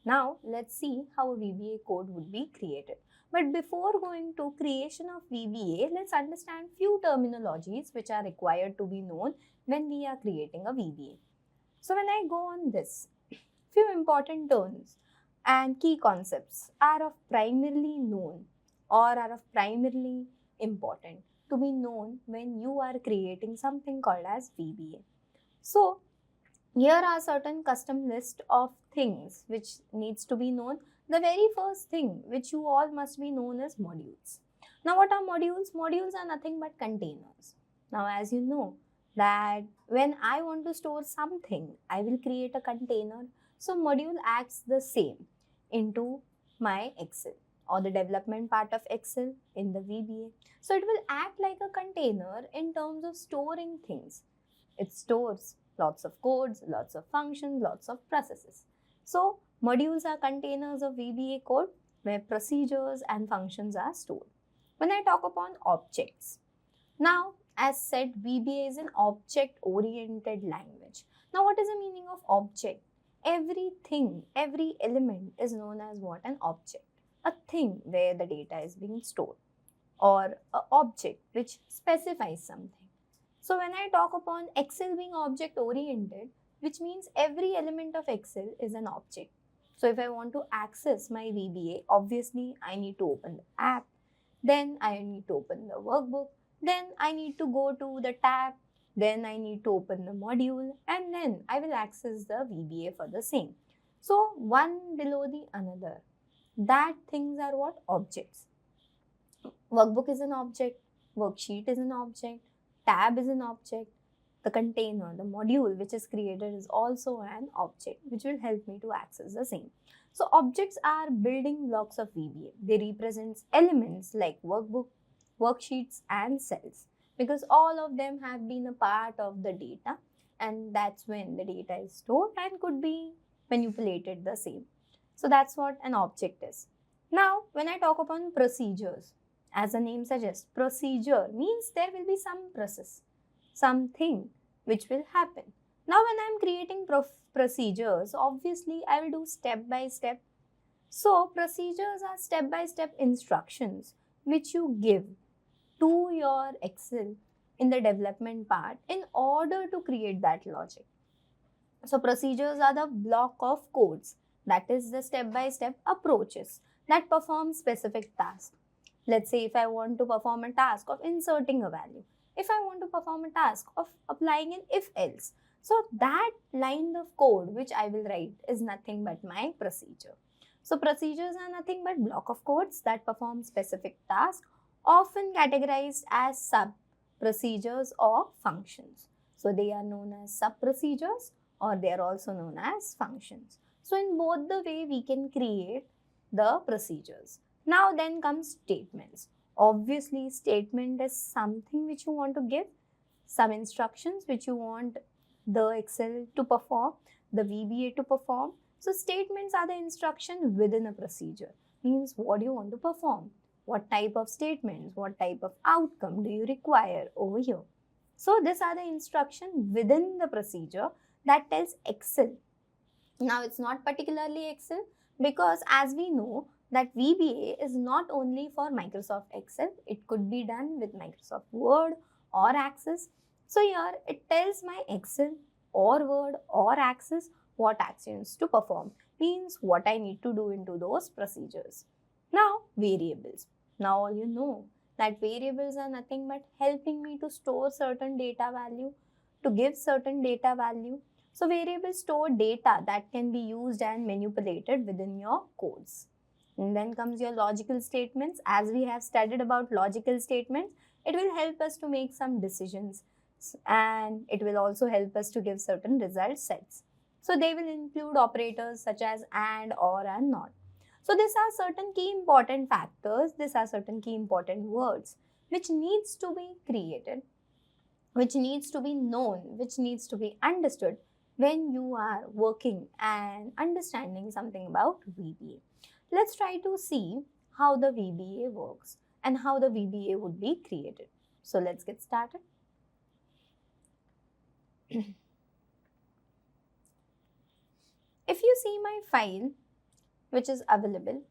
S1: Now let's see how a VBA code would be created. But before going to creation of VBA, let's understand few terminologies which are required to be known when we are creating a VBA. So when I go on this, few important terms and key concepts are of primarily known or are of primarily important to be known when you are creating something called as VBA. So here are certain custom list of things which needs to be known. The very first thing which you all must be known is modules. Now what are modules? Modules are nothing but containers. Now as you know that when I want to store something, I will create a container. So module acts the same into my Excel or the development part of Excel in the VBA. So it will act like a container in terms of storing things. It stores lots of codes, lots of functions, lots of processes. So modules are containers of VBA code where procedures and functions are stored. When I talk upon objects, now as said, VBA is an object-oriented language. Now what is the meaning of object? Everything, every element is known as what? An object. A thing where the data is being stored, or an object which specifies something. So when I talk upon Excel being object oriented, which means every element of Excel is an object. So if I want to access my VBA, obviously I need to open the app, then I need to open the workbook, then I need to go to the tab, then I need to open the module, and then I will access the VBA for the same. So one below the another, that things are what? Objects. Workbook is an object, worksheet is an object, tab is an object, the container, the module which is created is also an object which will help me to access the same. So objects are building blocks of VBA. They represent elements like workbook, worksheets and cells because all of them have been a part of the data and that's when the data is stored and could be manipulated the same. So that's what an object is. Now when I talk upon procedures, as the name suggests, procedure means there will be some process, something which will happen. Now when I am creating procedures, obviously I will do step by step. So procedures are step by step instructions which you give to your Excel in the development part in order to create that logic. So procedures are the block of codes, that is the step by step approaches that perform specific tasks. Let's say if I want to perform a task of inserting a value, if I want to perform a task of applying an if-else, so that line of code which I will write is nothing but my procedure. So procedures are nothing but block of codes that perform specific tasks, often categorized as sub-procedures or functions. So they are known as sub-procedures or they are also known as functions. So in both the way we can create the procedures. Now then comes statements. Obviously statement is something which you want to give, some instructions which you want the Excel to perform, the VBA to perform. So statements are the instruction within a procedure. Means what do you want to perform? What type of statements, what type of outcome do you require over here? So these are the instruction within the procedure that tells Excel. Now it's not particularly Excel because as we know that VBA is not only for Microsoft Excel, it could be done with Microsoft Word or Access. So here it tells my Excel or Word or Access what actions to perform, means what I need to do into those procedures. Now variables. Now you know that variables are nothing but helping me to store certain data value, to give certain data value. So variables store data that can be used and manipulated within your codes. And then comes your logical statements. As we have studied about logical statements, it will help us to make some decisions and it will also help us to give certain result sets. So they will include operators such as and, or and not. So these are certain key important factors, these are certain key important words which needs to be created, which needs to be known, which needs to be understood when you are working and understanding something about VBA. Let's try to see how the VBA works.
S2: and how the VBA would be created. So let's get started. If you see my file, which is available,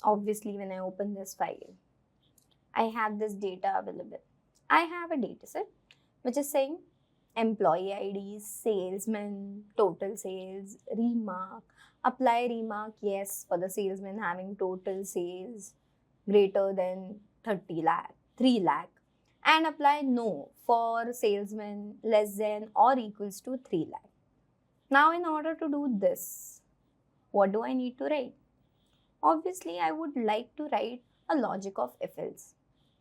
S2: obviously when I open this file, I have this data available. I have a data set which is saying employee IDs, salesman, total sales, remark, apply remark yes for the salesman having total sales greater than 30 lakh, 3 lakh, and apply no for salesman less than or equals to 3 lakh. Now in order to do this, what do I need to write? Obviously, I would like to write a logic of if else.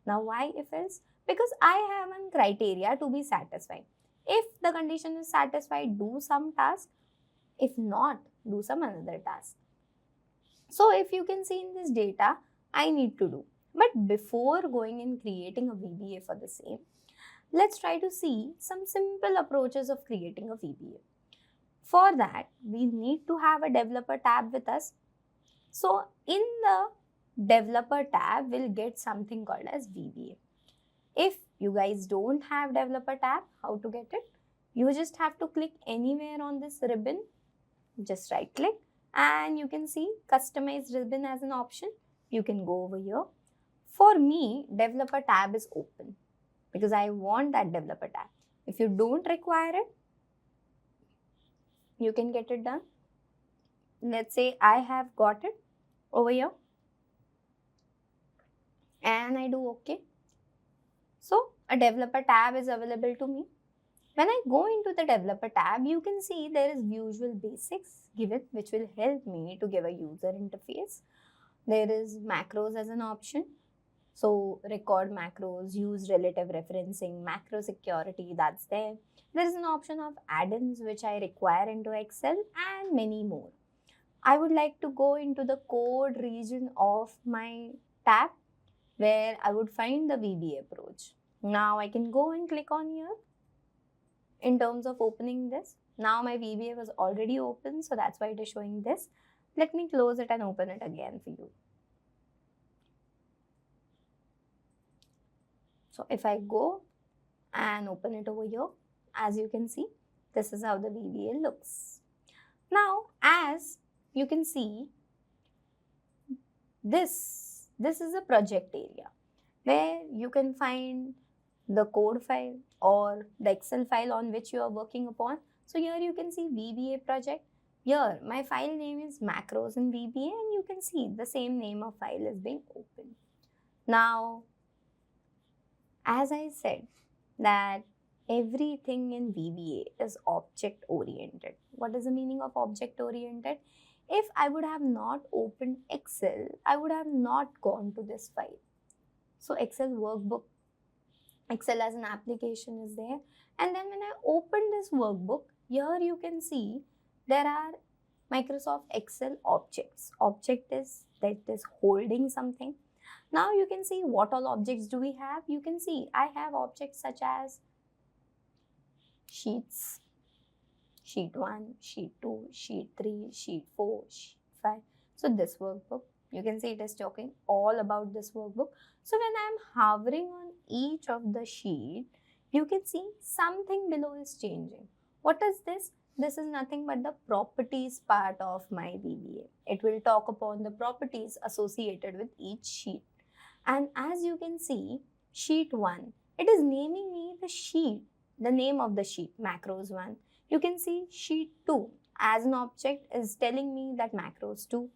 S2: Now why if else? Because I have one criteria to be satisfied. If the condition is satisfied, do some task. If not, do some another task. So if you can see in this data, I need to do. But before going and creating a VBA for the same, let's try to see some simple approaches of creating a VBA. For that, we need to have a developer tab with us. So in the developer tab, we'll get something called as VBA. If you guys don't have developer tab, how to get it? You just have to click anywhere on this ribbon, just right click, and you can see customize ribbon as an option. You can go over here. For me, developer tab is open because I want that developer tab. If you don't require it, you can get it done. Let's say I have got it over here and I do OK. So a developer tab is available to me. When I go into the developer tab, you can see there is Visual Basics given, which will help me to give a user interface. There is macros as an option. So record macros, use relative referencing, macro security, that's there. There is an option of add-ins which I require into Excel and many more. I would like to go into the code region of my tab where I would find the VBA approach. Now I can go and click on here in terms of opening this. Now my VBA was already open, so that's why it is showing this. Let me close it and open it again for you. So if I go and open it over here, as you can see, this is how the VBA looks. Now, as you can see, this is a project area where you can find the code file or the Excel file on which you are working upon. So here you can see VBA project. Here my file name is macros in VBA and you can see the same name of file is being opened. Now, as I said that everything in VBA is object oriented. What is the meaning of object oriented? If I would have not opened Excel, I would have not gone to this file. So Excel workbook, Excel as an application is there. And then when I open this workbook, here you can see there are Microsoft Excel objects. Object is that is holding something. Now you can see what all objects do we have. You can see I have objects such as sheets, sheet 1, sheet 2, sheet 3, sheet 4, sheet 5. So this workbook, you can see it is talking all about this workbook. So when I am hovering on each of the sheet, you can see something below is changing. What is this? This is nothing but the properties part of my VBA. It will talk upon the properties associated with each sheet. And as you can see, sheet 1, it is naming me the sheet, the name of the sheet, macros 1. You can see sheet 2 as an object is telling me that macros 2,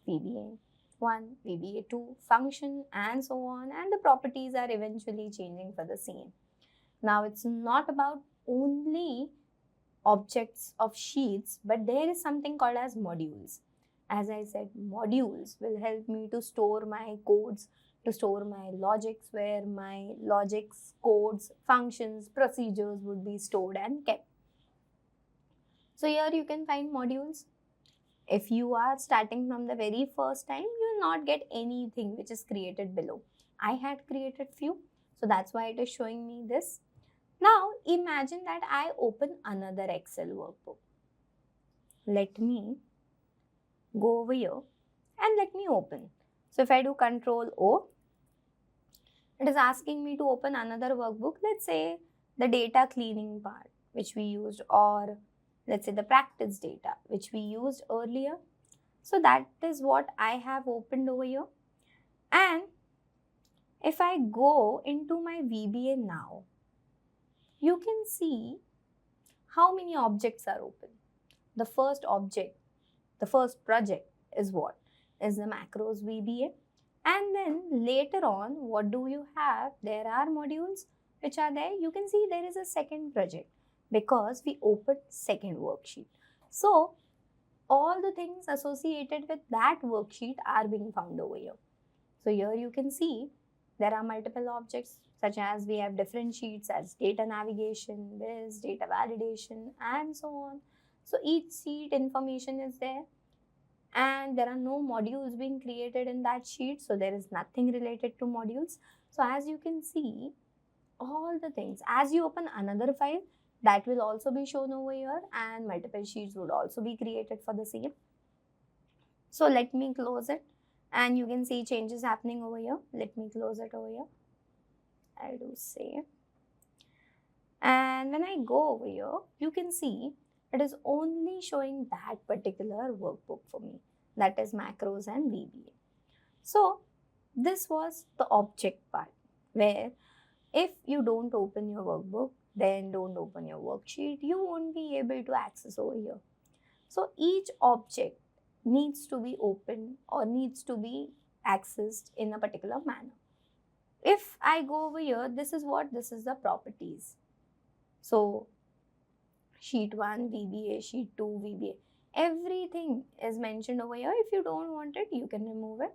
S2: VBA 1, VBA 2, function and so on, and the properties are eventually changing for the same. Now it's not about only objects of sheets, but there is something called as modules. As I said, modules will help me to store my codes, to store my logics, where my logics, codes, functions, procedures would be stored and kept. So here you can find modules. If you are starting from the very first time, you will not get anything which is created below. I had created few, so that's why it is showing me this. Now imagine that I open another Excel workbook. Let me go over here and let me open. So if I do Control O,
S1: it is asking me to open another workbook, let's say the data cleaning part which we used, or let's say the practice data which we used earlier. So that is what I have opened over here. And if I go into my VBA now, you can see how many objects are open. The first object, the first project is what? Is the macros VBA. And then later on, what do you have? There are modules which are there. You can see there is a second project because we opened second worksheet. So all the things associated with that worksheet are being found over here. So here you can see there are multiple objects, such as we have different sheets as data navigation, this, data validation, and so on. So each sheet information is there, and there are no modules being created in that sheet, so there is nothing related to modules. So as you can see, all the things, as you open another file, that will also be shown over here, and multiple sheets would also be created for the same. So let me close it, and you can see changes happening over here. Let me close it over here. I'll do save. And when I go over here, you can see it is only showing that particular workbook for me, that is macros and VBA. So this was the object part, where if you don't open your workbook, then don't open your worksheet, you won't be able to access over here. So each object needs to be opened or needs to be accessed in a particular manner. If I go over here, this is the properties. So sheet 1 VBA, sheet 2 VBA, everything is mentioned over here. If you don't want it, you can remove it.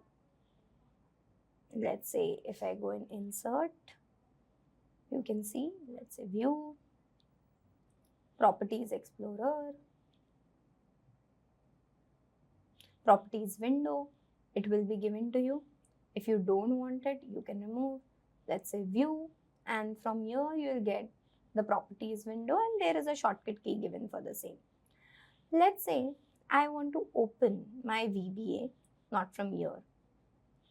S1: Let's say if I go in insert, you can see, let's say view, properties explorer, properties window, it will be given to you. If you don't want it, you can remove, let's say view, and from here you will get the properties window, and there is a shortcut key given for the same. Let's say I want to open my VBA not from here.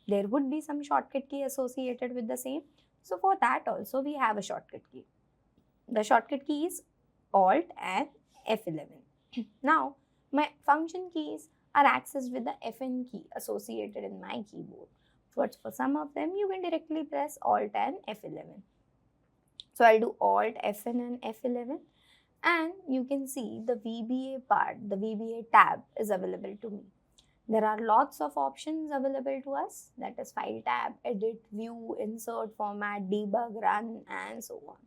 S1: There would be some shortcut key associated with the same. So for that also we have a shortcut key. The shortcut key is Alt and F11. Now my function keys are accessed with the Fn key associated in my keyboard. But for some of them you can directly press Alt and F11. So I'll do Alt, Fn and F11, and you can see the VBA part, the VBA tab is available to me. There are lots of options available to us, that is file tab, edit, view, insert, format, debug, run, and so on.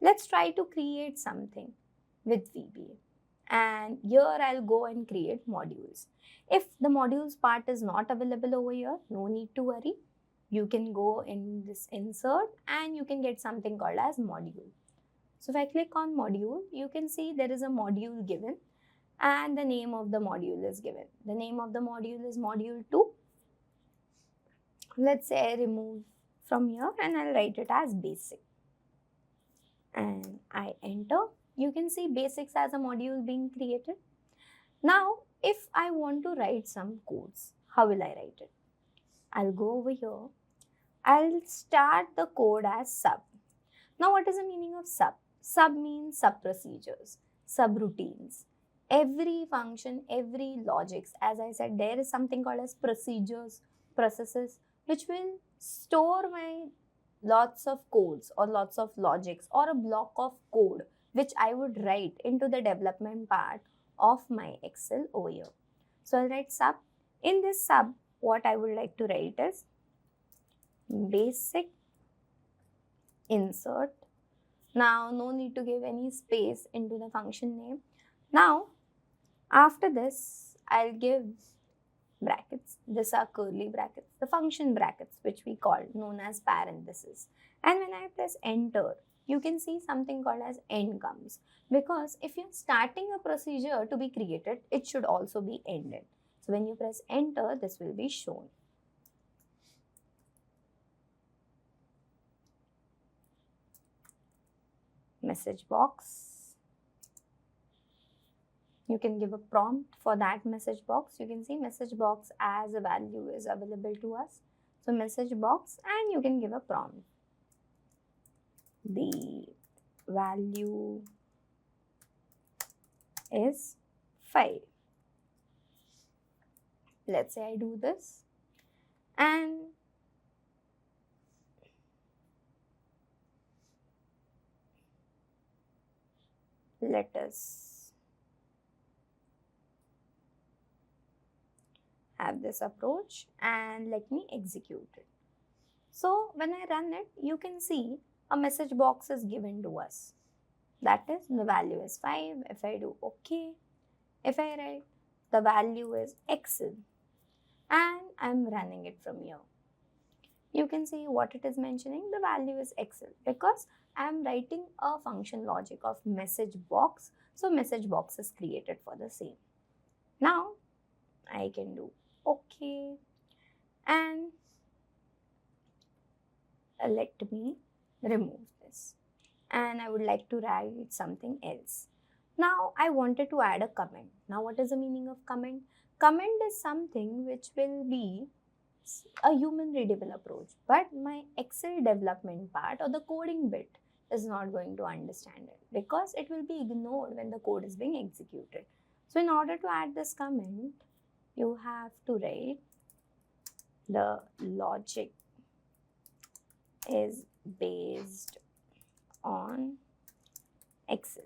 S1: Let's try to create something with VBA. And here I'll go and create modules. If the modules part is not available over here, no need to worry. You can go in this insert and you can get something called as module. So if I click on module, you can see there is a module given and the name of the module is given. The name of the module is module 2. Let's say I remove from here and I'll write it as basic. And I enter. You can see basics as a module being created. Now, if I want to write some codes, how will I write it? I'll go over here. I'll start the code as sub. Now, what is the meaning of sub? Sub means sub-procedures, sub-routines. Every function, every logics, as I said, there is something called as procedures, processes, which will store my lots of codes or lots of logics or a block of code which I would write into the development part of my Excel over here. So I'll write sub. In this sub, what I would like to write is basic insert. Now, no need to give any space into the function name. Now, after this, I'll give brackets. These are curly brackets, the function brackets, which we call known as parentheses. And when I press enter, you can see something called as end comes, because if you're starting a procedure to be created, it should also be ended. So when you press enter, this will be shown. Message box. You can give a prompt for that message box. You can see message box as a value is available to us. So message box, and you can give a prompt. The value is 5. Let's say I do this, and let us have this approach, and let me execute it. So when I run it, you can see a message box is given to us. That is, the value is 5. If I do OK, if I write the value is Excel, and I'm running it from here, you can see what it is mentioning. The value is Excel because I'm writing a function logic of message box. So message box is created for the same. Now I can do OK, and let me remove this, and I would like to write something else. Now I wanted to add a comment. Now what is the meaning of comment? Comment is something which will be a human readable approach, but my Excel development part or the coding bit is not going to understand it because it will be ignored when the code is being executed. So in order to add this comment, you have to write the logic is based on Excel.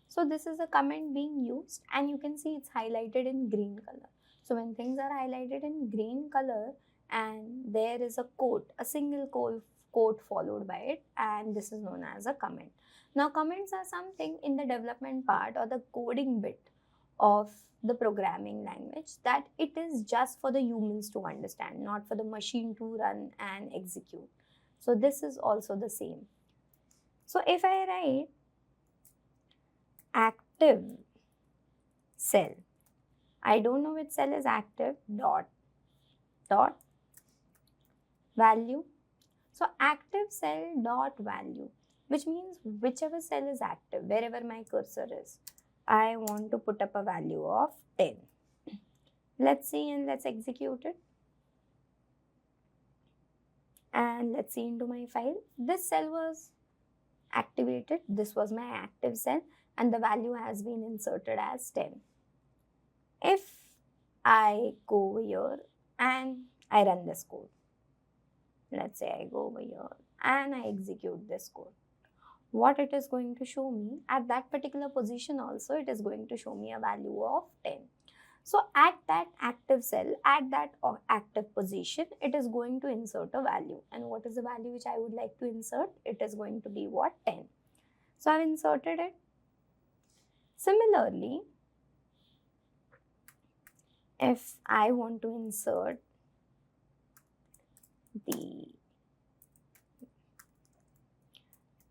S1: So this is a comment being used, and you can see it's highlighted in green color. So when things are highlighted in green color and there is a quote, a single quote followed by it, and this is known as a comment. Now comments are something in the development part or the coding bit of the programming language that it is just for the humans to understand, not for the machine to run and execute. So this is also the same. So if I write active cell, I don't know which cell is active, dot value. So active cell dot value, which means whichever cell is active, wherever my cursor is, I want to put up a value of 10. Let's see, and let's execute it. And let's see into my file. This cell was activated. This was my active cell, and the value has been inserted as 10. If I go over here and I run this code, let's say I go over here and I execute this code, what it is going to show me at that particular position also, it is going to show me a value of 10. So at that active cell, at that active position, it is going to insert a value. And what is the value which I would like to insert? It is going to be what? 10. So I've inserted it. Similarly, if I want to insert the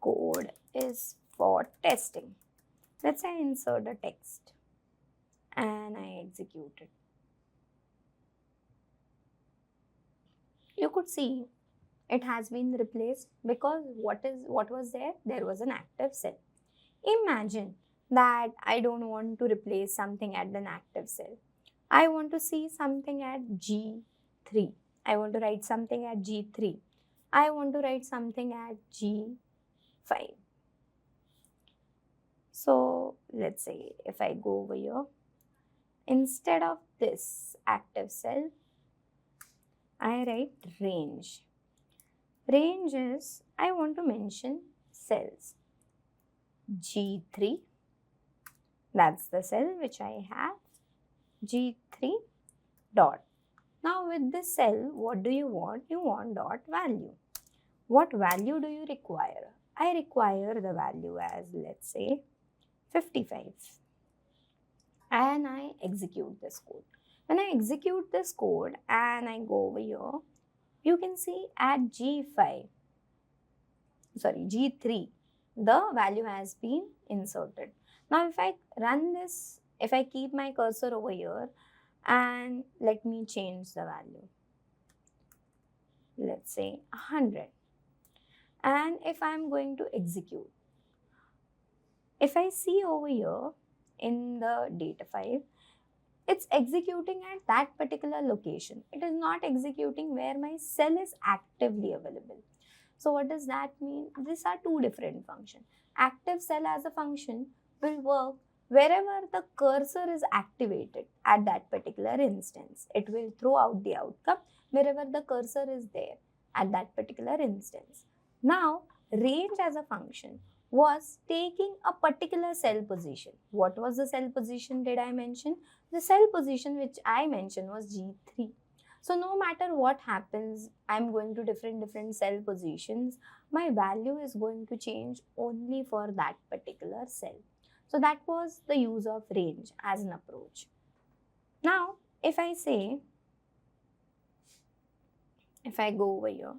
S1: code is for testing, let's say I insert a text and I execute it. You could see it has been replaced because what was there? There was an active cell. Imagine that I don't want to replace something at an active cell. I want to see something at G3. I want to write something at G3. I want to write something at G5. So let's say if I go over here, instead of this active cell, I write range. Range is, I want to mention cells. G3, that's the cell which I have, G3 dot. Now with this cell, what do you want? You want dot value. What value do you require? I require the value as, let's say, 55. And I execute this code. When I execute this code and I go over here, you can see at G3, the value has been inserted. Now if I run this, if I keep my cursor over here and let me change the value, let's say 100. And if I'm going to execute, if I see over here in the data file, it's executing at that particular location. It is not executing where my cell is actively available. So what does that mean? These are two different functions. Active cell as a function will work wherever the cursor is activated at that particular instance. It will throw out the outcome wherever the cursor is there at that particular instance. Now, range as a function was taking a particular cell position. What was the cell position did I mention? The cell position which I mentioned was G3. So no matter what happens, I'm going to different cell positions, my value is going to change only for that particular cell. So that was the use of range as an approach. Now, if I go over here,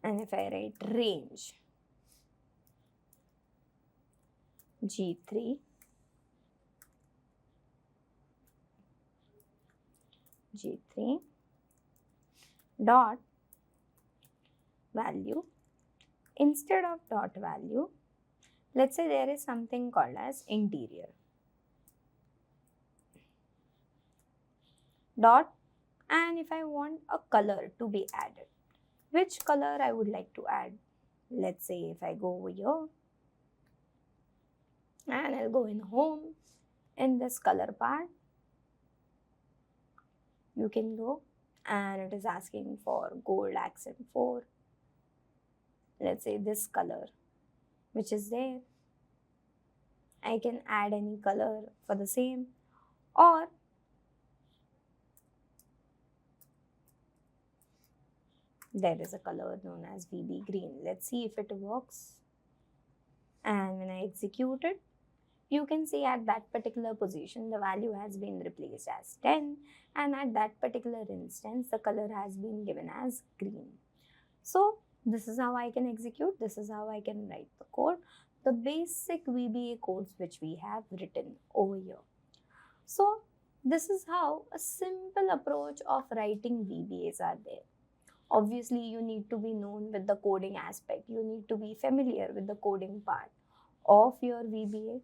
S1: and if I write range G3 dot value, instead of dot value, let's say there is something called as interior dot, and if I want a color to be added, which color I would like to add? Let's say if I go over here and I'll go in home, in this color part, you can go, and it is asking for gold accent 4. Let's say this color which is there. I can add any color for the same, or there is a color known as VB green. Let's see if it works. And when I execute it, you can see at that particular position the value has been replaced as 10, and at that particular instance the color has been given as green. So this is how I can execute, this is how I can write the code, the basic VBA codes which we have written over here. So this is how a simple approach of writing VBAs are there. Obviously, you need to be known with the coding aspect. You need to be familiar with the coding part of your VBA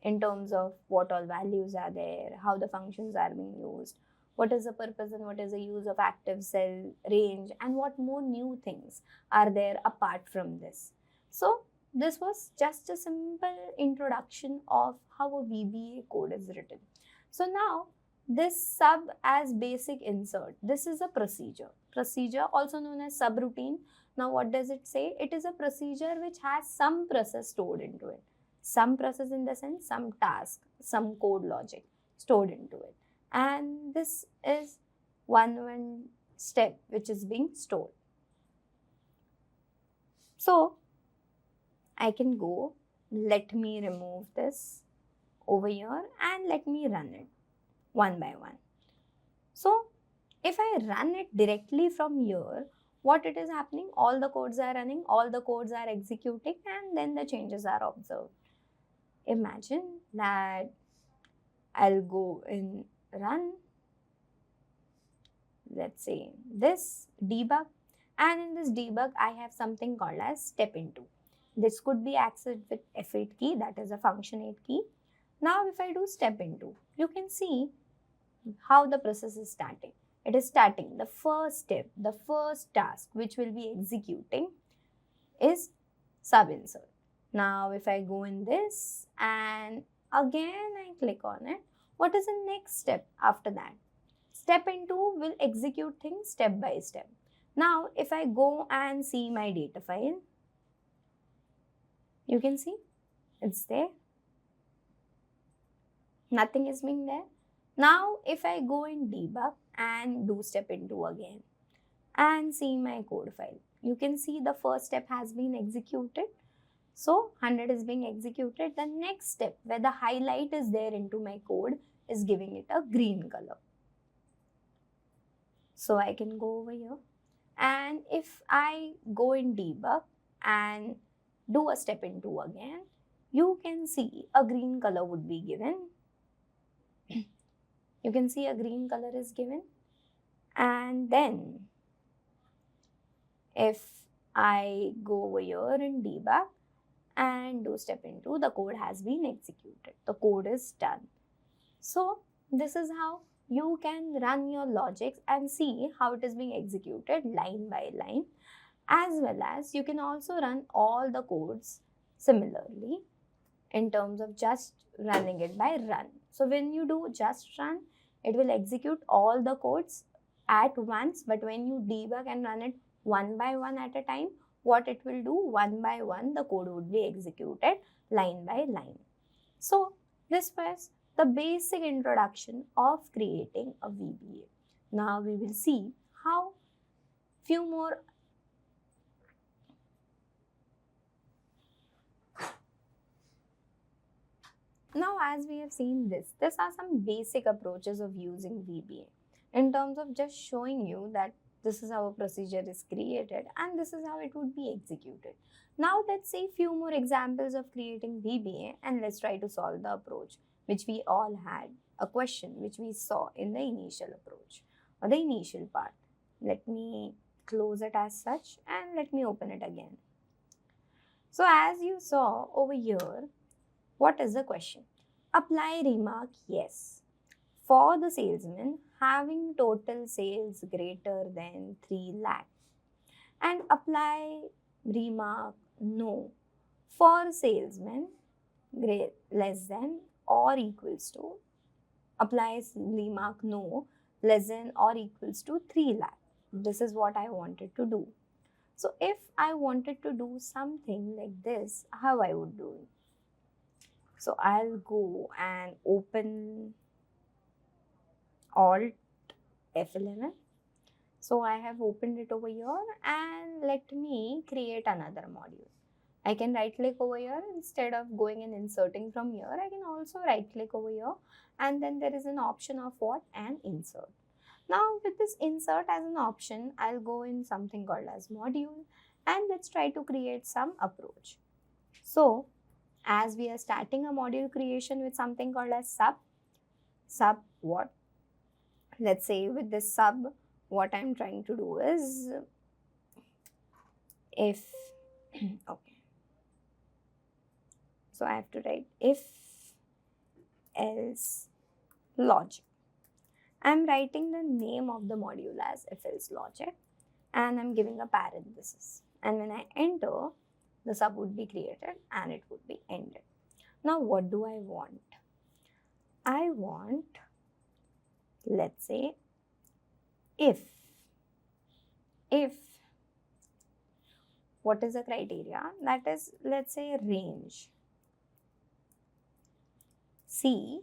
S1: in terms of what all values are there, how the functions are being used, what is the purpose and what is the use of active cell, range, and what more new things are there apart from this. So this was just a simple introduction of how a VBA code is written. So now this sub as basic insert, this is a procedure. Procedure also known as subroutine. Now what does it say? It is a procedure which has some process stored into it. Some process in the sense, some task, some code logic stored into it. And this is one step which is being stored. So I can go, let me remove this over here and let me run it one by one. So if I run it directly from here, what it is happening, all the codes are running, all the codes are executing, and then the changes are observed. Imagine that I'll go in run, let's say this debug, and in this debug I have something called as step into. This could be accessed with F8 key, that is a function 8 key. Now if I do step into, you can see how the process is starting. It is starting, the first step, the first task which will be executing is sub insert. Now if I go in this and again I click on it, what is the next step after that? Step into will execute things step by step. Now if I go and see my data file, you can see it's there. Nothing is being there. Now if I go in debug and do step into again and see my code file, you can see the first step has been executed. So 100 is being executed. The next step where the highlight is there into my code is giving it a green color. So I can go over here, and if I go in debug and do a step into again, you can see a green color would be given. You can see a green color is given. And then if I go over here in debug and do step into the code has been executed. The code is done. So this is how you can run your logics and see how it is being executed line by line, as well as you can also run all the codes similarly in terms of just running it by run. So when you do just run, it will execute all the codes at once, but when you debug and run it one by one at a time, what it will do, one by one the code would be executed line by line. So this was the basic introduction of creating a VBA. Now we will see how few more Now, as we have seen these are some basic approaches of using VBA in terms of just showing you that this is how a procedure is created and this is how it would be executed. Now, let's see few more examples of creating VBA and let's try to solve the approach which we all had, a question which we saw in the initial approach or the initial part. Let me close it as such and let me open it again. So, as you saw over here, what is the question? Apply remark yes for the salesman having total sales greater than 3 lakh, and apply remark no for salesman less than or equals to, applies remark no less than or equals to 3 lakh. This is what I wanted to do. So if I wanted to do something like this, how I would do it? So I'll go and open Alt F11. So I have opened it over here and let me create another module. I can right click over here instead of going and inserting from here. I can also right click over here and then there is an option of what? And insert. Now with this insert as an option, I'll go in something called as module and let's try to create some approach. So as we are starting a module creation with something called as sub what? Let's say with this sub, what I'm trying to do is if, okay. So I have to write if else logic. I'm writing the name of the module as if else logic and I'm giving a parenthesis. And when I enter, the sub would be created and it would be ended. Now, what do I want? I want, let's say, if, what is the criteria? That is, let's say, range. See,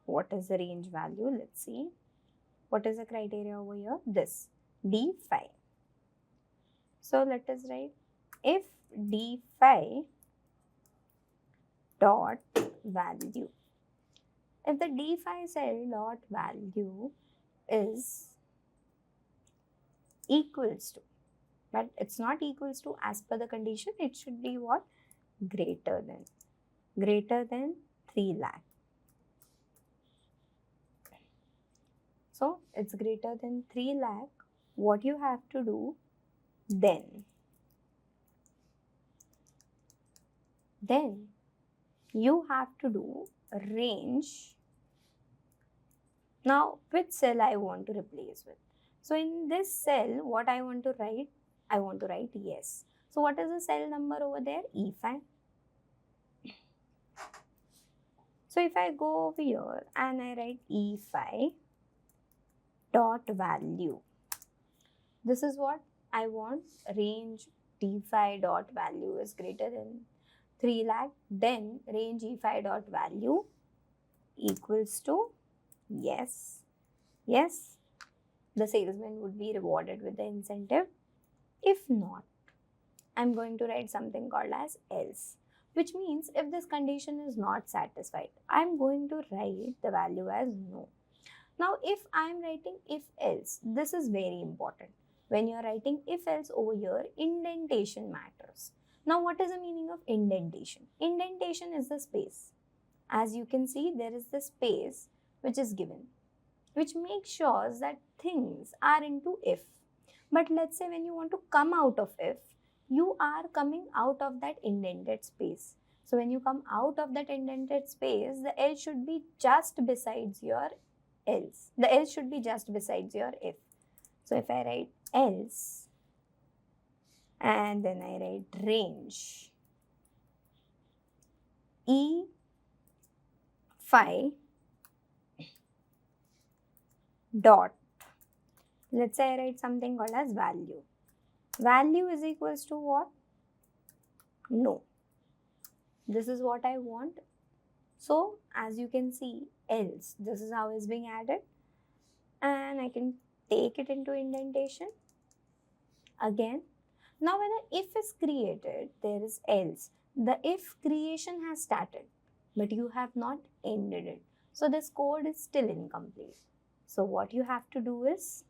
S1: what is the range value? Let's see. What is the criteria over here? This, D5. So let us write if D5 dot value. If the D5 cell dot value is equals to, but it's not equals to as per the condition, it should be what? Greater than 3 lakh. So it's greater than 3 lakh. What you have to do then you have to do range. Now which cell I want to replace with? So in this cell, what I want to write? I want to write yes. So what is the cell number over there? E5. So if I go over here and I write E5 dot value, this is what I want. Range D5 dot value is greater than 3 lakh, then range E5 dot value equals to yes. Yes, the salesman would be rewarded with the incentive. If not, I'm going to write something called as else, which means if this condition is not satisfied, I'm going to write the value as no. Now, if I'm writing if else, this is very important. When you're writing if else over here, indentation matters. Now, what is the meaning of indentation? Indentation is the space. As you can see, there is the space which is given, which makes sure that things are into if. But let's say when you want to come out of if, you are coming out of that indented space. So when you come out of that indented space, the else should be just besides your else. The else should be just besides your if. So if I write else and then I write range E phi dot, let's say I write something called as value. Value is equals to what? No. This is what I want. So as you can see, else, this is how it's being added, and I can take it into indentation again. Now when an if is created, there is else. The if creation has started, but you have not ended it. So this code is still incomplete. So what you have to do is,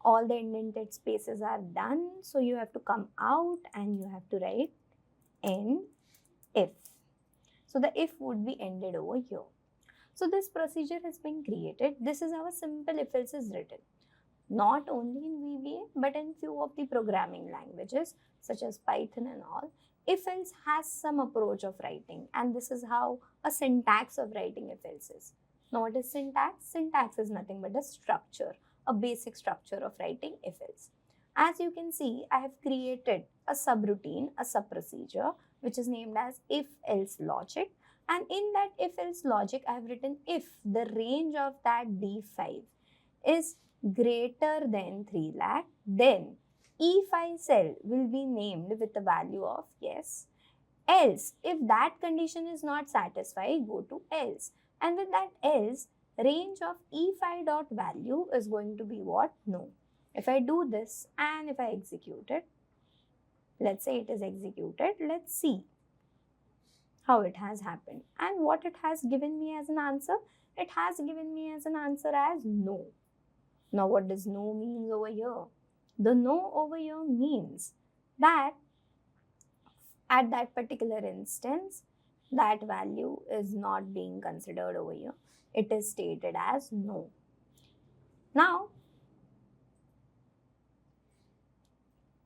S1: all the indented spaces are done. So you have to come out and you have to write end if. So the if would be ended over here. So this procedure has been created. This is how a simple if else is written. Not only in VBA, but in few of the programming languages such as Python and all. If else has some approach of writing, and this is how a syntax of writing if else is. Now what is syntax? Syntax is nothing but a structure, a basic structure of writing if else. As you can see, I have created a subroutine, a sub-procedure, which is named as if else logic. And in that if else logic, I have written if the range of that D5 is greater than 3 lakh, then E5 cell will be named with the value of yes. Else, if that condition is not satisfied, go to else. And with that else, range of E5 dot value is going to be what? No. If I do this and if I execute it, let's say it is executed, let's see how it has happened and what it has given me as an answer. It has given me as an answer as no. Now what does no means over here? The no over here means that at that particular instance, that value is not being considered over here. It is stated as no. Now,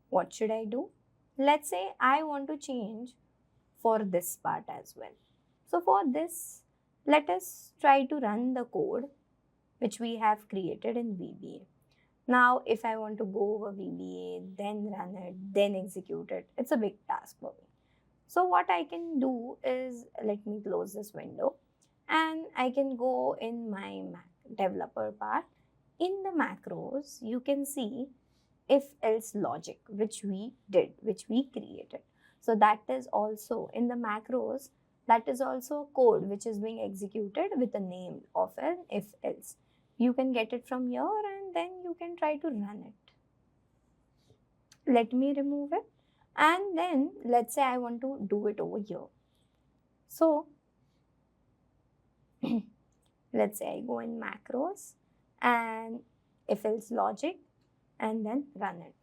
S1: what should I do? Let's say I want to change for this part as well. So for this, let us try to run the code which we have created in VBA. Now, if I want to go over VBA, then run it, then execute it, it's a big task for me. So what I can do is, let me close this window and I can go in my developer part. In the macros, you can see if else logic, which we did, which we created. So that is also in the macros, that is also a code which is being executed with the name of an if else. You can get it from here and then you can try to run it. Let me remove it. And then let's say I want to do it over here. So let's say I go in macros and if else logic and then run it.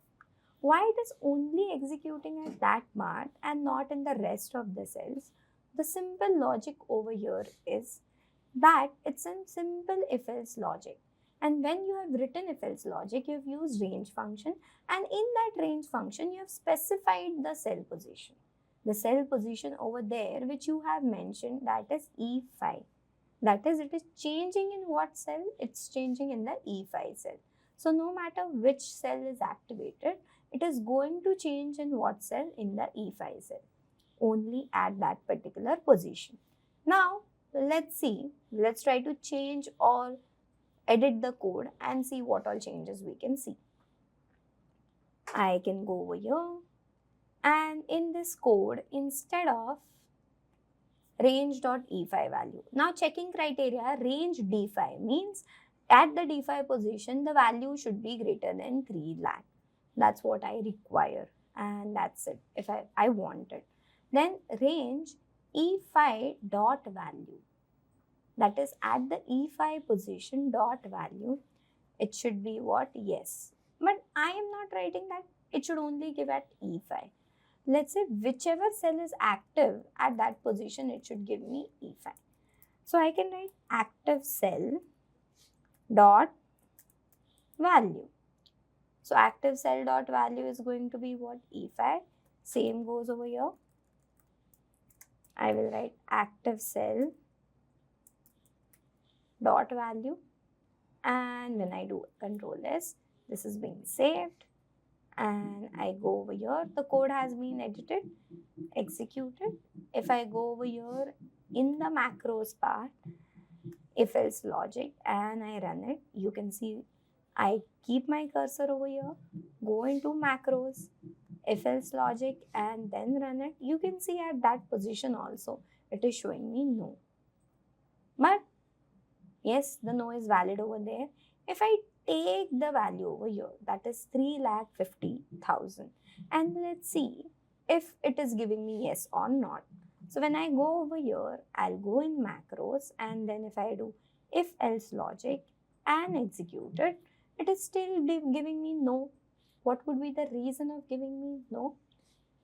S1: Why it is only executing at that part and not in the rest of the cells? The simple logic over here is that it's a simple if else logic. And when you have written if else logic, you have used range function, and in that range function, you have specified the cell position. The cell position over there, which you have mentioned, that is E5. That is, it is changing in what cell? It's changing in the E5 cell. So no matter which cell is activated, it is going to change in what cell? In the E5 cell. Only at that particular position. Now, let's see. Let's try to change or edit the code and see what all changes we can see. I can go over here and in this code, instead of range.e5 value. Now checking criteria, range d5 means at the d5 position, the value should be greater than 3 lakh. That's what I require and that's it if I want it. Then range e5 dot value. That is at the E5 position dot value, it should be what? Yes. But I am not writing that. It should only give at E5. Let's say whichever cell is active at that position, it should give me E5. So I can write active cell dot value.
S2: So active cell dot value is going to be what? E5. Same goes over here. I will write active cell dot value, and when I do control S, this is being saved, and I go over here, the code has been edited, executed. If I go over here in the macros part, if else logic, and I run it, you can see I keep my cursor over here, go into macros, if else logic, and then run it. You can see at that position also it is showing me no. But yes, the no is valid over there. If I take the value over here, that is 3,50,000, and let's see if it is giving me yes or not. So when I go over here, I'll go in macros, and then if I do if else logic and execute it, it is still giving me no. What would be the reason of giving me no?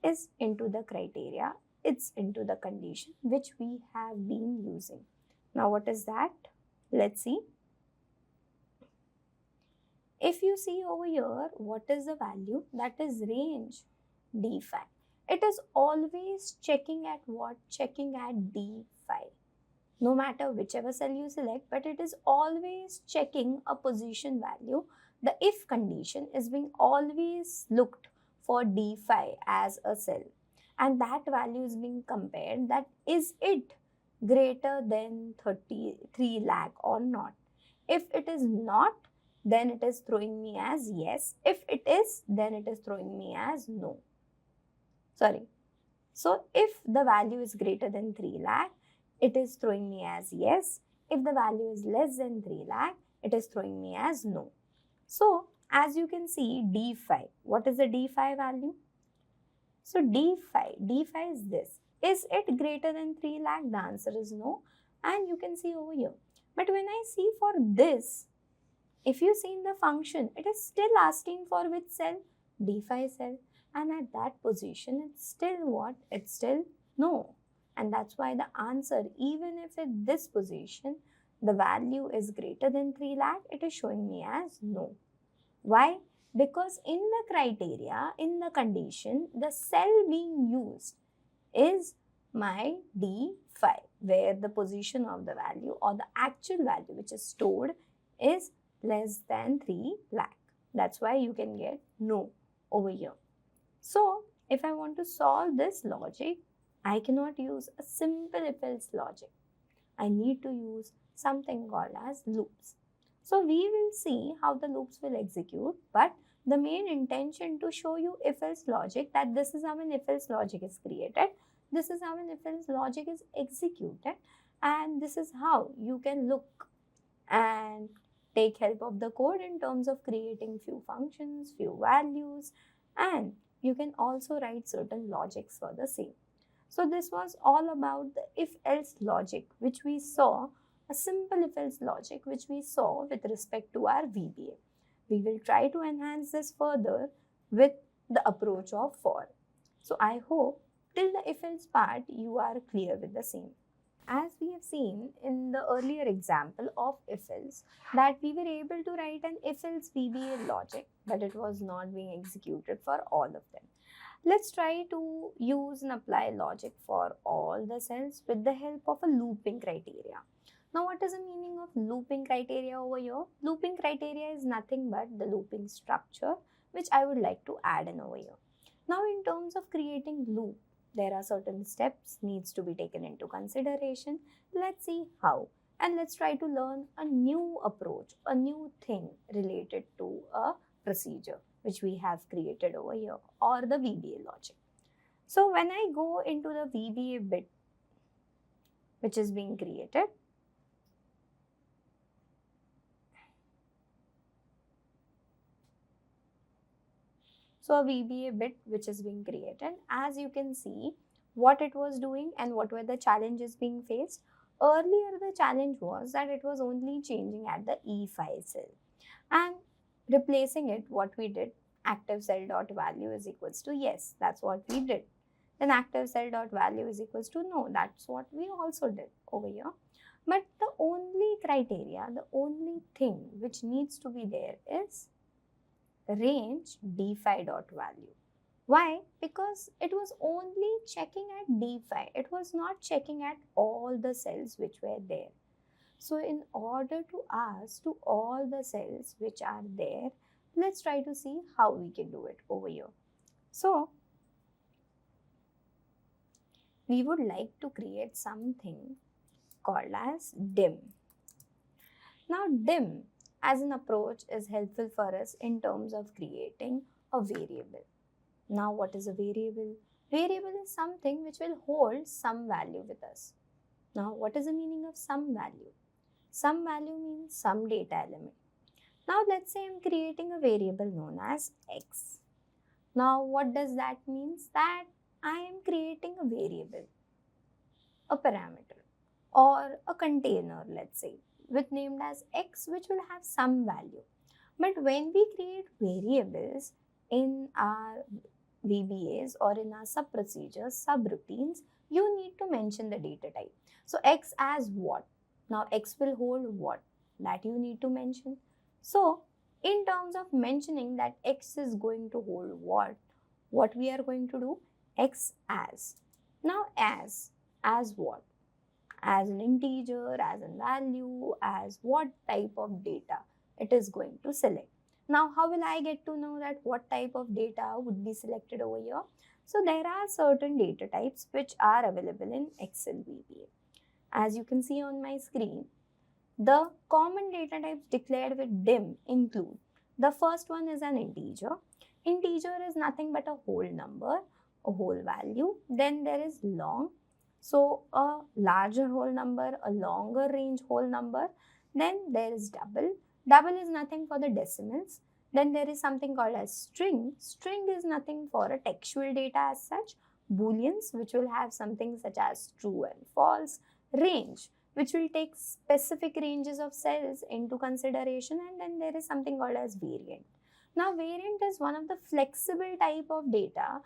S2: Is into the criteria, it's into the condition which we have been using. Now what is that? Let's see. If you see over here, what is the value? That is range D5. It is always checking at what? Checking at D5. No matter whichever cell you select, but it is always checking a position value. The if condition is being always looked for D5 as a cell, and that value is being compared, that is it greater than 33 lakh or not. If it is not, then it is throwing me as yes. If it is, then it is throwing me as no. Sorry. So if the value is greater than 3 lakh, it is throwing me as yes. If the value is less than 3 lakh, it is throwing me as no. So as you can see, D5, what is the D5 value? So D5 is this. Is it greater than 3 lakh? The answer is no. And you can see over here. But when I see for this, if you see in the function, it is still asking for which cell? D5 cell. And at that position, it's still what? It's still no. And that's why the answer, even if at this position, the value is greater than 3 lakh, it is showing me as no. Why? Because in the criteria, in the condition, the cell being used is my D5, where the position of the value or the actual value which is stored is less than 3 lakh. That's why you can get no over here. So if I want to solve this logic, I cannot use a simple if-else logic. I need to use something called as loops. So we will see how the loops will execute, but the main intention to show you if-else logic, that this is how an if-else logic is created, this is how an if-else logic is executed, and this is how you can look and take help of the code in terms of creating few functions, few values, and you can also write certain logics for the same. So this was all about the if-else logic, which we saw, a simple if-else logic which we saw with respect to our VBA. We will try to enhance this further with the approach of for. So I hope till the if-else part you are clear with the same. As we have seen in the earlier example of if-else, that we were able to write an if-else VBA logic, but it was not being executed for all of them. Let's try to use and apply logic for all the cells with the help of a looping criteria. Now, what is the meaning of looping criteria over here? Looping criteria is nothing but the looping structure which I would like to add in over here. Now, in terms of creating loop, there are certain steps needs to be taken into consideration. Let's see how, and let's try to learn a new approach, a new thing related to a procedure which we have created over here, or the VBA logic. So when I go into the VBA bit which is being created, so a VBA bit which is being created, as you can see what it was doing and what were the challenges being faced. Earlier the challenge was that it was only changing at the E5 cell, and replacing it, what we did, active cell dot value is equals to yes, that's what we did. Then active cell dot value is equals to no, that's what we also did over here. But the only criteria, the only thing which needs to be there is
S1: range d5.value. Why? Because it was only checking at d5. It was not checking at all the cells which were there. So in order to ask to all the cells which are there, let's try to see how we can do it over here. So we would like to create something called as dim. Now dim as an approach is helpful for us in terms of creating a variable. Now what is a variable? Variable is something which will hold some value with us. Now what is the meaning of some value? Some value means some data element. Now let's say I'm creating a variable known as x. Now what does that mean? That I am creating a variable, a parameter or a container, let's say, with named as x, which will have some value. But when we create variables in our VBAs or in our sub procedures, subroutines, you need to mention the data type. So x as what? Now x will hold what? That you need to mention. So in terms of mentioning that x is going to hold what we are going to do? X as. Now as what? As an integer, as a value, as what type of data it is going to select. Now, how will I get to know that what type of data would be selected over here? So, there are certain data types which are available in Excel VBA. As you can see on my screen, the common data types declared with dim include, the first one is an integer. Integer is nothing but a whole number, a whole value. Then there is long. So a larger whole number, a longer range whole number. Then there is double. Double is nothing for the decimals. Then there is something called as string. String is nothing for a textual data as such. Booleans, which will have something such as true and false. Range, which will take specific ranges of cells into consideration. And then there is something called as variant. Now variant is one of the flexible type of data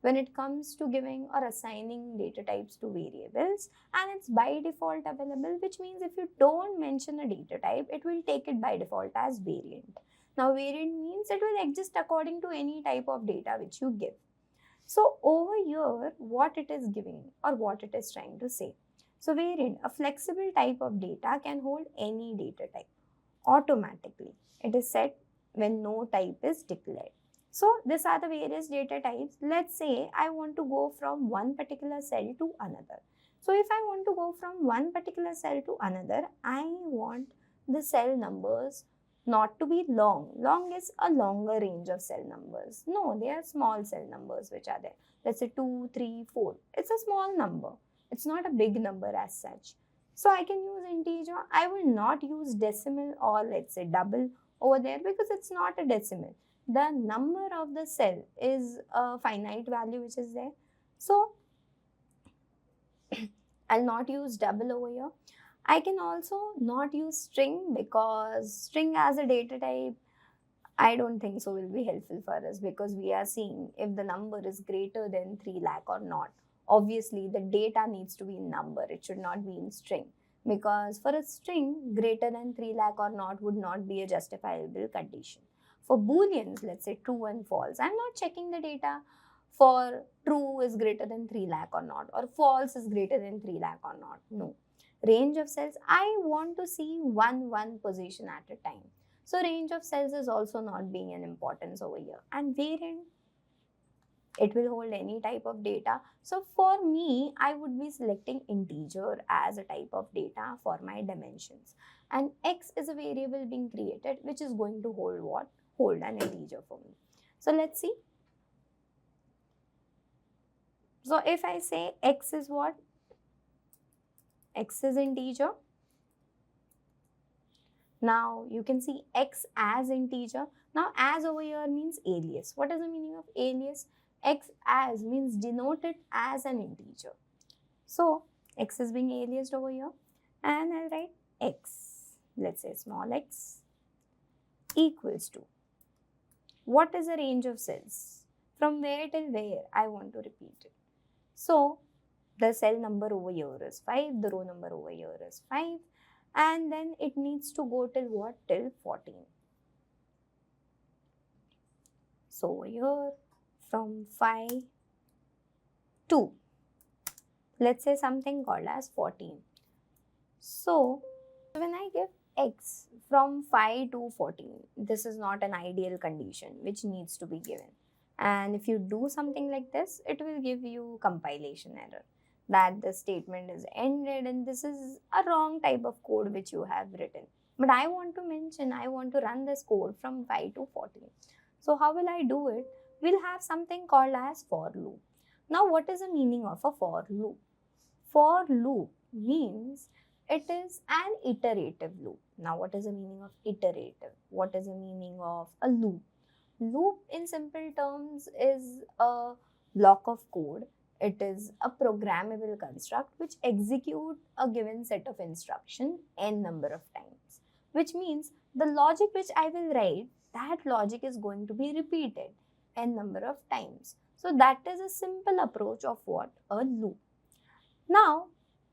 S1: when it comes to giving or assigning data types to variables, and it's by default available, which means if you don't mention a data type, it will take it by default as variant. Now variant means it will exist according to any type of data which you give. So over here, what it is giving or what it is trying to say. So variant, a flexible type of data, can hold any data type automatically. It is set when no type is declared. So these are the various data types. Let's say I want to go from one particular cell to another. So if I want to go from one particular cell to another, I want the cell numbers not to be long. Long is a longer range of cell numbers. No, they are small cell numbers which are there. Let's say 2, 3, 4. It's a small number. It's not a big number as such. So I can use integer. I will not use decimal or let's say double over there because it's not a decimal. The number of the cell is a finite value which is there. So I'll not use double over here. I can also not use string because string as a data type, I don't think so will be helpful for us because we are seeing if the number is greater than 3 lakh or not. Obviously, the data needs to be in number. It should not be in string because for a string, greater than 3 lakh or not would not be a justifiable condition. For booleans, let's say true and false, I'm not checking the data for true is greater than 3 lakh or not, or false is greater than 3 lakh or not. No. Range of cells, I want to see one position at a time. So range of cells is also not being an importance over here. And variant, it will hold any type of data. So for me, I would be selecting integer as a type of data for my dimensions. And x is a variable being created which is going to hold what? Hold an integer for me. So let's see. So if I say x is what? X is integer. Now you can see x as integer. Now as over here means alias. What is the meaning of alias? X as means denoted as an integer. So x is being aliased over here and I'll write x. Let's say small x equals to. What is the range of cells? From where till where I want to repeat it. So the cell number over here is 5, the row number over here is 5, and then it needs to go till what? Till 14. So over here from 5 to, let's say something called as 14. So when I give x from 5 to 14, this is not an ideal condition which needs to be given. And if you do something like this, it will give you compilation error that the statement is ended and this is a wrong type of code which you have written. But I want to run this code from 5 to 14. So how will I do it? We'll have something called as for loop. Now what is the meaning of a for loop? For loop means it is an iterative loop. Now what is the meaning of iterative? What is the meaning of a loop? Loop in simple terms is a block of code. It is a programmable construct which execute a given set of instruction n number of times. Which means the logic which I will write, that logic is going to be repeated n number of times. So that is a simple approach of what? A loop. Now,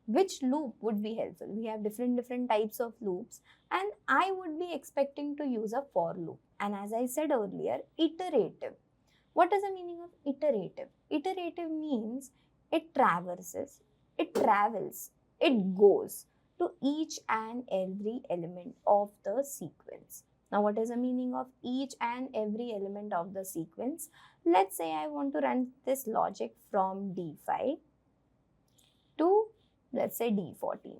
S1: which loop would be helpful? We have different types of loops and I would be expecting to use a for loop. And as I said earlier, iterative. What is the meaning of iterative? Iterative means it traverses, it travels, it goes to each and every element of the sequence. Now, what is the meaning of each and every element of the sequence? Let's say I want to run this logic from D5 to, let's say, D14.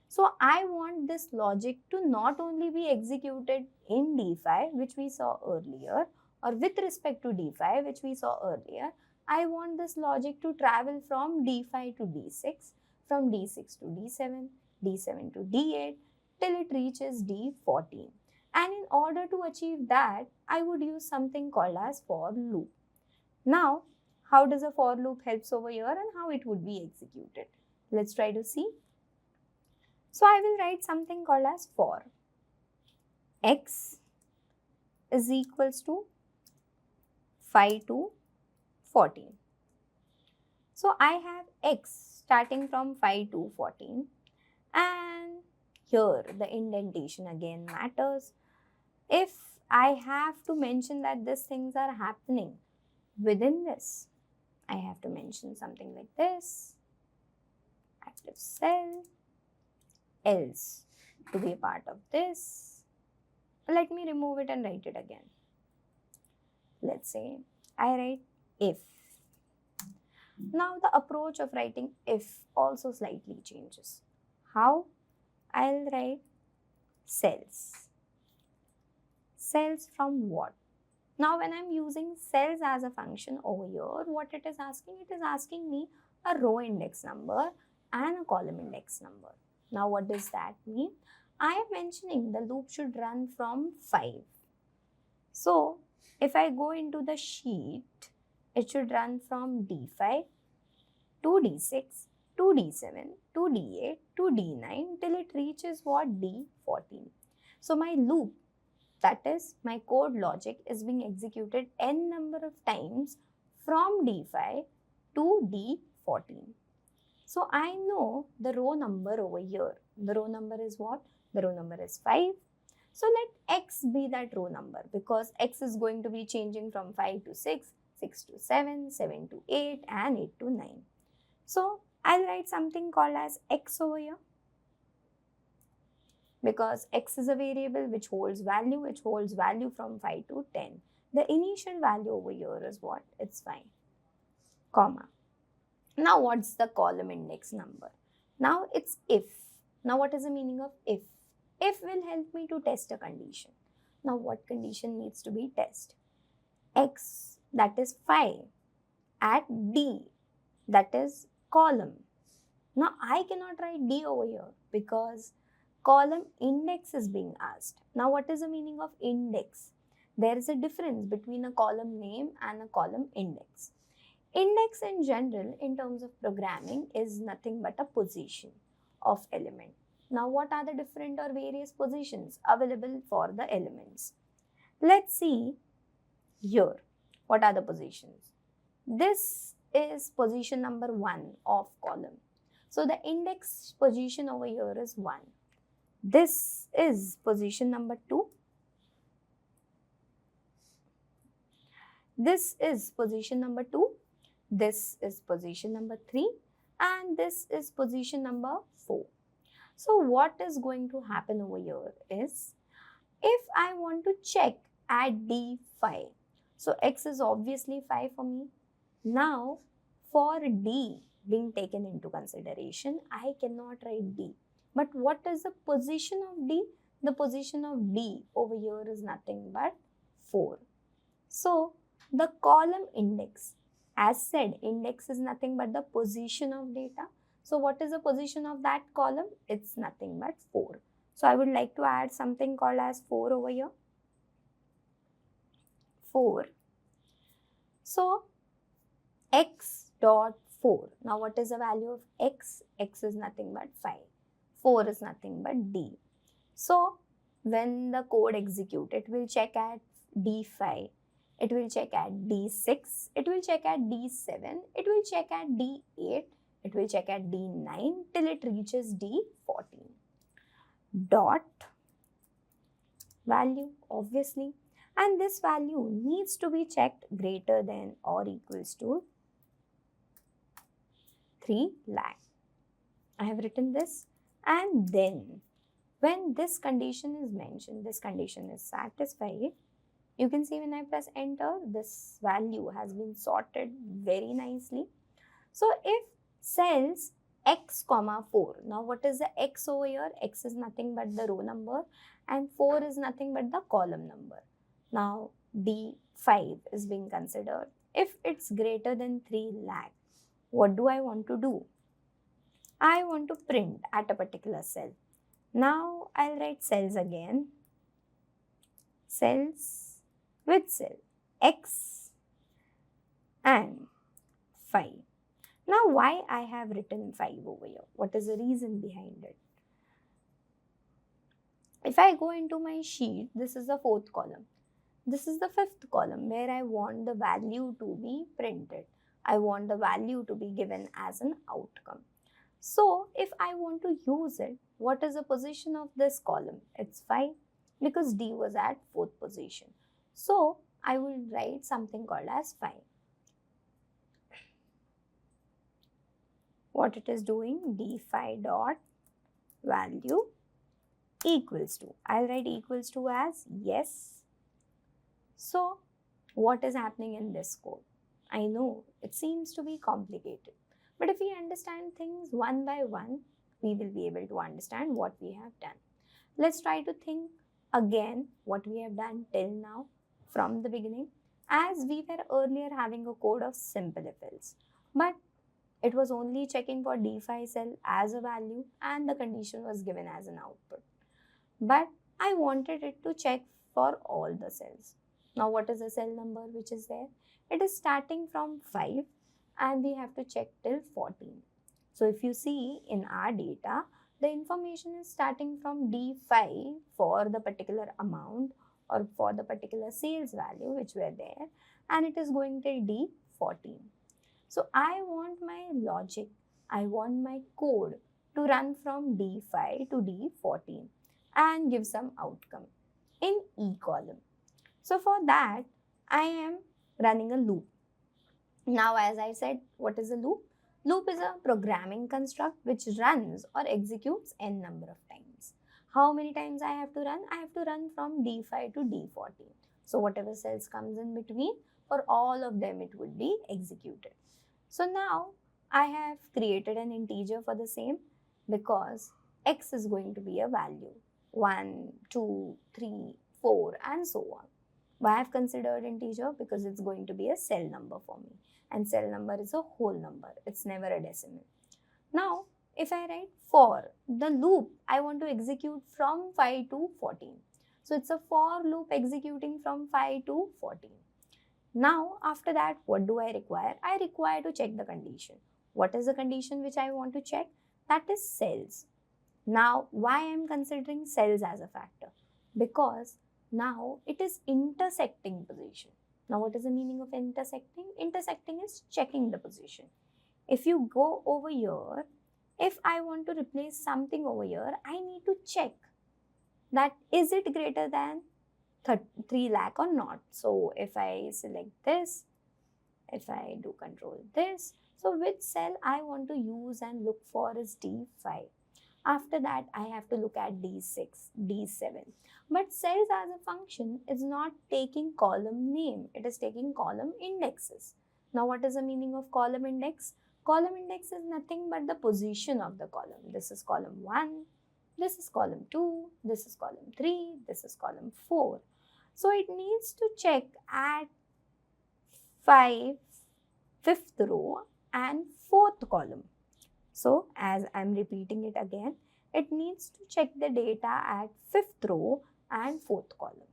S1: So I want this logic to not only be executed in D5, which we saw earlier, or with respect to D5, which we saw earlier. I want this logic to travel from D5 to D6, from D6 to D7, D7 to D8, till it reaches D14. And in order to achieve that, I would use something called as for loop. Now, how does a for loop helps over here and how it would be executed? Let's try to see. So I will write something called as for x is equals to 5 to 14. So I have x starting from 5 to 14 and here the indentation again matters. If I have to mention that these things are happening within this, I have to mention something like this, active cell, else to be a part of this. Let me remove it and write it again. Let's say I write if. Now the approach of writing if also slightly changes. How? I'll write cells. Cells from what? Now when I'm using cells as a function over here, what it is asking? It is asking me a row index number and a column index number. Now what does that mean? I am mentioning the loop should run from 5. So if I go into the sheet, it should run from D5 to D6 to D7 to D8 to D9 till it reaches what? D14. So my loop, that is my code logic, is being executed n number of times from D5 to D14. So I know the row number over here. The row number is what? The row number is 5. So let x be that row number because x is going to be changing from 5 to 6, 6 to 7, 7 to 8 and 8 to 9. So I'll write something called as x over here because x is a variable which holds value from 5 to 10. The initial value over here is what? It's 5, comma. Now what's the column index number? Now it's if. Now what is the meaning of if? If will help me to test a condition. Now what condition needs to be tested? X, that is 5, at D, that is column. Now I cannot write D over here because column index is being asked. Now what is the meaning of index? There is a difference between a column name and a column index. Index in general, in terms of programming, is nothing but a position of element. Now, what are the different or various positions available for the elements? Let's see here. What are the positions? This is position number 1 of column. So, the index position over here is 1. This is position number 2. This is position number 2, this is position number 3, and this is position number 4. So what is going to happen over here is, if I want to check at D5, so X is obviously 5 for me. Now, for D being taken into consideration, I cannot write D. But what is the position of D? The position of D over here is nothing but 4. So, the column index, as said, index is nothing but the position of data. So, what is the position of that column? It's nothing but 4. So, I would like to add something called as 4 over here. 4. So, X dot 4. Now, what is the value of X? X is nothing but 5. 4 is nothing but D. So, when the code executes, it will check at D5. It will check at D6, it will check at D7, it will check at D8, it will check at D9 till it reaches D14. Dot value, obviously, and this value needs to be checked greater than or equals to 3 lakh. I have written this, and then when this condition is mentioned, this condition is satisfied, you can see when I press enter, this value has been sorted very nicely. So if cells X comma 4, now what is the X over here? X is nothing but the row number and 4 is nothing but the column number. Now D5 is being considered. If it's greater than 3 lakh, what do I want to do? I want to print at a particular cell. Now I'll write cells again. Cells with cell X and 5. Now why I have written 5 over here? What is the reason behind it? If I go into my sheet, this is the 4th column. This is the 5th column where I want the value to be printed. I want the value to be given as an outcome. So if I want to use it, what is the position of this column? It's 5 because D was at 4th position. So I will write something called as 5. What it is doing, D5 dot value equals to, I'll write equals to as yes. So what is happening in this code? I know it seems to be complicated, but if we understand things one by one, we will be able to understand what we have done. Let's try to think again what we have done till now from the beginning, as we were earlier having a code of simple if else, but it was only checking for D5 cell as a value and the condition was given as an output. But I wanted it to check for all the cells. Now what is the cell number which is there? It is starting from 5 and we have to check till 14. So if you see in our data, the information is starting from D5 for the particular amount or for the particular sales value which were there, and it is going till D14. So I want my logic, I want my code to run from D5 to D14 and give some outcome in E column. So for that, I am running a loop. Now as I said, what is a loop? Loop is a programming construct which runs or executes n number of times. How many times I have to run? I have to run from D5 to D14. So whatever cells comes in between, for all of them it would be executed. So now I have created an integer for the same because X is going to be a value 1, 2, 3, 4 and so on. Why I have considered integer? Because it's going to be a cell number for me, and cell number is a whole number. It's never a decimal. Now, if I write for the loop, I want to execute from 5 to 14. So it's a for loop executing from 5 to 14. Now, after that, what do I require? I require to check the condition. What is the condition which I want to check? That is cells. Now, why I am considering cells as a factor? Because now it is intersecting position. Now, what is the meaning of intersecting? Intersecting is checking the position. If you go over here, if I want to replace something over here, I need to check that is it greater than 3 lakh or not. So if I select this, if I do control this, so which cell I want to use and look for is D5. After that, I have to look at D6, D7. But cells as a function is not taking column name. It is taking column indexes. Now, what is the meaning of column index? Column index is nothing but the position of the column. This is column 1, this is column 2, this is column 3, this is column 4. So, it needs to check at 5th row and 4th column. So, as I am repeating it again, it needs to check the data at 5th row and 4th column.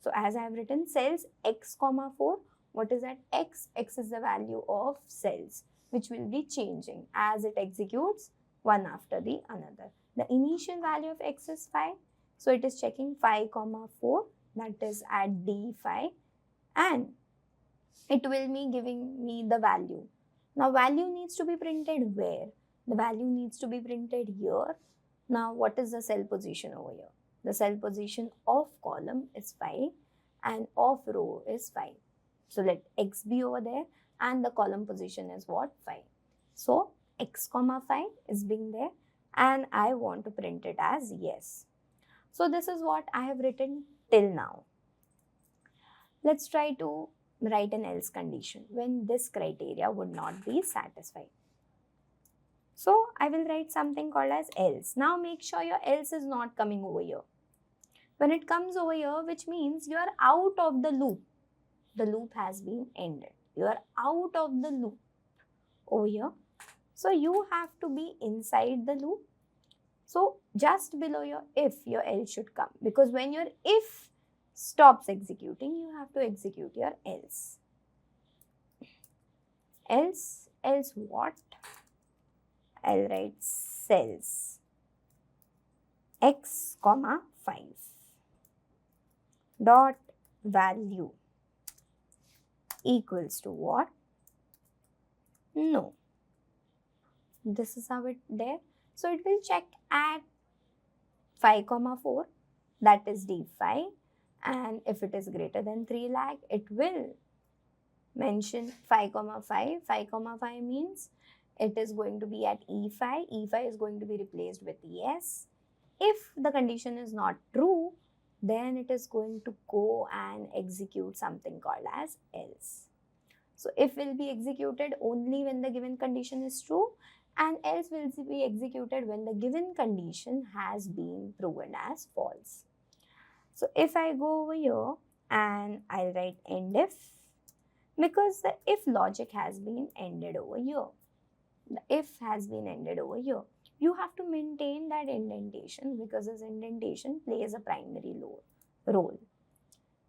S1: So, as I have written cells x comma 4, what is that x? X is the value of cells which will be changing as it executes one after the another. The initial value of x is 5. So, it is checking 5 comma 4, that is at D5, and it will be giving me the value. Now, value needs to be printed where? The value needs to be printed here. Now, what is the cell position over here? The cell position of column is 5 and of row is 5. So, let x be over there and the column position is what? 5. So, x comma 5 is being there and I want to print it as yes. So, this is what I have written till now. Let's try to write an else condition when this criteria would not be satisfied. So, I will write something called as else. Now, make sure your else is not coming over here. When it comes over here, which means you are out of the loop. The loop has been ended. You are out of the loop over here. So, you have to be inside the loop. So, just below your if, your else should come. Because when your if stops executing, you have to execute your else. Else what? I'll write cells x comma 5 dot value equals to what? No. This is how it there. So it will check at 5 comma 4, that is D5, and if it is greater than 3 lakh, it will mention 5 comma 5. 5 comma 5 means it is going to be at E5. E5 is going to be replaced with yes. If the condition is not true, then it is going to go and execute something called as else. So, if will be executed only when the given condition is true, and else will be executed when the given condition has been proven as false. So, if I go over here and I'll write end if, because the if logic has been ended over here. The if has been ended over here. You have to maintain that indentation because this indentation plays a primary role.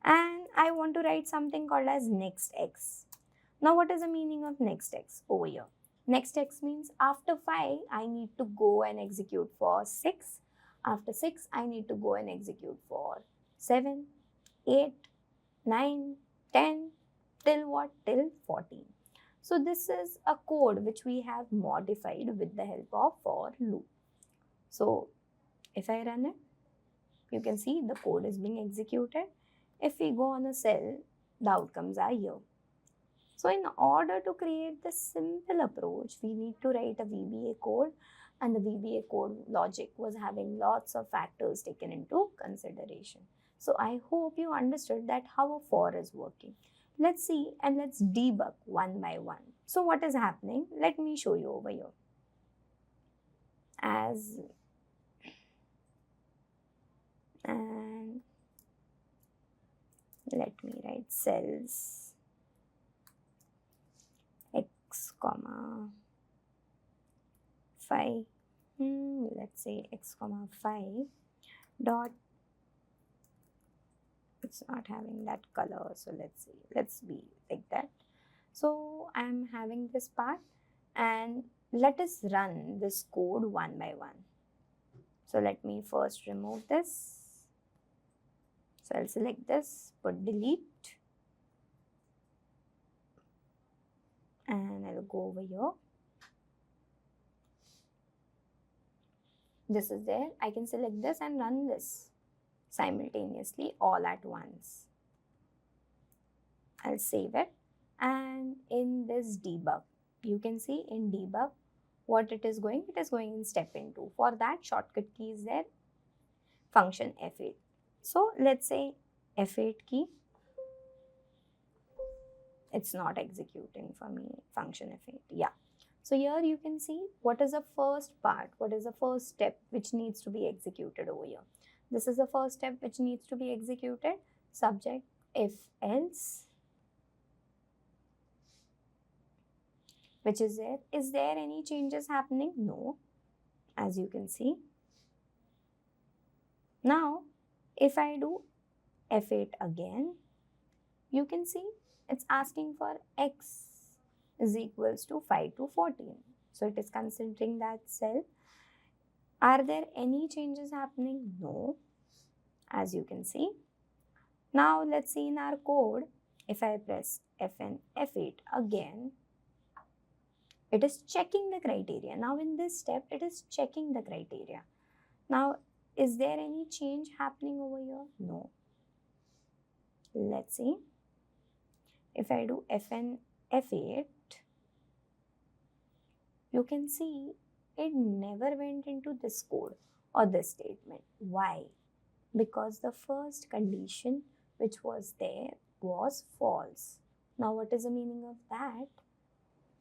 S1: And I want to write something called as next x. Now, what is the meaning of next x over here? Next x means after 5, I need to go and execute for 6. After 6, I need to go and execute for 7, 8, 9, 10, till what? Till 14. So, this is a code which we have modified with the help of for loop. So, if I run it, you can see the code is being executed. If we go on a cell, the outcomes are here. So, in order to create this simple approach, we need to write a VBA code, and the VBA code logic was having lots of factors taken into consideration. So, I hope you understood that how a for is working. Let's see and let's debug one by one. So, what is happening? Let me show you over here. And let me write cells x comma 5. Let's say x comma 5 dot. It's not having that color, so let's be like that. So I'm having this part, and let us run this code one by one. So let me first remove this. So I'll select this, put delete, and I'll go over here. This is there. I can select this and run this. simultaneously all at once. I'll save it. And in this debug, you can see in debug what it is going in step into. For that, shortcut key is there, function F8. So let's say F8 key, it's not executing for me, function F8. Yeah. So here you can see what is the first part, what is the first step which needs to be executed over here. This is the first step which needs to be executed. Subject if else, which is there. Is there any changes happening? No, as you can see. Now, if I do F8 again, you can see it's asking for x is equals to 5 to 14. So it is considering that cell. Are there any changes happening? No, as you can see. Now let's see in our code, if I press Fn F8 again, it is checking the criteria. Now in this step, it is checking the criteria. Now, is there any change happening over here? No. Let's see. If I do Fn F8, you can see it never went into this code or this statement. Why? Because the first condition which was there was false. Now what is the meaning of that?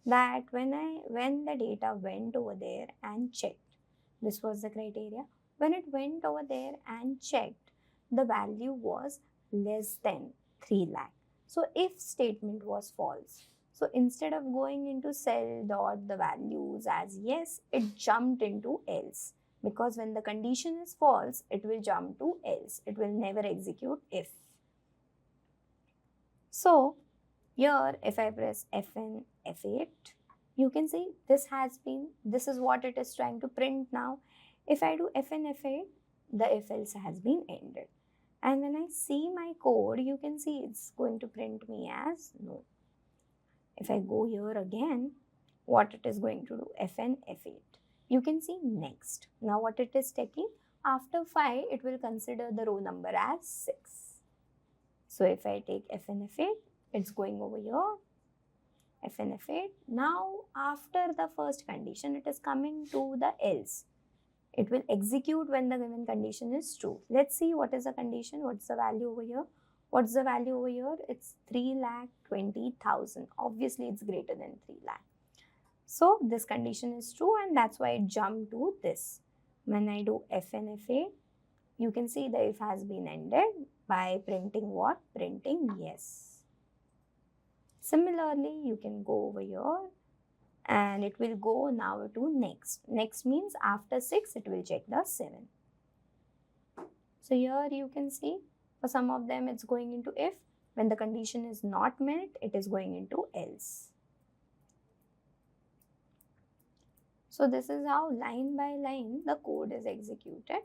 S1: That when the data went over there and checked, this was the criteria. When it went over there and checked, the value was less than 3 lakh. So if statement was false. So instead of going into cell dot the values as yes, it jumped into else. Because when the condition is false, it will jump to else. It will never execute if. So here, if I press Fn F8, you can see this is what it is trying to print now. If I do Fn F8, the if else has been ended. And when I see my code, you can see it's going to print me as no. If I go here again, what it is going to do, Fn F8. You can see next. Now what it is taking, after 5, it will consider the row number as 6. So if I take Fn F8, it's going over here, Fn F8. Now after the first condition, it is coming to the else. It will execute when the given condition is true. Let's see what is the condition, what's the value over here. What's the value over here? It's 3,20,000. Obviously, it's greater than 3 lakh. So this condition is true and that's why it jumped to this. When I do Fn F8, you can see the if has been ended by printing what? Printing yes. Similarly, you can go over here and it will go now to next. Next means after 6, it will check the 7. So here you can see for some of them it's going into if. When the condition is not met, it is going into else. So this is how line by line the code is executed.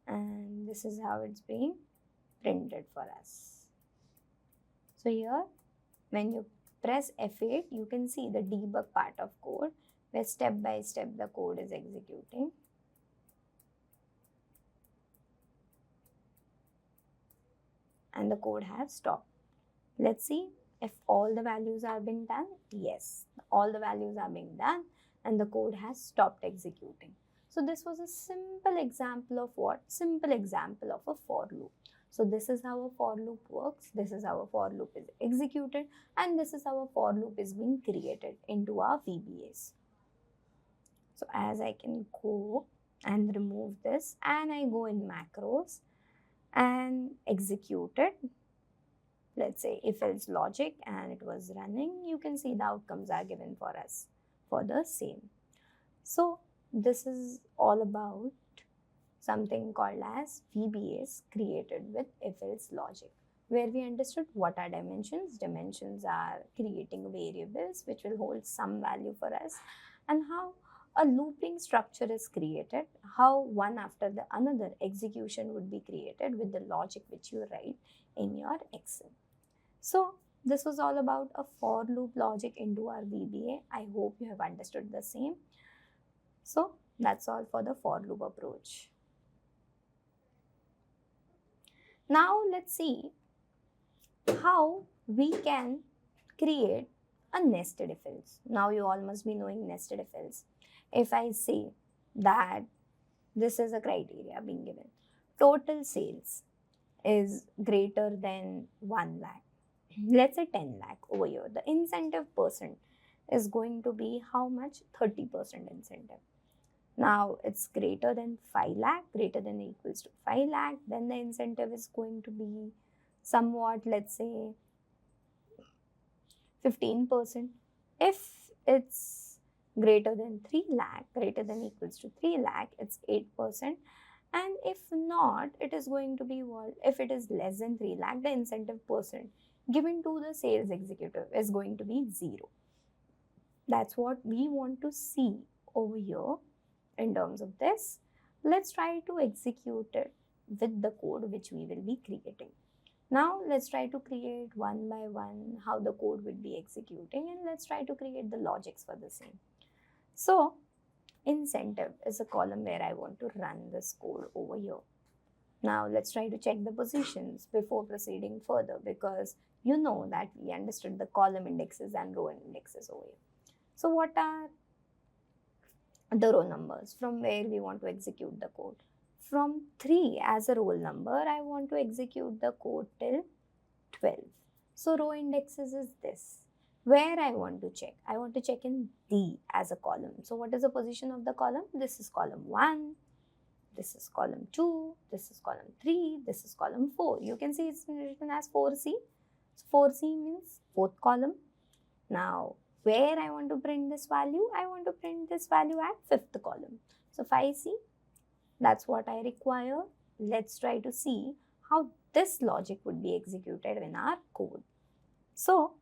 S1: And this is how it's being printed for us. So here, when you press F8, you can see the debug part of code where step by step the code is executing. And the code has stopped. Let's see if all the values are being done. Yes, all the values are being done and the code has stopped executing. So this was a simple example of what? Simple example of a for loop. So this is how a for loop works. This is how a for loop is executed and this is how a for loop is being created into our VBAs. So as I can go and remove this and I go in macros and execute it. Let's say if else logic and it was running, you can see the outcomes are given for us for the same. So this is all about something called as VBAs created with if else logic, where we understood what are dimensions. Dimensions are creating variables which will hold some value for us, and how a looping structure is created, how one after the another execution would be created with the logic which you write in your Excel. So this was all about a for loop logic into our VBA. I hope you have understood the same. So That's all for the for loop approach. Now let's see how we can create a nested if else. Now you all must be knowing nested if else. If I say that this is a criteria being given, total sales is greater than 1 lakh, let's say 10 lakh over here, the incentive percent is going to be how much? 30% incentive. Now it's greater than 5 lakh, greater than or equals to 5 lakh, then the incentive is going to be somewhat, let's say 15%. If it's greater than 3 lakh, greater than or equals to 3 lakh, it's 8%. And if not, it is going to be what? If it is less than 3 lakh, the incentive percent given to the sales executive is going to be 0. That's what we want to see over here in terms of this. Let's try to execute it with the code which we will be creating. Now let's try to create one by one how the code will be executing, and let's try to create the logics for the same. So incentive is a column where I want to run this code over here. Now let's try to check the positions before proceeding further, because you know that we understood the column indexes and row indexes over here. So what are the row numbers from where we want to execute the code? From 3 as a roll number, I want to execute the code till 12. So row indexes is this. Where I want to check? I want to check in D as a column. So what is the position of the column? This is column 1. This is column 2. This is column 3. This is column 4. You can see it's written as 4C. So 4C means 4th column. Now, where I want to print this value? I want to print this value at 5th column. So 5C. That's what I require. Let's try to see how this logic would be executed in our code. So,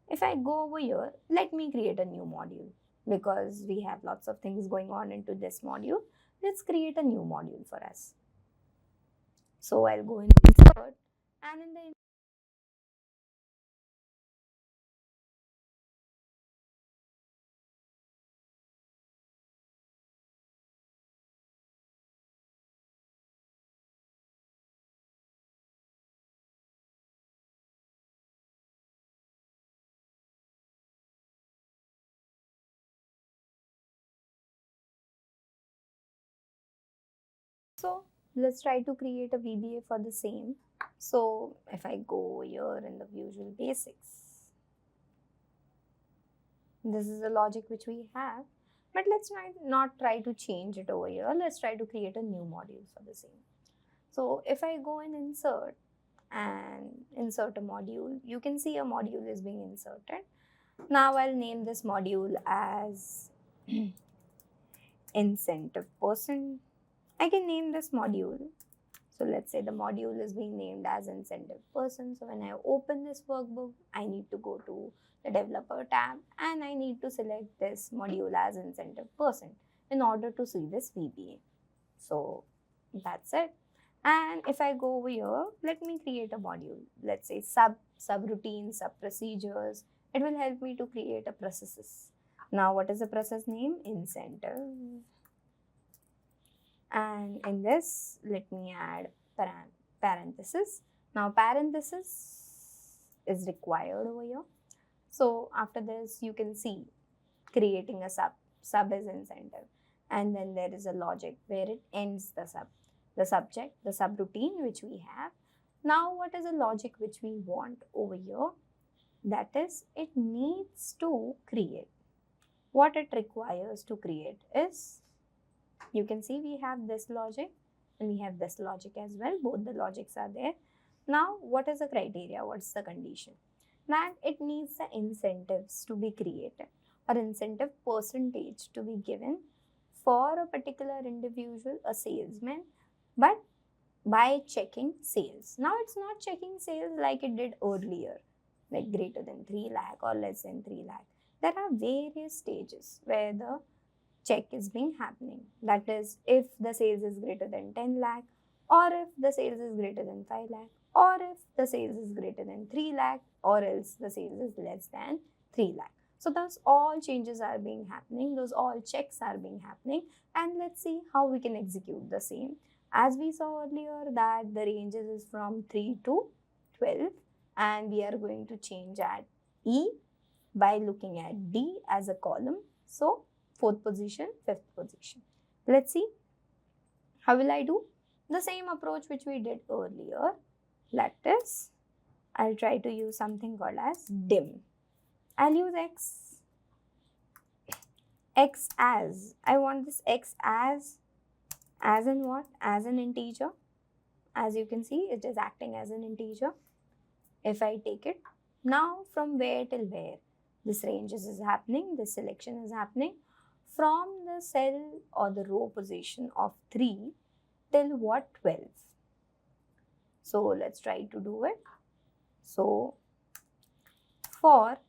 S1: if I go over here, let me create a new module, because we have lots of things going on into this module. Let's create a new module for us. So, I'll go in insert, and in the So let's try to create a VBA for the same. So if I go here in the Visual Basics, this is the logic which we have, but let's not try to change it over here. Let's try to create a new module for the same. So if I go and insert and insert a module, you can see a module is being inserted. Now I'll name this module as incentive person. I can name this module. So let's say the module is being named as incentive person. So when I open this workbook, I need to go to the developer tab and I need to select this module as incentive person in order to see this VBA. So that's it. And if I go over here, let me create a module. Let's say subroutines, sub-procedures. It will help me to create a processes. Now what is the process name? Incentive. And in this, let me add parenthesis. Now parenthesis is required over here. So after this, you can see creating a sub is incentive, and then there is a logic where it ends the subject, the subroutine which we have. Now what is the logic which we want over here? That is, it needs to create. What it requires to create is, you can see we have this logic and we have this logic as well. Both the logics are there. Now, what is the criteria? What's the condition? That it needs the incentives to be created or incentive percentage to be given for a particular individual, a salesman, but by checking sales. Now, it's not checking sales like it did earlier, like greater than 3 lakh or less than 3 lakh. There are various stages where the check is being happening. That is, if the sales is greater than 10 lakh, or if the sales is greater than 5 lakh, or if the sales is greater than 3 lakh, or else the sales is less than 3 lakh. So those all changes are being happening, those all checks are being happening, and let's see how we can execute the same. As we saw earlier that the ranges is from 3 to 12, and we are going to change at E by looking at D as a column. So 4th position, 5th position. Let's see. How will I do? The same approach which we did earlier. That is, I'll try to use something called as dim. I'll use X. X as. I want this X as in what? As an integer. As you can see, it is acting as an integer. If I take it, now from where till where? This ranges is happening, this selection is happening. From the cell or the row position of 3 till what? 12. So let's try to do it. So for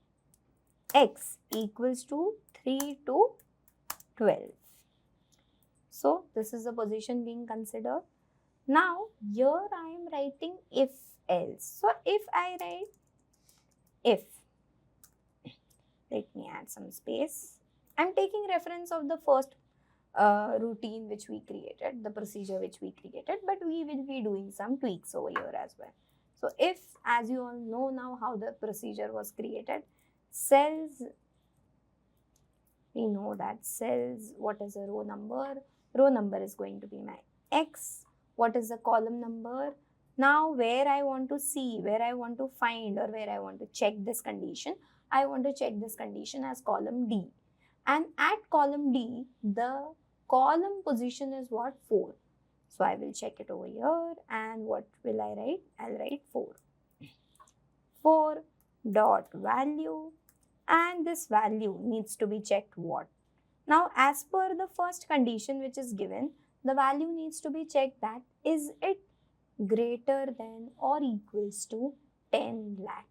S1: X equals to 3 to 12. So this is the position being considered. Now here I am writing if else. So if I write if, let me add some space. I'm taking reference of the first routine which we created, the procedure which we created, but we will be doing some tweaks over here as well. So if, as you all know now how the procedure was created, cells, we know that cells, what is a row number? Row number is going to be my X. What is the column number? Now where I want to see, where I want to find, or where I want to check this condition, I want to check this condition as column D. And at column D, the column position is what? 4. So I will check it over here, and what will I write? I'll write 4. 4 dot value, and this value needs to be checked what? Now as per the first condition which is given, the value needs to be checked that is it greater than or equals to 10 lakh.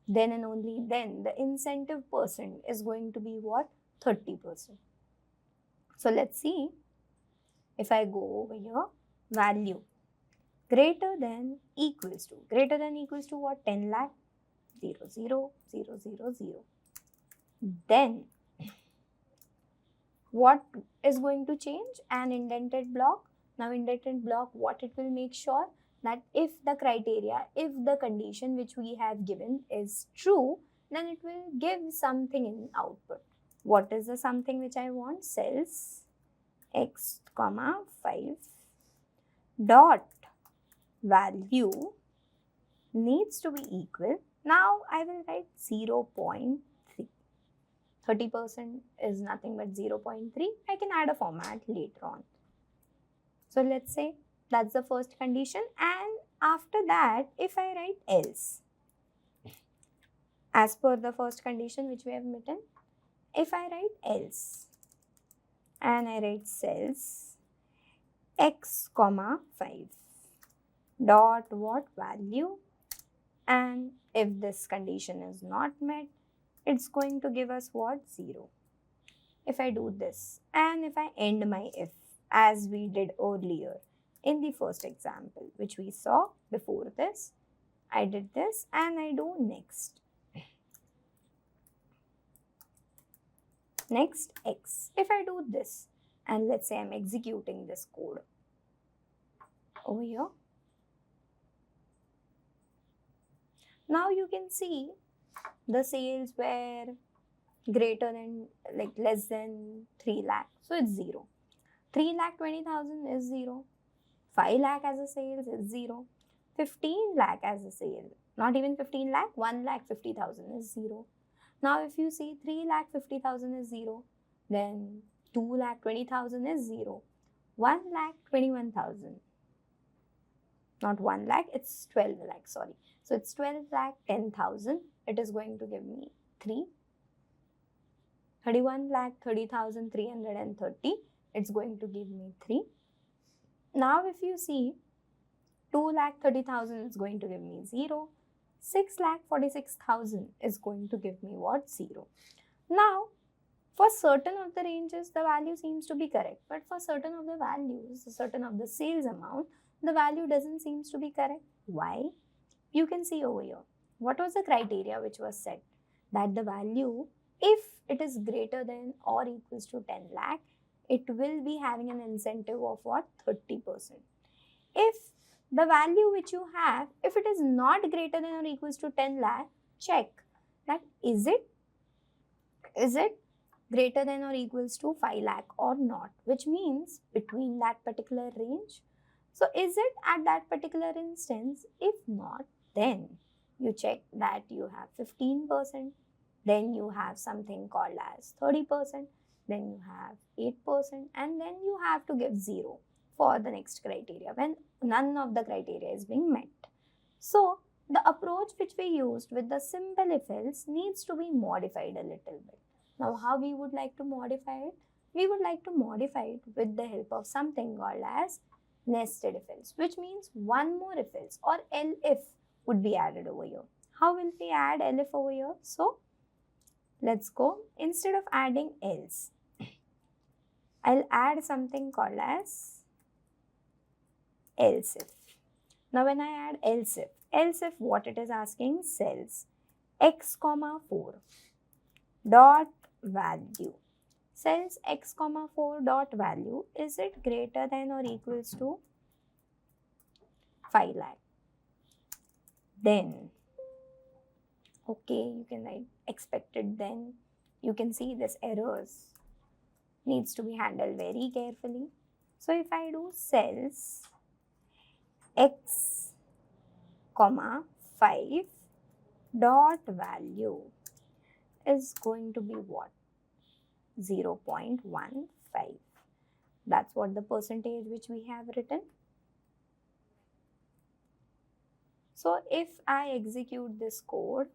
S1: Then and only then the incentive percent is going to be what? 30%. So let's see. If I go over here, value greater than equals to what? 10 lakh, 0, 0, 0, 0, 0. Then what is going to change? An indented block. Now indented block, what it will make sure? That if the criteria, if the condition which we have given is true, then it will give something in output. What is the something which I want? Cells X, 5 dot value needs to be equal. Now I will write 0.3. 30% is nothing but 0.3. I can add a format later on. So let's say that's the first condition, and after that if I write else, as per the first condition which we have written, if I write else and I write cells X, 5 dot what? Value, and if this condition is not met, it's going to give us what? 0. If I do this and if I end my if, as we did earlier in the first example which we saw before this, I did this and I do next. Next X. If I do this and let's say I'm executing this code over here, now you can see the sales were greater than, like less than 3 lakh. So it's 0. 3,20,000 is 0. 5 lakh as a sales is 0. 15 lakh as a sale, not even 15 lakh, 1,50,000 is 0. Now if you see 3,50,000 is 0, then 2,20,000 is 0. 1,21,000, not 1 lakh, it's 12 lakh, sorry. So it's 12,10,000. It is going to give me 3. 31,30,330. It's going to give me 3. Now if you see 2,30,000 is going to give me 0. 6,46,000 is going to give me what? 0. Now for certain of the ranges the value seems to be correct, but for certain of the values, certain of the sales amount, the value doesn't seems to be correct. Why? You can see over here. What was the criteria which was set? That the value if it is greater than or equals to 10 lakh, it will be having an incentive of what? 30%. If the value which you have, if it is not greater than or equals to 10 lakh, check that is it greater than or equals to 5 lakh or not, which means between that particular range. So is it at that particular instance? If not, then you check that you have 15%, then you have something called as 30%, then you have 8%, and then you have to give 0 for the next criteria when none of the criteria is being met. So the approach which we used with the simple if else needs to be modified a little bit. Now how we would like to modify it? We would like to modify it with the help of something called as nested if else, which means one more if else or elif would be added over here. How will we add elif over here? So let's go. Instead of adding else, I'll add something called as else if. Now when I add else if what it is asking? Cells x comma 4 dot value. Cells x comma 4 dot value, is it greater than or equals to 5 lakh? Then, okay, you can write expected then. You can see this errors needs to be handled very carefully. So if I do cells x comma 5 dot value is going to be what? 0.15. That's what the percentage which we have written. So if I execute this code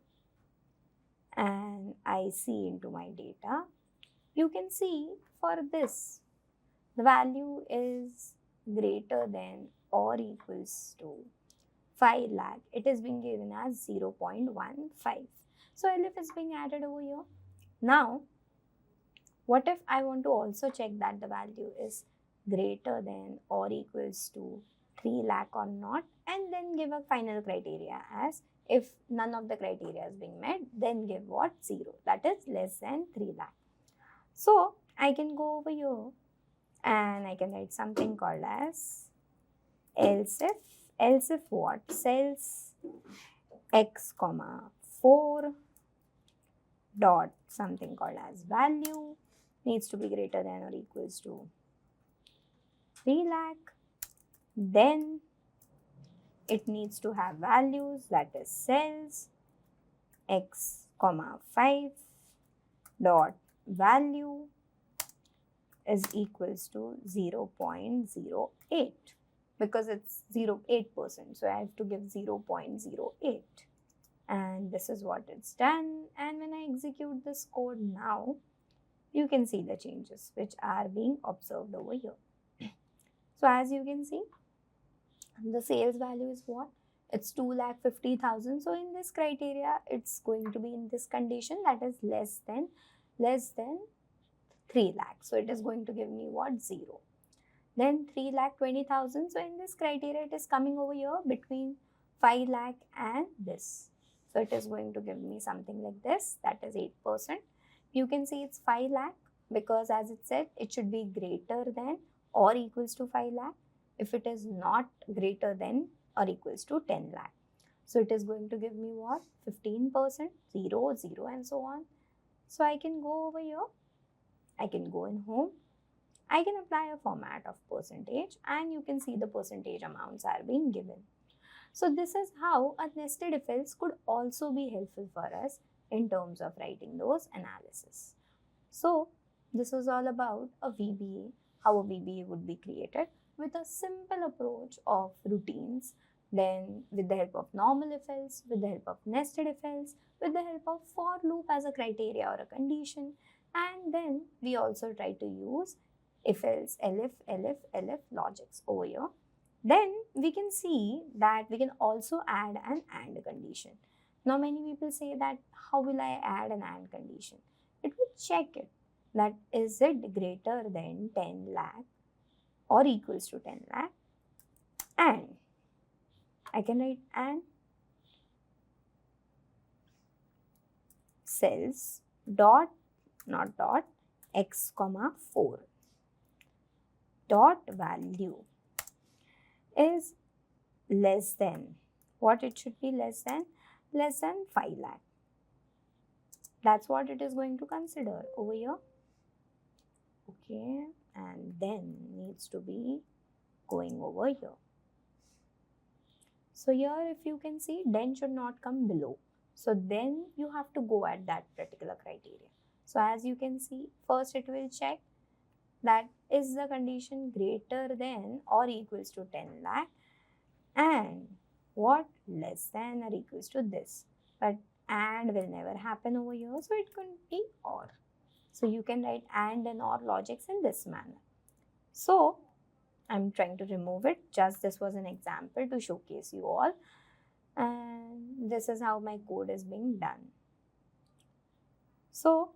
S1: and I see into my data, you can see for this, the value is greater than or equals to 5 lakh. It is being given as 0.15. So elif is being added over here. Now, what if I want to also check that the value is greater than or equals to 3 lakh or not, and then give a final criteria as if none of the criteria is being met, then give what? 0. That is less than 3 lakh. So I can go over here and I can write something called as else if. Else if what? Cells x comma 4 dot something called as value needs to be greater than or equals to 3 lakh. Then it needs to have values, that is cells x comma 5 dot value is equals to 0.08 because it's 0.8%. So I have to give 0.08. And this is what it's done. And when I execute this code now, you can see the changes which are being observed over here. So as you can see, the sales value is what? It's 2,50,000. So in this criteria, it's going to be in this condition, that is less than 3 lakh. So it is going to give me what? 0. Then 3,20,000. So in this criteria, it is coming over here between 5 lakh and this. So it is going to give me something like this, that is 8%. You can see it's 5 lakh because as it said, it should be greater than or equals to 5 lakh if it is not greater than or equals to 10 lakh. So it is going to give me what? 15%, 0, 0 and so on. So I can go over here, I can go in home, I can apply a format of percentage and you can see the percentage amounts are being given. So this is how a nested if else could also be helpful for us in terms of writing those analysis. So this was all about a VBA, how a VBA would be created with a simple approach of routines, then with the help of normal if else, with the help of nested if else, with the help of for loop as a criteria or a condition, and then we also try to use if else, elif logics over here. Then we can see that we can also add an AND condition. Now many people say that how will I add an AND condition? It will check it, that is it greater than 10 lakh or equals to 10 lakh, and I can write and cells dot, not dot, x comma 4 dot value is less than, what it should be less than 5 lakh. That's what it is going to consider over here. Okay, and then needs to be going over here. So here if you can see, then should not come below. So then you have to go at that particular criteria. So as you can see, first it will check that is the condition greater than or equals to 10 lakh and what less than or equals to this. But and will never happen over here, so it could be or. So you can write and or logics in this manner. So I'm trying to remove it, just this was an example to showcase you all, and this is how my code is being done. So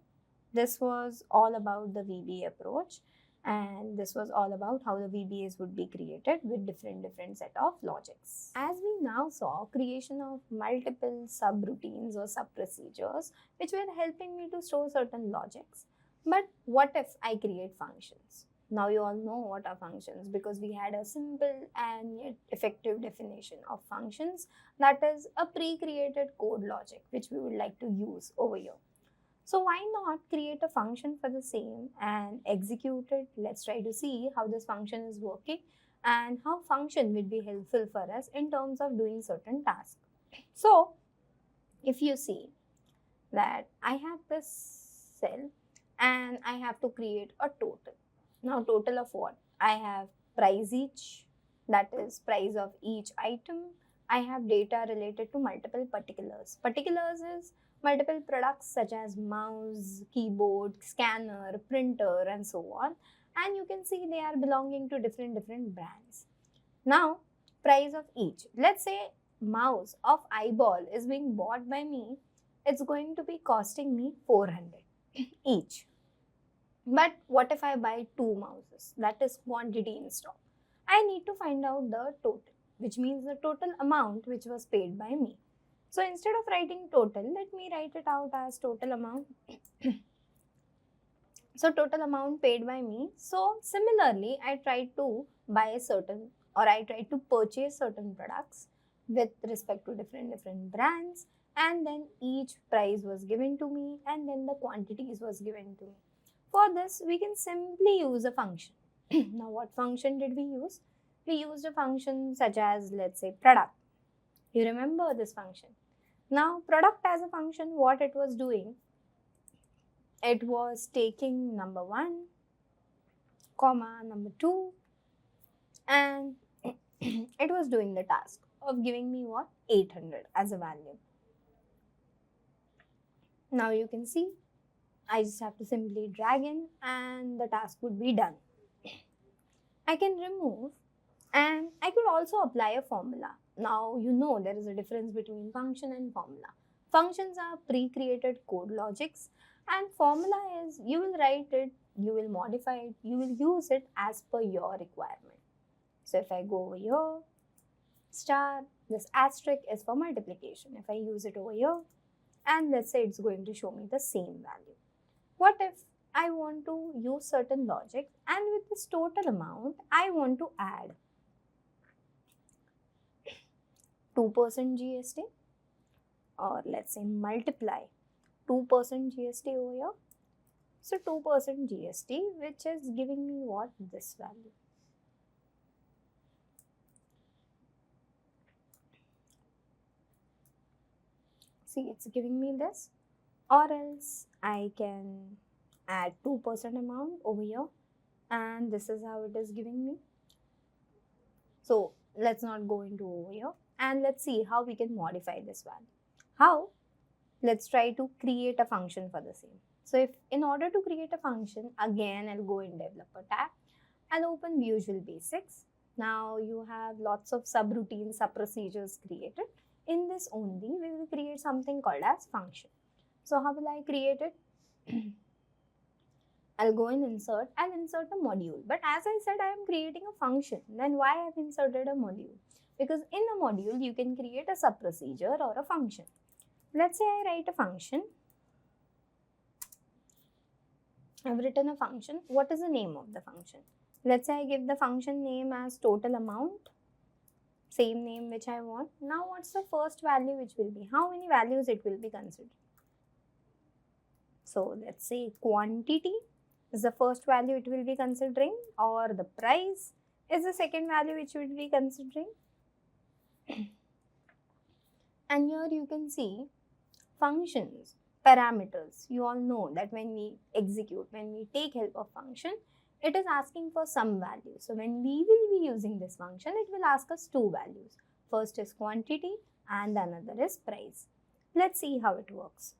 S1: this was all about the VBA approach, and this was all about how the VBAs would be created with different set of logics. As we now saw, creation of multiple subroutines or sub-procedures which were helping me to store certain logics. But what if I create functions? Now you all know what are functions because we had a simple and yet effective definition of functions, that is a pre-created code logic which we would like to use over here. So why not create a function for the same and execute it? Let's try to see how this function is working and how function will be helpful for us in terms of doing certain tasks. So if you see that I have this cell and I have to create a total. Now total of what? I have price each, that is price of each item. I have data related to multiple particulars. Particulars is multiple products such as mouse, keyboard, scanner, printer and so on. And you can see they are belonging to different brands. Now price of each. Let's say mouse of eyeball is being bought by me. It's going to be costing me 400 each. But what if I buy 2 mouses? That is quantity in stock. I need to find out the total, which means the total amount which was paid by me. So instead of writing total, let me write it out as total amount. So total amount paid by me. So similarly, I tried to buy certain, or I tried to purchase certain products with respect to different brands, and then each price was given to me and then the quantities was given to me. For this, we can simply use a function. Now, what function did we use? We used a function such as, let's say, product. You remember this function. Now, product as a function, what it was doing, it was taking number 1, comma, number 2, and it was doing the task of giving me what? 800 as a value. Now, you can see I just have to simply drag in and the task would be done. I can remove and I could also apply a formula. Now you know there is a difference between function and formula. Functions are pre-created code logics and formula is you will write it, you will modify it, you will use it as per your requirement. So if I go over here, star, this asterisk is for multiplication. If I use it over here and let's say it's going to show me the same value. What if I want to use certain logic and with this total amount, I want to add 2% GST or let's say multiply 2% GST over here. So 2% GST which is giving me what? This value. See, it's giving me this. Or else I can add 2% amount over here and this is how it is giving me. So let's not go into over here and let's see how we can modify this value. How? Let's try to create a function for the same. So if in order to create a function, again I'll go in developer tab, I'll open Visual Basics. Now you have lots of subroutines, sub-procedures created. In this only, we will create something called as function. So how will I create it? I'll go in insert and insert a module. But as I said, I am creating a function. Then why I have inserted a module? Because in a module, you can create a sub-procedure or a function. Let's say I write a function I've written a function. What is the name of the function? Let's say I give the function name as total amount, same name which I want. Now what's the first value which will be? How many values it will be considered? So let's say quantity is the first value it will be considering, or the price is the second value which it will be considering. And here you can see functions, parameters. You all know that when we execute, when we take help of function, it is asking for some value. So when we will be using this function, it will ask us two values. First is quantity and another is price. Let's see how it works.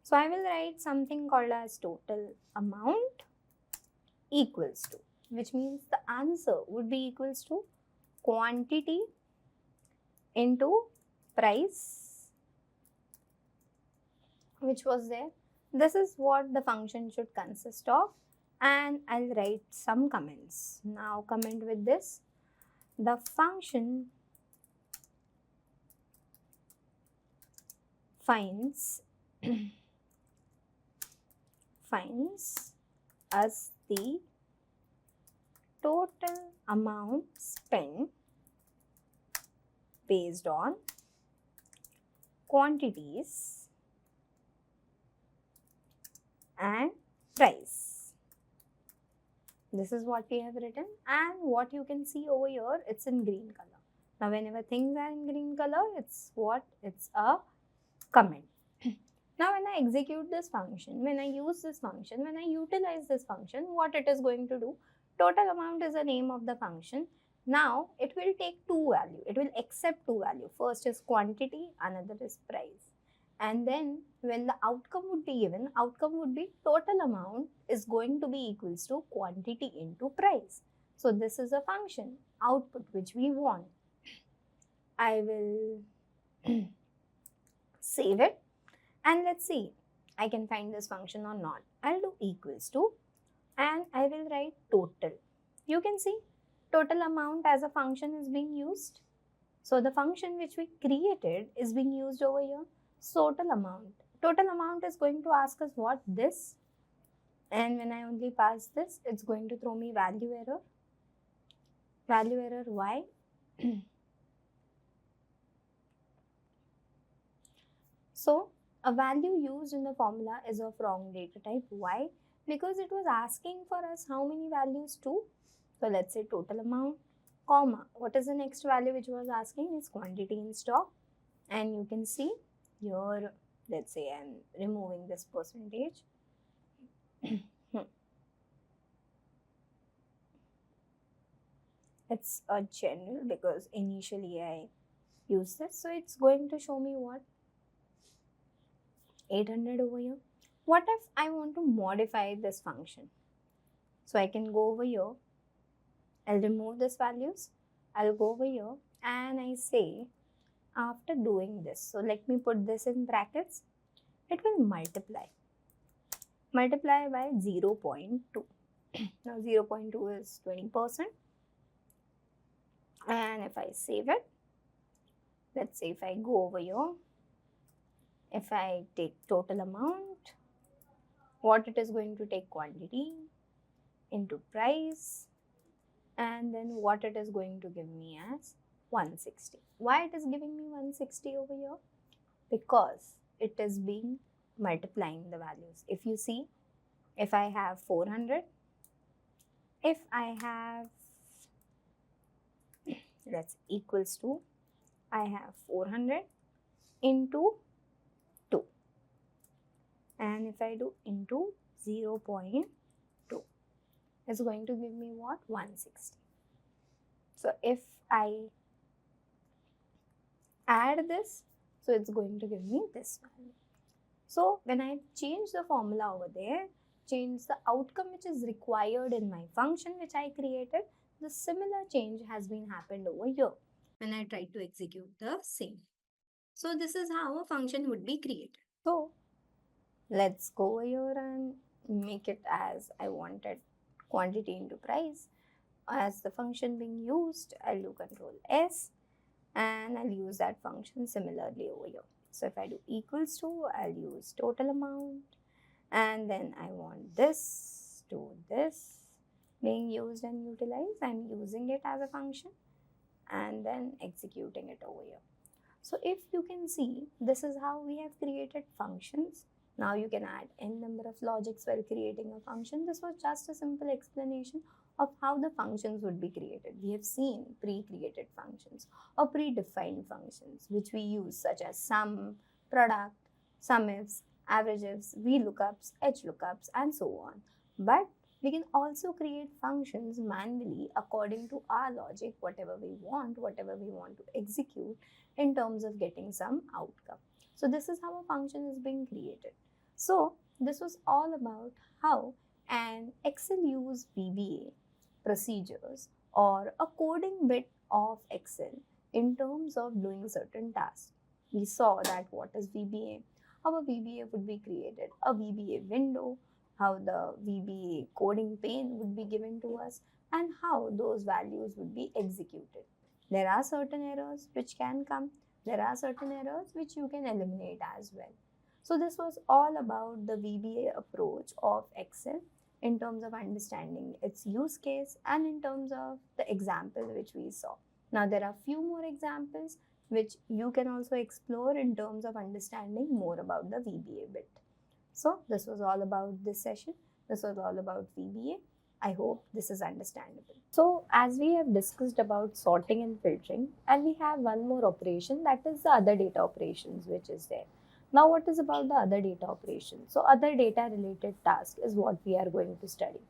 S1: So I will write something called as total amount equals to, which means the answer would be equals to quantity into price, which was there. This is what the function should consist of, and I'll write some comments. Now comment with this. The function finds as the total amount spent based on quantities and price. This is what we have written, and what you can see over here, it's in green color. Now whenever things are in green color, it's what? It's a comment. Now when I execute this function, when I use this function, when I utilize this function, what it is going to do? Total amount is the name of the function. Now it will take two values. It will accept two values. First is quantity, another is price. And then when the outcome would be given, outcome would be total amount is going to be equals to quantity into price. So this is a function output which we want. I will save it. And let's see, I can find this function or not. I'll do equals to, and I will write total. You can see total amount as a function is being used. So the function which we created is being used over here. Total amount. Total amount is going to ask us what? This. And when I only pass this, it's going to throw me value error. Value error, why? So a value used in the formula is of wrong data type. Why? Because it was asking for us how many values? Two. So let's say total amount, comma. What is the next value which was asking? Is quantity in stock. And you can see here, let's say I'm removing this percentage. It's a general because initially I used this. So it's going to show me what? 800 over here. What if I want to modify this function? So I can go over here, I'll remove these values, I'll go over here and I say after doing this, so let me put this in brackets, it will multiply by 0.2. Now 0.2 is 20%, and if I save it, let's say if I go over here, if I take total amount, what it is going to take? Quantity into price, and then what it is going to give me as 160. Why it is giving me 160 over here? Because it is being multiplying the values. If you see, if I have 400, if I have, let's equals to, I have 400 into 2, and if I do into 0.2, it's going to give me what? 160. So if I add this, so it's going to give me this value. So when I change the formula over there, change the outcome which is required in my function which I created, the similar change has been happened over here when I try to execute the same. So this is how a function would be created. So let's go over here and make it as I wanted, quantity into price. As the function being used, I'll do Control S and I'll use that function similarly over here. So if I do equals to, I'll use total amount, and then I want this to this being used and utilized. I'm using it as a function and then executing it over here. So if you can see, this is how we have created functions. Now you can add n number of logics while creating a function. This was just a simple explanation of how the functions would be created. We have seen pre-created functions or predefined functions which we use, such as sum, product, sumifs, averageifs, VLOOKUPs, HLOOKUPs, and so on. But we can also create functions manually according to our logic, whatever we want to execute in terms of getting some outcome. So this is how a function is being created. So this was all about how an Excel use VBA procedures or a coding bit of Excel in terms of doing certain tasks. We saw that what is VBA, how a VBA would be created, a VBA window, how the VBA coding pane would be given to us, and how those values would be executed. There are certain errors which can come. There are certain errors which you can eliminate as well. So this was all about the VBA approach of Excel in terms of understanding its use case and in terms of the example which we saw. Now there are few more examples which you can also explore in terms of understanding more about the VBA bit. So this was all about this session. This was all about VBA. I hope this is understandable.
S2: So as we have discussed about sorting and filtering, and we have one more operation, that is the other data operations which is there. Now what is about the other data operations? So other data related task is what we are going to study.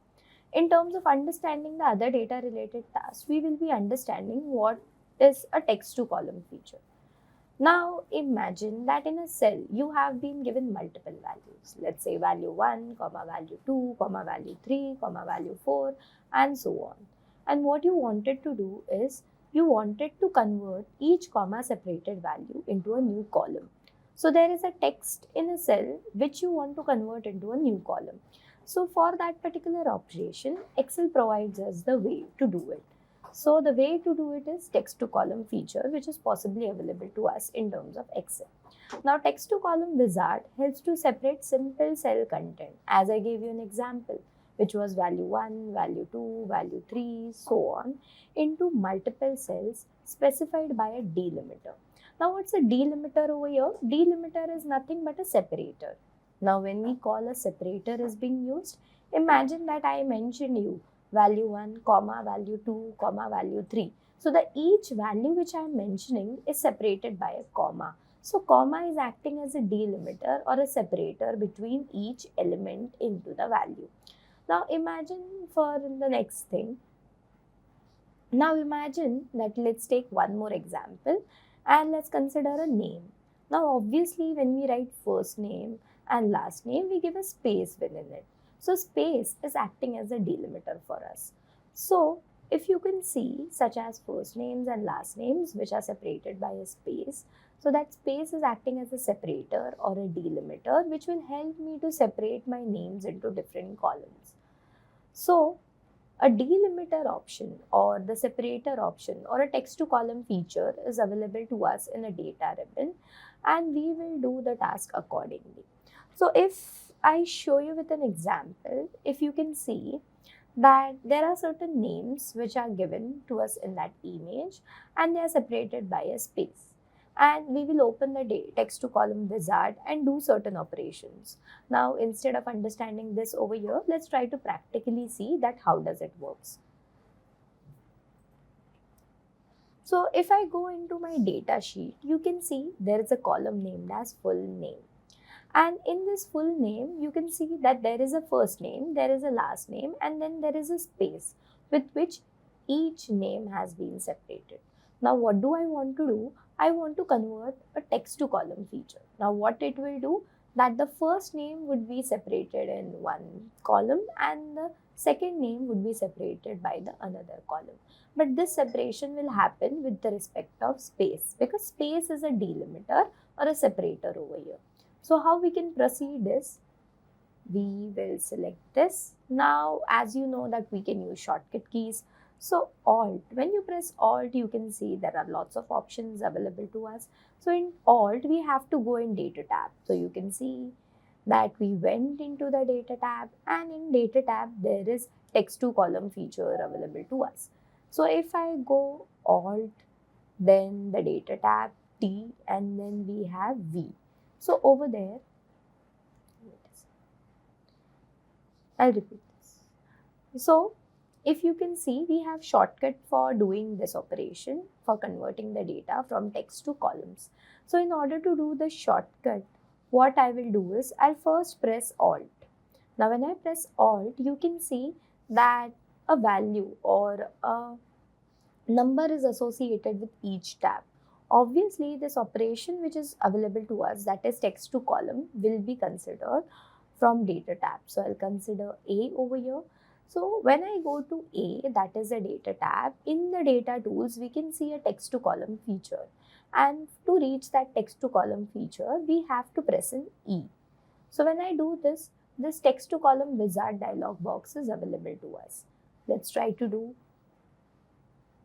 S2: In terms of understanding the other data related tasks, we will be understanding what is a text to column feature. Now imagine that in a cell you have been given multiple values. Let's say value 1, value 2, value 3, value 4, and so on. And what you wanted to do is you wanted to convert each comma separated value into a new column. So there is a text in a cell which you want to convert into a new column. So for that particular operation, Excel provides us the way to do it. So the way to do it is text to column feature, which is possibly available to us in terms of Excel. Now text to column wizard helps to separate simple cell content, as I gave you an example, which was value 1, value 2, value 3, so on, into multiple cells specified by a delimiter. Now what's a delimiter over here? Delimiter is nothing but a separator. Now when we call a separator is being used, imagine that I mentioned you value 1, value 2, value 3. So the each value which I am mentioning is separated by a comma. So comma is acting as a delimiter or a separator between each element into the value. Now imagine for the next thing. Now imagine that let's take one more example and let's consider a name. Now obviously when we write first name and last name, we give a space within it. So space is acting as a delimiter for us. So if you can see, such as first names and last names which are separated by a space, so that space is acting as a separator or a delimiter which will help me to separate my names into different columns. So a delimiter option or the separator option or a text to column feature is available to us in a data ribbon, and we will do the task accordingly. So if I show you with an example, if you can see that there are certain names which are given to us in that image and they are separated by a space. And we will open the text to column wizard and do certain operations. Now instead of understanding this over here, let's try to practically see that how does it works. So if I go into my data sheet, you can see there is a column named as full name. And in this full name, you can see that there is a first name, there is a last name, and then there is a space with which each name has been separated. Now, what do I want to do? I want to convert a text to column feature. Now, what it will do? That the first name would be separated in one column and the second name would be separated by the another column. But this separation will happen with the respect of space, because space is a delimiter or a separator over here. So how we can proceed is, we will select this. Now, as you know that we can use shortcut keys. So Alt, when you press Alt, you can see there are lots of options available to us. So in Alt, we have to go in Data tab. So you can see that we went into the data tab, and in data tab there is text to column feature available to us. So if I go Alt, then the data tab, T, and then we have V. So over there, I'll repeat this. So if you can see, we have shortcut for doing this operation, for converting the data from text to columns. So in order to do the shortcut, what I will do is I'll first press Alt. Now when I press Alt, you can see that a value or a number is associated with each tab. Obviously, this operation which is available to us, that is text to column, will be considered from data tab. So I'll consider A over here. So when I go to A, that is a data tab, in the data tools, we can see a text to column feature. And to reach that text to column feature, we have to press an E. So when I do this, this text to column wizard dialog box is available to us. Let's try to do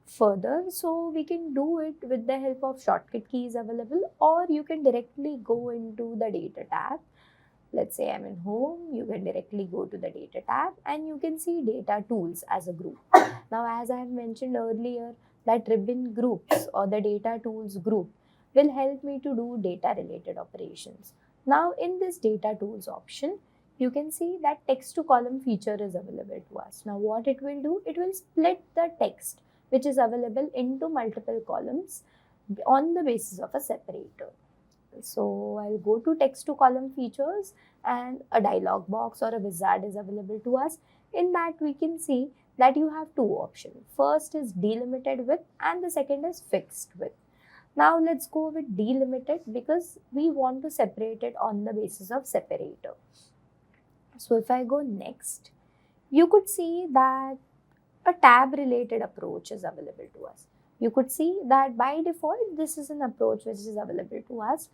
S2: further. So we can do it with the help of shortcut keys available, or you can directly go into the data tab. Let's say I'm in home, you can directly go to the data tab and you can see data tools as a group. Now, as I have mentioned earlier, that ribbon groups or the data tools group will help me to do data related operations. Now, in this data tools option, you can see that text to column feature is available to us. Now, what it will do, it will split the text which is available into multiple columns on the basis of a separator. So I'll go to text to column features and a dialog box or a wizard is available to us. In that we can see that you have two options. First is delimited width and the second is fixed width. Now let's go with delimited because we want to separate it on the basis of separator. So if I go next, you could see that a tab related approach is available to us. You could see that by default, this is an approach which is available to us.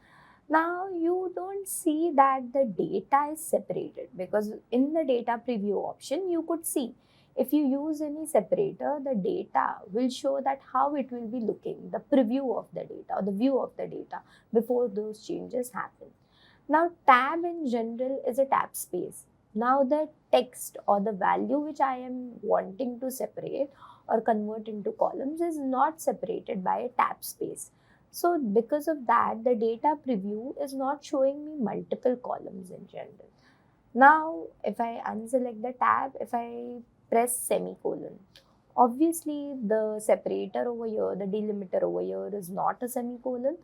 S2: Now, you don't see that the data is separated because in the data preview option, you could see if you use any separator, the data will show that how it will be looking, the preview of the data or the view of the data before those changes happen. Now, tab in general is a tab space. Now, the text or the value which I am wanting to separate or convert into columns is not separated by a tab space. So, because of that, the data preview is not showing me multiple columns in general. Now, if I unselect the tab, if I press semicolon, obviously the separator over here, the delimiter over here is not a semicolon,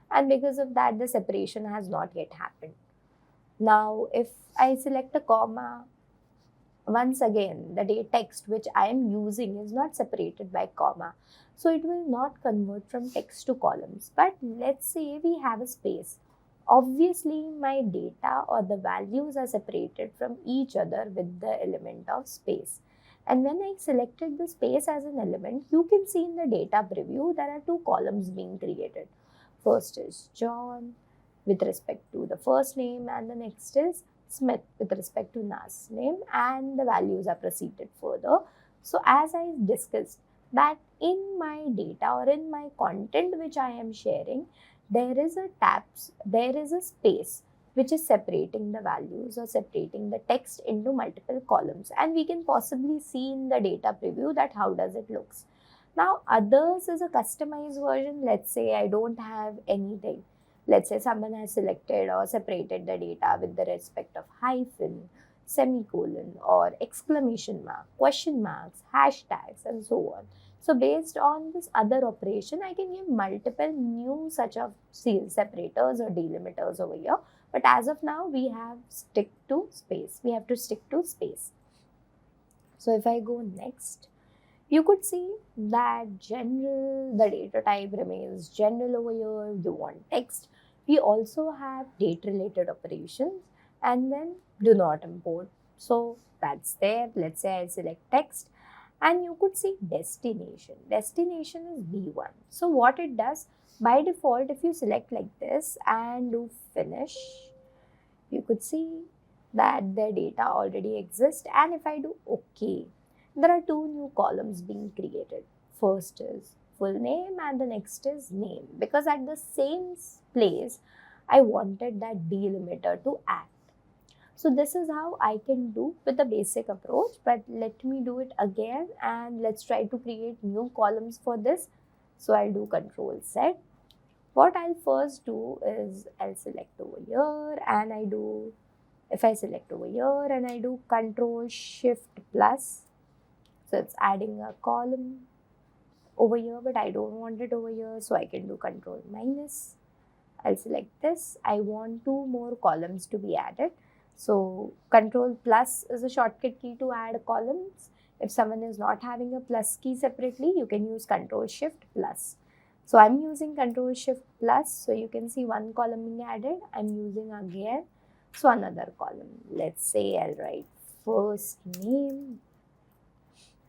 S2: and because of that, the separation has not yet happened. Now, if I select a comma, once again, the text which I am using is not separated by comma. So, it will not convert from text to columns. But let's say we have a space. Obviously, my data or the values are separated from each other with the element of space. And when I selected the space as an element, you can see in the data preview, there are two columns being created. First is John with respect to the first name, and the next is Smith with respect to last name, and the values are proceeded further. So as I discussed that in my data or in my content which I am sharing, there is a space which is separating the values or separating the text into multiple columns, and we can possibly see in the data preview that how does it looks. Now others is a customized version. Let's say I don't have anything. Let's say someone has selected or separated the data with the respect of hyphen, semicolon, or exclamation mark, question marks, hashtags, and so on. So based on this other operation, I can give multiple new such of separators or delimiters over here. But as of now, we have stick to space. We have to stick to space. So if I go next, you could see that general, the data type remains general over here. You want text. We also have date related operations and then do not import. So that's there. Let's say I select text and you could see destination. Destination is B1. So what it does, by default, if you select like this and do finish, you could see that the data already exists. And if I do OK, there are two new columns being created. First is full name and the next is name, because at the same place I wanted that delimiter to act. So this is how I can do with the basic approach, but let me do it again and let's try to create new columns for this. So I'll do Control Z. What I'll first do is I'll select over here and if I select over here and I do Control Shift plus, so it's adding a column over here, but I don't want it over here, so I can do Control minus. I'll select this. I want 2 more columns to be added. So Control plus is a shortcut key to add columns. If someone is not having a plus key separately, you can use Control Shift plus. So I'm using Control Shift plus, so you can see 1 column being added. I'm using again, so another column. Let's say I'll write first name,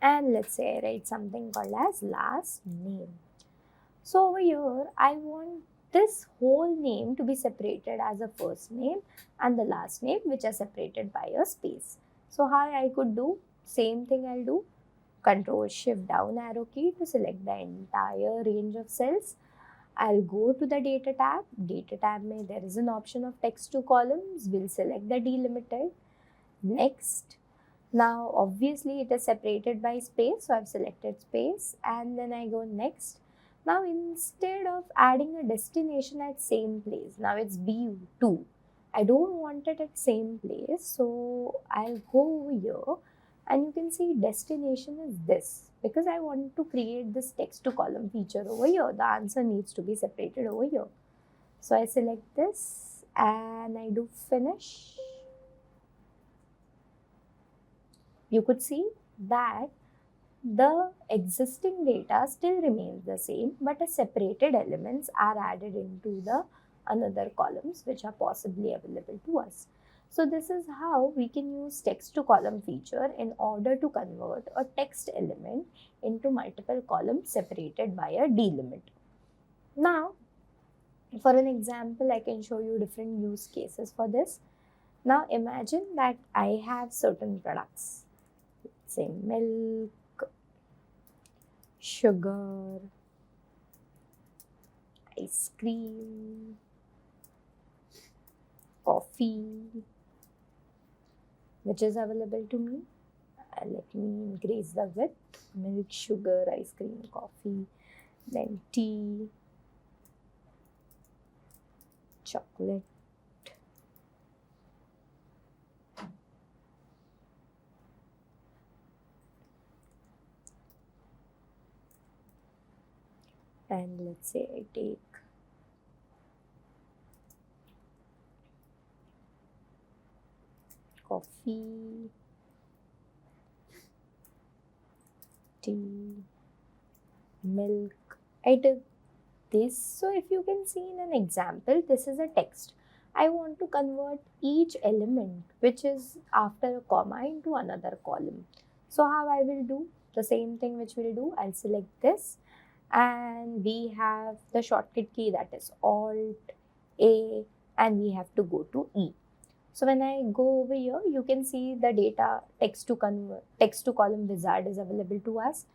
S2: and let's say I write something called as last name. So over here, I want this whole name to be separated as a first name and the last name, which are separated by a space. So how I could do? Same thing I'll do. Control Shift down arrow key to select the entire range of cells. I'll go to the data tab. Data tab mein there is an option of text to columns. We'll select the delimited. Next. Now obviously it is separated by space, so I've selected space and then I go next. Now instead of adding a destination at same place, now it's B2. I don't want it at same place, so I'll go over here and you can see destination is this, because I want to create this text to column feature over here. The answer needs to be separated over here. So I select this and I do finish. You could see that the existing data still remains the same, but the separated elements are added into the another columns which are possibly available to us. So this is how we can use text to column feature in order to convert a text element into multiple columns separated by a delimit. Now, for an example, I can show you different use cases for this. Now imagine that I have certain products, let's say milk, sugar, ice cream, coffee, which is available to me. Let me increase the width. Milk, sugar, ice cream, coffee, then tea, chocolate, and let's say I take coffee, tea, milk. I took this. So if you can see in an example, this is a text. I want to convert each element which is after a comma into another column. So how I will do? The same thing which we'll do. I'll select this and we have the shortcut key, that is Alt A, and we have to go to E. So when I go over here, you can see the data text to column wizard is available to us.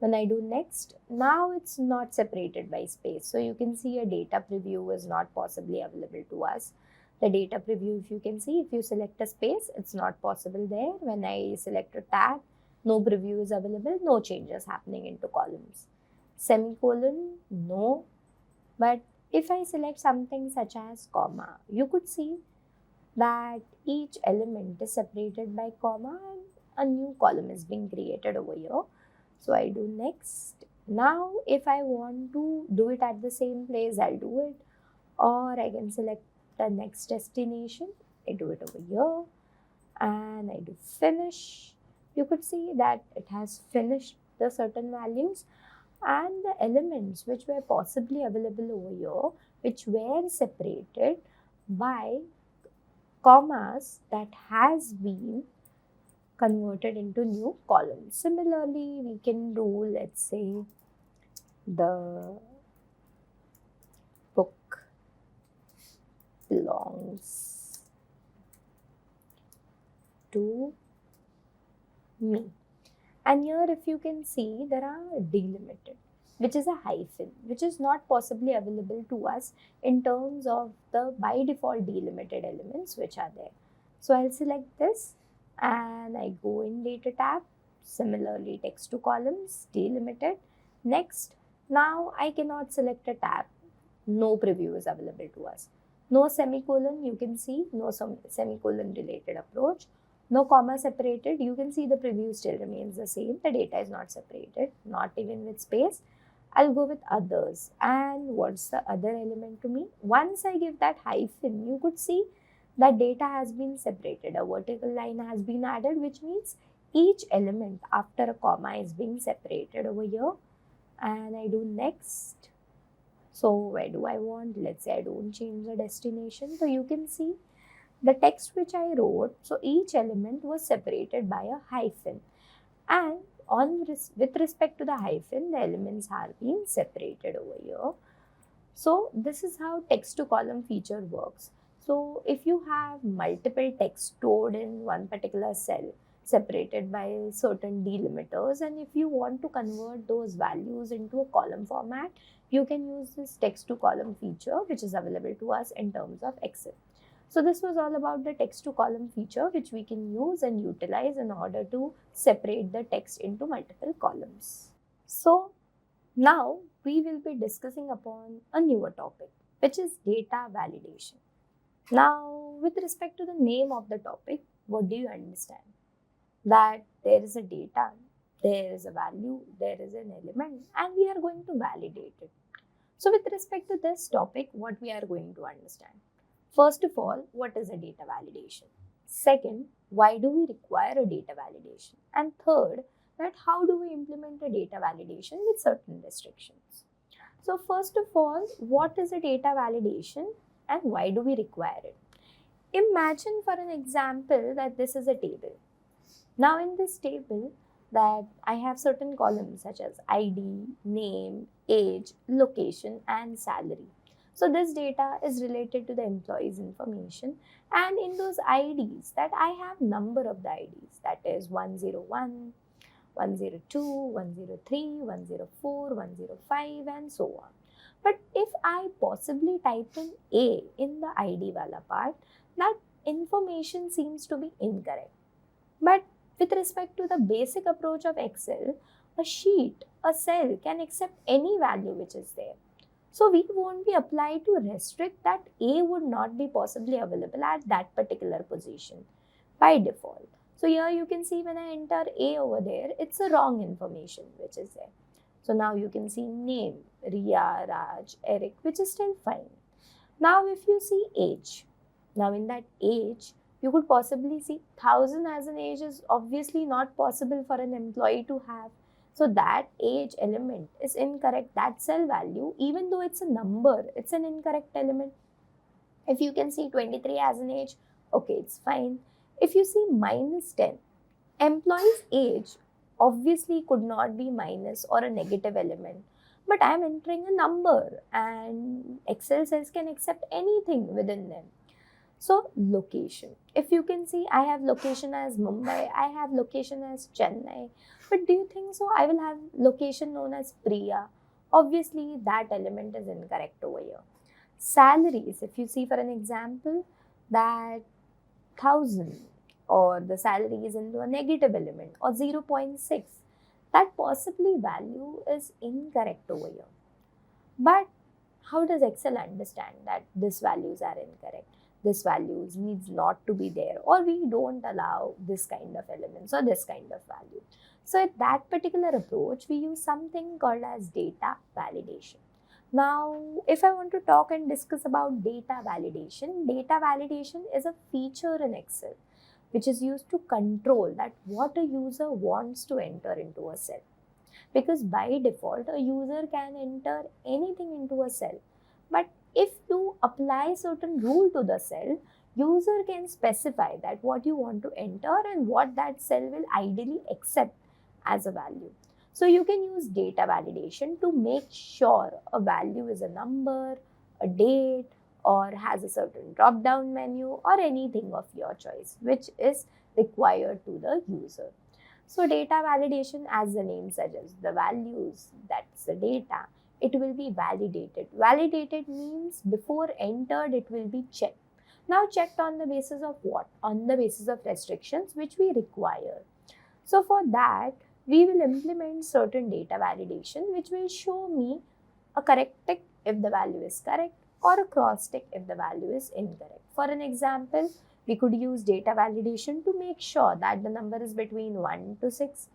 S2: When I do next, now it's not separated by space. So you can see a data preview is not possibly available to us. The data preview, if you can see, if you select a space, it's not possible there. When I select a tab, no preview is available, no changes happening into columns. Semicolon, no. But if I select something such as comma, you could see that each element is separated by comma and a new column is being created over here. So I do next. Now if I want to do it at the same place, I'll do it, or I can select the next destination. I do it over here and I do finish. You could see that it has finished the certain values, and the elements which were possibly available over here, which were separated by commas, that has been converted into new columns. Similarly, we can do, let's say, the book belongs to me. And here, if you can see, there are delimited, which is a hyphen, which is not possibly available to us in terms of the by default delimited elements which are there. So I'll select this and I go in data tab. Similarly, text to columns, delimited. Next, now I cannot select a tab. No preview is available to us. No semicolon, you can see, no semicolon related approach. No comma separated, you can see the preview still remains the same. The data is not separated, not even with space. I'll go with others. And what's the other element to me? Once I give that hyphen, you could see that data has been separated. A vertical line has been added, which means each element after a comma is being separated over here. And I do next. So where do I want? Let's say I don't change the destination. So you can see the text which I wrote. So each element was separated by a hyphen. And with respect to the hyphen, the elements are being separated over here. So this is how text to column feature works. So if you have multiple text stored in one particular cell, separated by certain delimiters, and if you want to convert those values into a column format, you can use this text to column feature, which is available to us in terms of Excel. So this was all about the text to column feature, which we can use and utilize in order to separate the text into multiple columns. So now we will be discussing upon a newer topic, which is data validation. Now, with respect to the name of the topic, what do you understand? That there is a data, there is a value, there is an element, and we are going to validate it. So with respect to this topic, what we are going to understand? First of all, what is a data validation? Second, why do we require a data validation? And third, that how do we implement a data validation with certain restrictions? So first of all, what is a data validation and why do we require it? Imagine for an example that this is a table. Now in this table that I have certain columns such as ID, name, age, location and salary. So this data is related to the employee's information, and in those IDs that I have number of the IDs, that is 101, 102, 103, 104, 105 and so on. But if I possibly type in A in the ID wala part, that information seems to be incorrect. But with respect to the basic approach of Excel, a sheet, a cell can accept any value which is there. So we won't be applied to restrict that A would not be possibly available at that particular position by default. So here you can see when I enter A over there, it's a wrong information which is there. So now you can see name, Ria, Raj, Eric, which is still fine. Now if you see age, now in that age, you could possibly see 1000 as an age is obviously not possible for an employee to have. So that age element is incorrect. That cell value, even though it's a number, it's an incorrect element. If you can see 23 as an age, okay, it's fine. If you see minus 10, employee's age obviously could not be minus or a negative element. But I am entering a number and Excel cells can accept anything within them. So location, if you can see, I have location as Mumbai, I have location as Chennai, but do you think so I will have location known as Priya? Obviously that element is incorrect over here. Salaries, if you see for an example that 1000 or the salary is into a negative element or 0.6, that possibly value is incorrect over here. But how does Excel understand that these values are incorrect? This values needs not to be there, or we don't allow this kind of elements or this kind of value. So at that particular approach, we use something called as data validation. Now, if I want to talk and discuss about data validation is a feature in Excel which is used to control that what a user wants to enter into a cell. Because by default, a user can enter anything into a cell. But if you apply certain rule to the cell, user can specify that what you want to enter and what that cell will ideally accept as a value. So you can use data validation to make sure a value is a number, a date, or has a certain drop-down menu or anything of your choice, which is required to the user. So data validation, as the name suggests, the values, that's the data, it will be validated. Validated means before entered, it will be checked. Now checked on the basis of what? On the basis of restrictions which we require. So for that, we will implement certain data validation which will show me a correct tick if the value is correct or a cross tick if the value is incorrect. For an example, we could use data validation to make sure that the number is between 1 to 6.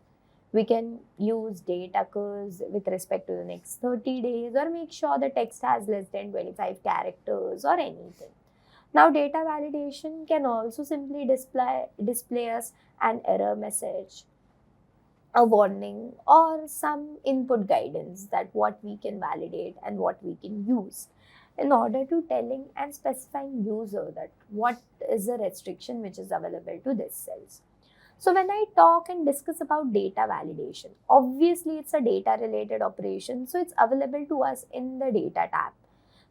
S2: We can use data curves with respect to the next 30 days or make sure the text has less than 25 characters or anything. Now data validation can also simply display us an error message, a warning, or some input guidance that what we can validate and what we can use in order to telling and specifying user that what is the restriction which is available to this cells. So when I talk and discuss about data validation, obviously it's a data related operation, so it's available to us in the data tab.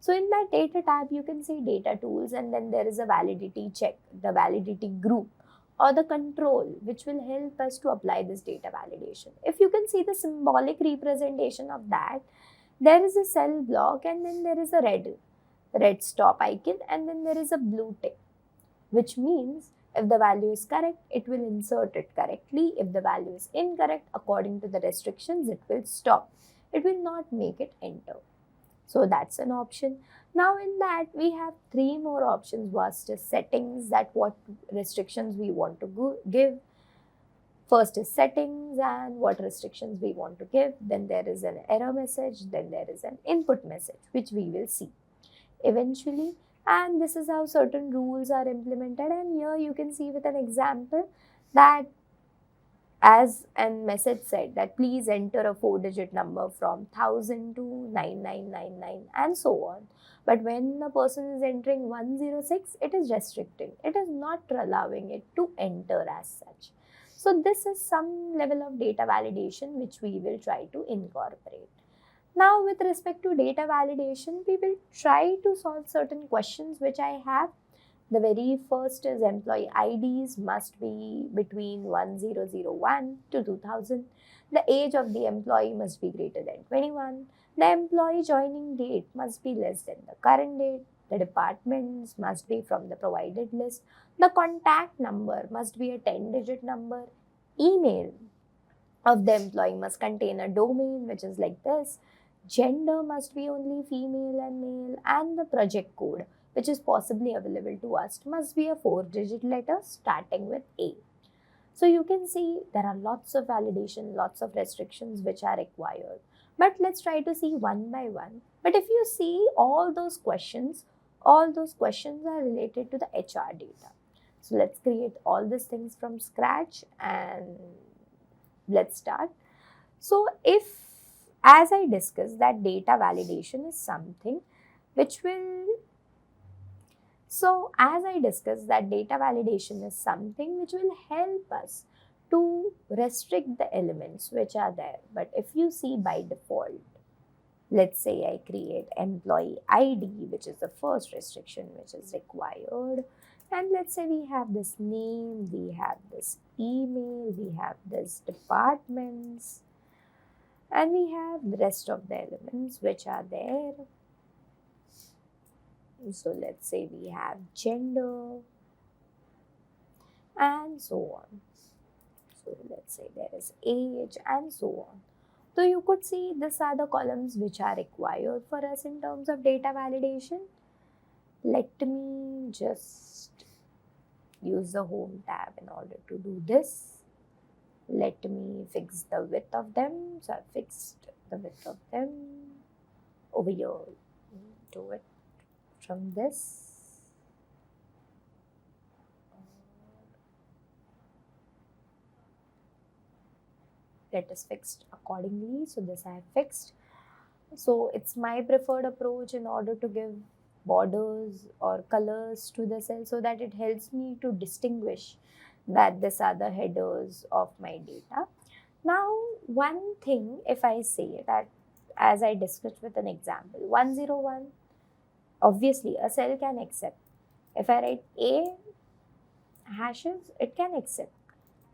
S2: So in that data tab, you can see data tools, and then there is a validity check, the validity group, or the control which will help us to apply this data validation. If you can see the symbolic representation of that, there is a cell block and then there is a red stop icon and then there is a blue tick, which means if the value is correct, it will insert it correctly. If the value is incorrect, according to the restrictions, it will stop. It will not make it enter. So that's an option. Now in that, we have 3 more options. First is settings, that what restrictions we want to give. First is settings and what restrictions we want to give. Then there is an error message. Then there is an input message, which we will see eventually. And this is how certain rules are implemented. And here you can see with an example that as a message said that please enter a 4-digit number from 1000 to 9999 and so on. But when the person is entering 106, it is restricting. It is not allowing it to enter as such. So this is some level of data validation which we will try to incorporate. Now with respect to data validation, we will try to solve certain questions which I have. The very first is employee IDs must be between 1001 to 2000. The age of the employee must be greater than 21. The employee joining date must be less than the current date. The departments must be from the provided list. The contact number must be a 10-digit number. Email of the employee must contain a domain which is like this. Gender must be only female and male, and the project code, which is possibly available to us, must be a 4-digit letter starting with A. So you can see there are lots of validation, lots of restrictions which are required. But let's try to see one by one. But if you see all those questions are related to the HR data. So let's create all these things from scratch and let's start. So as I discussed that data validation is something which will help us to restrict the elements which are there. But if you see by default, let's say I create employee ID, which is the first restriction which is required. And let's say we have this name, we have this email, we have this departments, and we have the rest of the elements which are there. So let's say we have gender and so on. So let's say there is age and so on. So you could see these are the columns which are required for us in terms of data validation. Let me just use the home tab in order to do this. Let me fix the width of them. So I fixed the width of them over here. Do it from this. That is fixed accordingly. So this I have fixed. So it's my preferred approach in order to give borders or colors to the cell so that it helps me to distinguish that these are the headers of my data. Now, one thing, if I say that, as I discussed with an example, 101, obviously a cell can accept. If I write A hashes, it can accept.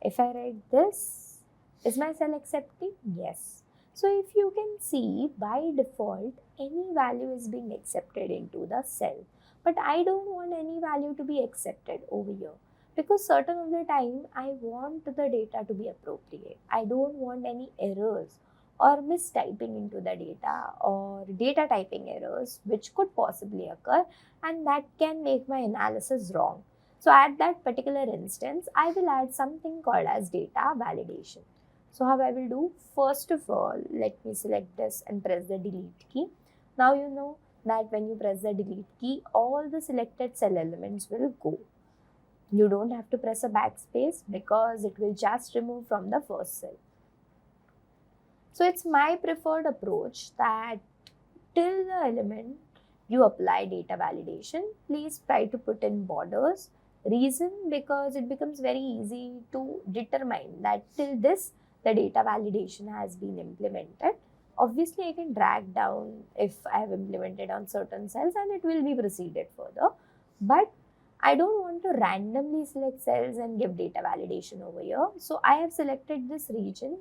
S2: If I write this, is my cell accepting? Yes. So if you can see, by default, any value is being accepted into the cell. but I don't want any value to be accepted over here, because certain of the time I want the data to be appropriate. I don't want any errors or mistyping into the data or data typing errors which could possibly occur, and that can make my analysis wrong. So at that particular instance, I will add something called as data validation. So how I will do, first of all, let me select this and press the delete key. Now you know that when you press the delete key, all the selected cell elements will go. You don't have to press a backspace because it will just remove from the first cell. So it's my preferred approach that till the element you apply data validation, please try to put in borders. Reason, because it becomes very easy to determine that till this the data validation has been implemented. Obviously, I can drag down if I have implemented on certain cells and it will be proceeded further. But I don't want to randomly select cells and give data validation over here. So I have selected this region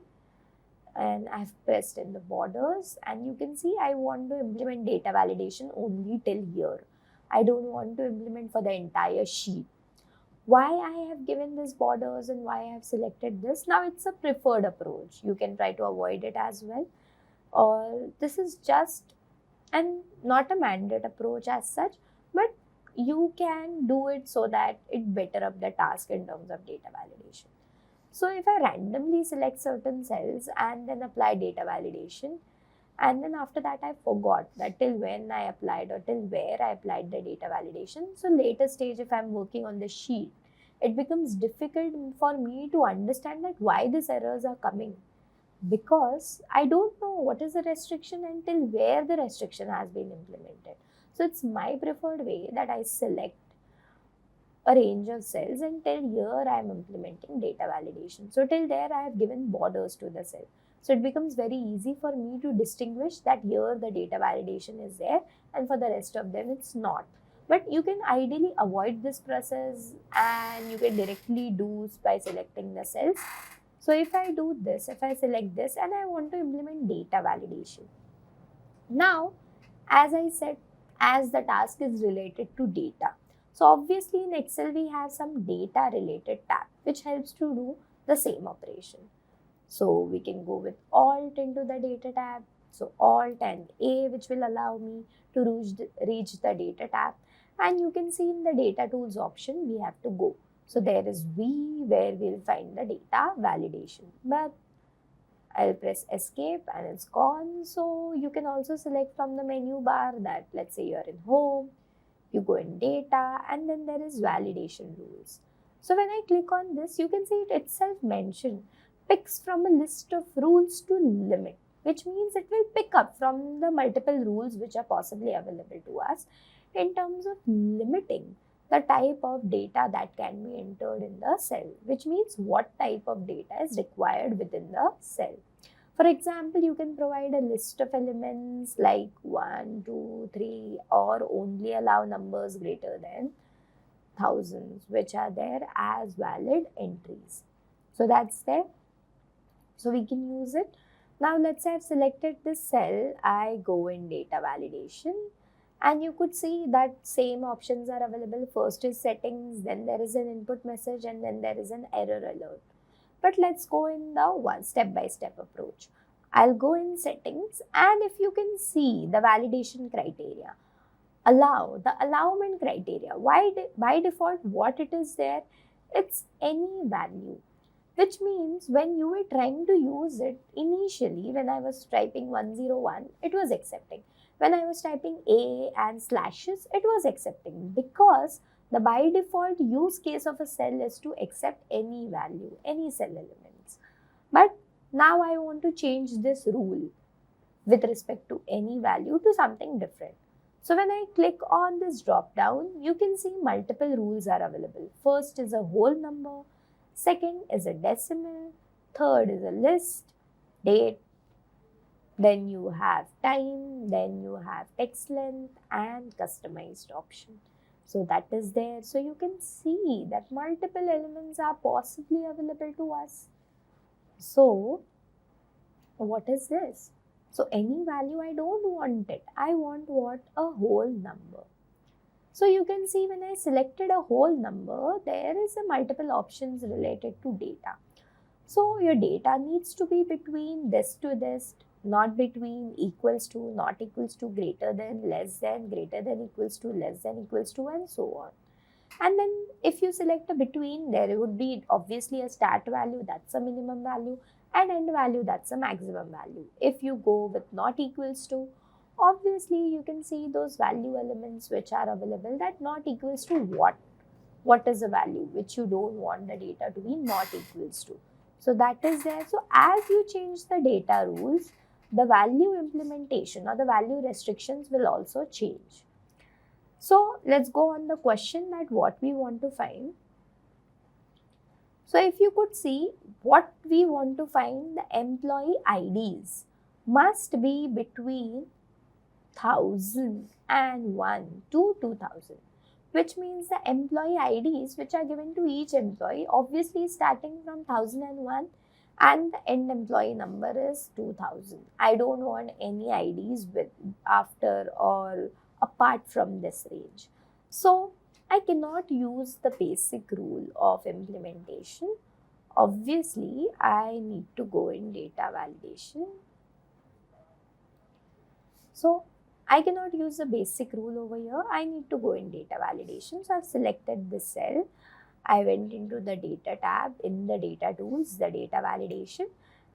S2: and I've pressed in the borders, and you can see I want to implement data validation only till here. I don't want to implement for the entire sheet. Why I have given this borders and why I have selected this? Now it's a preferred approach. You can try to avoid it as well. Or this is just and not a mandate approach as such, but you can do it so that it better up the task in terms of data validation. So if I randomly select certain cells and then apply data validation, and then after that I forgot that till when I applied or till where I applied the data validation. So later stage, if I'm working on the sheet, it becomes difficult for me to understand that why these errors are coming, because I don't know what is the restriction until where the restriction has been implemented. So it's my preferred way that I select a range of cells and till here I am implementing data validation. So till there I have given borders to the cell. So it becomes very easy for me to distinguish that here the data validation is there and for the rest of them it's not. But you can ideally avoid this process and you can directly do by selecting the cells. So if I do this, if I select this and I want to implement data validation. Now, as I said, as the task is related to data. So obviously in Excel we have some data related tab which helps to do the same operation. So we can go with Alt into the data tab. So Alt and A, which will allow me to reach the data tab. And you can see in the data tools option we have to go. So there is V where we'll find the data validation. But I'll press escape and it's gone. So you can also select from the menu bar that let's say you're in home, you go in data, and then there is validation rules. So when I click on this, you can see it itself mentioned picks from a list of rules to limit, which means it will pick up from the multiple rules which are possibly available to us in terms of limiting the type of data that can be entered in the cell, which means what type of data is required within the cell. For example, you can provide a list of elements like 1, 2, 3, or only allow numbers greater than thousands, which are there as valid entries. So that's there. So we can use it. Now let's say I've selected this cell, I go in data validation. And you could see that same options are available. First is settings, then there is an input message, and then there is an error alert. But let's go in the one step-by-step approach. I'll go in settings, and if you can see the validation criteria, the allowment criteria, by default what it is there, it's any value. Which means when you were trying to use it, initially when I was typing 101, it was accepting. When I was typing A and slashes, it was accepting, because the by default use case of a cell is to accept any value, any cell elements. But now I want to change this rule with respect to any value to something different. So when I click on this drop down, you can see multiple rules are available. First is a whole number, second is a decimal, third is a list, date, then you have time, then you have text length and customized option. So that is there. So you can see that multiple elements are possibly available to us. So what is this? So any value, I don't want it. I want what? A whole number. So you can see when I selected a whole number, there is a multiple options related to data. So your data needs to be between this to this, not between equals to, not equals to, greater than, less than, greater than equals to, less than equals to, and so on. And then if you select a between, there would be obviously a start value, that's a minimum value, and end value, that's a maximum value. If you go with not equals to, obviously you can see those value elements which are available, that not equals to what is the value which you don't want the data to be not equals to. So that is there. So as you change the data rules, the value implementation or the value restrictions will also change. So let's go on the question that what we want to find. So if you could see what we want to find, the employee IDs must be between 1001 to 2000, which means the employee IDs which are given to each employee, obviously starting from 1001 and the end employee number is 2000. I don't want any IDs with after or apart from this range. So I cannot use the basic rule of implementation. Obviously, I need to go in data validation. So I cannot use the basic rule over here. I need to go in data validation. So I've selected this cell. I went into the data tab in the data tools, the data validation,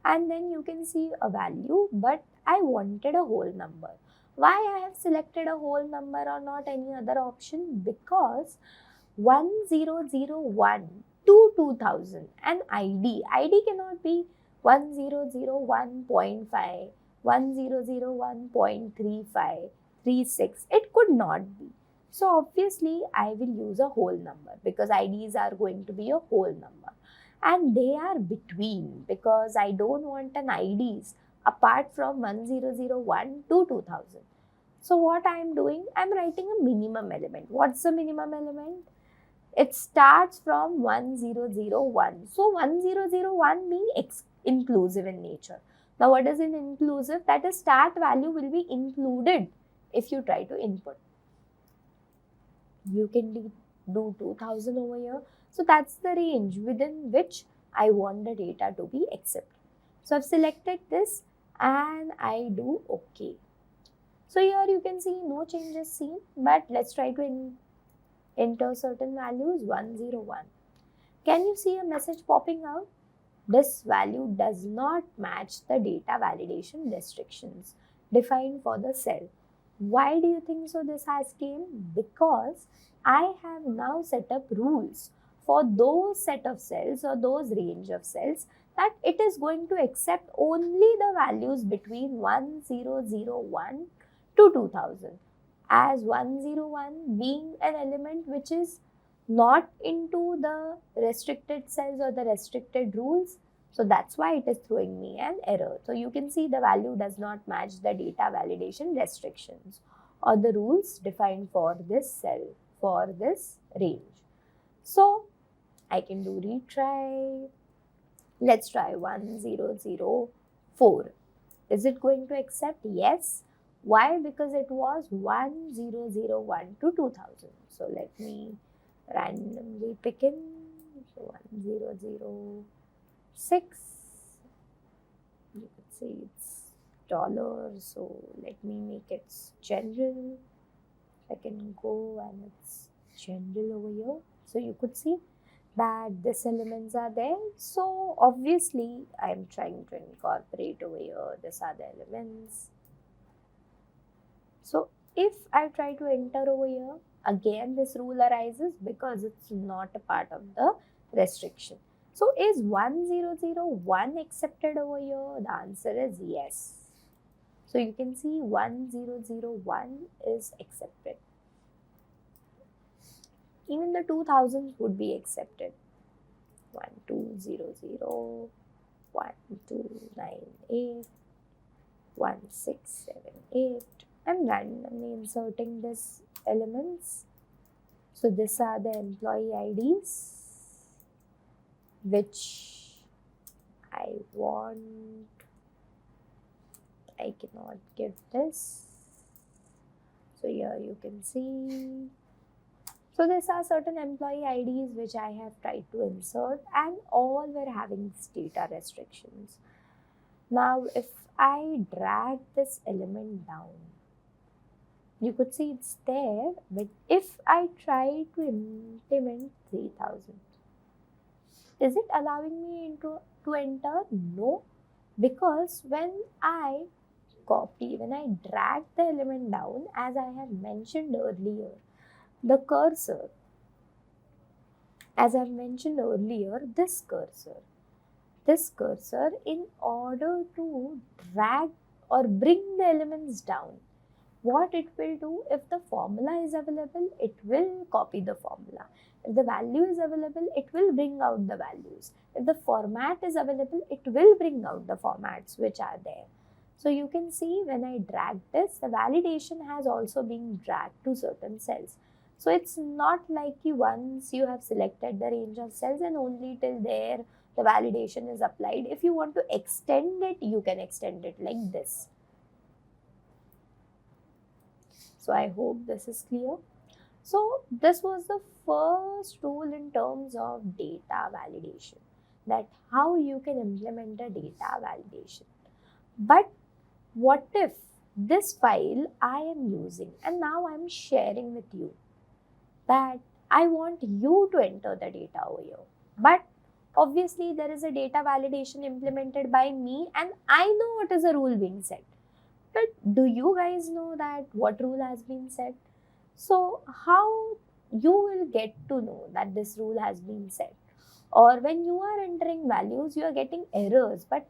S2: and then you can see a value, but I wanted a whole number. Why I have selected a whole number or not any other option? Because 1001 to 2000 and ID cannot be 1001.5, 1001.35, 36. It could not be. So obviously I will use a whole number because IDs are going to be a whole number. And they are between because I don't want an IDs apart from 1001 to 2000. So what I am doing, I am writing a minimum element. What's the minimum element? It starts from 1001. So 1001 being inclusive in nature. Now what is an inclusive? That is start value will be included if you try to input. You can do 2000 over here. So that's the range within which I want the data to be accepted. So I've selected this and I do OK. So here you can see no changes seen, but let's try to enter certain values. 101. Can you see a message popping out? This value does not match the data validation restrictions defined for the cell. Why do you think so this has came? Because I have now set up rules for those set of cells or those range of cells that it is going to accept only the values between 1001 to 2000. As 101 being an element which is not into the restricted cells or the restricted rules. So that's why it is throwing me an error. So you can see the value does not match the data validation restrictions or the rules defined for this cell, for this range. So I can do retry. Let's try 1004. Is it going to accept? Yes. Why? Because it was 1001 to 2000. So let me randomly pick in. So 1006. You could say it's dollar. So let me make it general. I can go and it's general over here. So you could see that these elements are there. So obviously I am trying to incorporate over here. These are the elements. So if I try to enter over here, again this rule arises because it's not a part of the restriction. So is 1001 accepted over here? The answer is yes. So you can see 1001 is accepted. Even the 2000s would be accepted. 1200, 1298, 1678. I'm randomly inserting these elements. So these are the employee IDs which I want. I cannot give this. So here you can see So these are certain employee IDs which I have tried to insert, and all were having these data restrictions. Now if I drag this element down, you could see it's there, but if I try to implement 3000, is it allowing me to enter? No, because when I drag the element down, as I have mentioned earlier, the cursor, this cursor, in order to drag or bring the elements down, what it will do, if the formula is available, it will copy the formula. If the value is available, it will bring out the values. If the format is available, it will bring out the formats which are there. So you can see when I drag this, the validation has also been dragged to certain cells. So it's not like once you have selected the range of cells and only till there the validation is applied. If you want to extend it, you can extend it like this. So I hope this is clear. So this was the first tool in terms of data validation, that how you can implement a data validation. But what if this file I am using and now I am sharing with you that I want you to enter the data over here, but obviously there is a data validation implemented by me and I know what is the rule being set. But do you guys know that what rule has been set? So how you will get to know that this rule has been set? Or when you are entering values, you are getting errors, but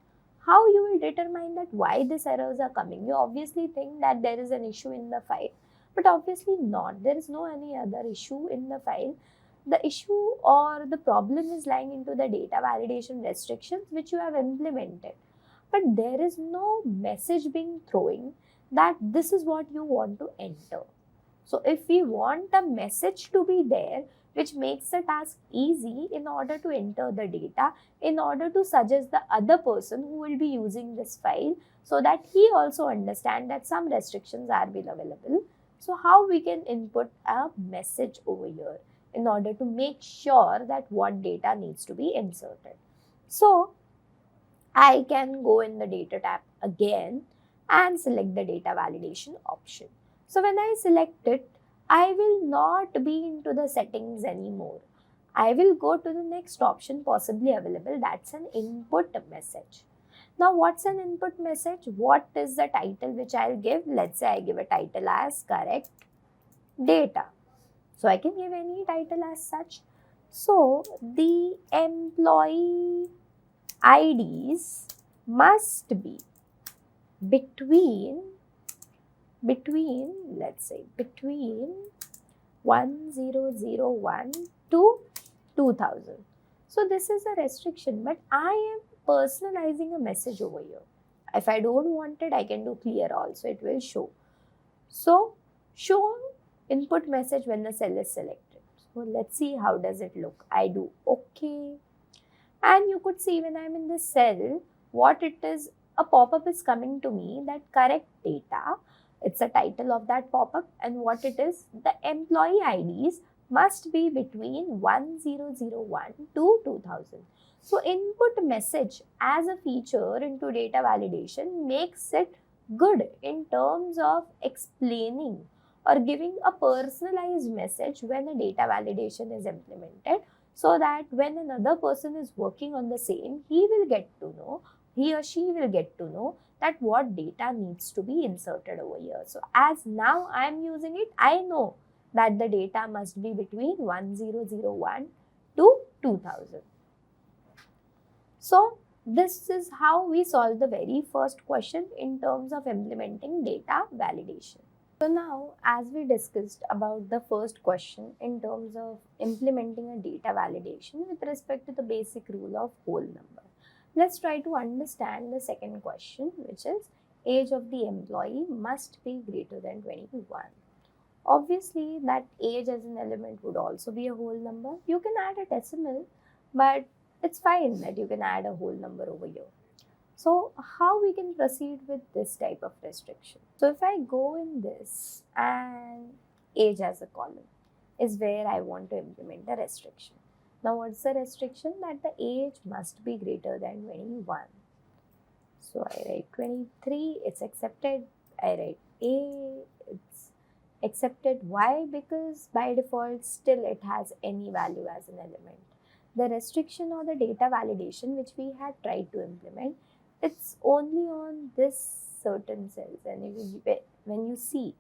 S2: how you will determine that why these errors are coming? You obviously think that there is an issue in the file, but obviously not. There is no any other issue in the file. The issue or the problem is lying into the data validation restrictions which you have implemented. But there is no message being throwing that this is what you want to enter. So if we want a message to be there which makes the task easy in order to enter the data, in order to suggest the other person who will be using this file, so that he also understands that some restrictions are being available. So how we can input a message over here in order to make sure that what data needs to be inserted. So I can go in the data tab again and select the data validation option. So when I select it, I will not be into the settings anymore. I will go to the next option possibly available, that's an input message. Now what's an input message? What is the title which I'll give? Let's say I give a title as correct data. So I can give any title as such. So the employee IDs must be between let's say between 1001 to 2000. So this is a restriction, but I am personalizing a message over here. If I don't want it, I can do clear also, it will show. So show input message when the cell is selected. So let's see how does it look. I do okay. And you could see when I'm in this cell, what it is, a pop-up is coming to me that correct data. It's a title of that pop-up, and what it is, the employee IDs must be between 1001 to 2000. So input message as a feature into data validation makes it good in terms of explaining or giving a personalized message when a data validation is implemented, so that when another person is working on the same, he or she will get to know that what data needs to be inserted over here. So as now I am using it, I know that the data must be between 1001 to 2000. So this is how we solve the very first question in terms of implementing data validation. So now, as we discussed about the first question in terms of implementing a data validation with respect to the basic rule of whole number, let's try to understand the second question, which is age of the employee must be greater than 21. Obviously, that age as an element would also be a whole number. You can add a decimal, but it's fine that you can add a whole number over here. So how we can proceed with this type of restriction? So if I go in this and age as a column, is where I want to implement a restriction. Now what's the restriction? That the age must be greater than 21. So I write 23, it's accepted. I write A, it's accepted. Why? Because by default still it has any value as an element. The restriction or the data validation which we had tried to implement, it's only on this certain cells, and when you see,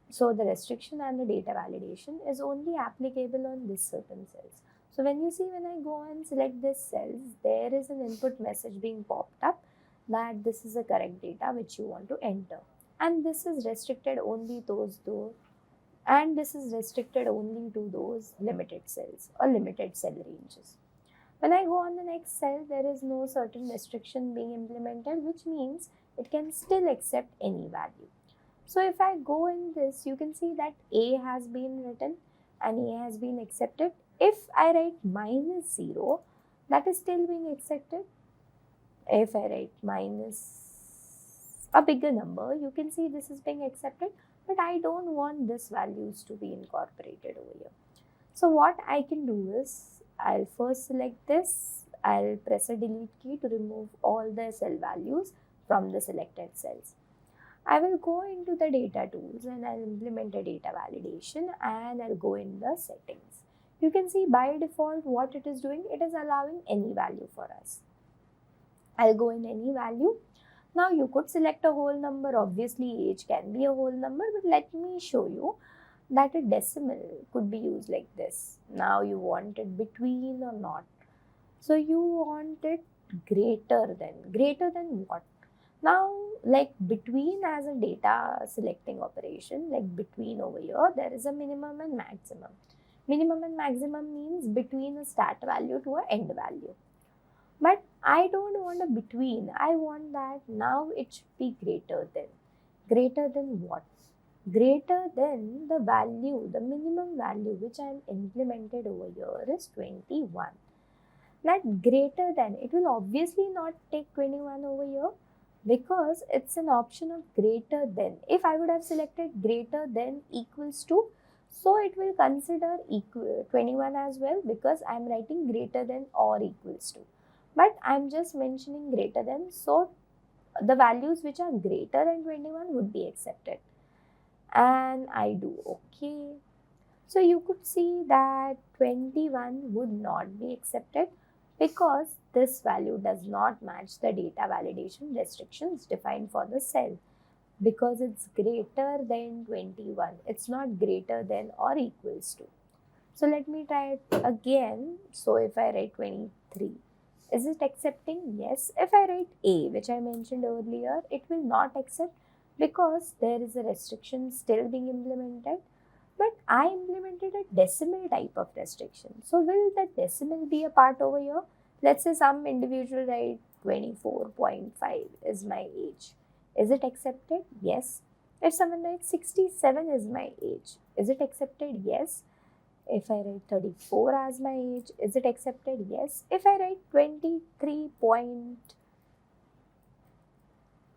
S2: so the restriction and the data validation is only applicable on this certain cells. So when you see, when I go and select this cells, there is an input message being popped up that this is the correct data which you want to enter, and this is restricted only and this is restricted only to those limited cells or limited cell ranges. When I go on the next cell, there is no certain restriction being implemented, which means it can still accept any value. So if I go in this, you can see that A has been written and A has been accepted. If I write -0, that is still being accepted. If I write minus a bigger number, you can see this is being accepted, but I don't want this values to be incorporated over here. So what I can do is, I'll first select this, I'll press a delete key to remove all the cell values from the selected cells. I will go into the data tools and I'll implement a data validation, and I'll go in the settings. You can see by default what it is doing, it is allowing any value for us. I'll go in any value. Now you could select a whole number, obviously age can be a whole number, but let me show you that a decimal could be used like this. Now you want it between or not. So you want it greater than what? Now, like between as a data selecting operation, like between over here, there is a minimum and maximum. Minimum and maximum means between a start value to an end value. But I don't want a between. I want that now it should be greater than. Greater than what? Greater than the value, the minimum value which I am implemented over here is 21. That greater than, it will obviously not take 21 over here, because it's an option of greater than. If I would have selected greater than equals to, so it will consider 21 as well, because I'm writing greater than or equals to. But I'm just mentioning greater than, so the values which are greater than 21 would be accepted. And I do OK. So you could see that 21 would not be accepted, because this value does not match the data validation restrictions defined for the cell, because it's greater than 21. It's not greater than or equals to. So let me try it again. So if I write 23, is it accepting? Yes. If I write A, which I mentioned earlier, it will not accept, because there is a restriction still being implemented. But I implemented a decimal type of restriction. So will the decimal be a part over here? Let's say some individual write 24.5 is my age. Is it accepted? Yes. If someone writes 67 is my age, is it accepted? Yes. If I write 34 as my age, is it accepted? Yes. If I write 23 point,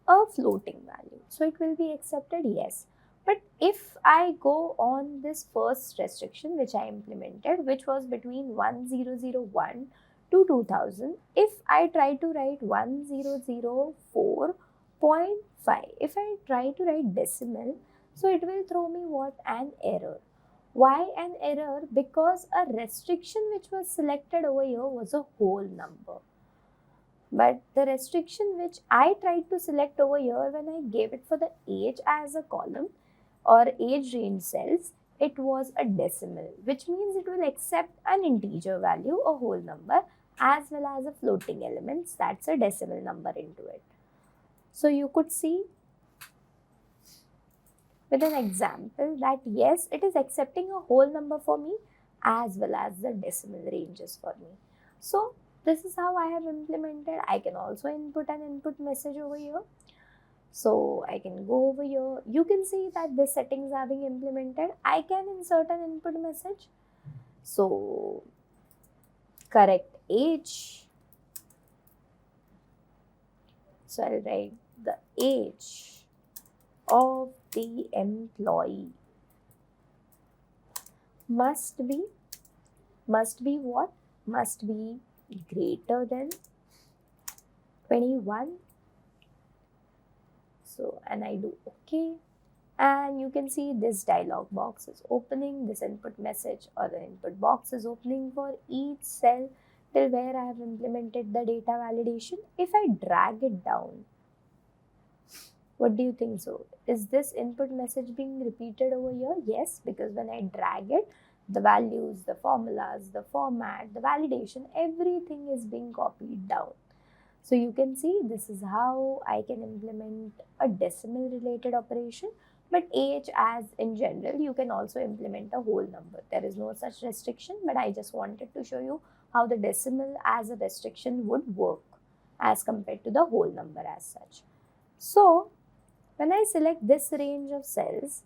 S2: a floating value, so it will be accepted? Yes. But if I go on this first restriction which I implemented, which was between 1001 to 2000, if I try to write 1004.5, if I try to write decimal, so it will throw me what? An error. Why an error? Because a restriction which was selected over here was a whole number. But the restriction which I tried to select over here, when I gave it for the age as a column or age range cells, it was a decimal, which means it will accept an integer value, a whole number, as well as a floating elements, that's a decimal number into it. So you could see with an example that yes, it is accepting a whole number for me as well as the decimal ranges for me. So this is how I have implemented. I can also input an input message over here. So I can go over here. You can see that the settings are being implemented. I can insert an input message. So correct age. So I'll write the age of the employee. must be what? Must be greater than 21. So, and I do OK. And you can see this dialog box is opening, this input message or the input box is opening for each cell till where I have implemented the data validation. If I drag it down, what do you think so? Is this input message being repeated over here? Yes, because when I drag it, the values, the formulas, the format, the validation, everything is being copied down. So you can see this is how I can implement a decimal related operation. But age, as in general, you can also implement a whole number. There is no such restriction, but I just wanted to show you how the decimal as a restriction would work as compared to the whole number as such. So when I select this range of cells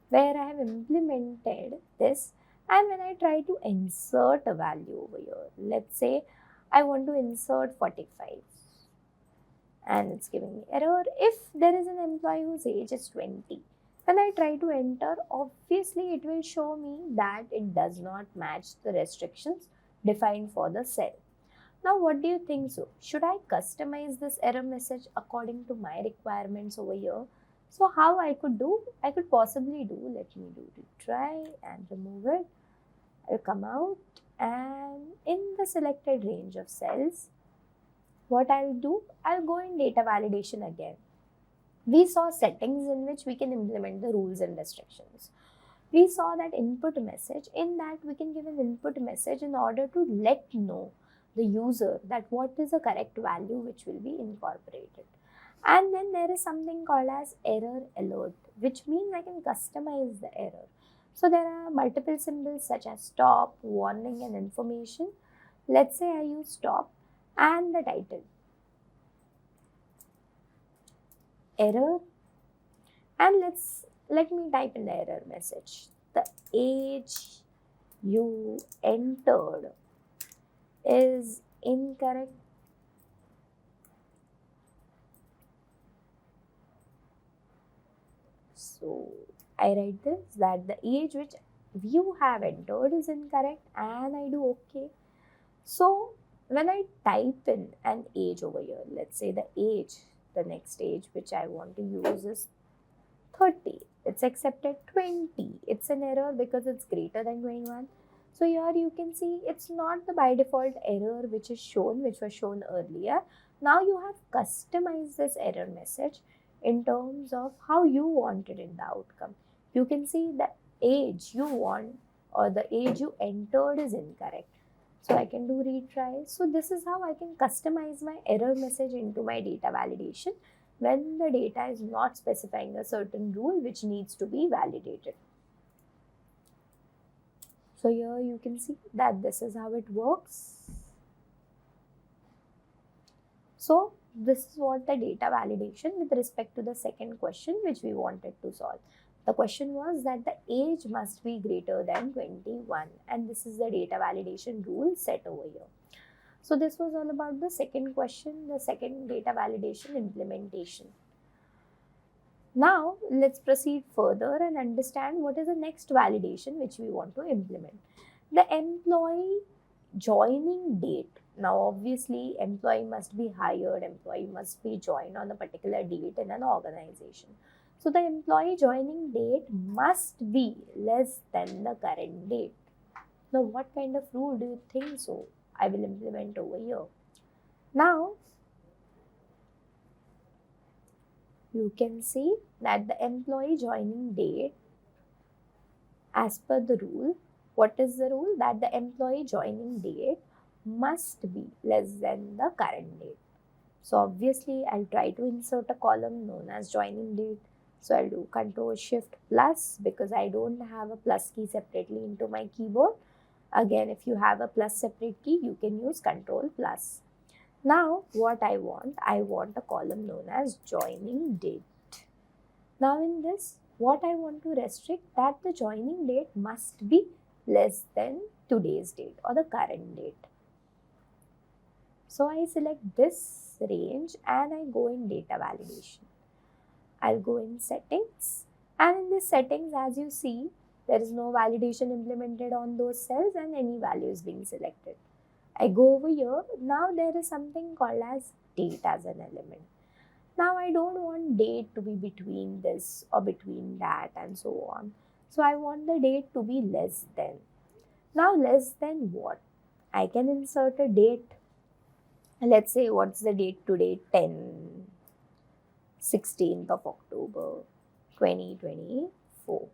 S2: where I have implemented this, and when I try to insert a value over here, let's say I want to insert 45 and it's giving me error. If there is an employee whose age is 20, when I try to enter, obviously it will show me that it does not match the restrictions defined for the cell. Now what do you think so? Should I customize this error message according to my requirements over here? So how I could possibly do, let me do retry and remove it. I'll come out and in the selected range of cells, what I'll do, I'll go in data validation again. We saw settings in which we can implement the rules and restrictions. We saw that input message. In that we can give an input message in order to let know the user that what is the correct value which will be incorporated. And then there is something called as error alert, which means I can customize the error. So there are multiple symbols such as stop, warning and information. Let's say I use stop and the title. Error, and let me type in the error message. The age you entered is incorrect. So I write this, that the age which you have entered is incorrect, and I do OK. So when I type in an age over here, let's say the next age which I want to use is 30. It's accepted 20. It's an error because it's greater than 21. So here you can see it's not the by default error which was shown earlier. Now you have customized this error message in terms of how you wanted in the outcome. You can see the age you want or the age you entered is incorrect. So I can do retry. So this is how I can customize my error message into my data validation when the data is not specifying a certain rule which needs to be validated. So here you can see that this is how it works. So this is what the data validation with respect to the second question which we wanted to solve. The question was that the age must be greater than 21, and this is the data validation rule set over here. So this was all about the second question, the second data validation implementation. Now let's proceed further and understand what is the next validation which we want to implement. The employee joining date. Now obviously employee must be hired, employee must be joined on a particular date in an organization. So the employee joining date must be less than the current date. Now what kind of rule do you think so I will implement over here? Now you can see that the employee joining date, as per the rule, what is the rule? That the employee joining date must be less than the current date. So obviously I'll try to insert a column known as joining date. So I'll do Control Shift plus because I don't have a plus key separately into my keyboard. Again, if you have a plus separate key, you can use Control plus. Now what I want a column known as joining date. Now in this, what I want to restrict, that the joining date must be less than today's date or the current date. So I select this range and I go in data validation. I'll go in settings, and in this settings, as you see, There is no validation implemented on those cells and any value is being selected. I go over here. Now there is something called as date as an element. Now I don't want date to be between this or between that and so on. So I want the date to be less than. Now less than what? I can insert a date. Let's say what's the date today? 16th of October 2024.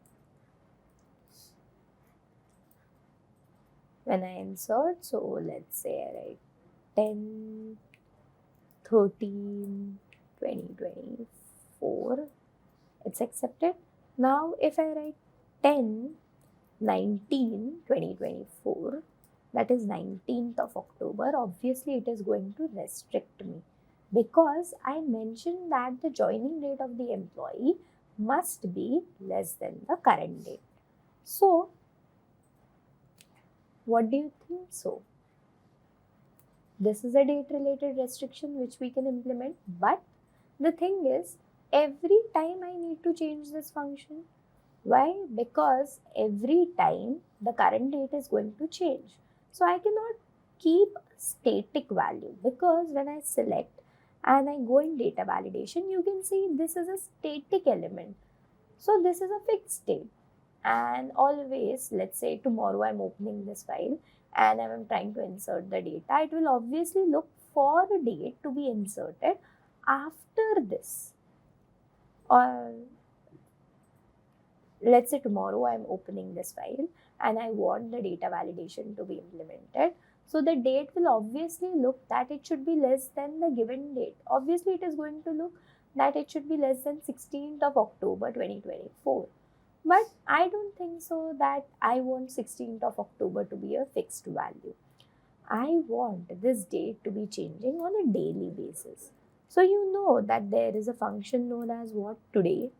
S2: When I insert, so let's say I write 10/13/2024, it's accepted. Now if I write 10/19/2024, that is 19th of October, obviously it is going to restrict me because I mentioned that the joining date of the employee must be less than the current date. So what do you think so? This is a date related restriction which we can implement, but the thing is, every time I need to change this function. Why? Because every time the current date is going to change. So I cannot keep a static value because when I select and I go in data validation, you can see this is a static element. So this is a fixed date. And always, let's say tomorrow I'm opening this file and I'm trying to insert the data, it will obviously look for a date to be inserted after this. Or let's say tomorrow I'm opening this file and I want the data validation to be implemented. So the date will obviously look that it should be less than the given date. Obviously it is going to look that it should be less than 16th of October 2024. But I don't think so that I want 16th of October to be a fixed value. I want this date to be changing on a daily basis. So you know that there is a function known as what? Today,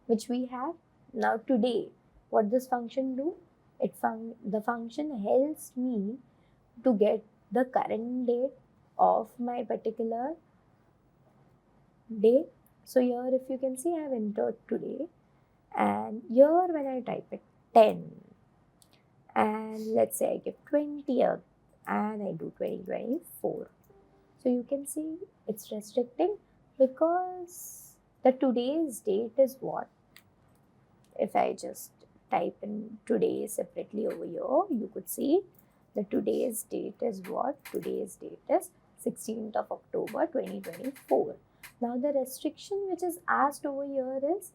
S2: which we have. Now today, what this function do? The function helps me to get the current date of my particular day. So here if you can see I have entered today. And here when I type it 10 and let's say I give 20th and I do 2024. So you can see it's restricting because the today's date is what? If I just type in today separately over here, you could see the today's date is what? Today's date is 16th of October 2024. Now the restriction which is asked over here is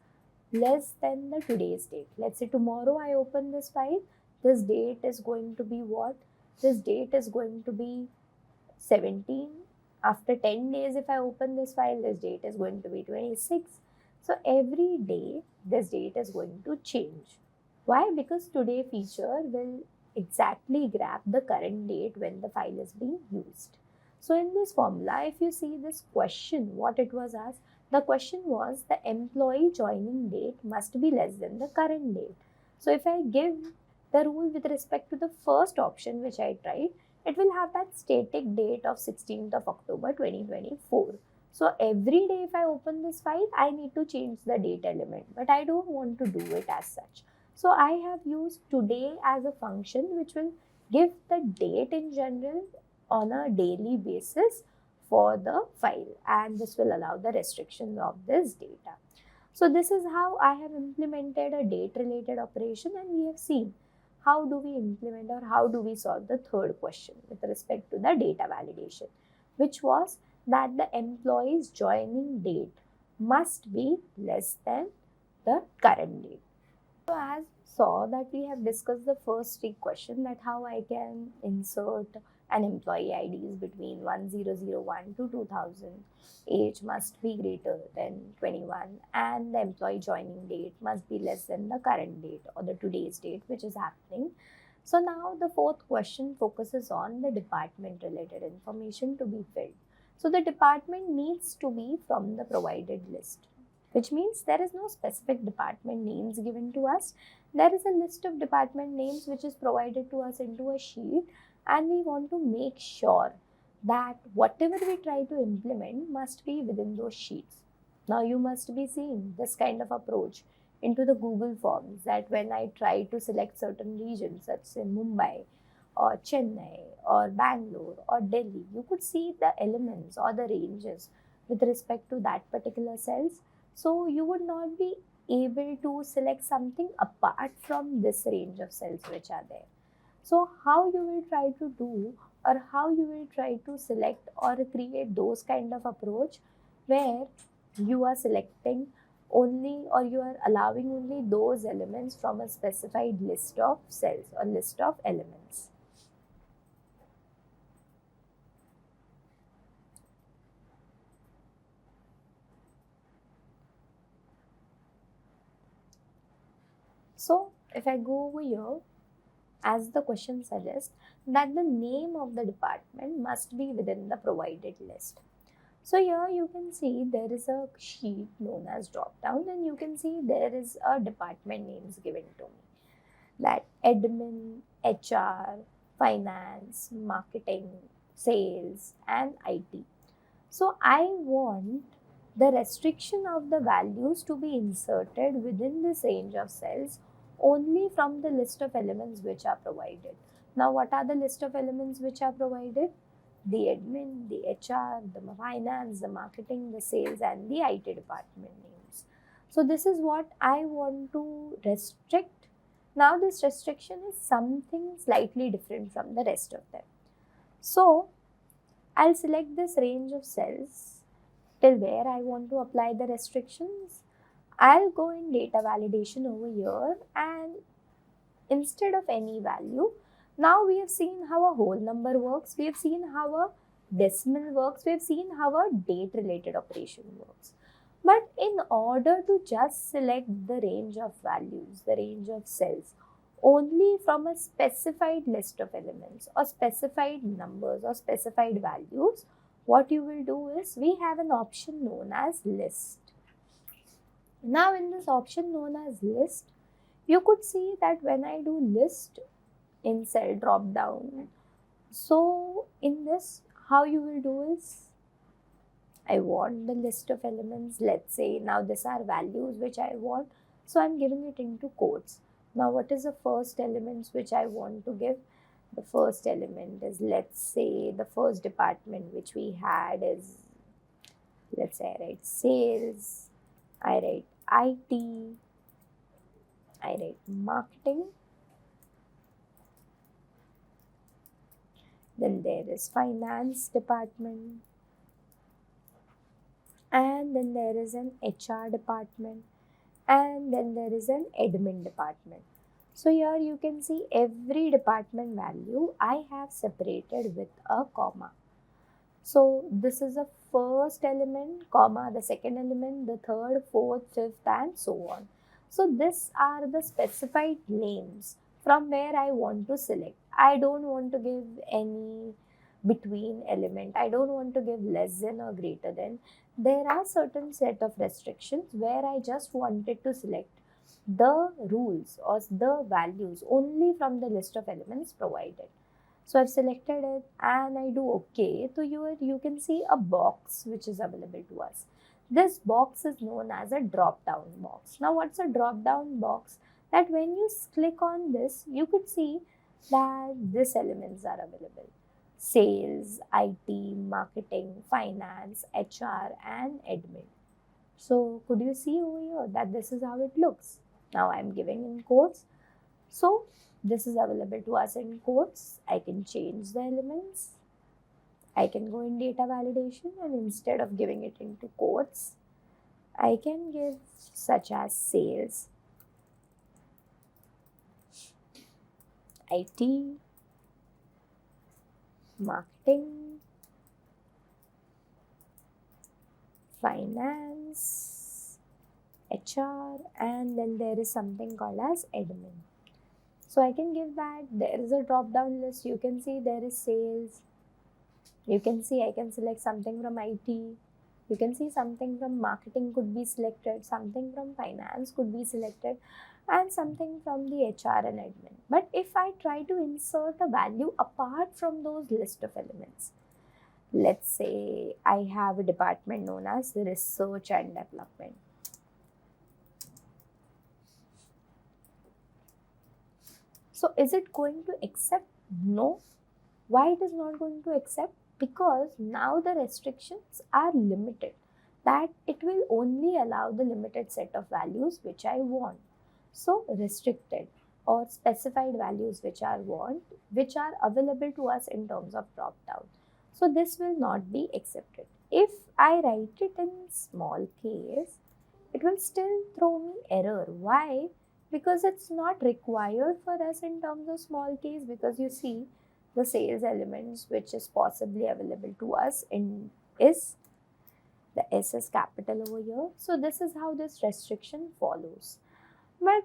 S2: less than the today's date. Let's say tomorrow I open this file, this date is going to be what? This date is going to be 17. After 10 days if I open this file, this date is going to be 26. So every day this date is going to change. Why? Because today feature will exactly grab the current date when the file is being used. So in this formula, if you see this question, what it was asked, the question was the employee joining date must be less than the current date. So if I give the rule with respect to the first option which I tried, it will have that static date of 16th of October 2024. So every day if I open this file, I need to change the date element, but I don't want to do it as such. So I have used today as a function which will give the date in general on a daily basis for the file, and this will allow the restriction of this data. So this is how I have implemented a date related operation, and we have seen how do we implement or how do we solve the third question with respect to the data validation, which was that the employee's joining date must be less than the current date. So as saw that we have discussed the first three questions, that how I can insert an employee IDs between 1001 to 2000, age must be greater than 21, and the employee joining date must be less than the current date or the today's date which is happening. So now the fourth question focuses on the department related information to be filled. So the department needs to be from the provided list, which means there is no specific department names given to us. There is a list of department names which is provided to us into a sheet, and we want to make sure that whatever we try to implement must be within those sheets. Now you must be seeing this kind of approach. into the Google Forms, that when I try to select certain regions, such as Mumbai or Chennai or Bangalore or Delhi, you could see the elements or the ranges with respect to that particular cells. So you would not be able to select something apart from this range of cells which are there. So how you will try to do, or how you will try to select or create those kind of approach where you are selecting only, or you are allowing only those elements from a specified list of cells or list of elements. So if I go over here, as the question suggests, that the name of the department must be within the provided list. So here you can see there is a sheet known as drop down, and you can see there is a department names given to me, that admin, HR, finance, marketing, sales and IT. So I want the restriction of the values to be inserted within this range of cells only from the list of elements which are provided. Now what are the list of elements which are provided? The admin, the HR, the finance, the marketing, the sales and the IT department names. So this is what I want to restrict. Now this restriction is something slightly different from the rest of them. So I'll select this range of cells till where I want to apply the restrictions. I'll go in data validation over here, and instead of any value, now we have seen how a whole number works, we have seen how a decimal works, we have seen how a date related operation works. But in order to just select the range of values, the range of cells, only from a specified list of elements or specified numbers or specified values, what you will do is we have an option known as list. Now in this option known as list, you could see that when I do list in cell drop down, so in this how you will do is, I want the list of elements, let's say now these are values which I want, so I'm giving it into quotes. Now what is the first elements which I want to give? The first element is, let's say the first department which we had is, let's say I write sales, I write IT, I write marketing, then there is finance department, and then there is an HR department, and then there is an admin department. So here you can see every department value I have separated with a comma. So this is the first element, comma, the second element, the third, fourth, fifth and so on. So these are the specified names from where I want to select. I don't want to give any between element. I don't want to give less than or greater than. There are certain set of restrictions where I just wanted to select the rules or the values only from the list of elements provided. So I've selected it and I do OK. So you can see a box which is available to us. This box is known as a drop down box. Now what's a drop down box? That when you click on this, you could see that these elements are available. Sales, IT, marketing, finance, HR and admin. So could you see over here that this is how it looks? Now I'm giving in quotes. So this is available to us in quotes. I can change the elements. I can go in data validation and instead of giving it into quotes, I can give such as sales, IT, marketing, finance, HR, and then there is something called as admin. So I can give that. There is a drop down list. You can see there is sales. You can see I can select something from IT. You can see something from marketing could be selected, something from finance could be selected, and something from the HR and admin. But if I try to insert a value apart from those list of elements, let's say I have a department known as research and development. So is it going to accept? No. Why it is not going to accept? Because now the restrictions are limited, that it will only allow the limited set of values which I want. So restricted or specified values which are available to us in terms of drop down. So this will not be accepted. If I write it in small case, it will still throw me error. Why? Because it's not required for us in terms of small case, because you see the sales elements which is possibly available to us in is the SS capital over here. So this is how this restriction follows. But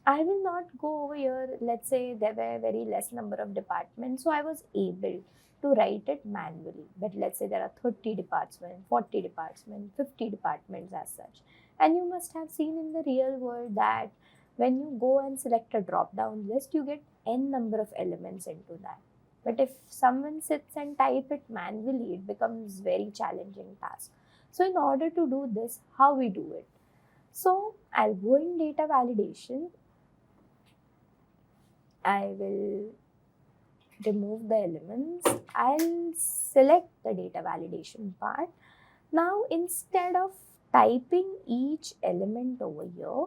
S2: I will not go over here. Let's say there were very less number of departments, so I was able to write it manually. But let's say there are 30 departments, 40 departments, 50 departments as such. And you must have seen in the real world that when you go and select a drop down list, you get n number of elements into that. But if someone sits and type it manually, it becomes very challenging task. So in order to do this, how we do it? So I'll go in data validation. I will remove the elements. I'll select the data validation part. Now instead of typing each element over here,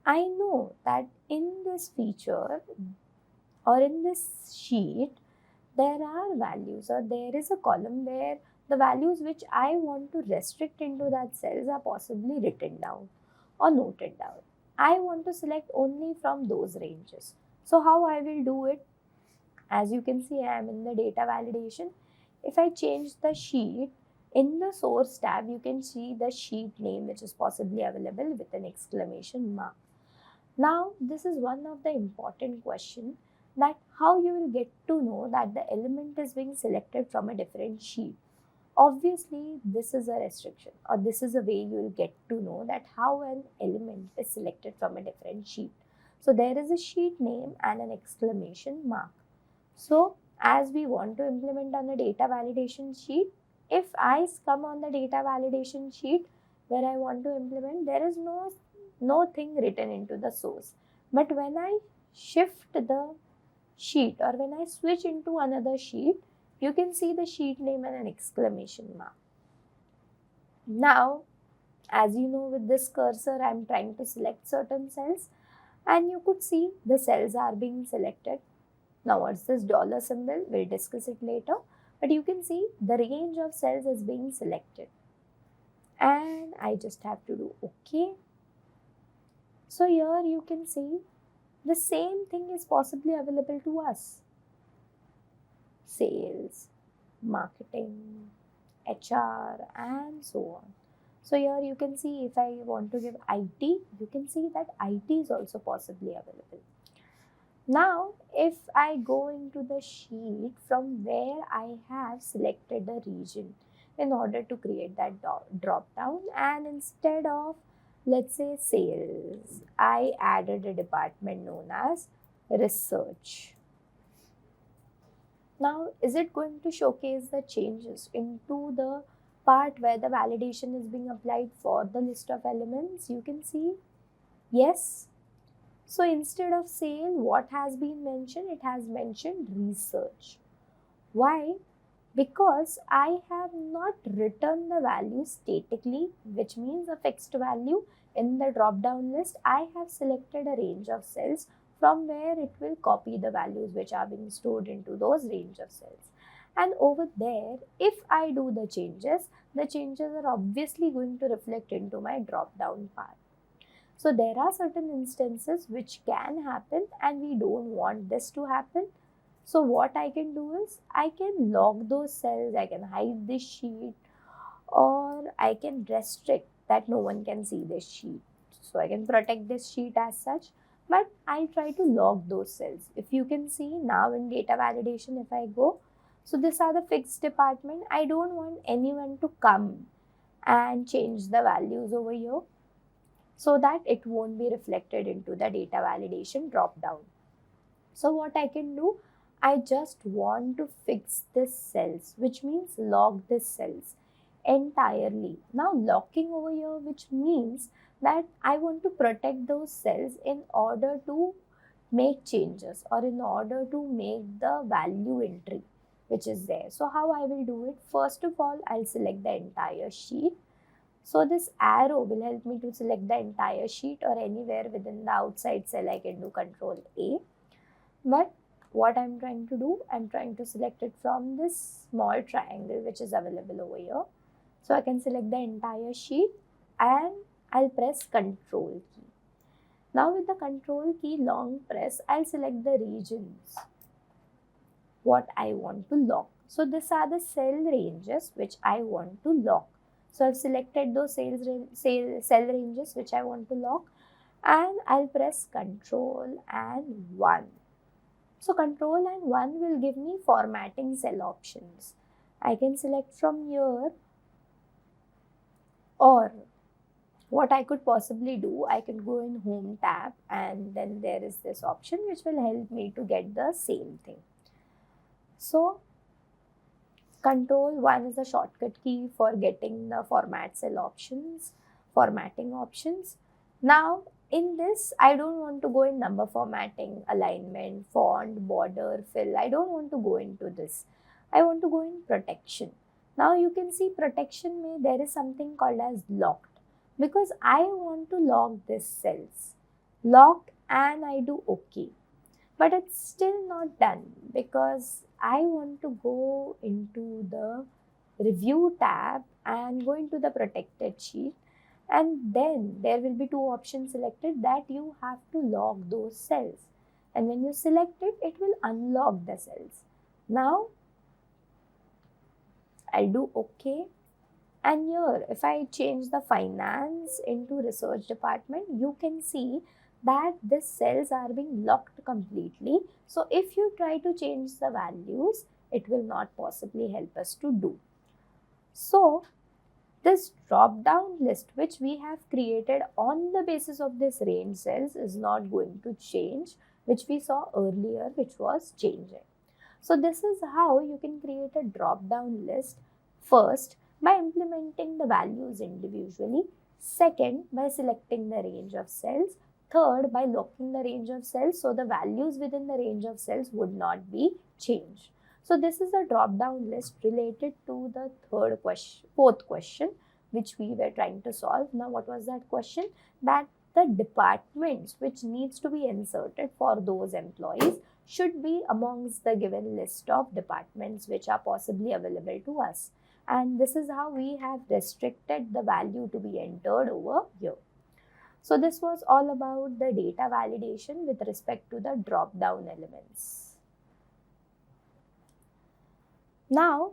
S2: I know that in this feature or in this sheet, there are values, or there is a column where the values which I want to restrict into that cells are possibly written down or noted down. I want to select only from those ranges. So how I will do it? As you can see, I am in the data validation. If I change the sheet, in the source tab, you can see the sheet name which is possibly available with an exclamation mark. Now, this is one of the important questions, that how you will get to know that the element is being selected from a different sheet. Obviously, this is a restriction, or this is a way you will get to know that how an element is selected from a different sheet. So there is a sheet name and an exclamation mark. So as we want to implement on the data validation sheet, if I come on the data validation sheet where I want to implement, there is no thing written into the source. But when I shift the sheet, or when I switch into another sheet, you can see the sheet name and an exclamation mark. Now, as you know, with this cursor, I am trying to select certain cells, and you could see the cells are being selected. Now, what's this dollar symbol? We'll discuss it later. But you can see the range of cells is being selected. And I just have to do OK. So here you can see the same thing is possibly available to us. Sales, marketing, HR, and so on. So here you can see, if I want to give IT, you can see that IT is also possibly available. Now, if I go into the sheet from where I have selected the region in order to create that drop down, and instead of, let's say, sales, I added a department known as research. Now, is it going to showcase the changes into the part where the validation is being applied for the list of elements? You can see, yes. So instead of sale, what has been mentioned? It has mentioned research. Why? Because I have not written the value statically, which means a fixed value in the drop down list. I have selected a range of cells from where it will copy the values which are being stored into those range of cells. And over there, if I do the changes are obviously going to reflect into my drop down part. So there are certain instances which can happen, and we don't want this to happen. So what I can do is, I can log those cells, I can hide this sheet, or I can restrict that no one can see this sheet. So I can protect this sheet as such, but I try to log those cells. If you can see now in data validation, if I go, so these are the fixed department. I don't want anyone to come and change the values over here, so that it won't be reflected into the data validation drop down. So what I can do, I just want to fix this cells, which means log this cells entirely. Now locking over here, which means that I want to protect those cells in order to make changes or in order to make the value entry which is there. So how I will do it? First of all, I'll select the entire sheet. So this arrow will help me to select the entire sheet, or anywhere within the outside cell I can do Control A. But what I'm trying to do, I'm trying to select it from this small triangle which is available over here. So I can select the entire sheet and I'll press Control key. Now with the Control key long press, I'll select the regions what I want to lock. So these are the cell ranges which I want to lock. So I've selected those cell ranges which I want to lock, and I'll press Control and 1. So Control and 1 will give me formatting cell options. I can select from here, or what I could possibly do, I can go in Home tab and then there is this option which will help me to get the same thing. So Control 1 is a shortcut key for getting the format cell options, formatting options. Now in this, I don't want to go in number formatting, alignment, font, border, fill. I don't want to go into this. I want to go in protection. Now you can see protection there is something called as locked, because I want to lock these cells. Locked, and I do OK. But it's still not done because I want to go into the Review tab and go into the protected sheet, and then there will be two options selected that you have to lock those cells, and when you select it, it will unlock the cells. Now I'll do OK, and here if I change the finance into research department, you can see that these cells are being locked completely. So if you try to change the values, it will not possibly help us to do. So this drop down list which we have created on the basis of this range cells is not going to change, which we saw earlier which was changing. So this is how you can create a drop down list. First, by implementing the values individually. Second, by selecting the range of cells. Third, by locking the range of cells so the values within the range of cells would not be changed. So this is a drop down list related to the fourth question which we were trying to solve. Now what was that question? That the departments which needs to be inserted for those employees should be amongst the given list of departments which are possibly available to us. And this is how we have restricted the value to be entered over here. So this was all about the data validation with respect to the drop-down elements. Now,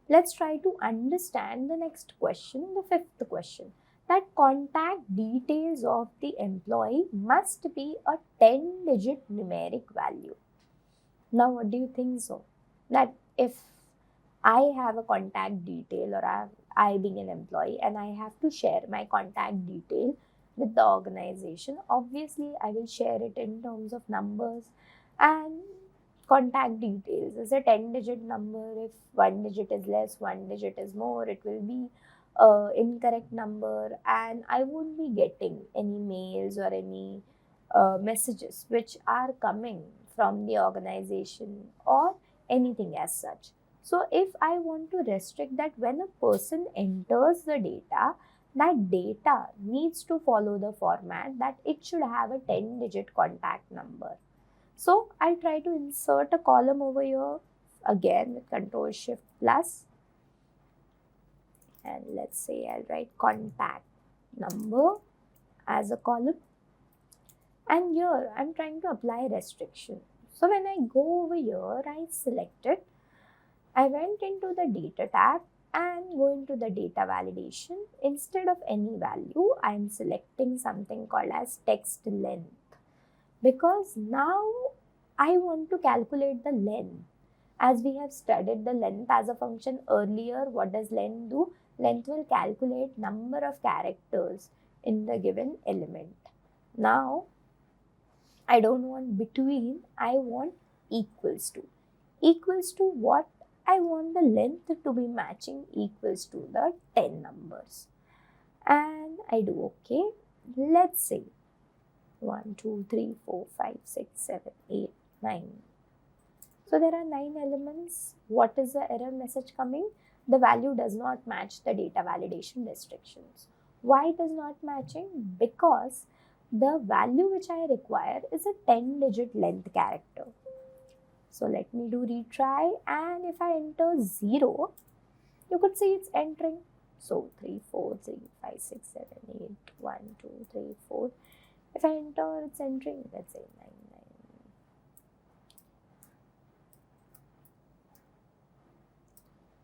S2: let's try to understand the next question, the fifth question. That contact details of the employee must be a 10-digit numeric value. Now, what do you think so? That if I have a contact detail, or I being an employee, and I have to share my contact detail with the organization, obviously I will share it in terms of numbers, and contact details is a 10-digit number. If one digit is less, one digit is more, it will be incorrect number, and I won't be getting any mails or any messages which are coming from the organization or anything as such. So if I want to restrict that when a person enters the data, that data needs to follow the format that it should have a 10-digit contact number. So I'll try to insert a column over here again with Control-Shift+, and let's say I'll write contact number as a column, and here I'm trying to apply restriction. So when I go over here, I select it, I went into the data tab and go into the data validation. Instead of any value, I'm selecting something called as text length, because now I want to calculate the length. As we have studied the length as a function earlier, what does length do? Length will calculate number of characters in the given element. Now, I don't want between, I want equals to. Equals to what? I want the length to be matching equals to the 10 numbers. And I do OK. Let's say 1, 2, 3, 4, 5, 6, 7, 8, 9. So there are 9 elements. What is the error message coming? The value does not match the data validation restrictions. Why it is not matching? Because the value which I require is a 10-digit length character. So let me do retry, and if I enter 0, you could see it's entering. So 3, 4, 3, 5, 6, 7, 8, 1, 2, 3, 4. If I enter, it's entering, let's say 9, 9.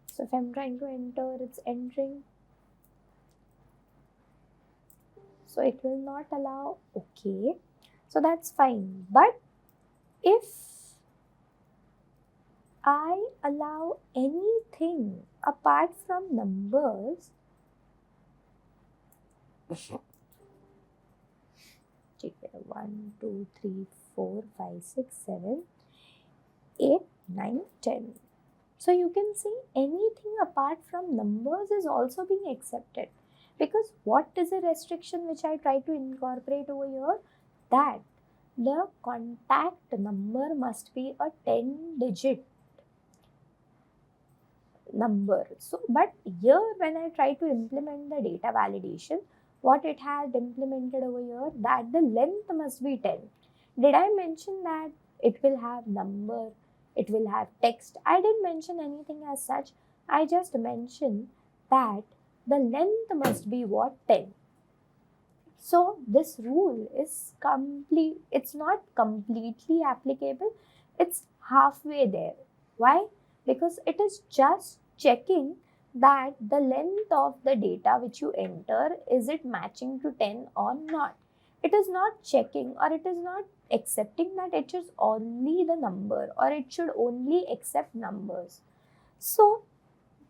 S2: So if I'm trying to enter, it's entering. So it will not allow, okay. So that's fine. But if I allow anything apart from numbers, take it 1, 2, 3, 4, 5, 6, 7, 8, 9, 10. So you can see anything apart from numbers is also being accepted. Because what is a restriction which I try to incorporate over here? That the contact number must be a 10-digit number. So, but here when I try to implement the data validation, what it had implemented over here, that the length must be 10. Did I mention that it will have number, it will have text? I didn't mention anything as such. I just mentioned that the length must be what? 10. So this rule is complete, it's not completely applicable, it's halfway there. Why? Because it is just checking that the length of the data which you enter, is it matching to 10 or not. It is not checking, or it is not accepting that it is only the number, or it should only accept numbers. So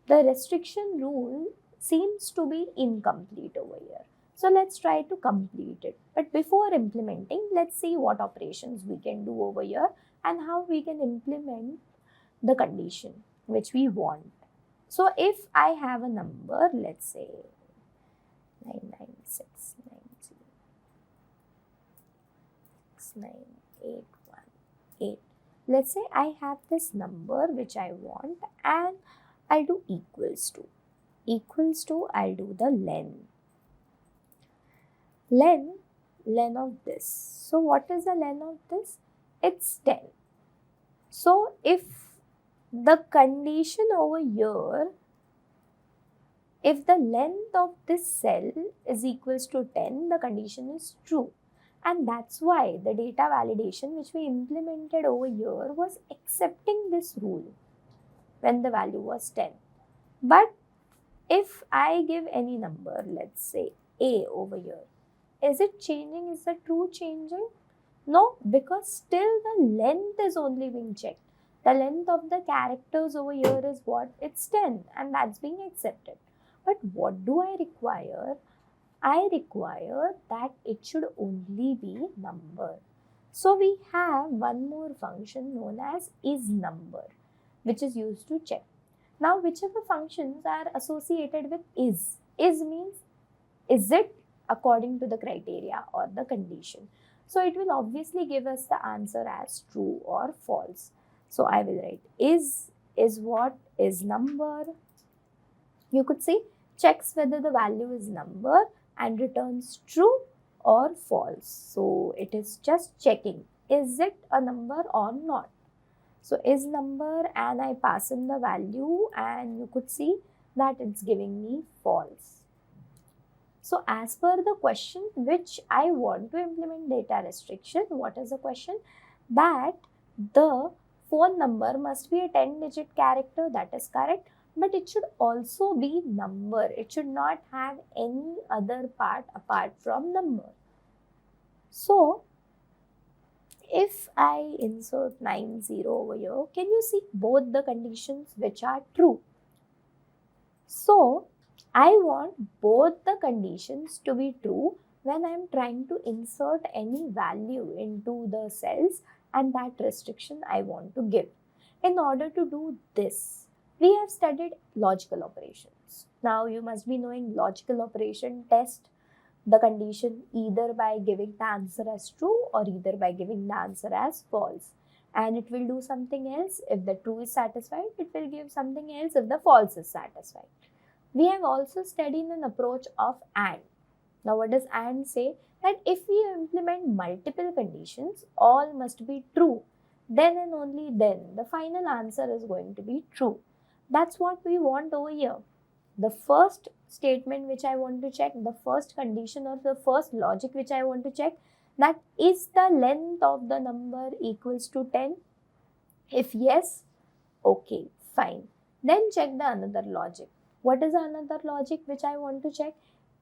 S2: the restriction rule seems to be incomplete over here. So let's try to complete it. But before implementing, let's see what operations we can do over here and how we can implement the condition which we want. So if I have a number, let's say 996906981. Let's say I have this number which I want, and I'll do equals to, I'll do the len of this. So what is the len of this? It's 10. So if the condition over here, if the length of this cell is equals to 10, the condition is true. And that's why the data validation which we implemented over here was accepting this rule when the value was 10. But if I give any number, let's say A over here, is it changing? Is the true changing? No, because still the length is only being checked. The length of the characters over here is what? It's 10, and that's being accepted. But what do I require? I require that it should only be number. So we have one more function known as isNumber, which is used to check. Now, whichever functions are associated with is means, is it according to the criteria or the condition? So it will obviously give us the answer as true or false. So I will write is what? Is number. You could see, checks whether the value is number and returns true or false. So it is just checking, is it a number or not? So is number, and I pass in the value, and you could see that it's giving me false. So as per the question which I want to implement data restriction, what is the question? That the phone number must be a 10-digit character, that is correct. But it should also be number. It should not have any other part apart from number. So if I insert 90 over here, can you see both the conditions which are true? So I want both the conditions to be true when I am trying to insert any value into the cells and that restriction I want to give. In order to do this, we have studied logical operations. Now you must be knowing logical operation test. the condition either by giving the answer as true or either by giving the answer as false. And it will do something else. If the true is satisfied, it will give something else if the false is satisfied. We have also studied an approach of AND. Now what does AND say? That if we implement multiple conditions, all must be true. Then and only then the final answer is going to be true. That's what we want over here. The first statement which I want to check, the first condition or the first logic which I want to check, that is the length of the number equals to 10? If yes, okay, fine. Then check the another logic. What is another logic which I want to check?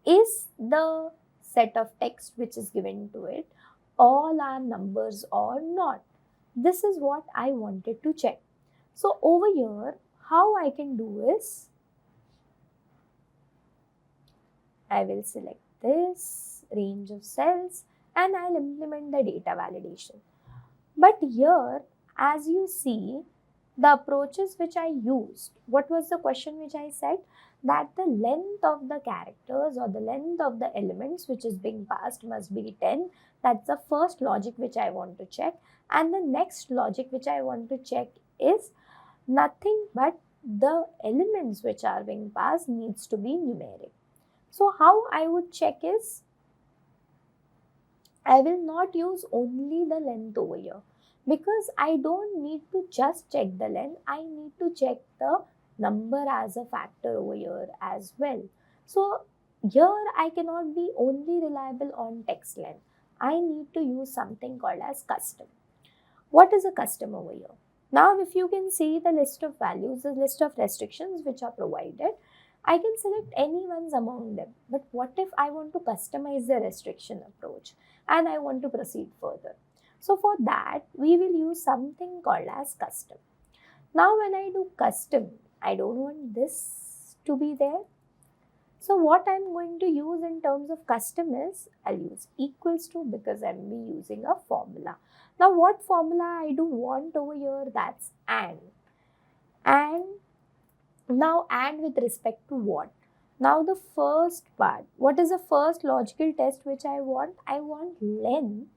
S2: Is the set of text which is given to it all are numbers or not? This is what I wanted to check. So over here, how I can do is, I will select this range of cells and I'll implement the data validation. But here, as you see, the approaches which I used, what was the question which I said? That the length of the characters or the length of the elements which is being passed must be 10. That's the first logic which I want to check. And the next logic which I want to check is nothing but the elements which are being passed needs to be numeric. So how I would check is, I will not use only the length over here, because I don't need to just check the length, I need to check the number as a factor over here as well. So here I cannot be only reliable on text length. I need to use something called as custom. What is a custom over here? Now if you can see the list of values, the list of restrictions which are provided, I can select any ones among them. But what if I want to customize the restriction approach and I want to proceed further? So for that, we will use something called as custom. Now when I do custom, I don't want this to be there. So what I'm going to use in terms of custom is, I'll use equals to, because I'm using a formula. Now what formula I do want over here? That's AND. And now AND with respect to what? Now the first part, what is the first logical test which I want? I want length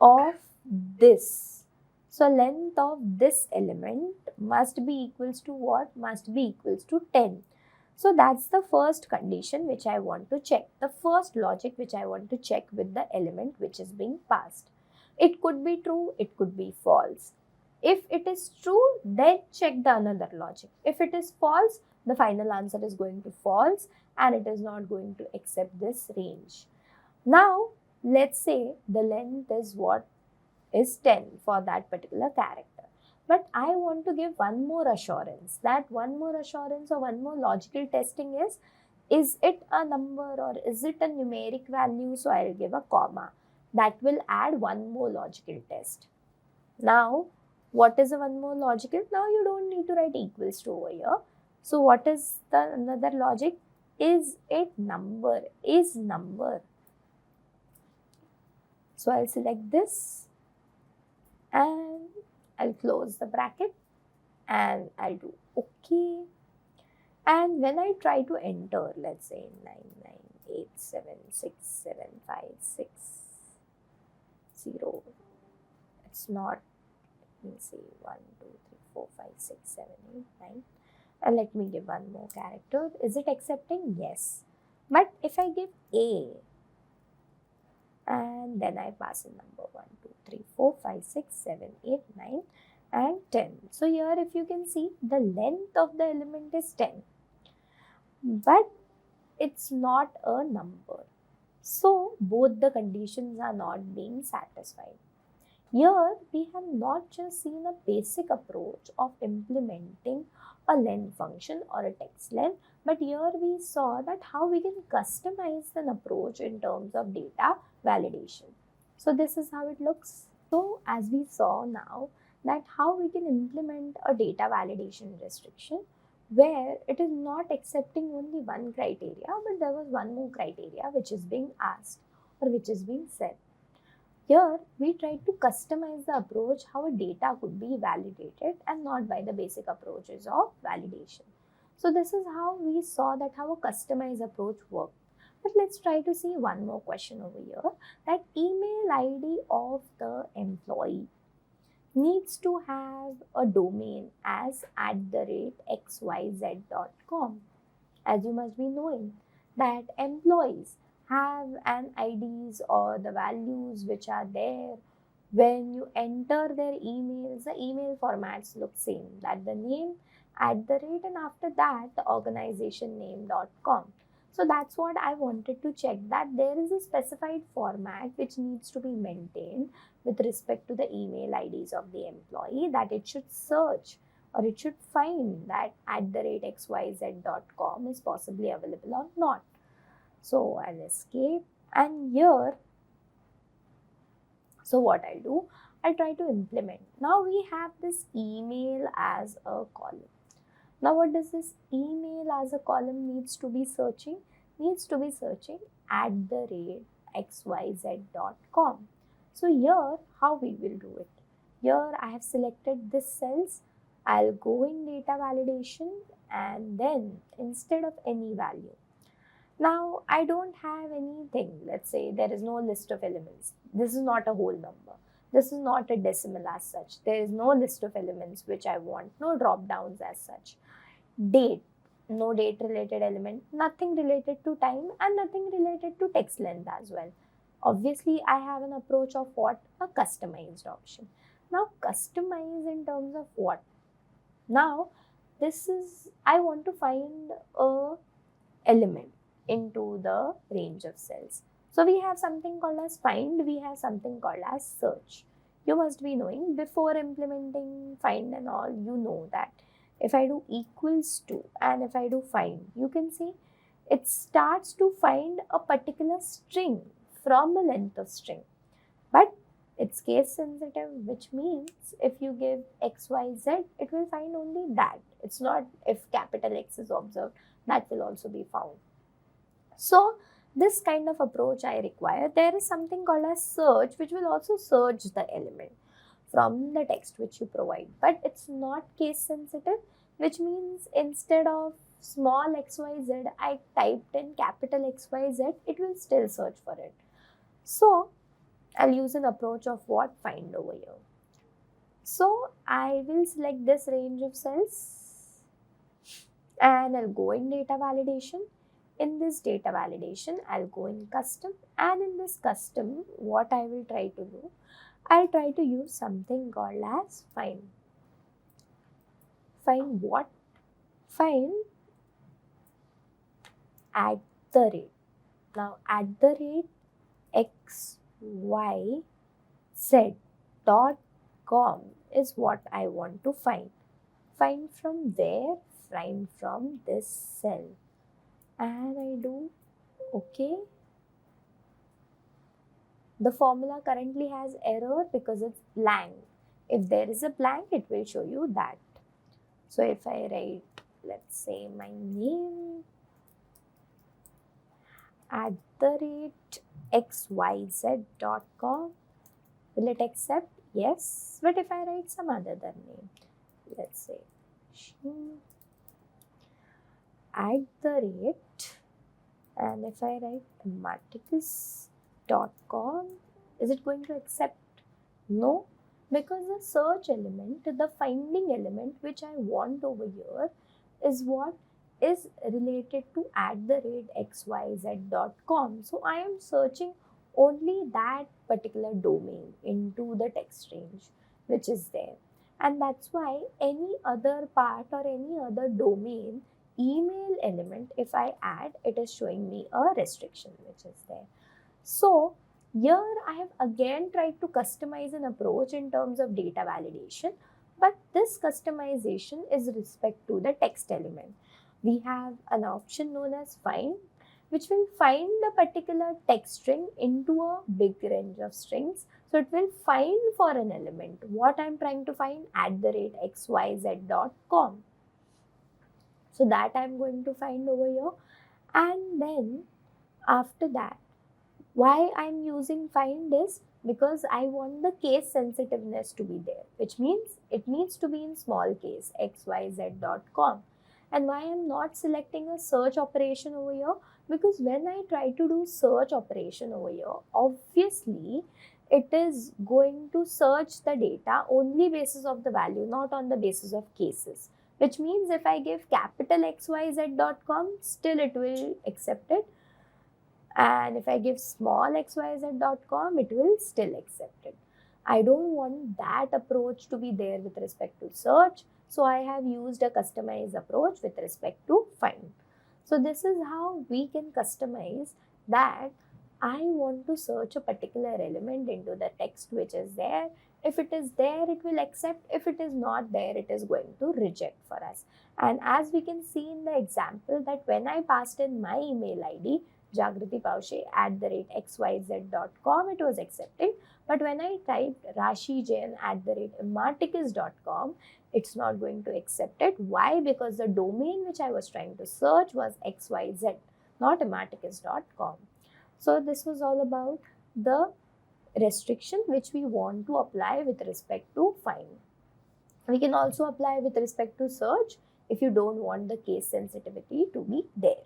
S2: of this. So length of this element must be equals to what? Must be equals to 10. So that's the first condition which I want to check. The first logic which I want to check with the element which is being passed. It could be true, it could be false. If it is true, then check the another logic. If it is false, the final answer is going to false and it is not going to accept this range. Now, let's say the length is what? Is 10 for that particular character. But I want to give one more assurance. That one more assurance or one more logical testing is it a number or is it a numeric value? So I'll give a comma. That will add one more logical test. Now, what is a one more logical? Now you don't need to write equals to over here. So what is the another logic? Is it number? Is number. So I'll select this and I'll close the bracket and I'll do OK. And when I try to enter, let's say 998767560, it's not, let me see, 1, 2, 3, 4, 5, 6, 7, 8, 9. And let me give one more character. Is it accepting? Yes. But if I give A and then I pass a number 1, 2, 3, 4, 5, 6, 7, 8, 9 and 10. So here if you can see, the length of the element is 10. But it's not a number. So both the conditions are not being satisfied. Here we have not just seen a basic approach of implementing a length function or a text length, but here we saw that how we can customize an approach in terms of data validation. So this is how it looks. So as we saw now that how we can implement a data validation restriction where it is not accepting only one criteria, but there was one more criteria which is being asked or which is being said. Here we tried to customize the approach how a data could be validated and not by the basic approaches of validation. So this is how we saw that how a customized approach works. But let's try to see one more question over here, that email ID of the employee needs to have a domain as @xyz.com. As you must be knowing that employees have an IDs or the values which are there. When you enter their emails, the email formats look same, that the name @ and after that the organization name.com. So that's what I wanted to check, that there is a specified format which needs to be maintained with respect to the email IDs of the employee, that it should search or it should find that @xyz.com is possibly available or not. So I'll escape, and here, so what I'll do, I'll try to implement. Now we have this email as a column. Now what does this email as a column needs to be searching? Needs to be searching @xyz.com. So here, how we will do it? Here I have selected this cells. I'll go in data validation, and then instead of any value, now I don't have anything. Let's say there is no list of elements. This is not a whole number. This is not a decimal as such. There is no list of elements which I want, no drop downs as such. Date, no date related element, nothing related to time, and nothing related to text length as well. Obviously, I have an approach of what? A customized option. Now, customize in terms of what? Now, this is, I want to find a element into the range of cells. So we have something called as find, we have something called as search. You must be knowing, before implementing find and all, you know that if I do equals to and if I do find, you can see it starts to find a particular string from a length of string. But it's case sensitive, which means if you give XYZ, it will find only that. It's not if capital X is observed, that will also be found. So this kind of approach I require. There is something called as search, which will also search the element from the text which you provide, but it's not case sensitive, which means instead of small xyz, I typed in capital XYZ, it will still search for it. So I'll use an approach of what? Find over here. So I will select this range of cells and I'll go in data validation. In this data validation, I'll go in custom, and in this custom, what I will try to do, I'll try to use something called as find. Find what? Find @. Now @xyz.com is what I want to find. Find from where? Find from this cell. And I do okay. The formula currently has error because it's blank. If there is a blank, it will show you that. So if I write, let's say my name @xyz.com, will it accept? Yes. But if I write some other name, let's say @ and if I write Imarticus.com, is it going to accept? No, because the search element, the finding element which I want over here is what is related to @xyz.com. So I am searching only that particular domain into the text range which is there. And that's why any other part or any other domain email element, if I add, it is showing me a restriction which is there. So here I have again tried to customize an approach in terms of data validation, but this customization is respect to the text element. We have an option known as find, which will find a particular text string into a big range of strings. So it will find for an element what I'm trying to find @xyz.com. So that I'm going to find over here. And then after that, why I'm using find is because I want the case sensitiveness to be there, which means it needs to be in small case xyz.com. And why I'm not selecting a search operation over here? Because when I try to do search operation over here, obviously it is going to search the data only basis of the value, not on the basis of cases. Which means if I give capital xyz.com, still it will accept it. And if I give small xyz.com, it will still accept it. I don't want that approach to be there with respect to search. So I have used a customized approach with respect to find. So this is how we can customize that I want to search a particular element into the text which is there. If it is there, it will accept. If it is not there, it is going to reject for us. And as we can see in the example that when I passed in my email ID, jagritipaushe@xyz.com, it was accepting. But when I typed rashijain@imarticus.com, it's not going to accept it. Why? Because the domain which I was trying to search was XYZ, not imarticus.com. So this was all about the restriction which we want to apply with respect to find. We can also apply with respect to search if you don't want the case sensitivity to be there.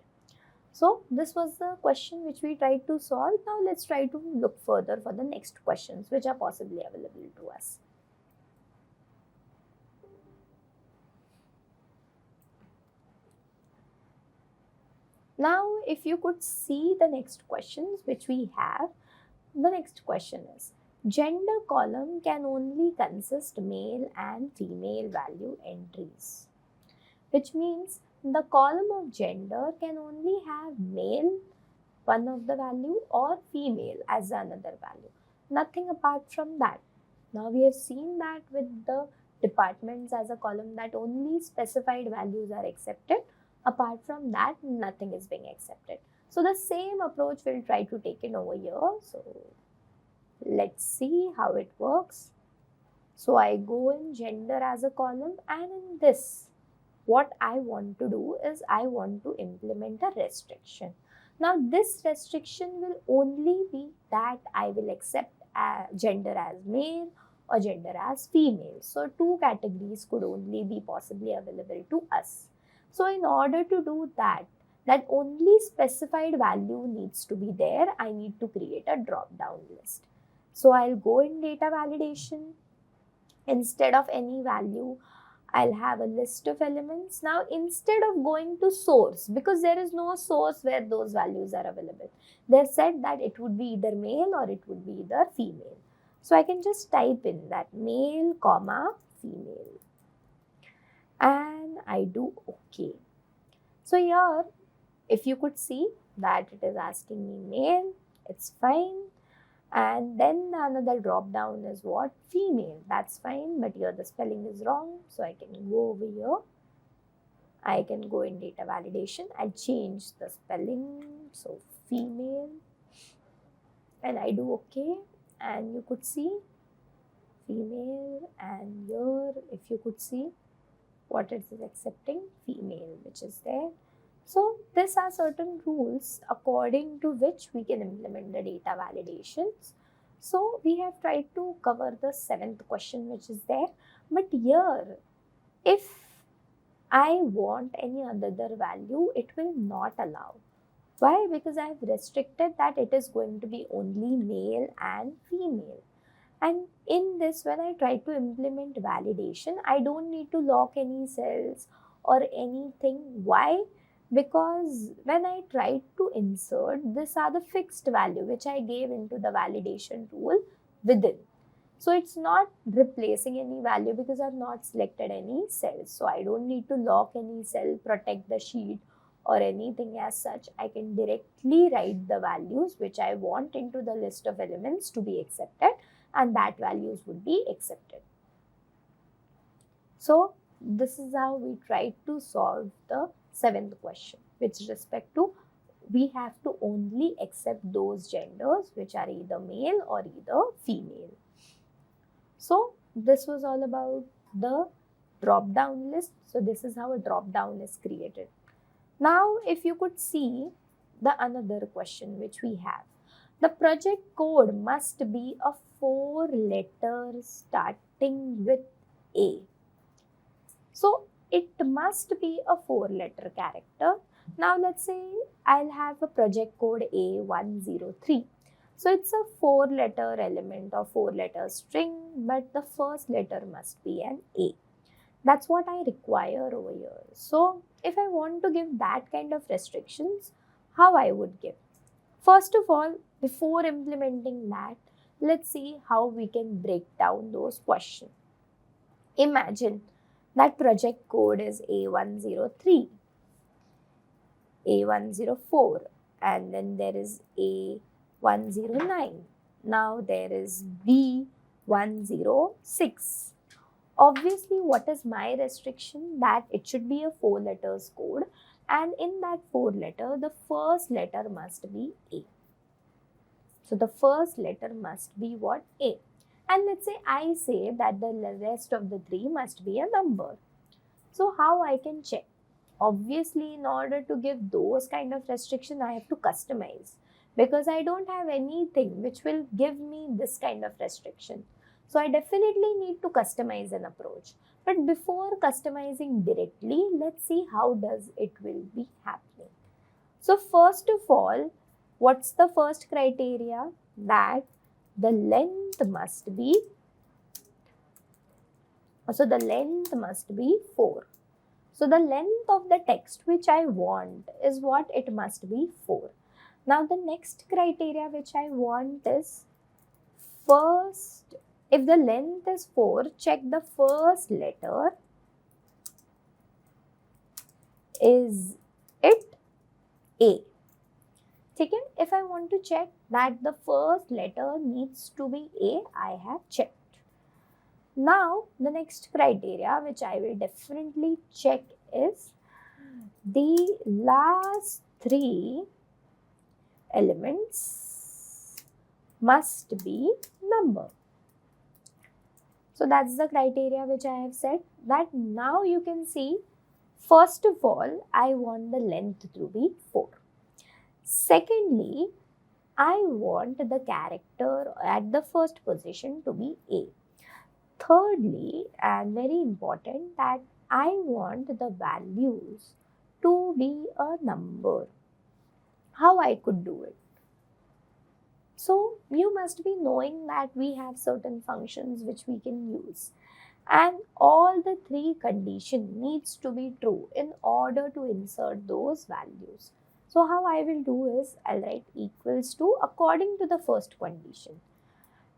S2: So this was the question which we tried to solve. Now let's try to look further for the next questions which are possibly available to us. Now if you could see the next questions which we have, the next question is, gender column can only consist male and female value entries, which means the column of gender can only have male, one of the value, or female as another value. Nothing apart from that. Now we have seen that with the departments as a column that only specified values are accepted. Apart from that, nothing is being accepted. So the same approach we'll try to take it over here. So let's see how it works. So I go in gender as a column, and in this, what I want to do is I want to implement a restriction. Now this restriction will only be that I will accept gender as male or gender as female. So two categories could only be possibly available to us. So in order to do that only specified value needs to be there, I need to create a drop down list. So I'll go in data validation. Instead of any value, I'll have a list of elements. Now, instead of going to source, because there is no source where those values are available, they said that it would be either male or it would be either female. So I can just type in that male, comma, female. And I do OK. So here, if you could see that it is asking me male, it's fine. And then another drop down is what? Female. That's fine, but here the spelling is wrong. So I can go over here. I can go in data validation and change the spelling. So female. And I do OK. And you could see female. And here, if you could see what it is accepting, female, which is there. So these are certain rules according to which we can implement the data validations. So we have tried to cover the 7th question which is there. But here, if I want any other value, it will not allow. Why? Because I have restricted that it is going to be only male and female. And in this, when I try to implement validation, I don't need to lock any cells or anything. Why? Because when I tried to insert, these are the fixed value which I gave into the validation rule within. So it's not replacing any value because I have not selected any cells. So I don't need to lock any cell, protect the sheet or anything as such. I can directly write the values which I want into the list of elements to be accepted, and that values would be accepted. So this is how we tried to solve the 7th question with respect to we have to only accept those genders which are either male or either female. So this was all about the drop down list. So this is how a drop down is created. Now if you could see the another question which we have, the project code must be a 4 letter starting with A. So it must be a 4-letter character. Now let's say I'll have a project code A103. So it's a 4-letter element or 4-letter string, but the first letter must be an A. That's what I require over here. So if I want to give that kind of restrictions, how I would give? First of all, before implementing that, let's see how we can break down those questions. Imagine that project code is A103, A104, and then there is A109. Now there is B106. Obviously, what is my restriction? That it should be a 4 letters code, and in that 4 letter, the first letter must be A. So the first letter must be what? A. And let's say I say that the rest of the 3 must be a number. So how I can check? Obviously, in order to give those kind of restriction, I have to customize, because I don't have anything which will give me this kind of restriction. So I definitely need to customize an approach. But before customizing directly, let's see how does it will be happening. So first of all, what's the first criteria? That the length must be, so the length must be 4. So the length of the text which I want is what? It must be 4. Now the next criteria which I want is, first, if the length is 4, check the first letter. Is it A? Second, if I want to check that the first letter needs to be A, I have checked. Now, the next criteria which I will definitely check is the last 3 elements must be number. So that's the criteria which I have said. That now you can see, first of all, I want the length to be 4. Secondly, I want the character at the first position to be A. Thirdly, and very important, that I want the values to be a number. How I could do it? So you must be knowing that we have certain functions which we can use, and all the 3 conditions needs to be true in order to insert those values. So how I will do is, I'll write equals to, according to the first condition,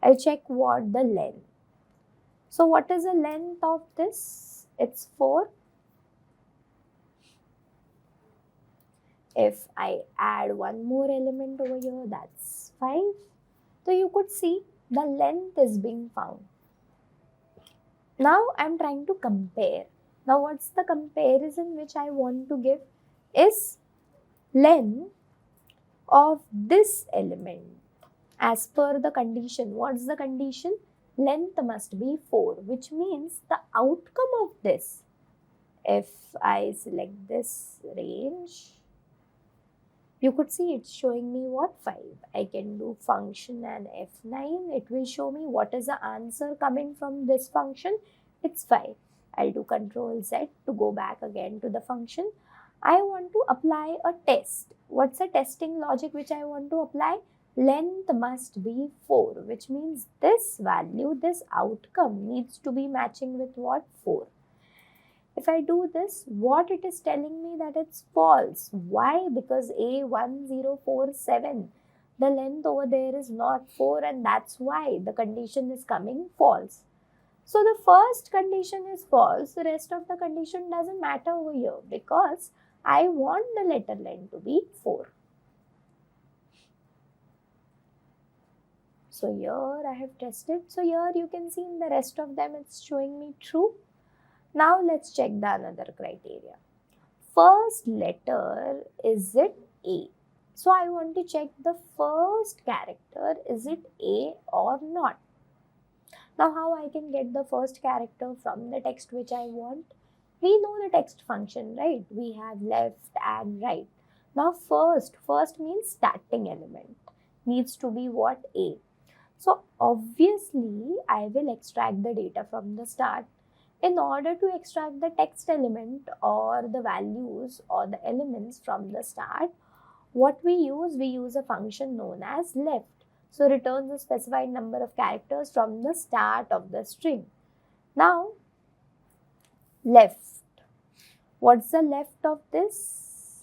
S2: I'll check what the length. So what is the length of this? It's 4. If I add one more element over here, that's 5. So you could see the length is being found. Now I'm trying to compare. Now what's the comparison which I want to give? Is length of this element as per the condition. What's the condition? Length must be 4, which means the outcome of this, if I select this range, you could see it's showing me what? 5. I can do function and F9. It will show me what is the answer coming from this function. It's 5. I'll do Control Z to go back again to the function. I want to apply a test. What's the testing logic which I want to apply? Length must be 4, which means this value, this outcome needs to be matching with what? 4. If I do this, what it is telling me that it's false. Why? Because A1047, the length over there is not 4, and that's why the condition is coming false. So the first condition is false, the rest of the condition doesn't matter over here, because I want the letter length to be 4. So here I have tested. So here you can see in the rest of them it's showing me true. Now let's check the another criteria. First letter, is it A? So I want to check the first character, is it A or not? Now how I can get the first character from the text which I want? We know the text function, right? We have left and right. Now first means starting element. Needs to be what? A. So obviously I will extract the data from the start. in order to extract the text element or the values or the elements from the start, what we use a function known as left. So returns a specified number of characters from the start of the string. Now, left. What's the left of this?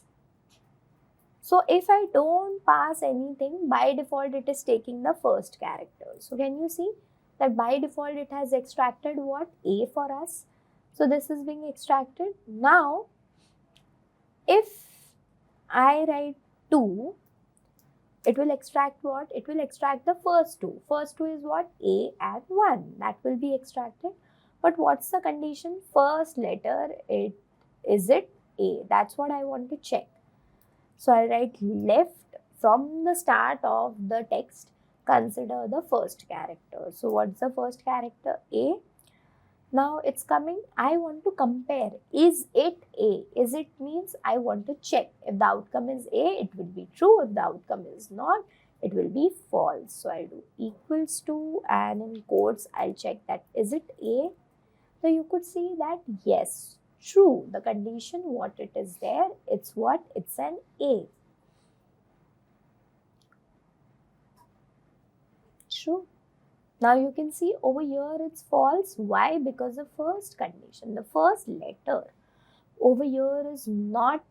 S2: So if I don't pass anything, by default it is taking the first character. So can you see that by default it has extracted what? A for us. So this is being extracted. Now, if I write 2, it will extract what? It will extract the first 2. First 2 is what? A and 1. That will be extracted. But what's the condition? First letter, is it A? That's what I want to check. So I'll write left from the start of the text. Consider the first character. So what's the first character? A. Now it's coming. I want to compare. Is it A? Is it means I want to check. If the outcome is A, it will be true. If the outcome is not, it will be false. So I'll do equals to, and in quotes I'll check that is it A. So you could see that yes, true. The condition what it is there, it's what? It's an A. True. Now you can see over here it's false. Why? Because the first condition, the first letter over here is not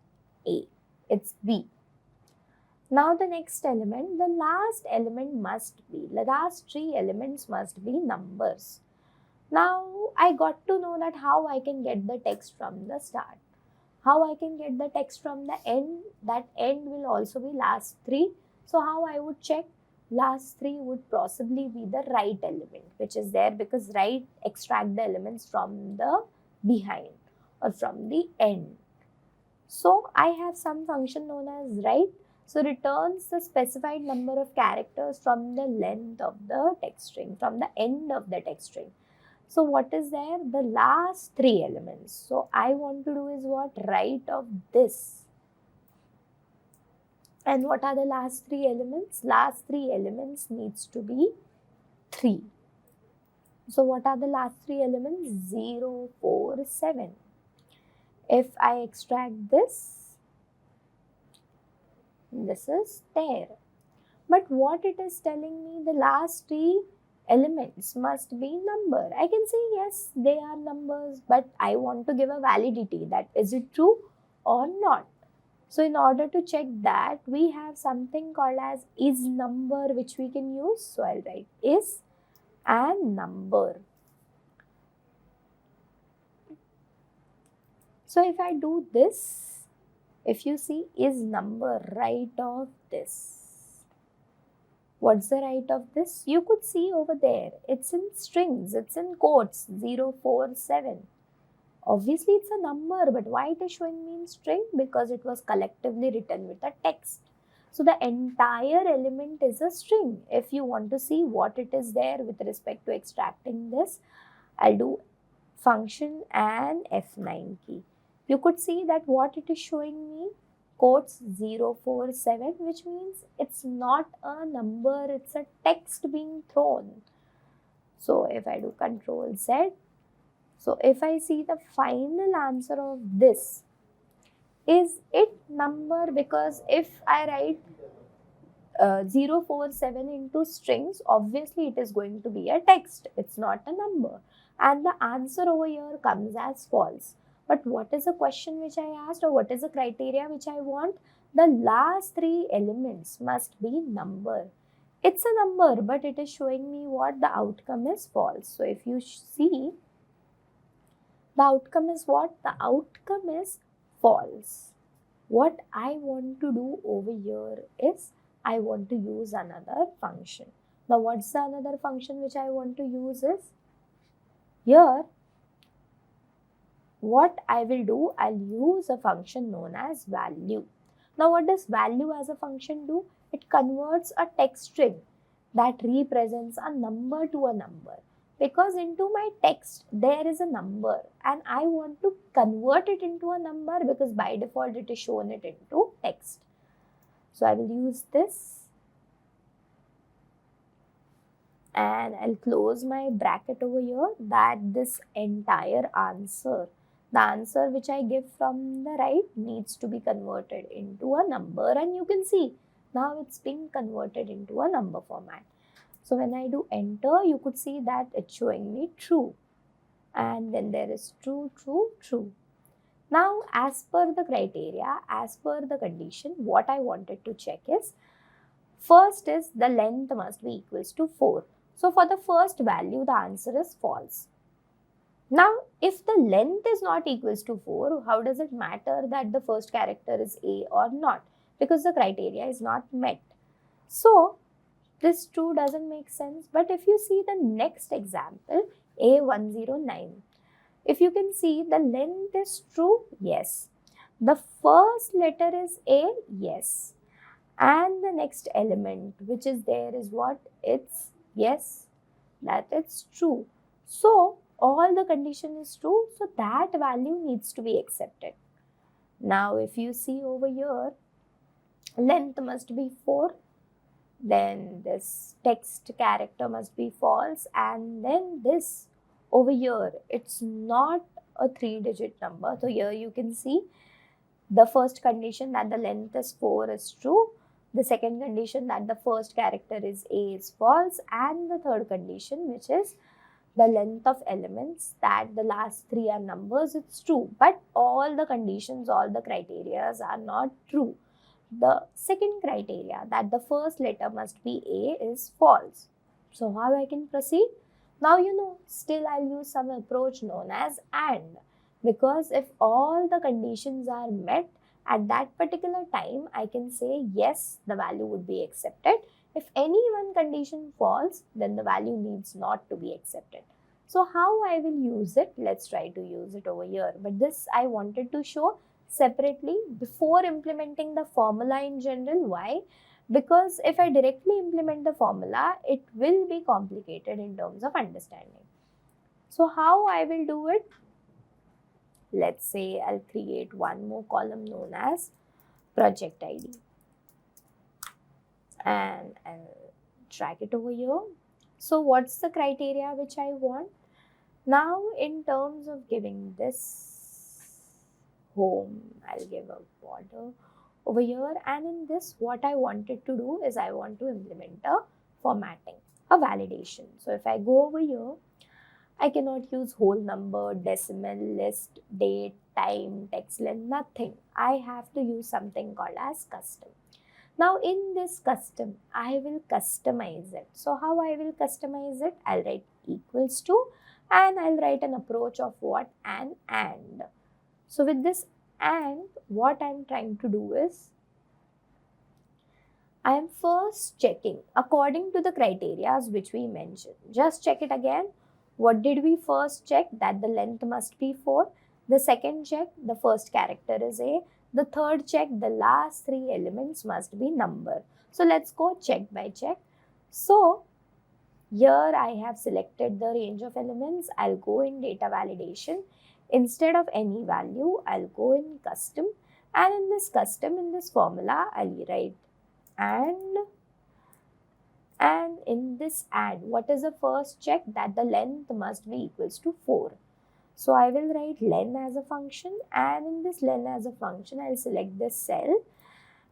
S2: A, it's B. Now the next element, the last element must be, the last 3 elements must be numbers. Now I got to know that how I can get the text from the start. How I can get the text from the end, that end will also be last 3. So how I would check? Last 3 would possibly be the right element, which is there because right extract the elements from the behind or from the end. So I have some function known as right. So returns the specified number of characters from the length of the text string, from the end of the text string. So what is there? The last 3 elements. So I want to do is what? Right of this. And what are the last 3 elements? Last 3 elements needs to be 3. So what are the last 3 elements? 0, 4, 7. If I extract this is there. But what it is telling me, the last 3 elements must be number. I can say yes, they are numbers, but I want to give a validity that is it true or not. So in order to check that, we have something called as is number which we can use. So I'll write is and number. So if I do this, if you see is number right of this. What's the right of this? You could see over there. It's in strings. It's in quotes. 0, 4, 7. Obviously, it's a number, but why it is showing me in string? Because it was collectively written with a text. So the entire element is a string. If you want to see what it is there with respect to extracting this, I'll do function and F9 key. You could see that what it is showing me, quotes 047, which means it's not a number, it's a text being thrown. So if I do Control Z, so if I see the final answer of this, is it number? Because if I write 047 into strings, obviously it is going to be a text, it's not a number. And the answer over here comes as false. But what is the question which I asked, or what is the criteria which I want? The last 3 elements must be number. It's a number, but it is showing me what? The outcome is false. So if you see, the outcome is what? The outcome is false. What I want to do over here is, I want to use another function. Now what's the another function which I want to use is, here what I will do, I'll use a function known as value. Now what does value as a function do? It converts a text string that represents a number to a number. Because into my text there is a number and I want to convert it into a number because by default it is shown it into text. So I will use this. and I'll close my bracket over here, that this entire answer, the answer which I give from the right, needs to be converted into a number, and you can see now it's being converted into a number format. So when I do enter, you could see that it's showing me true, and then there is true, true, true. Now, as per the criteria, as per the condition, what I wanted to check is, first is the length must be equals to 4. So for the first value, the answer is false. Now, if the length is not equals to 4, how does it matter that the first character is A or not? Because the criteria is not met. So, this true doesn't make sense. But if you see the next example, A109, if you can see the length is true, yes. The first letter is A, yes. And the next element which is there is what? It's yes, that it's true. So all the condition is true, so that value needs to be accepted. Now if you see over here, length must be 4, then this text character must be false, and then this over here, it's not a 3-digit number. So here you can see the first condition that the length is 4 is true, the second condition that the first character is A is false, and the third condition, which is the length of elements, that the last 3 are numbers, it's true. But all the conditions, all the criteria are not true. The second criteria, that the first letter must be A, is false. So how I can proceed? Now you know, still I'll use some approach known as AND. Because if all the conditions are met at that particular time, I can say yes, the value would be accepted. If any one condition falls, then the value needs not to be accepted. So how I will use it? Let's try to use it over here. But this I wanted to show separately before implementing the formula in general. Why? Because if I directly implement the formula, it will be complicated in terms of understanding. So how I will do it? Let's say I'll create one more column known as project ID, and I'll drag it over here. So what's the criteria which I want? Now in terms of giving this home, I'll give a border over here, and in this what I wanted to do is I want to implement a formatting, a validation. So if I go over here, I cannot use whole number, decimal, list, date, time, text length, nothing. I have to use something called as custom. Now in this custom, I will customize it. So how I will customize it? I'll write equals to, and I'll write an approach of what? An AND. So with this AND, what I'm trying to do is, I am first checking according to the criteria which we mentioned. Just check it again. What did we first check? That the length must be 4. The second check, the first character is A. The third check, the last 3 elements must be number. So let's go check by check. So here I have selected the range of elements. I'll go in data validation. Instead of any value, I'll go in custom. And in this custom, in this formula, I'll write and in this AND, what is the first check? That the length must be equals to 4. So I will write len as a function, and in this len as a function, I'll select this cell,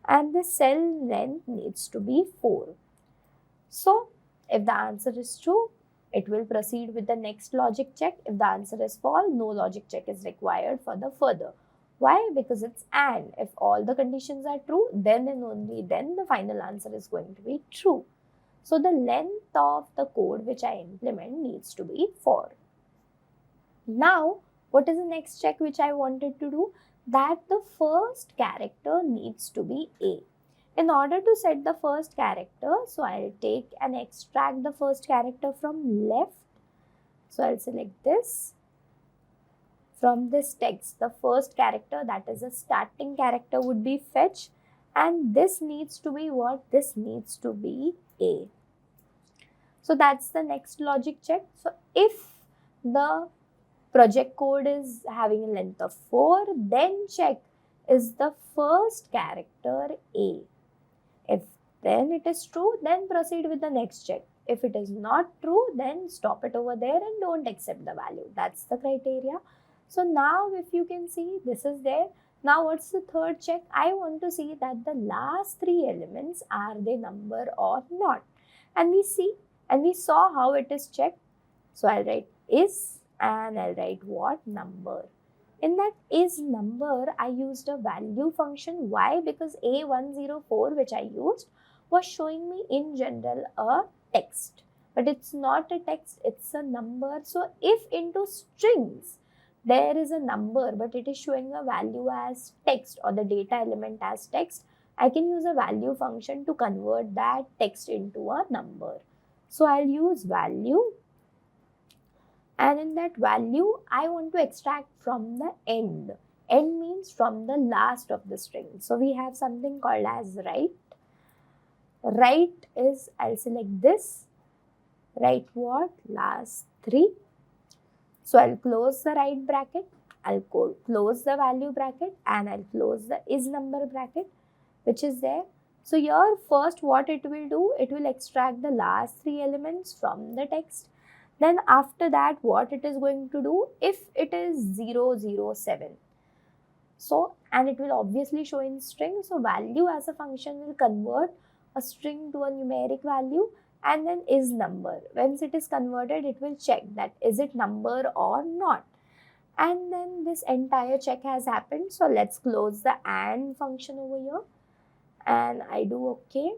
S2: and this cell length needs to be 4. So if the answer is true, it will proceed with the next logic check. If the answer is false, no logic check is required for the further. Why? Because it's AND. If all the conditions are true, then and only then the final answer is going to be true. So the length of the code which I implement needs to be 4. Now, what is the next check which I wanted to do? That the first character needs to be A. In order to set the first character, so I'll take and extract the first character from left. So I'll select this. From this text, the first character, that is a starting character, would be fetch, and this needs to be what? This needs to be A. So that's the next logic check. So if the project code is having a length of 4, then check is the first character A. If then it is true, then proceed with the next check. If it is not true, then stop it over there and don't accept the value. That's the criteria. So now if you can see, this is there. Now what's the third check? I want to see that the last three elements, are they number or not? And we saw how it is checked. So I'll write is and I'll write what? Number. In that is number, I used a value function. Why? Because A104 which I used was showing me in general a text. But it's not a text, it's a number. So if into strings, there is a number but it is showing a value as text or the data element as text, I can use a value function to convert that text into a number. So I'll use value, and in that value I want to extract from the end. End means from the last of the string. So we have something called as write. Write is, I'll select this, write what? Last three. So I'll close the write bracket, I'll close the value bracket, and I'll close the is number bracket, which is there. So here first what it will do, it will extract the last three elements from the text. Then after that, what it is going to do, if it is 007, so, and it will obviously show in string, so value as a function will convert a string to a numeric value, and then is number. Once it is converted, it will check that is it number or not. And then this entire check has happened. So let's close the AND function over here, and I do OK.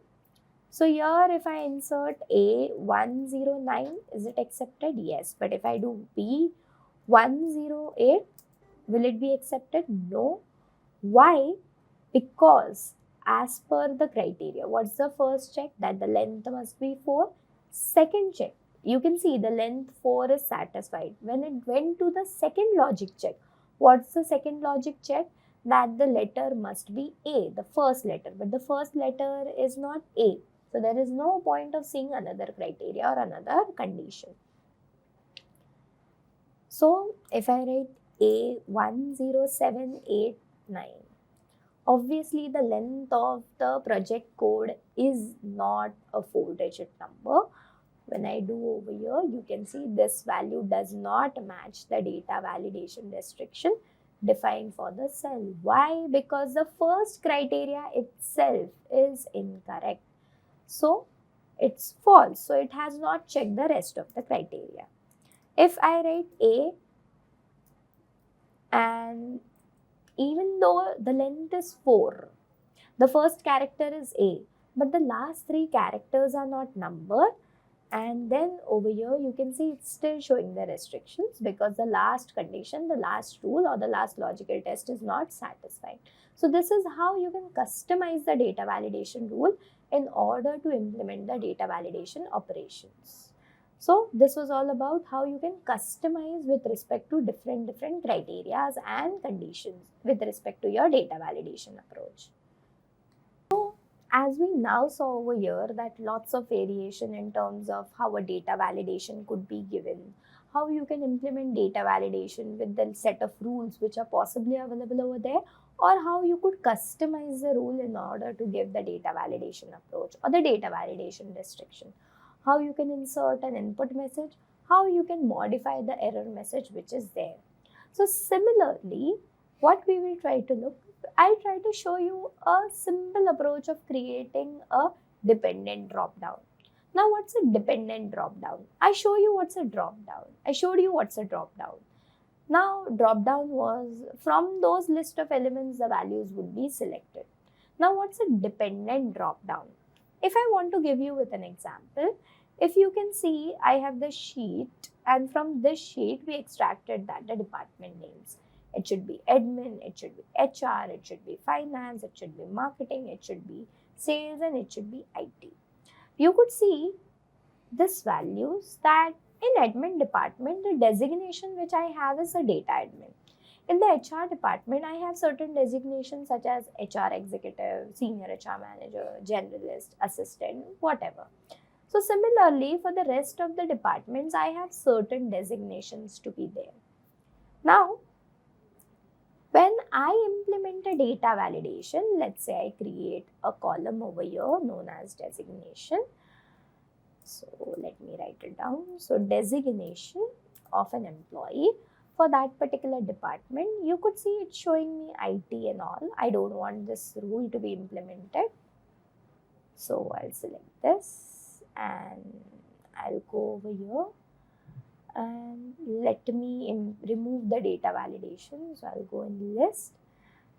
S2: So here if I insert A109, is it accepted? Yes. But if I do B108, will it be accepted? No. Why? Because as per the criteria, what's the first check? That the length must be 4. Second check, you can see the length 4 is satisfied. When it went to the second logic check, what's the second logic check? That the letter must be A, the first letter. But the first letter is not A. So there is no point of seeing another criteria or another condition. So if I write A10789, obviously the length of the project code is not a 4-digit number. When I do over here, you can see this value does not match the data validation restriction defined for the cell. Why? Because the first criteria itself is incorrect. So it's false. So it has not checked the rest of the criteria. If I write A, and even though the length is 4, the first character is A, but the last 3 characters are not numbered, and then over here you can see it's still showing the restrictions because the last condition, the last rule or the last logical test is not satisfied. So this is how you can customize the data validation rule in order to implement the data validation operations. So this was all about how you can customize with respect to different criteria and conditions with respect to your data validation approach. So as we now saw over here that lots of variation in terms of how a data validation could be given, how you can implement data validation with the set of rules which are possibly available over there, or how you could customize the rule in order to give the data validation approach or the data validation restriction. How you can insert an input message, how you can modify the error message which is there. So similarly, what we will try to look, I try to show you a simple approach of creating a dependent drop-down. Now what's a dependent drop-down? I show you what's a drop-down. I showed you what's a drop-down. Now drop-down was from those list of elements the values would be selected. Now what's a dependent drop-down? If I want to give you with an example, if you can see I have the sheet, and from this sheet we extracted that the department names. It should be admin, it should be HR, it should be finance, it should be marketing, it should be sales, and it should be IT. You could see this values that in admin department, the designation which I have is a data admin. In the HR department, I have certain designations such as HR executive, senior HR manager, generalist, assistant, whatever. So similarly, for the rest of the departments, I have certain designations to be there. Now, when I implement a data validation, let's say I create a column over here known as designation. So let me write it down. So designation of an employee for that particular department. You could see it's showing me IT and all. I don't want this rule to be implemented. So I'll select this and I'll go over here and let me remove the data validation. So I'll go in list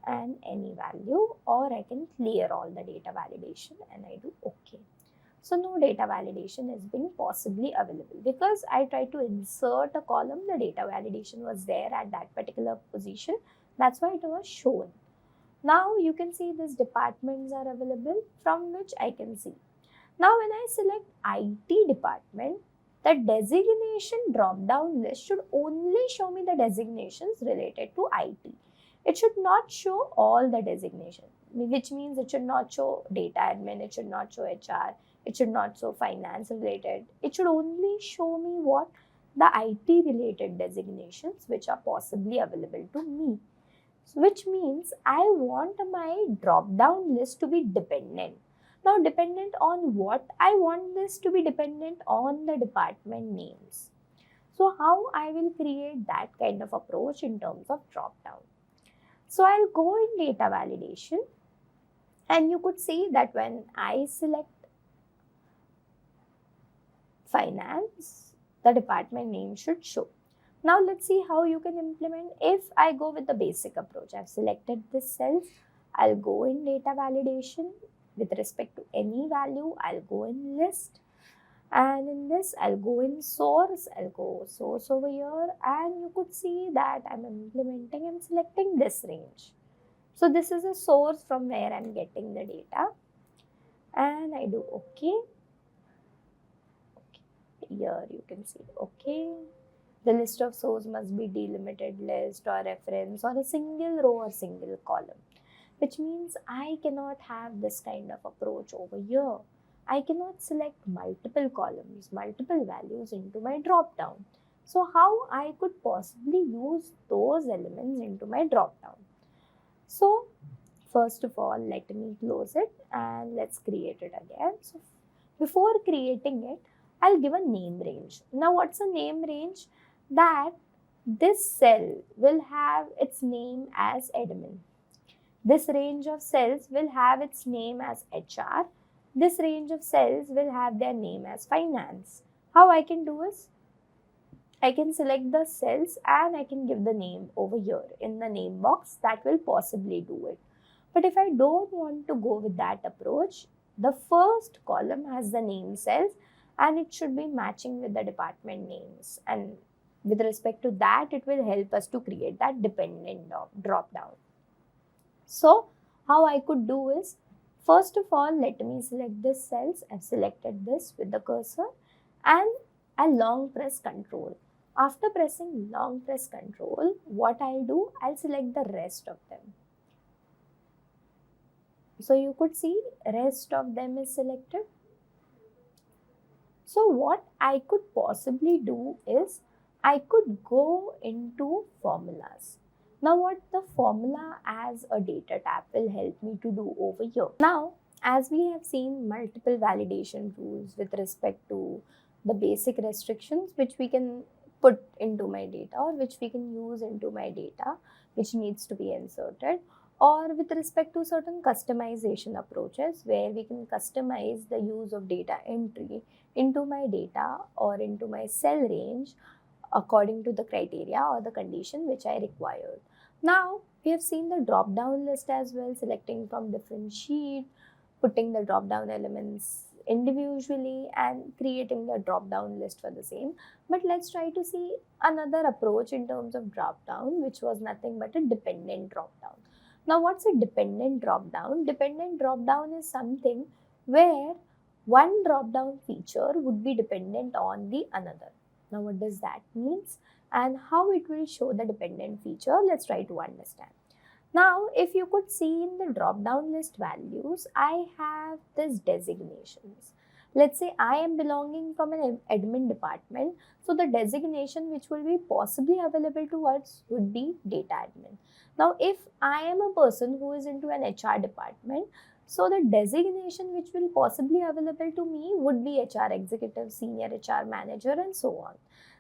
S2: and any value, or I can clear all the data validation and I do OK. So no data validation has been possibly available because I tried to insert a column, the data validation was there at that particular position. That's why it was shown. Now you can see these departments are available from which I can see. Now when I select IT department, the designation drop down list should only show me the designations related to IT. It should not show all the designations, which means it should not show data admin, it should not show HR, it should not show finance related. It should only show me what the IT related designations which are possibly available to me. Which means I want my drop down list to be dependent. Now dependent on what? I want this to be dependent on the department names. So how I will create that kind of approach in terms of drop down? So I'll go in data validation and you could see that when I select finance, the department name should show. Now let's see how you can implement. If I go with the basic approach, I've selected this cells, I'll go in data validation. With respect to any value, I'll go in list, and in this I'll go in source. I'll go source over here and you could see that I'm selecting this range. So this is a source from where I'm getting the data and I do OK. Here you can see OK. The list of source must be delimited list or reference or a single row or single column, which means I cannot have this kind of approach over here. I cannot select multiple columns, multiple values into my drop down. So how I could possibly use those elements into my drop down? So first of all, let me close it and let's create it again. So before creating it, I'll give a name range. Now what's a name range? That this cell will have its name as admin. This range of cells will have its name as HR. This range of cells will have their name as finance. How I can do is, I can select the cells and I can give the name over here in the name box. That will possibly do it. But if I don't want to go with that approach, the first column has the name cells and it should be matching with the department names. And with respect to that, it will help us to create that dependent drop down. So how I could do is, first of all, let me select this cells. I've selected this with the cursor and I'll long press Control. After pressing long press Control, what I'll do, I'll select the rest of them. So you could see rest of them is selected. So what I could possibly do is, I could go into formulas. Now what the formula as a data tab will help me to do over here. Now as we have seen multiple validation rules with respect to the basic restrictions which we can put into my data or which we can use into my data which needs to be inserted, or with respect to certain customization approaches where we can customize the use of data entry into my data or into my cell range according to the criteria or the condition which I required. Now we have seen the drop down list as well, selecting from different sheet, putting the drop down elements individually and creating the drop down list for the same. But let's try to see another approach in terms of drop down, which was nothing but a dependent drop down. Now what's a dependent drop down? Dependent drop down is something where one drop down feature would be dependent on the another. Now what does that mean and how it will show the dependent feature? Let's try to understand. Now if you could see in the drop down list values, I have this designations. Let's say I am belonging from an admin department. So the designation which will be possibly available to us would be data admin. Now if I am a person who is into an HR department, So the designation which will possibly available to me would be HR executive, senior HR manager, and so on.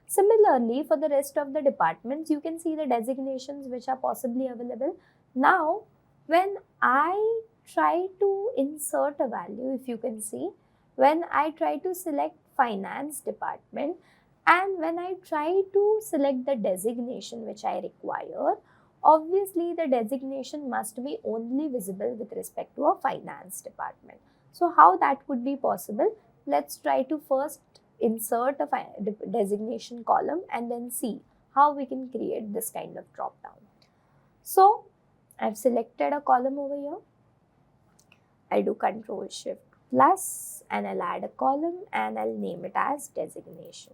S2: Similarly, for the rest of the departments, you can see the designations which are possibly available. Now, when I try to insert a value, if you can see, when I try to select finance department and when I try to select the designation which I require, obviously the designation must be only visible with respect to a finance department. So how that would be possible? Let's try to first insert a designation column and then see how we can create this kind of drop down. So I've selected a column over here. I'll do Control Shift plus and I'll add a column and I'll name it as designation.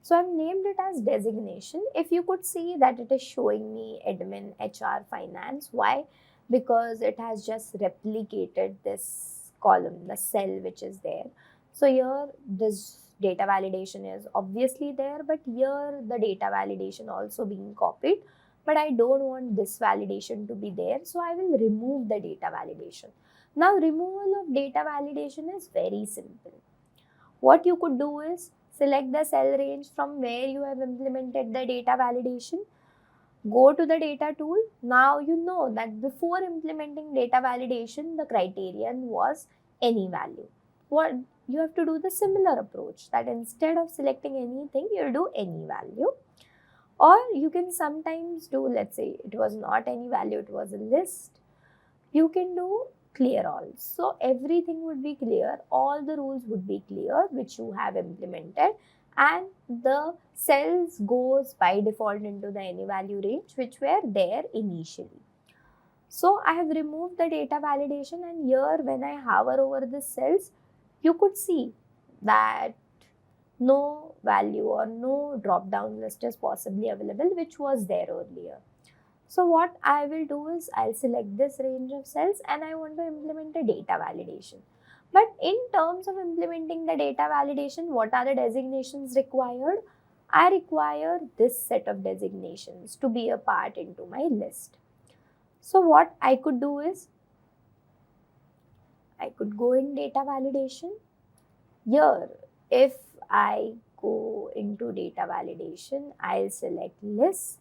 S2: So I've named it as designation. If you could see that it is showing me admin, HR, finance. Why? Because it has just replicated this column, the cell which is there. So here this data validation is obviously there, but here the data validation also being copied. But I don't want this validation to be there. So I will remove the data validation. Now removal of data validation is very simple. What you could do is select the cell range from where you have implemented the data validation. Go to the data tool. Now you know that before implementing data validation, the criterion was any value. What you have to do the similar approach, that instead of selecting anything, you'll do any value. Or you can sometimes do, let's say it was not any value, it was a list. You can do clear all. So everything would be clear, all the rules would be clear which you have implemented, and the cells goes by default into the any value range which were there initially. So I have removed the data validation, and here when I hover over the cells, you could see that no value or no drop down list is possibly available which was there earlier. So what I will do is I'll select this range of cells and I want to implement a data validation. But in terms of implementing the data validation, what are the designations required? I require this set of designations to be a part into my list. So what I could do is I could go in data validation. Here, if I go into data validation, I'll select list.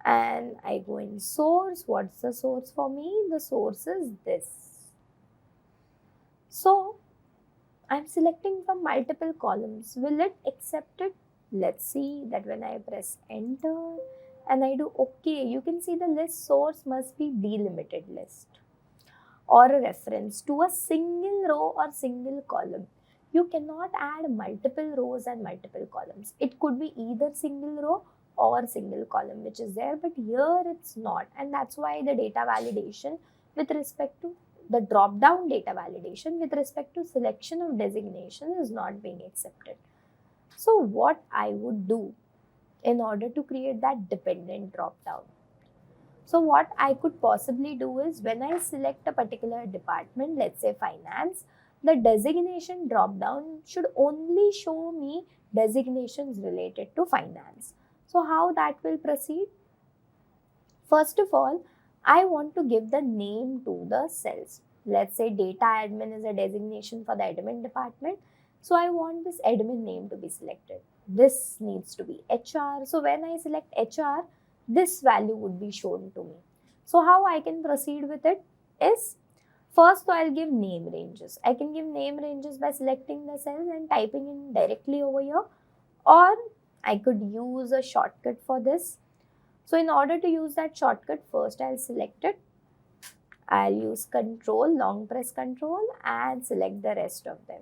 S2: And I go in source. What's the source for me? The source is this. So I'm selecting from multiple columns. Will it accept it? Let's see that when I press enter and I do OK, you can see the list source must be delimited list or a reference to a single row or single column. You cannot add multiple rows and multiple columns. It could be either single row or single column which is there, but here it's not, and that's why the data validation with respect to the drop down data validation with respect to selection of designation is not being accepted. So what I would do in order to create that dependent drop down, so what I could possibly do is when I select a particular department, let's say finance, the designation drop down should only show me designations related to finance. So how that will proceed? First of all, I want to give the name to the cells. Let's say data admin is a designation for the admin department. So I want this admin name to be selected. This needs to be HR. So when I select HR, this value would be shown to me. So how I can proceed with it is, first I'll give name ranges. I can give name ranges by selecting the cells and typing in directly over here, or I could use a shortcut for this. So in order to use that shortcut, first I'll select it. I'll use control, long press control and select the rest of them.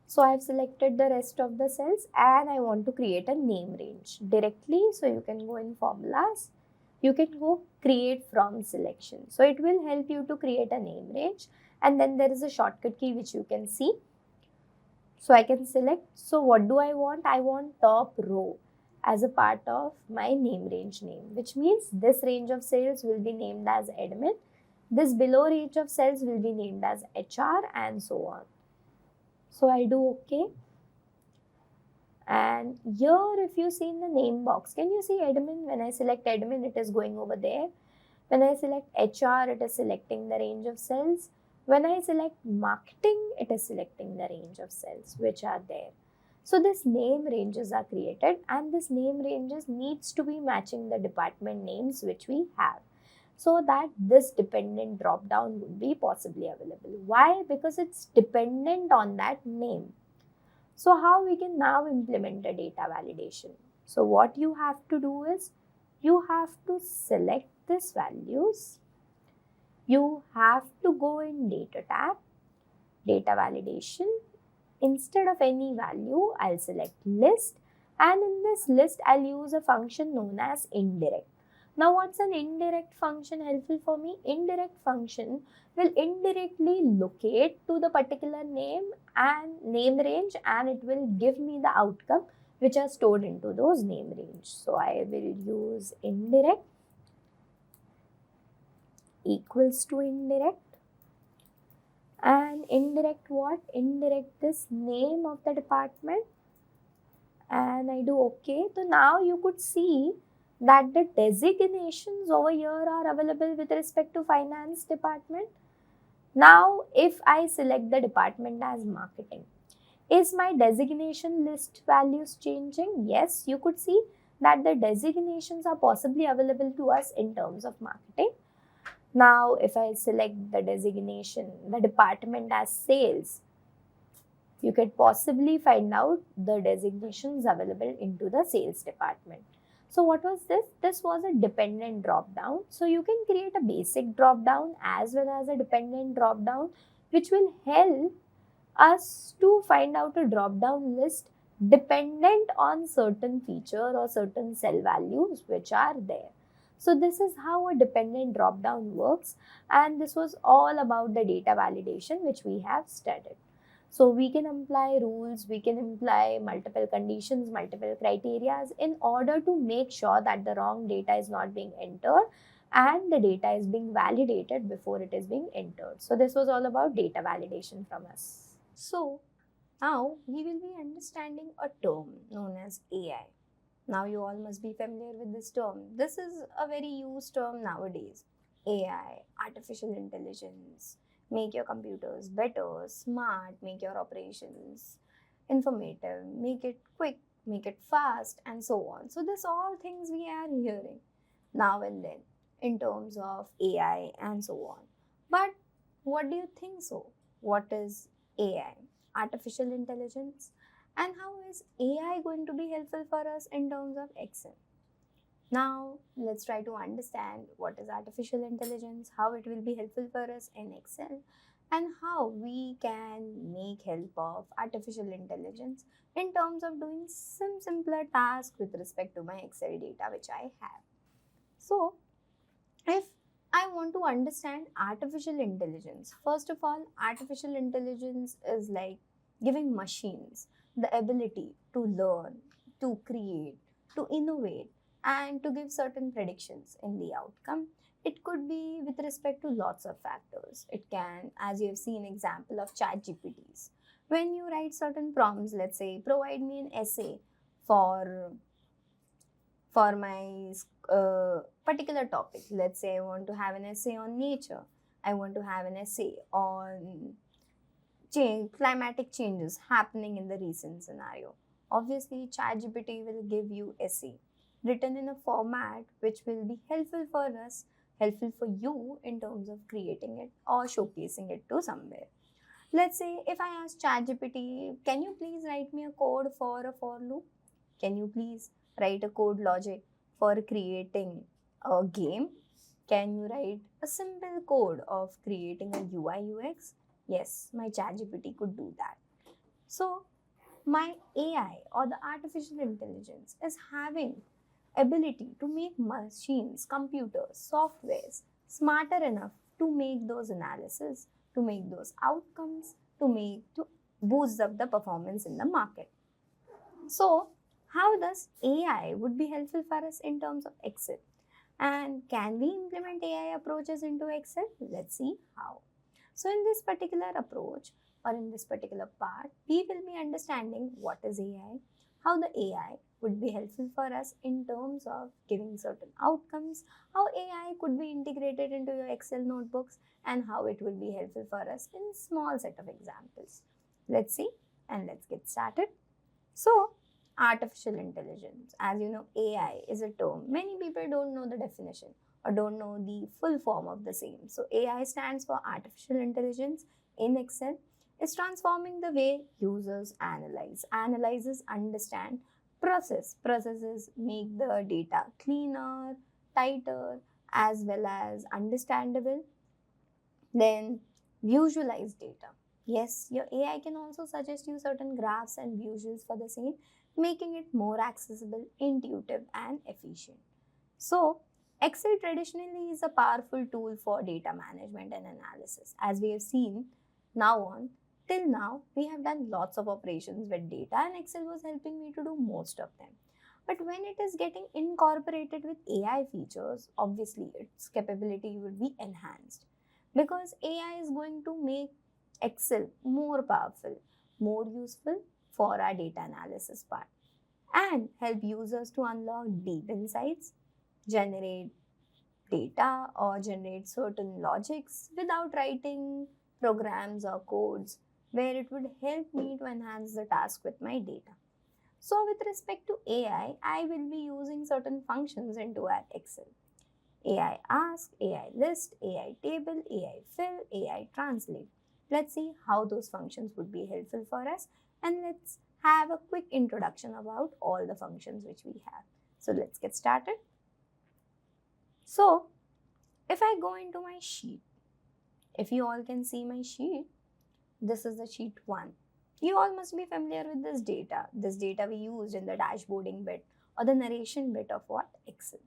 S2: So I've selected the rest of the cells and I want to create a name range directly. So you can go in formulas. You can go create from selection. So it will help you to create a name range. And then there is a shortcut key which you can see. So I can select. So what do I want? I want top row as a part of my name range name, which means this range of cells will be named as admin. This below range of cells will be named as HR and so on. So I do OK. And here, if you see in the name box, can you see admin? When I select admin, it is going over there. When I select HR, it is selecting the range of cells. When I select marketing, it is selecting the range of cells which are there. So this name ranges are created, and this name ranges needs to be matching the department names which we have, so that this dependent drop down would be possibly available. Why? Because it's dependent on that name. So how we can now implement a data validation? So what you have to do is, you have to select these values. You have to go in data tab, data validation. Instead of any value, I'll select list, and in this list, I'll use a function known as indirect. Now, what's an indirect function helpful for me? Indirect function will indirectly locate to the particular name and name range, and it will give me the outcome which are stored into those name range. So I will use indirect equals to indirect, and indirect what? Indirect this name of the department, and I do OK. So now you could see that the designations over here are available with respect to finance department. Now, if I select the department as marketing, is my designation list values changing? Yes, you could see that the designations are possibly available to us in terms of marketing. Now, if I select the designation, the department as sales, you could possibly find out the designations available into the sales department. So what was this? This was a dependent drop down. So you can create a basic drop down as well as a dependent drop down, which will help us to find out a drop down list dependent on certain feature or certain cell values which are there. So this is how a dependent drop down works, and this was all about the data validation which we have studied. So we can apply rules, we can apply multiple conditions, multiple criteria in order to make sure that the wrong data is not being entered and the data is being validated before it is being entered. So this was all about data validation from us.
S1: So now we will be understanding a term known as AI. Now you all must be familiar with this term. This is a very used term nowadays. AI, artificial intelligence, make your computers better, smart, make your operations informative, make it quick, make it fast, and so on. So this all things we are hearing now and then in terms of AI and so on. But what do you think so? What is AI? Artificial intelligence? And how is AI going to be helpful for us in terms of Excel? Now, let's try to understand what is artificial intelligence, how it will be helpful for us in Excel, and how we can make help of artificial intelligence in terms of doing some simpler tasks with respect to my Excel data which I have. So, if I want to understand artificial intelligence, first of all, artificial intelligence is like giving machines the ability to learn, to create, to innovate, and to give certain predictions in the outcome. It could be with respect to lots of factors. It can, as you have seen example of ChatGPTs. When you write certain prompts, let's say, provide me an essay for my particular topic. Let's say I want to have an essay on nature. I want to have an essay on climatic changes happening in the recent scenario. Obviously, ChatGPT will give you essay written in a format which will be helpful for us, helpful for you in terms of creating it or showcasing it to somewhere. Let's say if I ask ChatGPT, can you please write me a code for a for loop? Can you please write a code logic for creating a game? Can you write a simple code of creating a UI UX? Yes, my ChatGPT could do that. So my AI or the artificial intelligence is having ability to make machines, computers, softwares smarter enough to make those analysis, to make those outcomes, to boost up the performance in the market. So how does AI would be helpful for us in terms of Excel? And can we implement AI approaches into Excel? Let's see how. So in this particular approach or in this particular part, we will be understanding what is AI, how the AI would be helpful for us in terms of giving certain outcomes, how AI could be integrated into your Excel notebooks, and how it will be helpful for us in small set of examples. Let's see and let's get started. So, artificial intelligence, as you know, AI is a term. Many people don't know the definition or don't know the full form of the same. So, AI stands for artificial intelligence in Excel. It's transforming the way users analyzes, understand, processes, make the data cleaner, tighter, as well as understandable. Then visualize data. Yes, your AI can also suggest you certain graphs and visuals for the same, making it more accessible, intuitive, and efficient. So, Excel traditionally is a powerful tool for data management and analysis. As we have seen till now, we have done lots of operations with data, and Excel was helping me to do most of them. But when it is getting incorporated with AI features, obviously its capability will be enhanced because AI is going to make Excel more powerful, more useful for our data analysis part, and help users to unlock deep insights, generate data, or generate certain logics without writing programs or codes, where it would help me to enhance the task with my data. So, with respect to AI, I will be using certain functions into our Excel. AI ask, AI list, AI table, AI fill, AI translate. Let's see how those functions would be helpful for us, and let's have a quick introduction about all the functions which we have. So let's get started. So if I go into my sheet, if you all can see my sheet, this is the sheet 1. You all must be familiar with this data. This data we used in the dashboarding bit or the narration bit of what? Excel.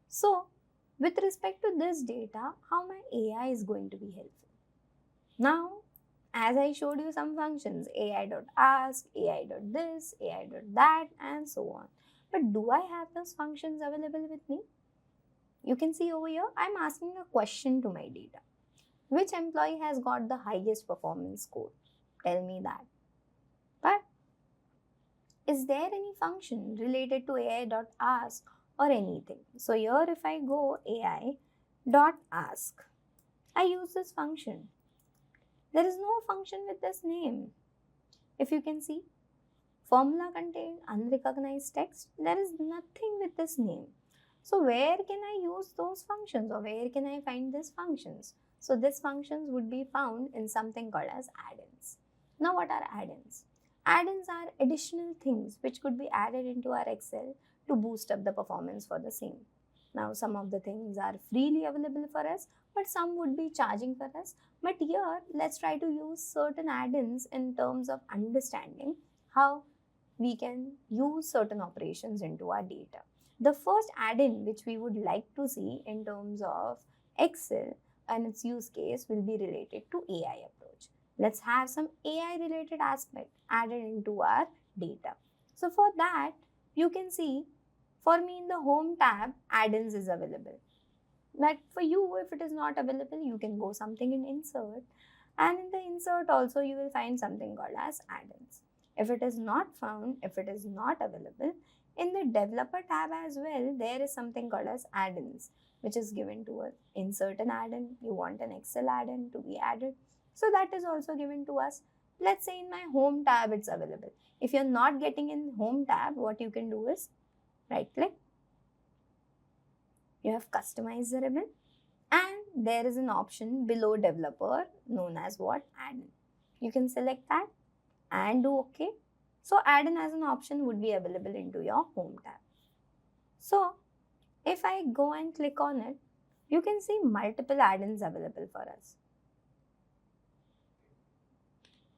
S1: So with respect to this data, how my AI is going to be helpful? Now, as I showed you some functions, AI.ask, AI.this, AI.that, and so on. But do I have those functions available with me? You can see over here, I'm asking a question to my data. Which employee has got the highest performance score? Tell me that. But is there any function related to AI.ask or anything? So here if I go AI.ask, I use this function. There is no function with this name. If you can see, formula contained unrecognized text, there is nothing with this name. So where can I use those functions, or where can I find these functions? So these functions would be found in something called as add-ins. Now what are add-ins? Add-ins are additional things which could be added into our Excel to boost up the performance for the same. Now some of the things are freely available for us, but some would be charging for us. But here let's try to use certain add-ins in terms of understanding how we can use certain operations into our data. The first add-in which we would like to see in terms of Excel and its use case will be related to AI approach. Let's have some AI related aspect added into our data. So for that, you can see for me in the home tab, add-ins is available. But for you, if it is not available, you can go something in insert. And in the insert also, you will find something called as add-ins. If it is not found, if it is not available, in the developer tab as well, there is something called as add-ins, which is given to us. Insert an add-in, you want an Excel add-in to be added. So that is also given to us. Let's say in my home tab, it's available. If you're not getting in home tab, what you can do is right click. You have customized the ribbon, and there is an option below developer known as what? Add-in. You can select that and do OK. So add-in as an option would be available into your home tab. So if I go and click on it, you can see multiple add-ins available for us.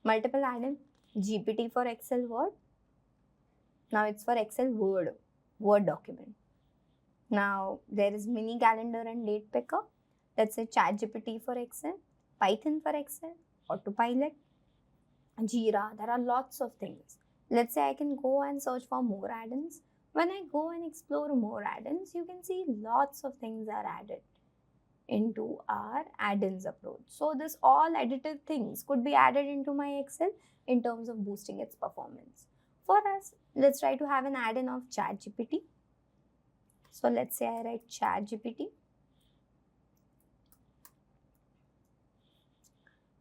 S1: Multiple add-in, GPT for Excel Word. Now it's for Excel Word document. Now there is mini calendar and date picker. Let's say ChatGPT for Excel, Python for Excel, Autopilot, Jira. There are lots of things. Let's say I can go and search for more add-ins. When I go and explore more add-ins, you can see lots of things are added into our add-ins approach. So this all additive things could be added into my Excel in terms of boosting its performance. For us, let's try to have an add-in of ChatGPT. So let's say I write ChatGPT.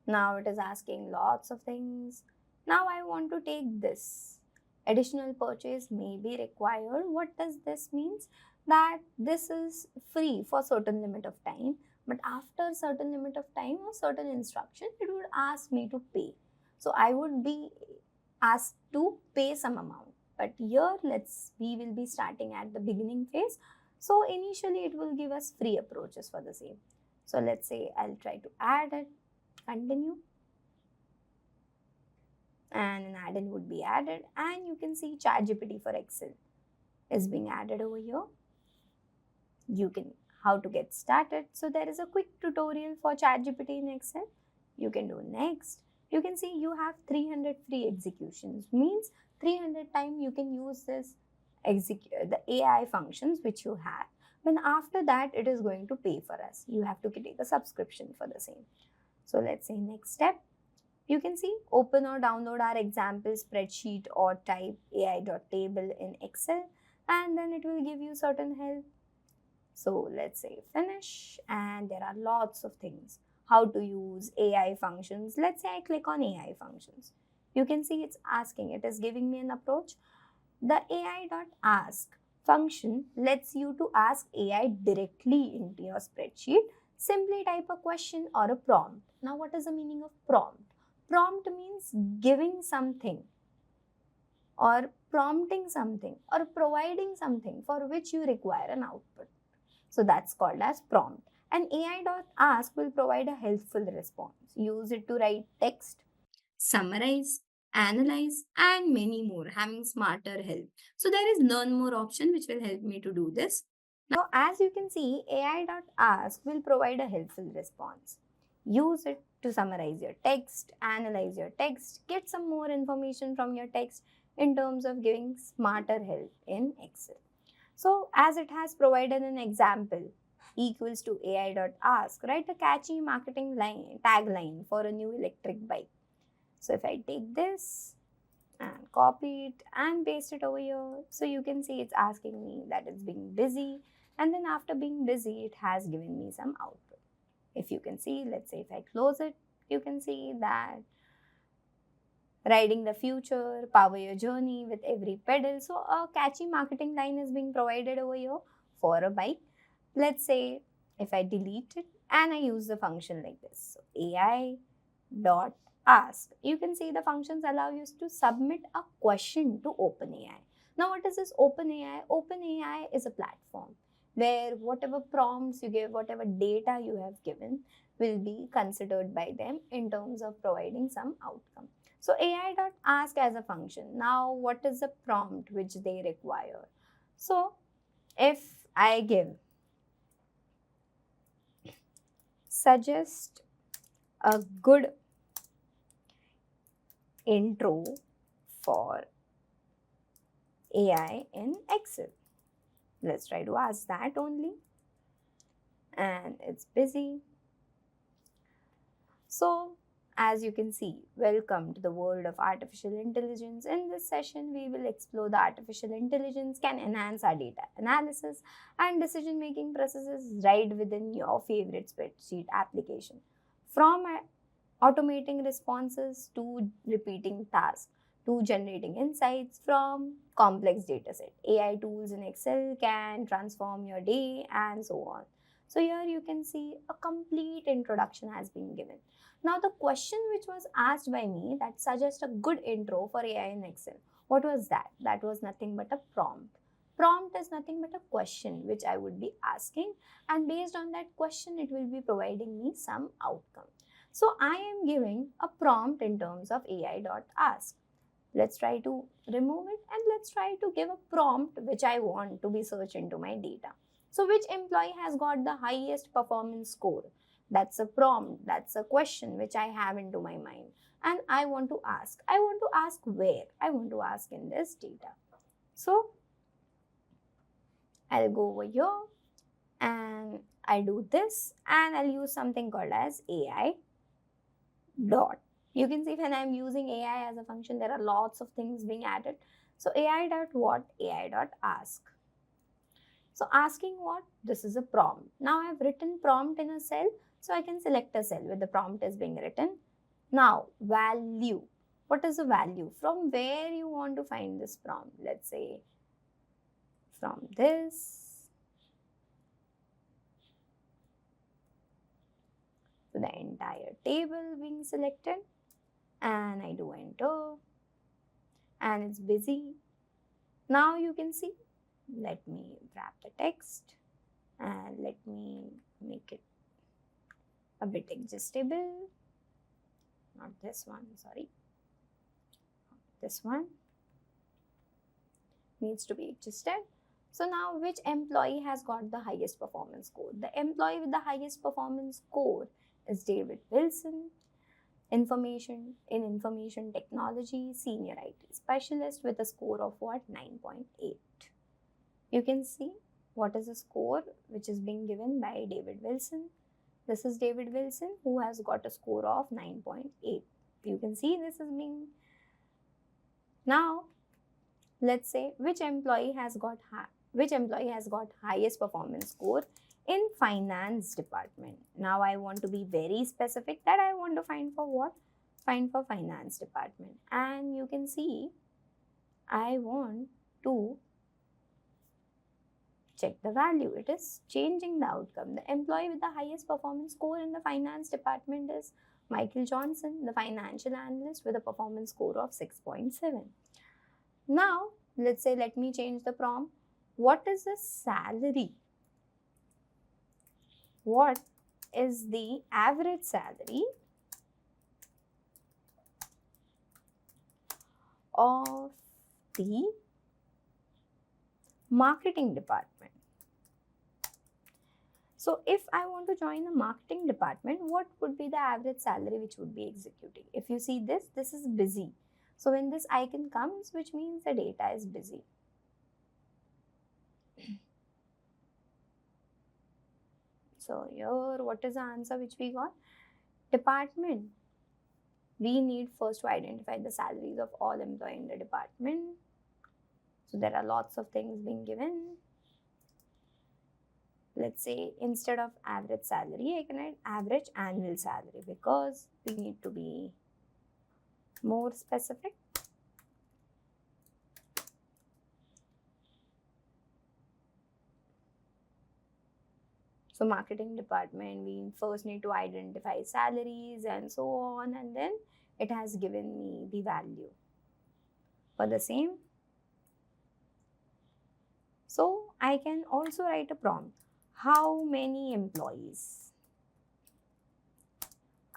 S1: Now it is asking lots of things. Now I want to take this. Additional purchase may be required. What does this means? That this is free for certain limit of time, but after certain limit of time or certain instruction, it would ask me to pay. So I would be asked to pay some amount. But here we will be starting at the beginning phase. So initially it will give us free approaches for the same. So let's say I'll try to add it, continue, and an add-in would be added, and you can see ChatGPT for Excel is being added over here. You can how to get started. So there is a quick tutorial for ChatGPT in Excel. You can do next. You can see you have 300 free executions, means 300 times you can use this the AI functions which you have. Then after that, it is going to pay for us. You have to take a subscription for the same. So let's say next step. You can see open or download our example spreadsheet or type ai.table in Excel, and then it will give you certain help. So let's say finish, and there are lots of things. How to use AI functions. Let's say I click on AI functions. You can see it's asking, it is giving me an approach. The ai.ask function lets you to ask AI directly into your spreadsheet. Simply type a question or a prompt. Now what is the meaning of prompt? Prompt means giving something or prompting something or providing something for which you require an output. So that's called as prompt. And ai.ask will provide a helpful response. Use it to write text, summarize, analyze, and many more, having smarter help. So there is learn more option which will help me to do this. Now as you can see, ai.ask will provide a helpful response. Use it to summarize your text, analyze your text, get some more information from your text in terms of giving smarter help in Excel. So as it has provided an example equals to ai.ask, write a catchy marketing tagline for a new electric bike. So if I take this and copy it and paste it over here, so you can see it's asking me that it's being busy, and then after being busy, it has given me some output. If you can see, let's say if I close it, you can see that riding the future, power your journey with every pedal. So a catchy marketing line is being provided over here for a bike. Let's say if I delete it and I use the function like this. So ai.ask. You can see the functions allow you to submit a question to OpenAI. Now what is this OpenAI? OpenAI is a platform where whatever prompts you give, whatever data you have given will be considered by them in terms of providing some outcome. So ai.ask as a function. Now what is the prompt which they require? So if I give suggest a good intro for AI in Excel. Let's try to ask that only. And it's busy. So as you can see, welcome to the world of artificial intelligence. In this session, we will explore the artificial intelligence can enhance our data analysis and decision-making processes right within your favorite spreadsheet application. From automating responses to repeating tasks to generating insights from complex dataset. AI tools in Excel can transform your day and so on. So here you can see a complete introduction has been given. Now the question which was asked by me that suggest a good intro for AI in Excel. What was that? That was nothing but a prompt. Prompt is nothing but a question which I would be asking, and based on that question it will be providing me some outcome. So I am giving a prompt in terms of ai.ask. Let's try to remove it and let's try to give a prompt which I want to be searched into my data. So which employee has got the highest performance score? That's a prompt, that's a question which I have into my mind. And I want to ask. I want to ask where? I want to ask in this data. So I'll go over here and I do this and I'll use something called as AI dot You can see when I'm using AI as a function, there are lots of things being added. So AI.what? AI.ask. So asking what? This is a prompt. Now I've written prompt in a cell, so I can select a cell where the prompt is being written. Now value. What is the value? From where you want to find this prompt? Let's say from this to the entire table being selected, and I do enter, and it's busy. Now you can see, let me wrap the text and let me make it a bit adjustable. Not this one, sorry. This one needs to be adjusted. So now which employee has got the highest performance score? The employee with the highest performance score is David Wilson, information technology, senior IT specialist with a score of what? 9.8. You can see what is the score which is being given by David Wilson. This is David Wilson who has got a score of 9.8. You can see this is being. Now let's say which employee has got highest performance score in finance department. Now I want to be very specific that I want to find for what? Find for finance department. And you can see I want to check the value. It is changing the outcome. The employee with the highest performance score in the finance department is Michael Johnson, the financial analyst with a performance score of 6.7. Now, let's say, let me change the prompt. What is the salary? What is the average salary of the marketing department? So if I want to join the marketing department, what would be the average salary which would be executing? If you see this is busy. So when this icon comes, which means the data is busy. So here, what is the answer which we got? Department. We need first to identify the salaries of all employees in the department. So there are lots of things being given. Let's say instead of average salary, I can write average annual salary because we need to be more specific. So marketing department, we first need to identify salaries and so on, and then it has given me the value for the same. So I can also write a prompt. How many employees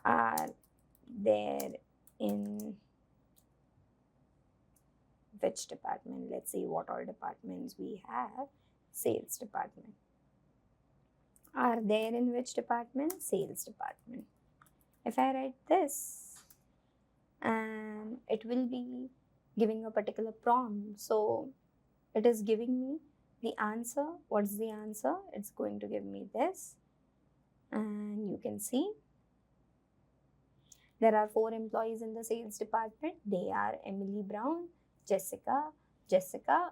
S1: are there in which department? Let's see what all departments we have. Sales department. Are there in which department? Sales department. If I write this, and it will be giving a particular prompt. So it is giving me the answer. What's the answer? It's going to give me this. And you can see there are 4 employees in the sales department. They are Emily Brown, Jessica,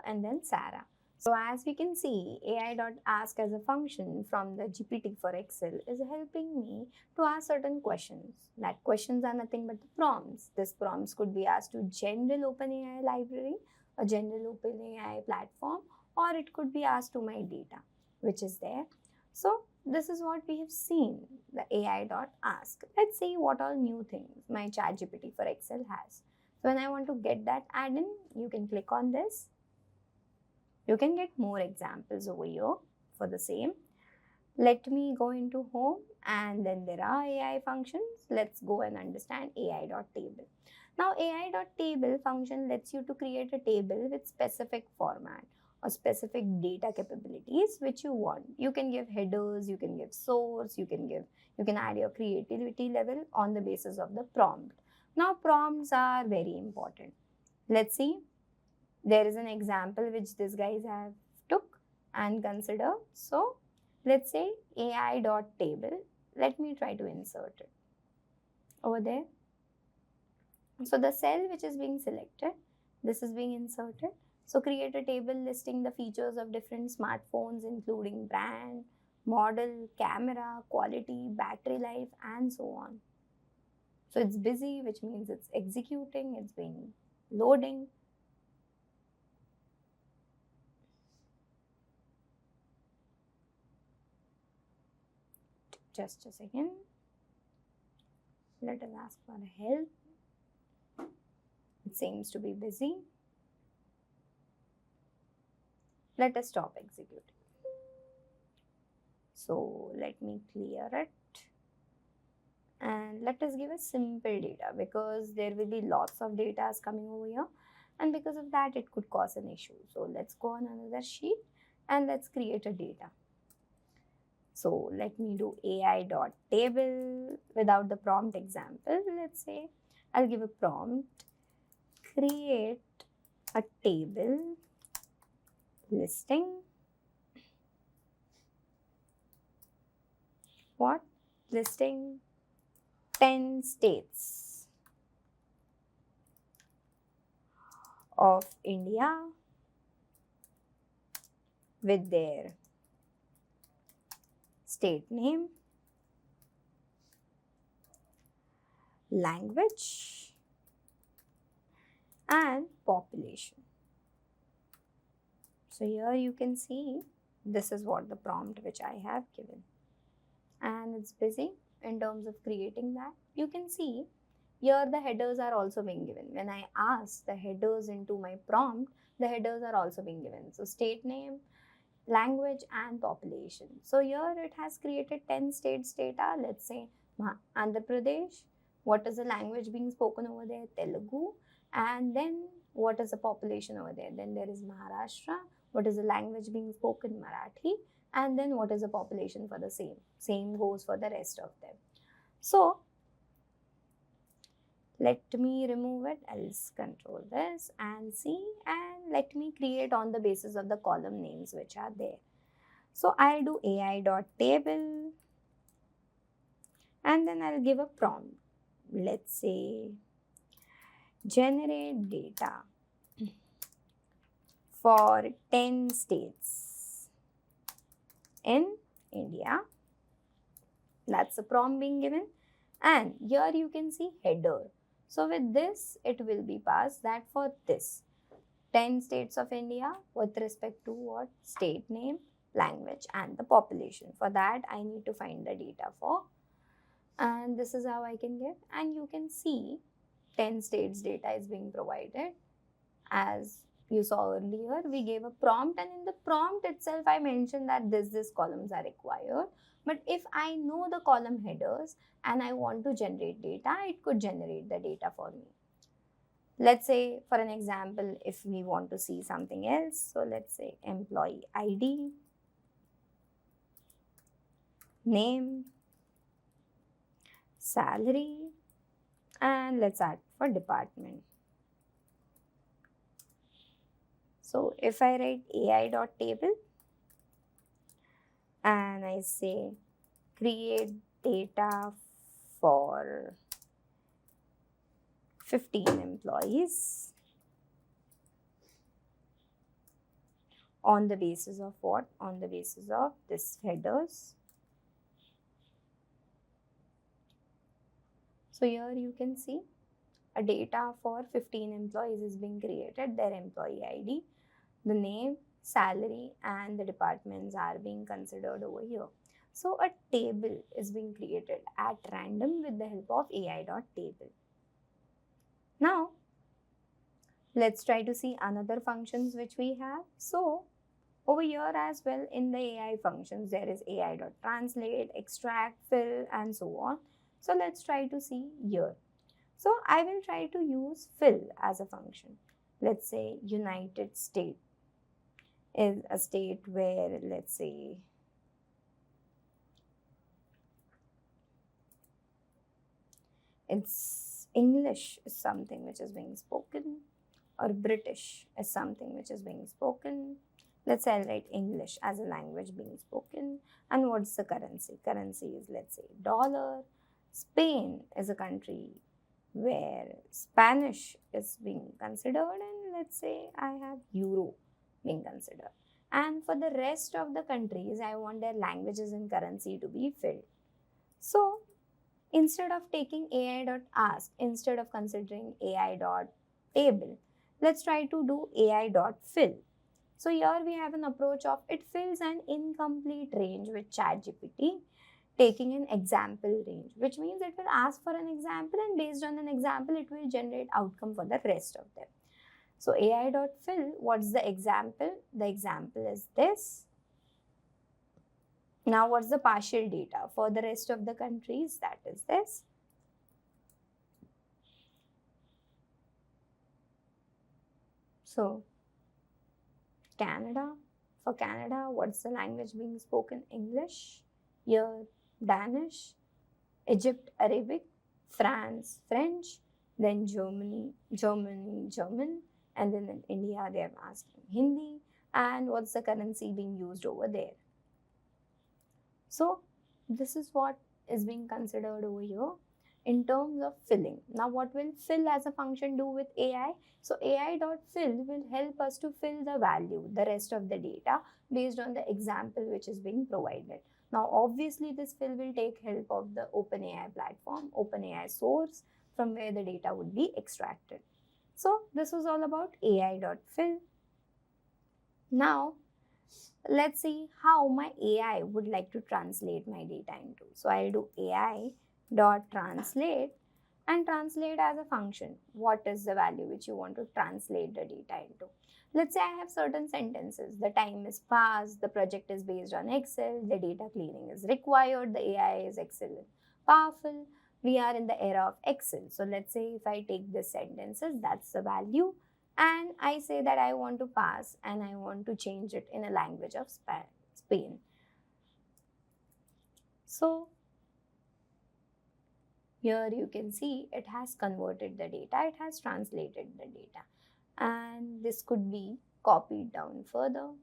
S1: and then Sarah. So as we can see, AI.ask as a function from the GPT for Excel is helping me to ask certain questions. That questions are nothing but the prompts. These prompts could be asked to general OpenAI library, a general OpenAI platform, or it could be asked to my data, which is there. So this is what we have seen, the AI.ask. Let's see what all new things my ChatGPT for Excel has. So when I want to get that add-in, you can click on this. You can get more examples over here for the same. Let me go into home, and then there are AI functions. Let's go and understand AI.table. Now AI.table function lets you to create a table with specific format or specific data capabilities which you want. You can give headers, you can give source, you can add your creativity level on the basis of the prompt. Now prompts are very important. Let's see. There is an example which these guys have took and consider. So let's say AI.table. Let me try to insert it over there. So the cell which is being selected, this is being inserted. So create a table listing the features of different smartphones, including brand, model, camera, quality, battery life, and so on. So it's busy, which means it's executing, it's being loading. Just a second. Let us ask for help. It seems to be busy. Let us stop executing. So let me clear it. And let us give a simple data, because there will be lots of data coming over here, and because of that it could cause an issue. So let's go on another sheet and let's create a data. So let me do AI.table without the prompt example. Let's say I'll give a prompt, create a table listing what? Listing 10 states of India with their state name, language, and population. So here you can see this is what the prompt which I have given, and it's busy in terms of creating that. You can see here the headers are also being given. When I ask the headers into my prompt, the headers are also being given. So state name, language, and population. So here it has created 10 states data. Let's say Andhra Pradesh. What is the language being spoken over there? Telugu. And then what is the population over there? Then there is Maharashtra. What is the language being spoken? Marathi. And then what is the population for the same? Same goes for the rest of them. So let me remove it. I'll control this and see, and let me create on the basis of the column names which are there. So I'll do AI.table and then I'll give a prompt. Let's say generate data for 10 states in India. That's the prompt being given. And here you can see header. So with this, it will be passed that for this 10 states of India with respect to what? State name, language, and the population. For that, I need to find the data for. And this is how I can get. And you can see 10 states data is being provided. As you saw earlier, we gave a prompt, and in the prompt itself, I mentioned that this columns are required. But if I know the column headers and I want to generate data, it could generate the data for me. Let's say, for an example, if we want to see something else, so let's say employee ID, name, salary, and let's add for department. So if I write AI.table and I say create data for 15 employees on the basis of what? On the basis of this headers. So here you can see a data for 15 employees is being created, their employee ID, the name, salary, and the departments are being considered over here. So a table is being created at random with the help of AI.table. Now, let's try to see another functions which we have. So over here as well in the AI functions, there is AI.translate, extract, fill, and so on. So let's try to see here. So I will try to use fill as a function. Let's say United States is a state where, let's say, it's English is something which is being spoken, or British is something which is being spoken. Let's say I'll write English as a language being spoken. And what's the currency? Currency is, let's say, dollar. Spain is a country where Spanish is being considered, and let's say I have Euro being considered. And for the rest of the countries, I want their languages and currency to be filled. So instead of taking AI.ask, instead of considering AI.table, let's try to do AI.fill. So here we have an approach of it fills an incomplete range with ChatGPT, taking an example range, which means it will ask for an example, and based on an example, it will generate outcome for the rest of them. So AI.fill, what's the example? The example is this. Now what's the partial data for the rest of the countries? That is this. So Canada, for Canada, what's the language being spoken? English. Here, Danish. Egypt, Arabic. France, French. Then Germany, German. And then in India, they are asking Hindi. And what's the currency being used over there? So this is what is being considered over here in terms of filling. Now what will fill as a function do with AI? So AI.fill will help us to fill the value, the rest of the data based on the example which is being provided. Now obviously this fill will take help of the OpenAI platform, OpenAI source from where the data would be extracted. So this was all about AI.fill. Now let's see how my AI would like to translate my data into. So I'll do AI.translate and translate as a function. What is the value which you want to translate the data into? Let's say I have certain sentences. The time is passed, the project is based on Excel, the data cleaning is required, the AI is excellent, powerful, we are in the era of Excel. So let's say if I take this sentences, that's the value. And I say that I want to pass and I want to change it in a language of Spain. So here you can see it has converted the data, it has translated the data. And this could be copied down further.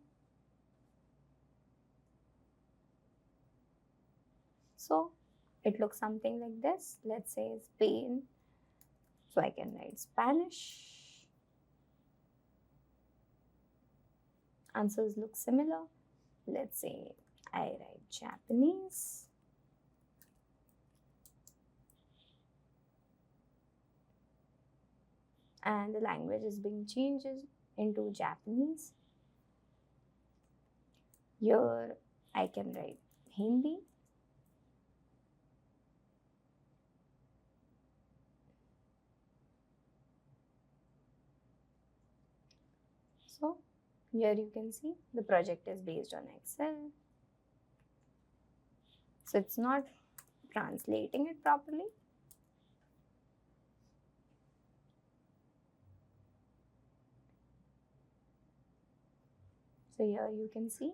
S1: So it looks something like this. Let's say Spain. So I can write Spanish. Answers look similar. Let's say I write Japanese. And the language is being changed into Japanese. Here I can write Hindi. So here you can see the project is based on Excel. So it's not translating it properly. So here you can see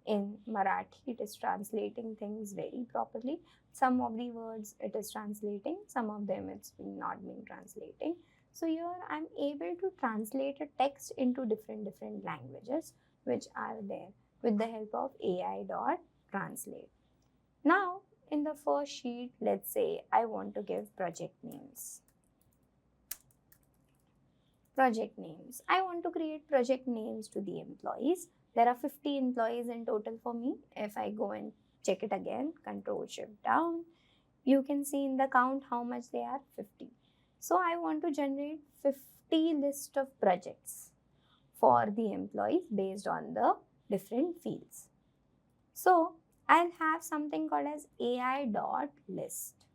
S1: in Marathi it is translating things very properly. Some of the words it is translating, some of them it's not being translating. So here I'm able to translate a text into different languages which are there with the help of AI.translate. Now in the first sheet, let's say I want to give project names. Project names. I want to create project names to the employees. There are 50 employees in total for me. If I go and check it again, Control Shift down, you can see in the count how much they are, 50. So I want to generate 50 list of projects for the employees based on the different fields. So I'll have something called as AI.list.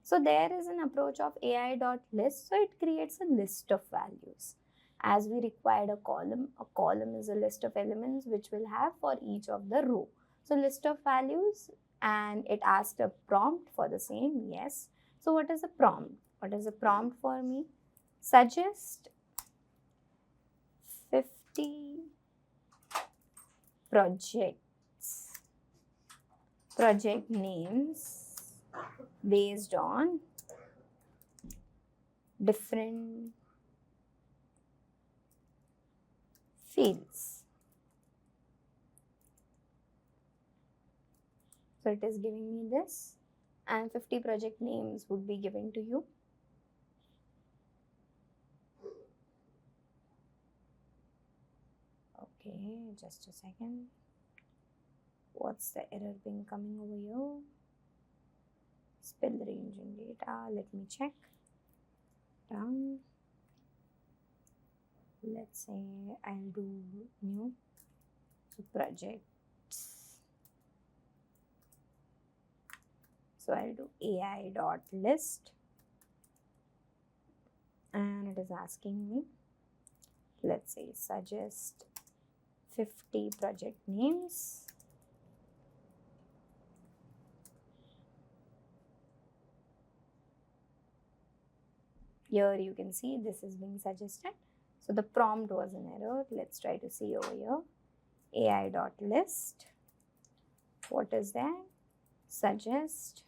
S1: So there is an approach of AI.list. So it creates a list of values. As we required a column is a list of elements which will have for each of the row. So list of values, and it asked a prompt for the same, yes. So what is a prompt? What is a prompt for me? Suggest 50 project names based on different fields. So it is giving me this, and 50 project names would be given to you. Okay, just a second. What's the error being coming over here? Spell range in data. Let me check. Done. Let's say I'll do new projects. So I'll do AI.list, and it is asking me, let's say, suggest 50 project names. Here you can see this is being suggested. So the prompt was an error. Let's try to see over here. AI.list. What is that? Suggest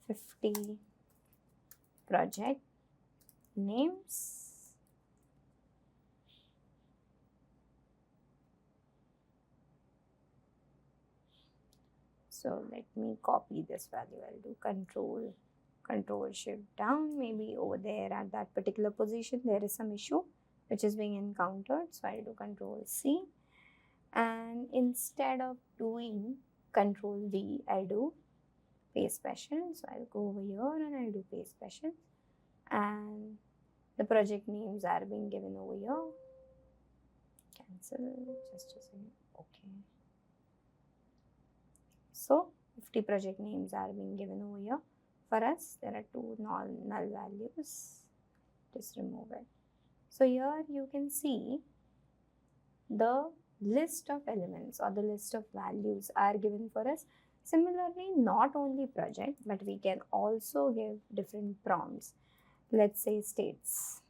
S1: 50 project names. So let me copy this value. I'll do control shift down. Maybe over there at that particular position there is some issue which is being encountered. So I'll do control C, and instead of doing control V, I do paste special. So I'll go over here and I'll do paste special, and the project names are being given over here. Cancel, just a second. Okay. So 50 project names are being given over here. For us, there are two null values. Just remove it. So here you can see the list of elements or the list of values are given for us. Similarly, not only project, but we can also give different prompts. Let's say states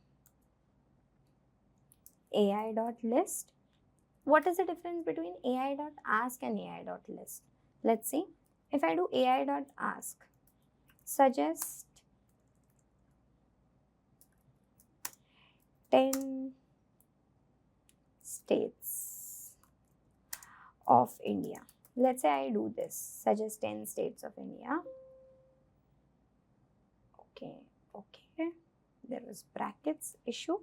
S1: AI.list. What is the difference between AI.ask and AI.list? Let's see. If I do AI.ask, suggest 10 states of India. Let's say I do this, suggest 10 states of India. Okay. There was brackets issue.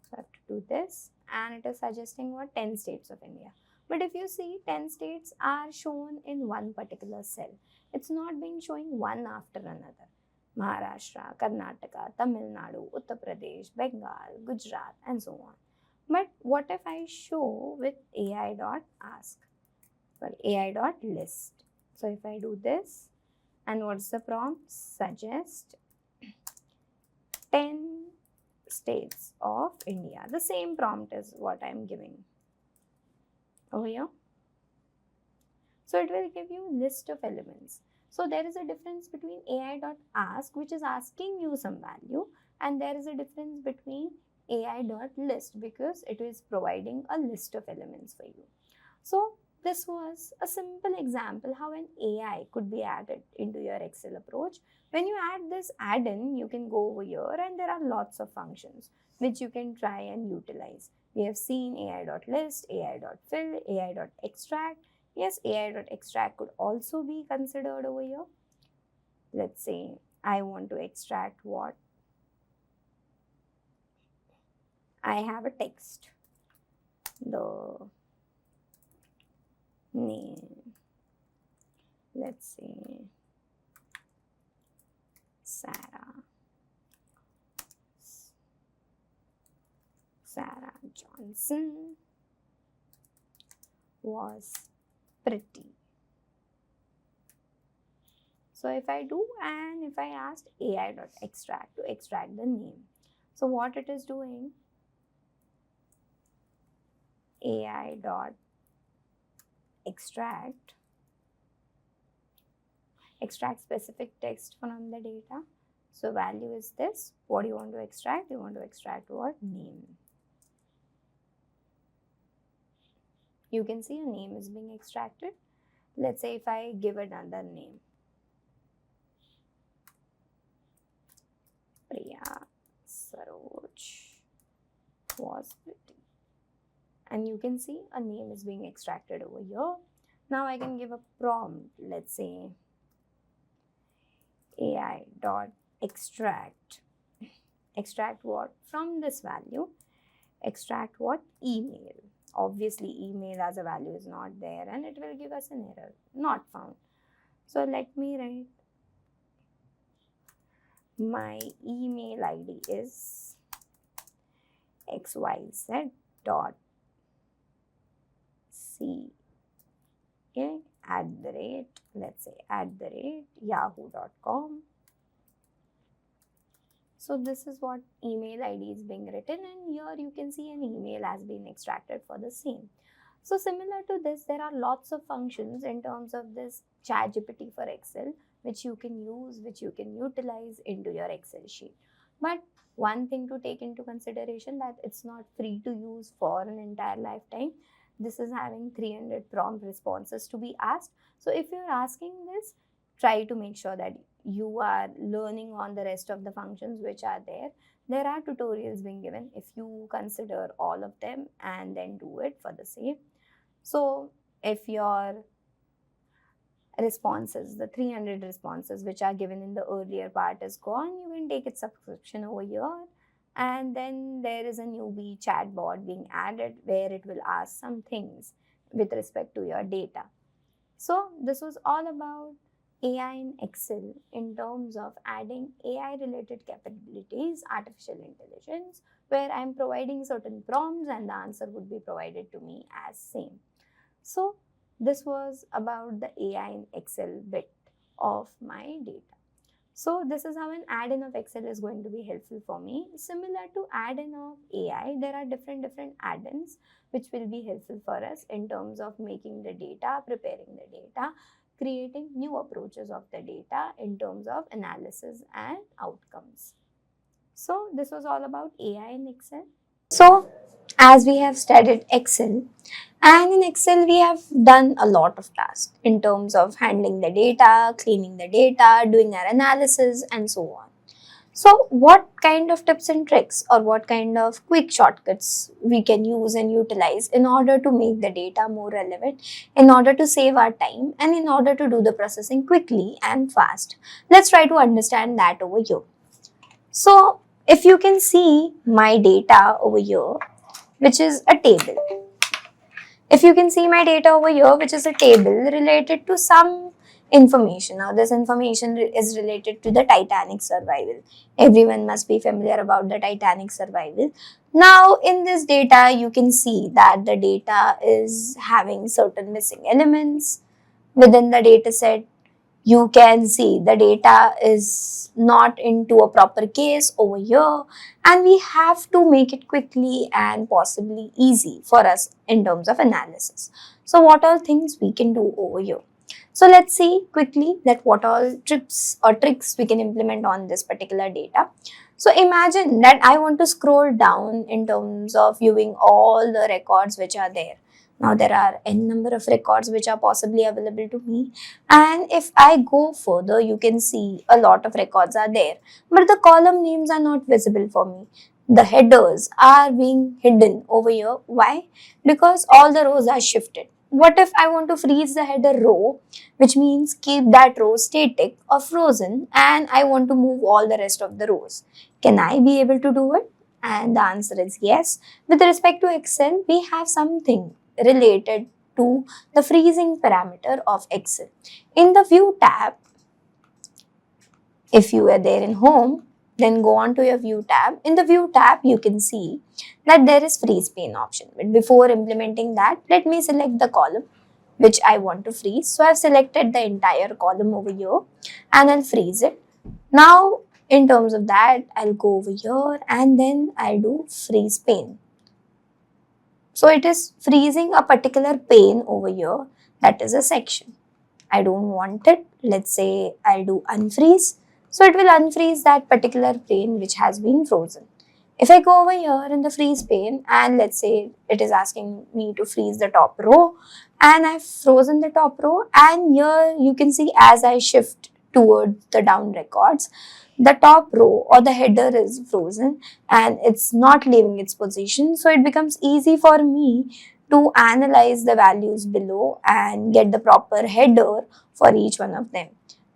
S1: So I have to do this, and it is suggesting what? 10 states of India. But if you see, 10 states are shown in one particular cell. It's not being showing one after another. Maharashtra, Karnataka, Tamil Nadu, Uttar Pradesh, Bengal, Gujarat, and so on. But what if I show with AI.ask? Sorry, AI.list. So if I do this, and what's the prompt? Suggest 10 states of India. The same prompt is what I'm giving over here. So it will give you list of elements. So there is a difference between AI.ask, which is asking you some value, and there is a difference between AI.list because it is providing a list of elements for you. So this was a simple example how an AI could be added into your Excel approach. When you add this add-in, you can go over here and there are lots of functions which you can try and utilize. We have seen AI.list, AI.fill, AI.extract. Yes, AI.extract could also be considered over here. Let's say I want to extract what? I have a text. The name, let's say Sarah Johnson was pretty. So if I do, and if I asked AI.extract to extract the name, so what it is doing? AI.extract specific text from the data. So value is this. What do you want to extract? You want to extract what? Name. You can see a name is being extracted. Let's say if I give another name, Priya Saroj was pretty. And you can see a name is being extracted over here. Now I can give a prompt. Let's say AI.extract. Extract what? From this value, extract what? Email. obviously email as a value is not there, and it will give us an error, not found. So let me write my email ID is xyz dot c, okay, let's say @yahoo.com. So this is what email ID is being written, and here you can see an email has been extracted for the same. So similar to this, there are lots of functions in terms of this ChatGPT for Excel, which you can use, which you can utilize into your Excel sheet. But one thing to take into consideration, that it's not free to use for an entire lifetime. This is having 300 prompt responses to be asked. So if you're asking this, try to make sure that you are learning on the rest of the functions which are there. There are tutorials being given if you consider all of them and then do it for the same. So if your responses, the 300 responses which are given in the earlier part is gone, you can take its subscription over here. And then there is a newbie chatbot being added where it will ask some things with respect to your data. So this was all about AI in Excel in terms of adding AI related capabilities, artificial intelligence, where I'm providing certain prompts and the answer would be provided to me as same. So this was about the AI in Excel bit of my data. So this is how an add-in of Excel is going to be helpful for me. Similar to add-in of AI, there are different add-ins which will be helpful for us in terms of making the data, preparing the data, creating new approaches of the data in terms of analysis and outcomes. So this was all about AI in Excel. So as we have studied Excel, and in Excel we have done a lot of tasks in terms of handling the data, cleaning the data, doing our analysis and so on. So what kind of tips and tricks or what kind of quick shortcuts we can use and utilize in order to make the data more relevant, in order to save our time and in order to do the processing quickly and fast? Let's try to understand that over here. So if you can see my data over here, which is a table. If you can see my data over here, which is a table related to some information. Now this information is related to the Titanic survival. Everyone must be familiar about the Titanic survival. Now in this data, you can see that the data is having certain missing elements within the data set. You can see the data is not into a proper case over here, and we have to make it quickly and possibly easy for us in terms of analysis. So what all things we can do over here? So let's see quickly that what all tips or tricks we can implement on this particular data. So imagine that I want to scroll down in terms of viewing all the records which are there. Now there are n number of records which are possibly available to me, and if I go further, you can see a lot of records are there, but the column names are not visible for me. The headers are being hidden over here. Why? Because all the rows are shifted. What if I want to freeze the header row, which means keep that row static or frozen, and I want to move all the rest of the rows? Can I be able to do it? And the answer is yes. With respect to Excel, we have something related to the freezing parameter of Excel. In the View tab, if you are there in Home, then go on to your View tab. In the View tab, you can see that there is freeze pane option. But before implementing that, let me select the column which I want to freeze. So I've selected the entire column over here and I'll freeze it. Now, in terms of that, I'll go over here and then I'll do freeze pane. So it is freezing a particular pane over here, that is a section. I don't want it. Let's say I'll do unfreeze. So it will unfreeze that particular pane which has been frozen. If I go over here in the freeze pane and let's say it is asking me to freeze the top row, and I've frozen the top row, and here you can see as I shift towards the down records, the top row or the header is frozen and it's not leaving its position. So it becomes easy for me to analyze the values below and get the proper header for each one of them.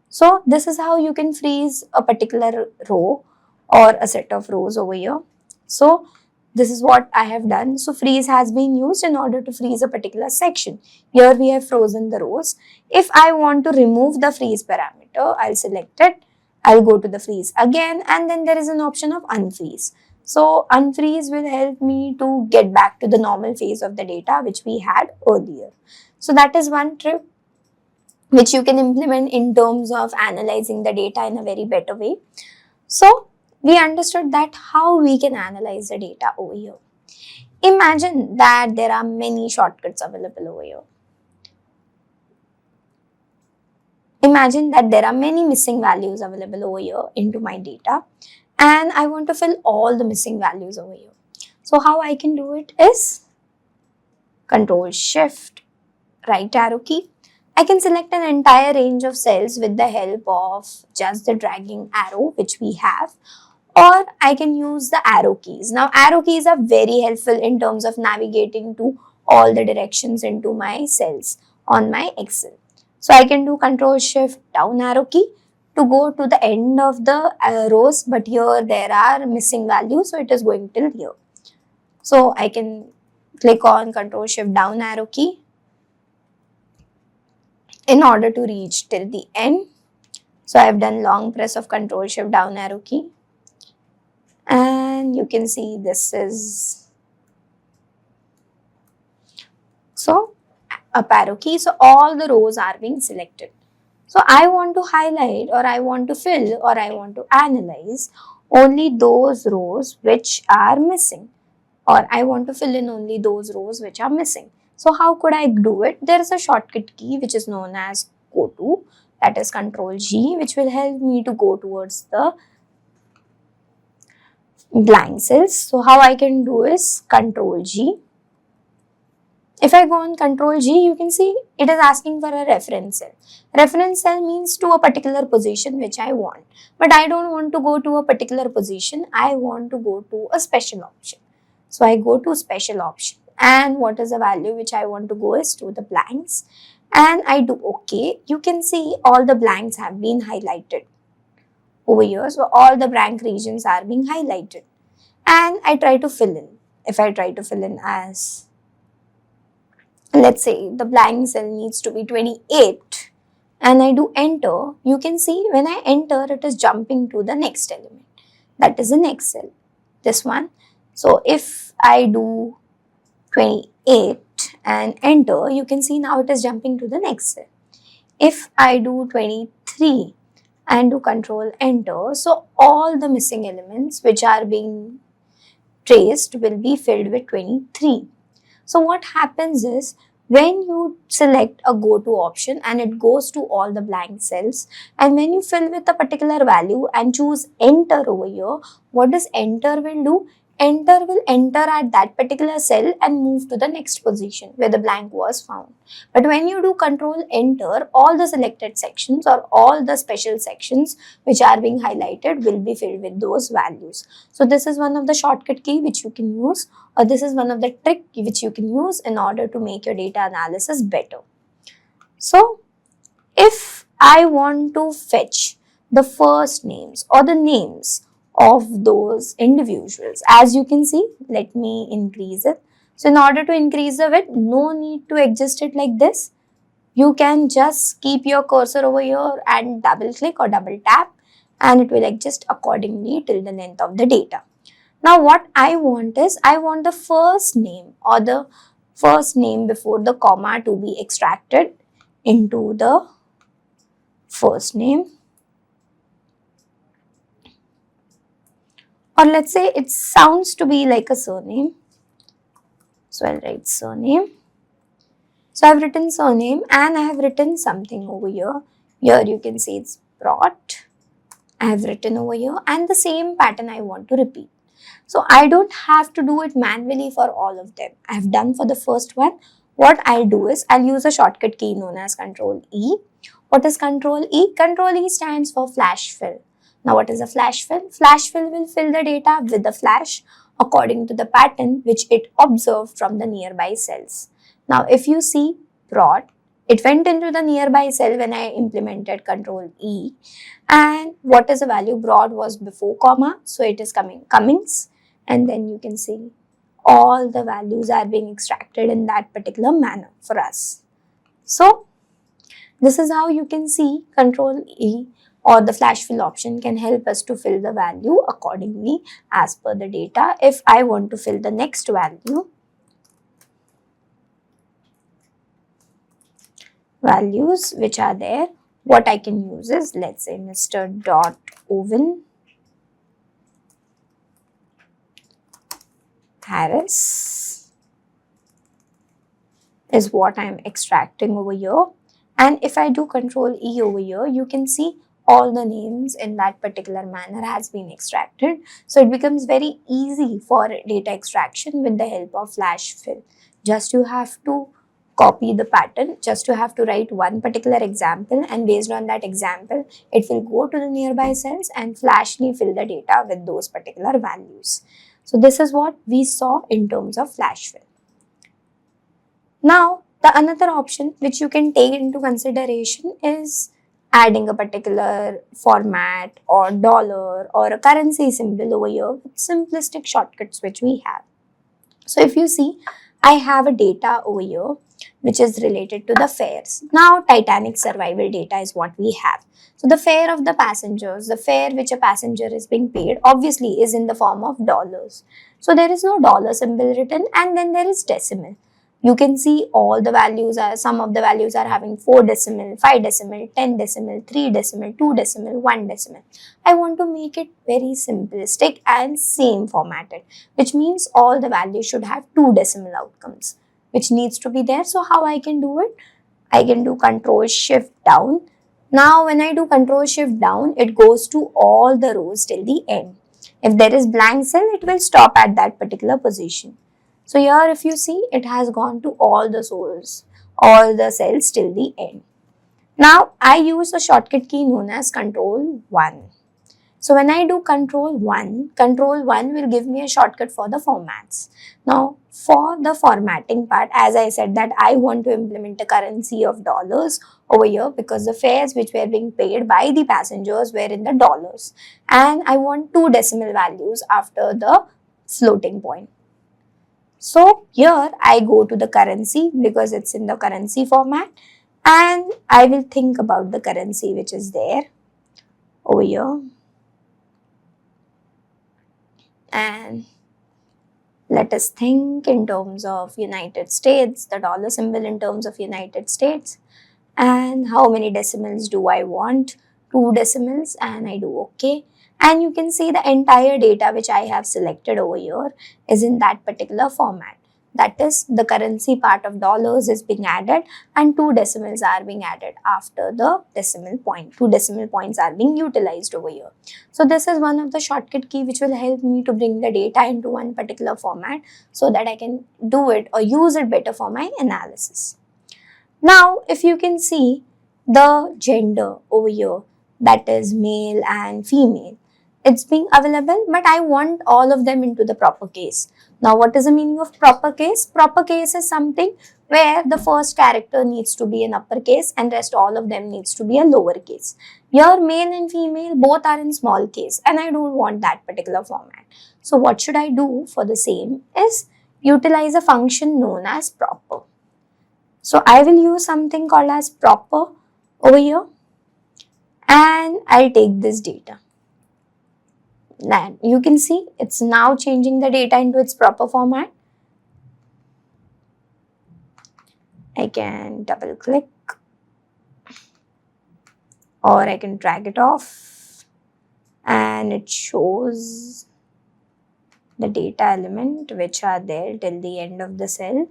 S1: So this is how you can freeze a particular row or a set of rows over here. So this is what I have done. So freeze has been used in order to freeze a particular section. Here we have frozen the rows. If I want to remove the freeze parameter, I'll select it. I'll go to the freeze again, and then there is an option of unfreeze. So unfreeze will help me to get back to the normal phase of the data which we had earlier. So that is one trick which you can implement in terms of analyzing the data in a very better way. So we understood that how we can analyze the data over here. Imagine that there are many shortcuts available over here. Imagine that there are many missing values available over here into my data, and I want to fill all the missing values over here. So how I can do it is Control Shift right arrow key. I can select an entire range of cells with the help of just the dragging arrow which we have, or I can use the arrow keys. Now arrow keys are very helpful in terms of navigating to all the directions into my cells on my Excel. So I can do Control Shift down arrow key to go to the end of the rows, but here there are missing values, so it is going till here. So I can click on Control Shift down arrow key in order to reach till the end. So I have done long press of Control Shift down arrow key, and you can see this is so up arrow key. So all the rows are being selected. So I want to highlight, or I want to fill, or I want to analyze only those rows which are missing, or I want to fill in only those rows which are missing. So how could I do it? There is a shortcut key which is known as go to, that is Control G, which will help me to go towards the blank cells. So how I can do is Control G. If I go on Control G, you can see it is asking for a reference cell. Reference cell means to a particular position which I want. But I don't want to go to a particular position. I want to go to a special option. So I go to special option. And what is the value which I want to go is to the blanks. And I do OK. You can see all the blanks have been highlighted over here. So all the blank regions are being highlighted. And I try to fill in. If I try to fill in as, let's say the blank cell needs to be 28, and I do enter, you can see when I enter it is jumping to the next element, that is the next cell, this one. So if I do 28 and enter, you can see now it is jumping to the next cell. If I do 23 and do Control Enter, so all the missing elements which are being traced will be filled with 23. So what happens is, when you select a go to option and it goes to all the blank cells, and when you fill with a particular value and choose enter over here, what does enter will do? Enter will enter at that particular cell and move to the next position where the blank was found. But when you do Control Enter, all the selected sections or all the special sections which are being highlighted will be filled with those values. So this is one of the shortcut key which you can use, or this is one of the trick which you can use in order to make your data analysis better. So if I want to fetch the first names or the names of those individuals, as you can see, let me increase it. So in order to increase the width, no need to adjust it like this. You can just keep your cursor over here and double click or double tap, and it will adjust accordingly till the length of the data. Now what I want is, I want the first name or the first name before the comma to be extracted into the first name. Or let's say it sounds to be like a surname. So I'll write surname. So I've written surname and I have written something over here. Here you can see it's brought. I have written over here, and the same pattern I want to repeat. So I don't have to do it manually for all of them. I have done for the first one. What I'll do is, I'll use a shortcut key known as Control E. What is Control E? Control E stands for flash fill. Now what is a flash fill? Flash fill will fill the data with the flash according to the pattern which it observed from the nearby cells. Now if you see brought, it went into the nearby cell when I implemented Control E, and what is the value? Brought was before comma, so it is coming Cummings, and then you can see all the values are being extracted in that particular manner for us. So this is how you can see Control E or the flash fill option can help us to fill the value accordingly as per the data. If I want to fill the next value, values which are there, what I can use is, let's say Mr. Owen Harris is what I'm extracting over here. And if I do Control E over here, you can see all the names in that particular manner has been extracted. So it becomes very easy for data extraction with the help of flash fill. Just you have to copy the pattern, just you have to write one particular example, and based on that example, it will go to the nearby cells and flashly fill the data with those particular values. So this is what we saw in terms of flash fill. Now, the another option which you can take into consideration is adding a particular format or dollar or a currency symbol over here with simplistic shortcuts which we have. So if you see, I have a data over here which is related to the fares. Now, Titanic survival data is what we have. So the fare of the passengers, the fare which a passenger is being paid, obviously is in the form of dollars. So there is no dollar symbol written, and then there is decimal. You can see all the values are, some of the values are having 4 decimal, 5 decimal, 10 decimal, 3 decimal, 2 decimal, 1 decimal. I want to make it very simplistic and same formatted, which means all the values should have 2 decimal outcomes, which needs to be there. So how I can do it? I can do Control Shift down. Now when I do Control Shift down, it goes to all the rows till the end. If there is blank cell, it will stop at that particular position. So here if you see, it has gone to all the cells till the end. Now I use a shortcut key known as Control 1. So when I do Control 1 will give me a shortcut for the formats. Now for the formatting part, as I said that I want to implement a currency of dollars over here because the fares which were being paid by the passengers were in the dollars. And I want 2 decimal values after the floating point. So here I go to the currency because it's in the currency format, and I will think about the currency which is there over here. And let us think in terms of United States, the dollar symbol in terms of United States. And how many decimals do I want? 2 decimals, and I do OK. And you can see the entire data which I have selected over here is in that particular format. That is, the currency part of dollars is being added and 2 decimals are being added after the decimal point. 2 decimal points are being utilized over here. So this is one of the shortcut key which will help me to bring the data into one particular format so that I can do it or use it better for my analysis. Now, if you can see the gender over here, that is male and female, it's being available, but I want all of them into the proper case. Now, what is the meaning of proper case? Proper case is something where the first character needs to be in uppercase and rest all of them needs to be a lowercase. Here, male and female both are in small case, and I don't want that particular format. So, what should I do for the same is utilize a function known as proper. So, I will use something called as proper over here, and I'll take this data. Then you can see it's now changing the data into its proper format. I can double click or I can drag it off and it shows the data element which are there till the end of the cell.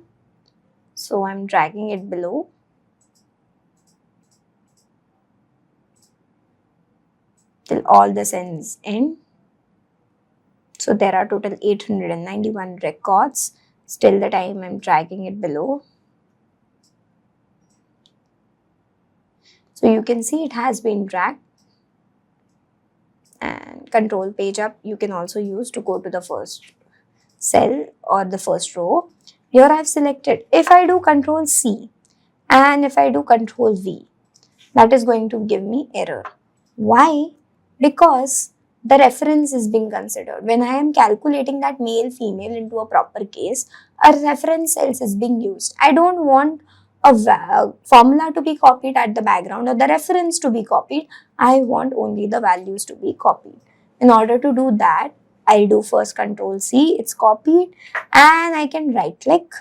S1: So I'm dragging it below. Till all the cells end. So there are total 891 records. Still the time I'm dragging it below. So you can see it has been dragged. And Control Page Up you can also use to go to the first cell or the first row. Here I've selected. If I do Control C and if I do Control V, that is going to give me error. Why? Because the reference is being considered. When I am calculating that male female into a proper case, a reference cells is being used. I don't want a formula to be copied at the background or the reference to be copied. I want only the values to be copied. In order to do that, I do first Control C, it's copied, and I can right click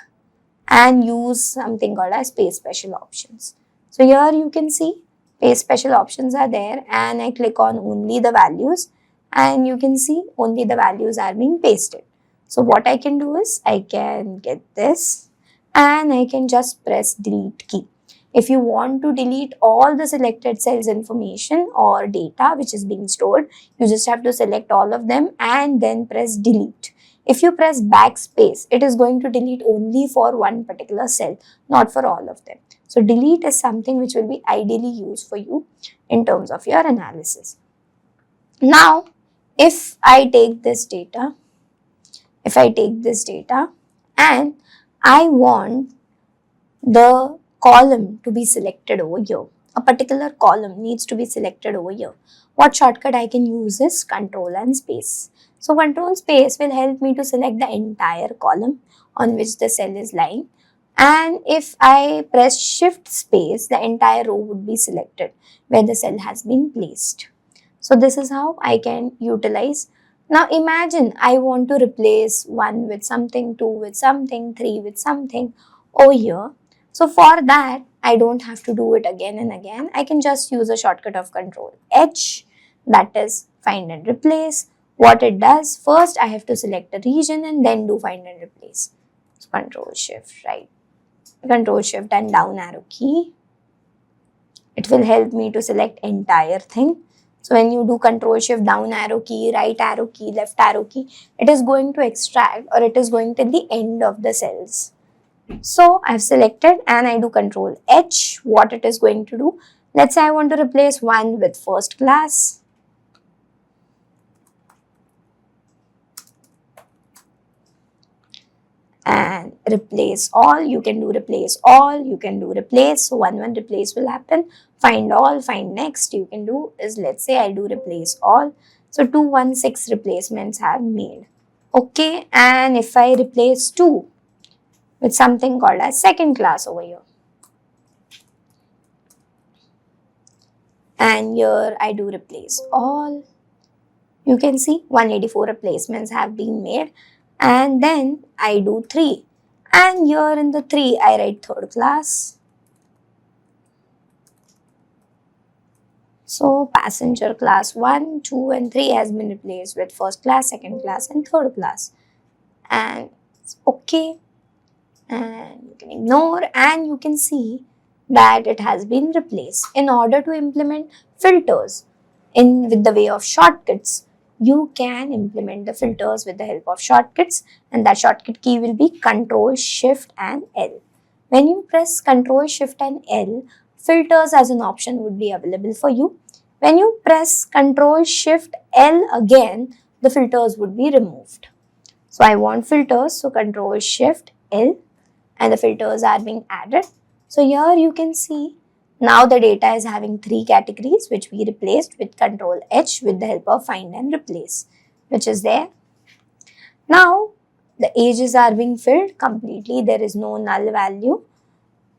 S1: and use something called as paste special options. So here you can see paste special options are there, and I click on only the values, and you can see only the values are being pasted. So what I can do is I can get this and I can just press delete key. If you want to delete all the selected cells information or data which is being stored, you just have to select all of them and then press delete. If you press backspace, it is going to delete only for one particular cell, not for all of them. So delete is something which will be ideally used for you in terms of your analysis. Now, if I take this data and I want the column to be selected over here, a particular column needs to be selected over here, what shortcut I can use is Control and Space. So Control Space will help me to select the entire column on which the cell is lying, and if I press Shift Space, the entire row would be selected where the cell has been placed. So this is how I can utilize. Now imagine I want to replace 1 with something, 2 with something, 3 with something over here. So for that, I don't have to do it again and again. I can just use a shortcut of Control H, that is find and replace. What it does, first I have to select a region and then do find and replace. So Control Shift right, Control Shift and down arrow key. It will help me to select entire thing. So when you do Control Shift down arrow key, right arrow key, left arrow key, it is going to extract or it is going to the end of the cells. So I've selected and I do Control H. What it is going to do, let's say I want to replace 1 with first class. And replace all, you can do replace all, you can do replace. So one replace will happen. Find all, find next, you can do is, let's say I do replace all. So 216 replacements are made. Okay, and if I replace 2 with something called as second class over here, and here I do replace all, you can see 184 replacements have been made. And then I do 3, and here in the 3 I write third class. So passenger class 1, 2 and 3 has been replaced with first class, second class and third class. And it's okay, and you can ignore, and you can see that it has been replaced. In order to implement filters with the way of shortcuts, you can implement the filters with the help of shortcuts, and that shortcut key will be Control Shift and L. When you press Control Shift and L, filters as an option would be available for you. When you press Control Shift L again, the filters would be removed. So I want filters, so Control Shift L, and the filters are being added. So here you can see now the data is having 3 categories which we replaced with Control H with the help of find and replace, which is there. Now the ages are being filled completely. There is no null value.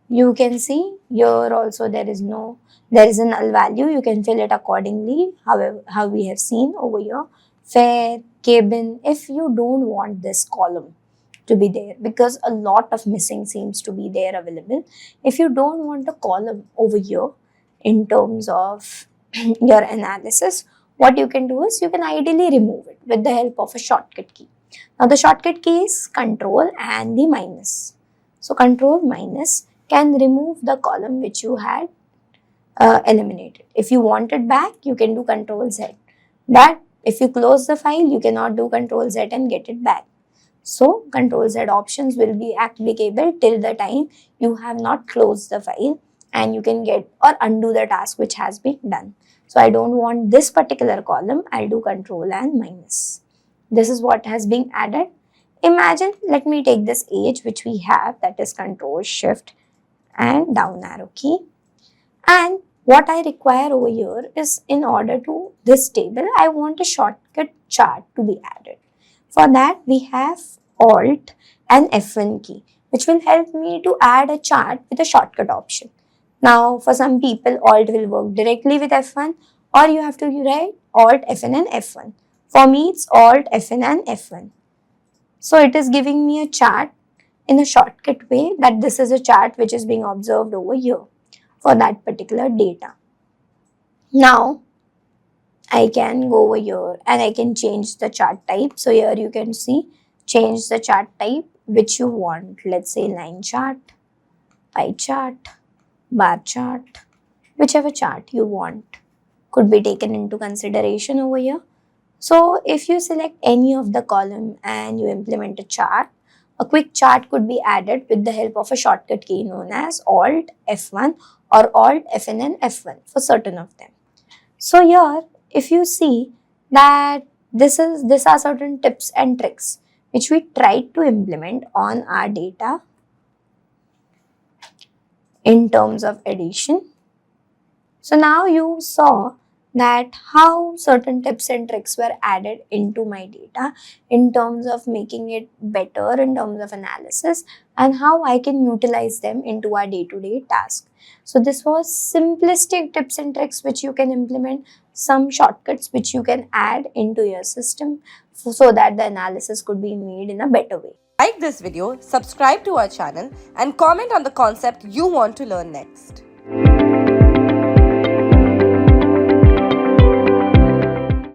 S1: You can see here also there is a null value. You can fill it accordingly, however, how we have seen over here. Fair, cabin, if you don't want this column to be there because a lot of missing seems to be there available. If you don't want a column over here in terms of your analysis, what you can do is you can ideally remove it with the help of a shortcut key. Now the shortcut key is Control and the minus. So Control minus can remove the column which you had eliminated. If you want it back, you can do Control Z. But if you close the file, you cannot do Control Z and get it back. So Control Z options will be applicable till the time you have not closed the file and you can get or undo the task which has been done. So I don't want this particular column, I'll do Control and minus. This is what has been added. Imagine, let me take this age which we have, that is Control Shift and down arrow key. And what I require over here is, in order to this table, I want a shortcut chart to be added. For that, we have Alt and F1 key, which will help me to add a chart with a shortcut option. Now, for some people, Alt will work directly with F1, or you have to write Alt, Fn and F1. For me, it's Alt, Fn and F1. So it is giving me a chart in a shortcut way, that this is a chart which is being observed over here for that particular data. Now, I can go over here and I can change the chart type. So here you can see, change the chart type which you want. Let's say line chart, pie chart, bar chart, whichever chart you want could be taken into consideration over here. So if you select any of the column and you implement a chart, a quick chart could be added with the help of a shortcut key known as Alt F1 or Alt Fn and F1 for certain of them. So here, if you see that these are certain tips and tricks which we tried to implement on our data in terms of addition. So now you saw that how certain tips and tricks were added into my data in terms of making it better in terms of analysis, and how I can utilize them into our day-to-day task. So this was simplistic tips and tricks which you can implement, some shortcuts which you can add into your system so that the analysis could be made in a better way.
S3: Like this video, subscribe to our channel and comment on the concept you want to learn next.